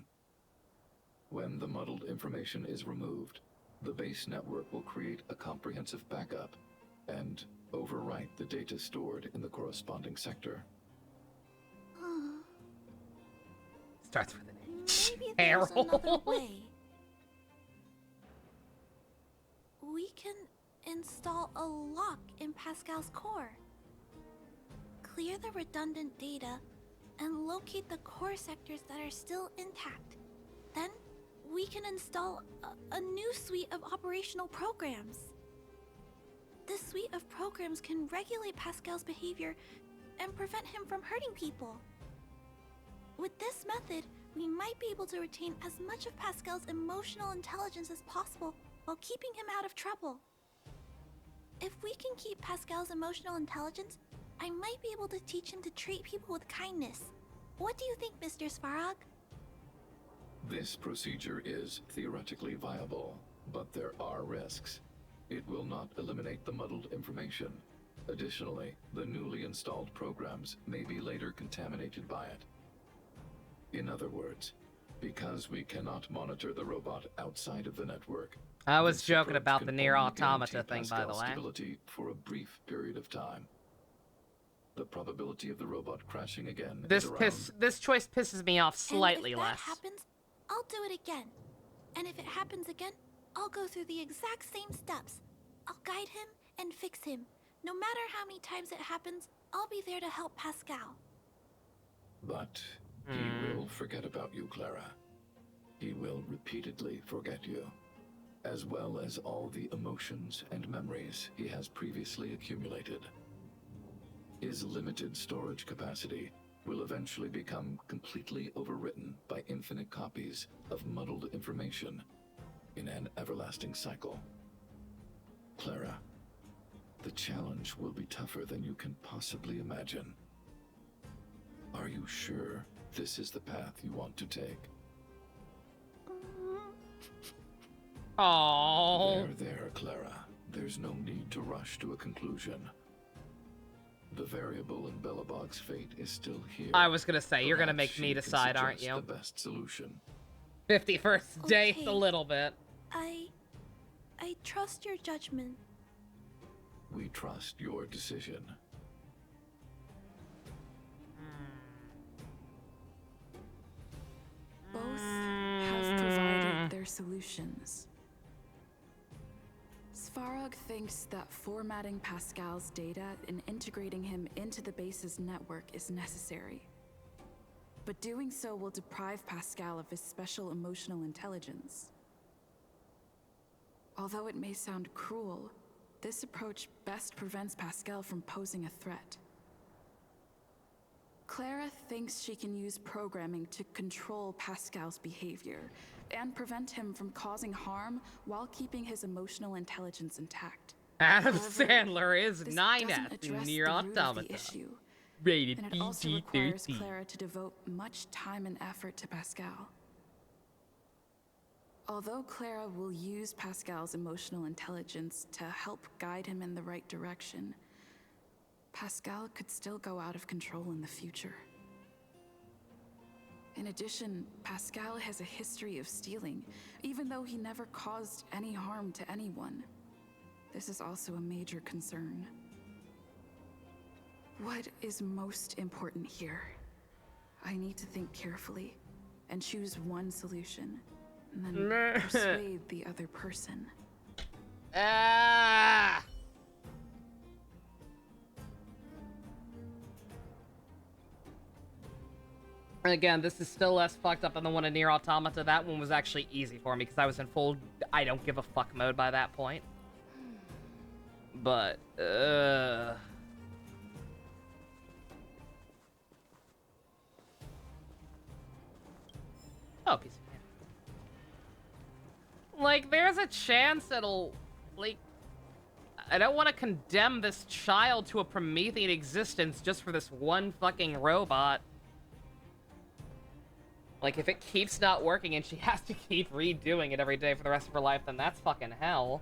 Speaker 4: When the muddled information is removed, the base network will create a comprehensive backup and overwrite the data stored in the corresponding sector.
Speaker 1: Starts with an H.
Speaker 16: Maybe there's
Speaker 1: Harold.
Speaker 16: another way. We can install a lock in Pascal's core. Clear the redundant data and locate the core sectors that are still intact. Then we can install a new suite of operational programs. This suite of programs can regulate Pascal's behavior and prevent him from hurting people. With this method, we might be able to retain as much of Pascal's emotional intelligence as possible while keeping him out of trouble. If we can keep Pascal's emotional intelligence, I might be able to teach him to treat people with kindness. What do you think, Mr. Svarog?
Speaker 4: This procedure is theoretically viable, but there are risks. It will not eliminate the muddled information. Additionally, the newly installed programs may be later contaminated by it. In other words, because we cannot monitor the robot outside of the network,
Speaker 1: I was
Speaker 4: this
Speaker 1: joking
Speaker 4: approach
Speaker 1: about
Speaker 4: can
Speaker 1: the near
Speaker 4: only
Speaker 1: automata
Speaker 4: guarantee
Speaker 1: thing, by the
Speaker 4: Pascal's
Speaker 1: way.
Speaker 4: stability for a brief period of time. The probability of the robot crashing again is around...
Speaker 1: This choice pisses me off slightly
Speaker 16: and if
Speaker 1: less.
Speaker 16: that happens, I'll do it again. And if it happens again, I'll go through the exact same steps. I'll guide him and fix him. No matter how many times it happens, I'll be there to help Pascal.
Speaker 4: But he will forget about you, Clara. He will repeatedly forget you, as well as all the emotions and memories he has previously accumulated. His limited storage capacity will eventually become completely overwritten by infinite copies of muddled information in an everlasting cycle. Clara, the challenge will be tougher than you can possibly imagine. Are you sure this is the path you want to take?
Speaker 1: Oh.
Speaker 4: There, Clara. There's no need to rush to a conclusion. The variable in Belobog's fate is still here.
Speaker 1: I was gonna say, you're gonna
Speaker 4: Perhaps
Speaker 1: make me
Speaker 4: she can
Speaker 1: decide, aren't
Speaker 4: suggest
Speaker 1: you?
Speaker 4: The best solution.
Speaker 1: 51st date
Speaker 16: Okay.
Speaker 1: a little bit.
Speaker 16: I trust your judgment.
Speaker 4: We trust your decision.
Speaker 18: Both have provided their solutions. Svarog thinks that formatting Pascal's data and integrating him into the base's network is necessary. But doing so will deprive Pascal of his special emotional intelligence. Although it may sound cruel, this approach best prevents Pascal from posing a threat. Clara thinks she can use programming to control Pascal's behavior and prevent him from causing harm while keeping his emotional intelligence intact.
Speaker 1: Adam
Speaker 18: However,
Speaker 1: Sandler is
Speaker 18: this
Speaker 1: 9
Speaker 18: doesn't
Speaker 1: at
Speaker 18: address
Speaker 1: Near
Speaker 18: the root of the
Speaker 1: Automata.
Speaker 18: issue,
Speaker 1: Rated
Speaker 18: and it also requires
Speaker 1: PG-13.
Speaker 18: Clara to devote much time and effort to Pascal. Although Clara will use Pascal's emotional intelligence to help guide him in the right direction, Pascal could still go out of control in the future. In addition, Pascal has a history of stealing, even though he never caused any harm to anyone. This is also a major concern. What is most important here? I need to think carefully and choose one solution, and then persuade the other person.
Speaker 1: Ah! And again, this is still less fucked up than the one in Nier Automata. That one was actually easy for me because I was in full I don't give a fuck mode by that point. But, Oh, piece of shit. Like, there's a chance it'll, like, I don't want to condemn this child to a Promethean existence just for this one fucking robot. Like, if it keeps not working and she has to keep redoing it every day for the rest of her life, then that's fucking hell.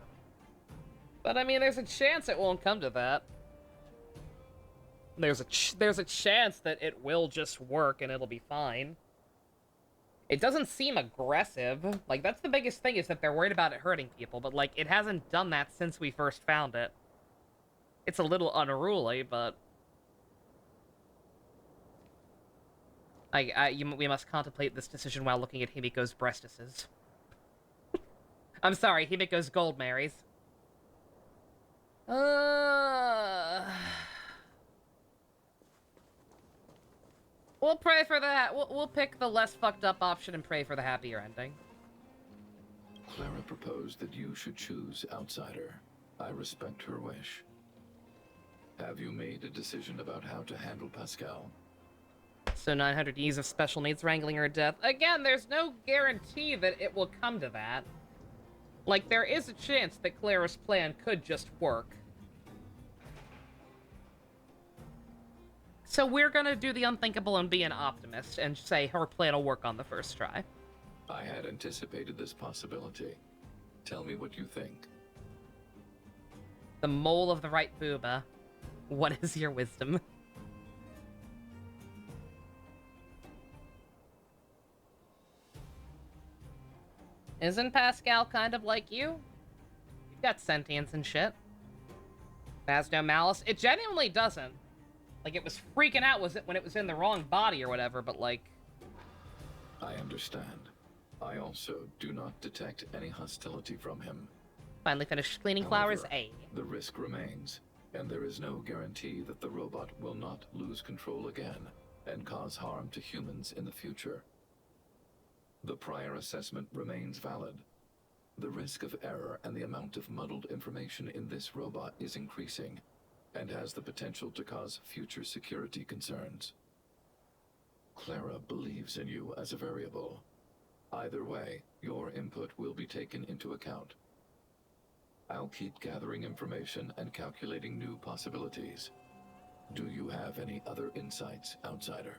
Speaker 1: But, I mean, there's a chance it won't come to that. There's a chance that it will just work and it'll be fine. It doesn't seem aggressive. Like, that's the biggest thing, is that they're worried about it hurting people. But, like, it hasn't done that since we first found it. It's a little unruly, but... we must contemplate this decision while looking at Himiko's breastises. I'm sorry, Himiko's gold Marys. We'll pray for that. We'll pick the less fucked up option and pray for the happier ending.
Speaker 4: Clara proposed that you should choose Outsider. I respect her wish. Have you made a decision about how to handle Pascal?
Speaker 1: So 900 years of special needs wrangling her to death. Again, there's no guarantee that it will come to that. Like, there is a chance that Clara's plan could just work. So we're gonna do the unthinkable and be an optimist and say her plan will work on the first try.
Speaker 4: I had anticipated this possibility. Tell me what you think.
Speaker 1: The mole of the right booba. What is your wisdom? Isn't Pascal kind of like you? You've got sentience and shit. It has no malice. It genuinely doesn't. Like, it was freaking out when it was in the wrong body or whatever, but like...
Speaker 4: I understand. I also do not detect any hostility from him.
Speaker 1: Finally finished cleaning
Speaker 4: However,
Speaker 1: flowers. A.
Speaker 4: The risk remains, and there is no guarantee that the robot will not lose control again and cause harm to humans in the future. The prior assessment remains valid. The risk of error and the amount of muddled information in this robot is increasing, and has the potential to cause future security concerns. Clara believes in you as a variable. Either way, your input will be taken into account. I'll keep gathering information and calculating new possibilities. Do you have any other insights, Outsider?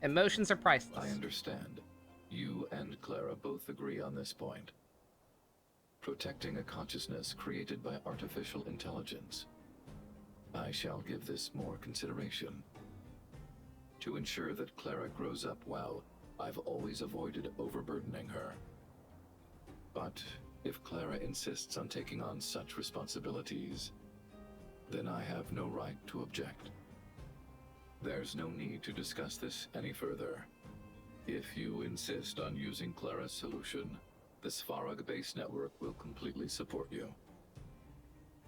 Speaker 1: Emotions are priceless.
Speaker 4: I understand. You and Clara both agree on this point. Protecting a consciousness created by artificial intelligence. I shall give this more consideration. To ensure that Clara grows up well, I've always avoided overburdening her. But if Clara insists on taking on such responsibilities, then I have no right to object. There's no need to discuss this any further. If you insist on using Clara's solution, the Svarog base network will completely support you.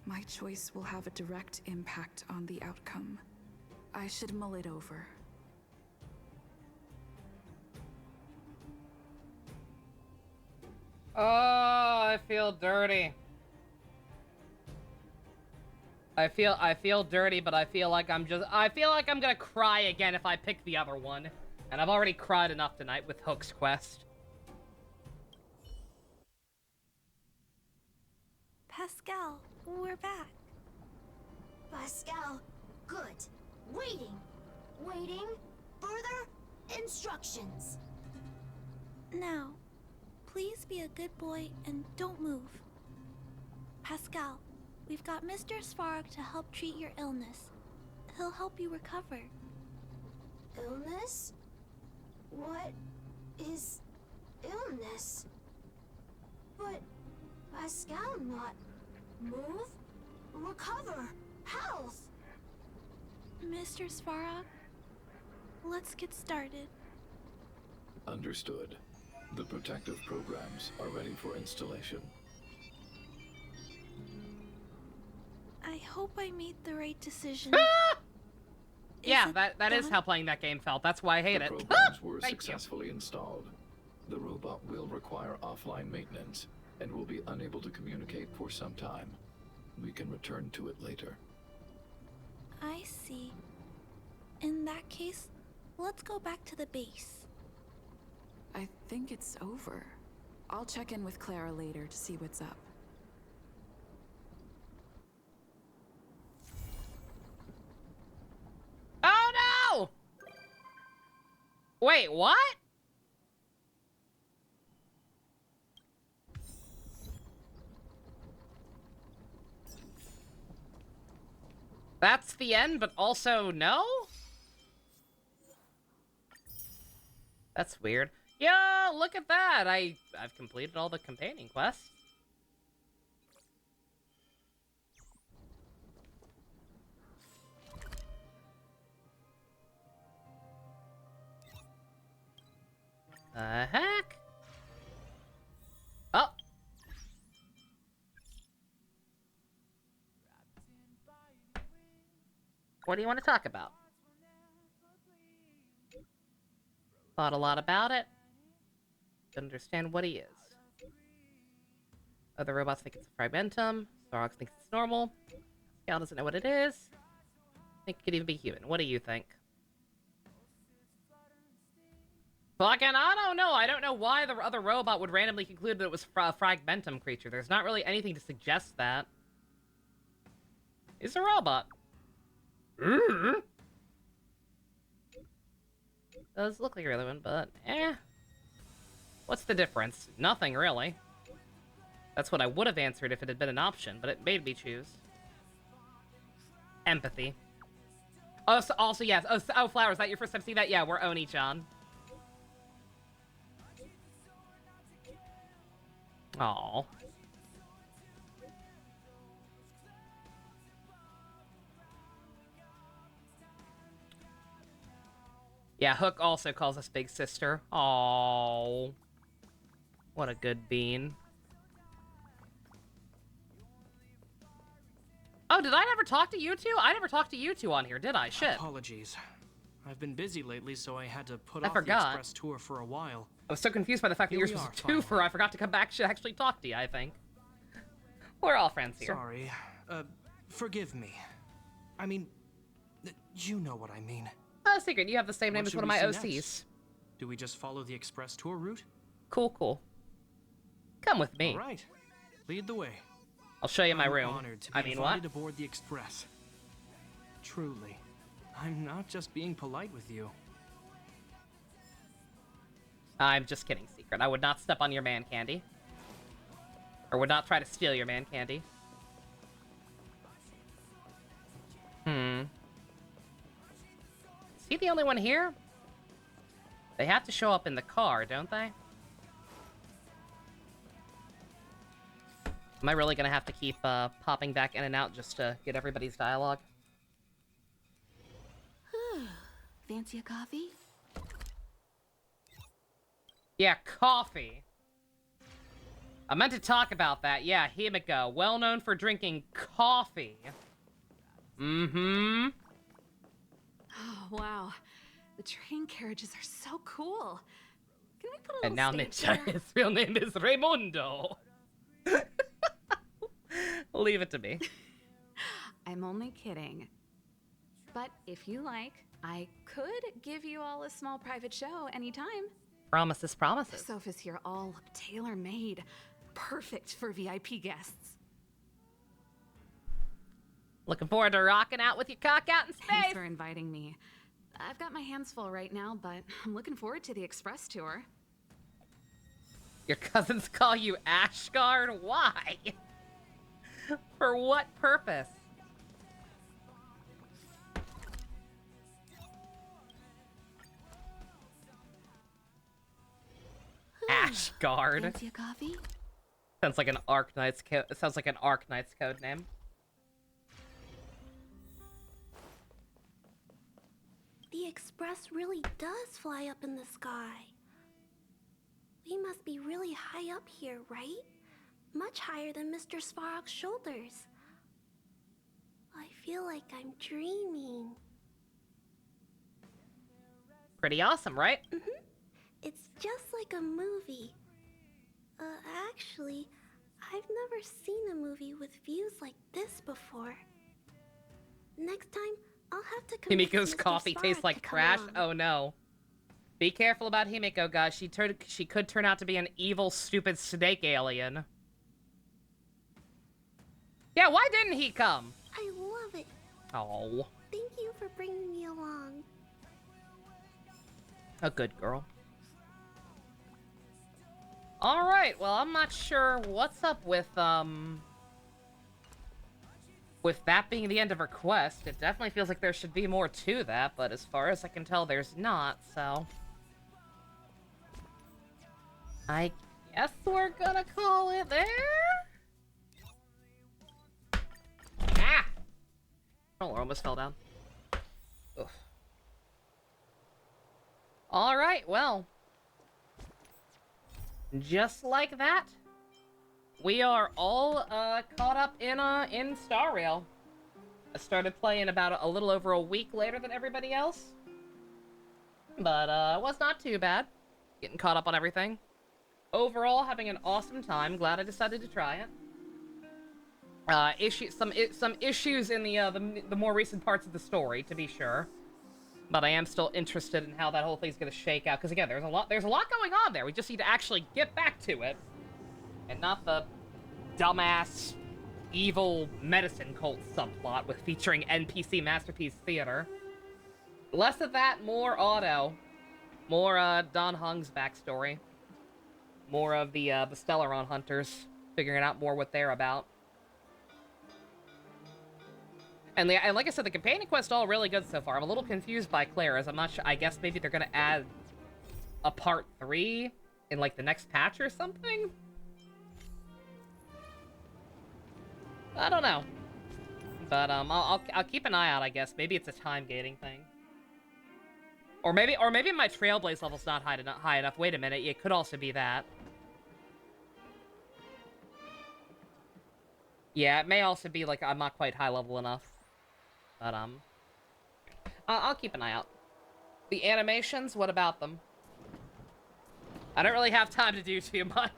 Speaker 18: My choice will have a direct impact on the outcome. I should mull it over.
Speaker 1: Oh, I feel dirty. I feel dirty, but I feel like I'm gonna cry again if I pick the other one. And I've already cried enough tonight with Hook's quest.
Speaker 16: Pascal, we're back.
Speaker 5: Pascal, good. Waiting. Waiting. Further instructions.
Speaker 16: Now, please be a good boy and don't move. Pascal, We've got Mr. Svarog to help treat your illness. He'll help you recover.
Speaker 5: Illness? What is illness? But Pascal not move, recover, health.
Speaker 16: Mr. Svarog, let's get started.
Speaker 4: Understood. The protective programs are ready for installation.
Speaker 16: I hope I made the right decision.
Speaker 1: Yeah, that is how playing that game felt. That's why I hate it.
Speaker 4: The programs were
Speaker 1: Thank you.
Speaker 4: successfully installed. The robot will require offline maintenance and will be unable to communicate for some time. We can return to it later.
Speaker 16: I see. In that case, let's go back to the base.
Speaker 18: I think it's over. I'll check in with Clara later to see what's up.
Speaker 1: Oh no! Wait, what? That's the end, but also no? That's weird. Yo, look at that! I've completed all the companion quests. The heck? Oh! What do you want to talk about? Thought a lot about it. Don't understand what he is. Other robots think it's a fragmentum. Starrox thinks it's normal. Pascal doesn't know what it is. I think it could even be human. What do you think? Fucking, I don't know. I don't know why the other robot would randomly conclude that it was a fragmentum creature. There's not really anything to suggest that. It's a robot. Does look like a real one, but what's the difference? Nothing, really. That's what I would have answered if it had been an option, but it made me choose. Empathy. Oh, so also, yes. Oh, Flower, is that your first time seeing that? Yeah, we're Oni-chan. Aww. Yeah, Hook also calls us Big Sister. Aww. What a good bean. Oh, did I never talk to you two? I never talked to you two on here, did I? Shit.
Speaker 17: Apologies. I've been busy lately, so I had to put
Speaker 1: I
Speaker 17: off
Speaker 1: forgot.
Speaker 17: the express tour for a while.
Speaker 1: I was so confused by the fact that
Speaker 17: Here
Speaker 1: yours
Speaker 17: we
Speaker 1: was a
Speaker 17: are,
Speaker 1: twofer, I forgot to come back to actually talk to you, I think. We're all friends here.
Speaker 17: Sorry. Forgive me. I mean, you know what I mean.
Speaker 1: Oh, secret, you have the same name
Speaker 17: What
Speaker 1: as
Speaker 17: should
Speaker 1: one of
Speaker 17: we
Speaker 1: my
Speaker 17: see
Speaker 1: OCs.
Speaker 17: next? Do we just follow the express tour route?
Speaker 1: Cool, cool. Come with me.
Speaker 17: All right. Lead the way.
Speaker 1: I'll show you my
Speaker 17: I'm
Speaker 1: room.
Speaker 17: Honored to be invited aboard the express. Truly, I'm not just being polite with you.
Speaker 1: I'm just kidding, Secret. I would not step on your man candy. Or would not try to steal your man candy. Is he the only one here? They have to show up in the car, don't they? Am I really gonna have to keep popping back in and out just to get everybody's dialogue?
Speaker 11: Fancy a coffee?
Speaker 1: Yeah, coffee. I meant to talk about that. Yeah, Himiko, well known for drinking coffee. Mm-hmm.
Speaker 9: Oh, wow. The train carriages are so cool. Can we put a little
Speaker 1: And now
Speaker 9: stage
Speaker 1: Ninja,
Speaker 9: there?
Speaker 1: his real name is Raimundo. Leave it to me.
Speaker 9: I'm only kidding. But if you like, I could give you all a small private show anytime.
Speaker 1: Promises, promises.
Speaker 9: The sofas here all look tailor-made. Perfect for VIP guests.
Speaker 1: Looking forward to rocking out with your cock out in space.
Speaker 9: Thanks for inviting me. I've got my hands full right now, but I'm looking forward to the express tour.
Speaker 1: Your cousins call you Ashgard? Why? For what purpose? Ashguard.
Speaker 16: Fancy a coffee?
Speaker 1: Sounds like an Arknight's code name.
Speaker 12: The Express really does fly up in the sky. We must be really high up here, right? Much higher than Mr. Svarog's shoulders. I feel like I'm dreaming.
Speaker 1: Pretty awesome, right?
Speaker 12: Mm-hmm. It's just like a movie. Actually, I've never seen a movie with views like this before. Next time, I'll have to convince
Speaker 1: Himiko's
Speaker 12: Mr.
Speaker 1: coffee
Speaker 12: Svarog
Speaker 1: tastes like
Speaker 12: to come
Speaker 1: trash.
Speaker 12: along.
Speaker 1: Oh no. Be careful about Himiko, guys. She could turn out to be an evil, stupid snake alien. Yeah, why didn't he come?
Speaker 12: I love it.
Speaker 1: Oh,
Speaker 12: Thank you for bringing me along.
Speaker 1: a good girl. All right, well, I'm not sure what's up with that being the end of her quest. It definitely feels like there should be more to that, but as far as I can tell, there's not, so I guess we're gonna call it there? Ah! Oh, I almost fell down. Ugh. Alright, well. Just like that, we are all caught up in Star Rail. I started playing about a little over a week later than everybody else. But it was not too bad. Getting caught up on everything. Overall, having an awesome time. Glad I decided to try it. Some issues in the more recent parts of the story, to be sure. But I am still interested in how that whole thing's gonna shake out. Because again, there's a lot going on there. We just need to actually get back to it, and not the dumbass evil medicine cult subplot with featuring NPC Masterpiece Theater. Less of that, more Auto, more Don Hung's backstory, more of the Stellaron hunters, figuring out more what they're about. And like I said, the companion quests all really good so far. I'm a little confused by Clara's. I'm not sure. I guess maybe they're gonna add a part 3 in like the next patch or something. I don't know. But I'll keep an eye out. I guess maybe it's a time gating thing. Or maybe my Trailblaze level's not high enough. Wait a minute. It could also be that. Yeah, it may also be like I'm not quite high level enough. But I'll keep an eye out. The animations, what about them? I don't really have time to do too much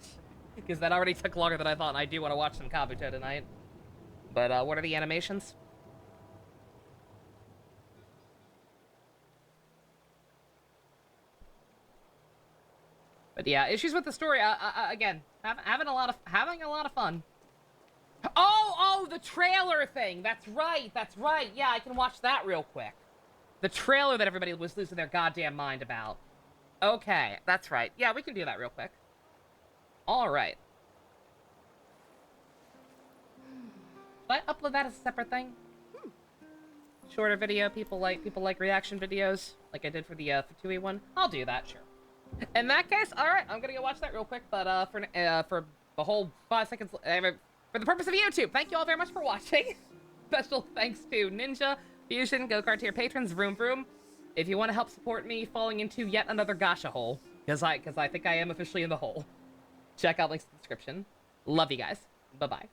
Speaker 1: because that already took longer than I thought, and I do want to watch some Kabuto tonight. But what are the animations? But yeah, issues with the story. Again, having a lot of fun. Oh, the trailer thing. That's right. Yeah, I can watch that real quick. The trailer that everybody was losing their goddamn mind about. Okay, that's right. Yeah, we can do that real quick. All right. Should I upload that as a separate thing? Shorter video. People like reaction videos, like I did for the Fatui one. I'll do that, sure. In that case, all right. I'm gonna go watch that real quick. But for the whole 5 seconds. For the purpose of YouTube, thank you all very much for watching. Special thanks to Ninja, Fusion, Go-Kart tier patrons, Vroom Vroom. If you want to help support me falling into yet another gacha hole, because I think I am officially in the hole, check out links in the description. Love you guys. Bye-bye.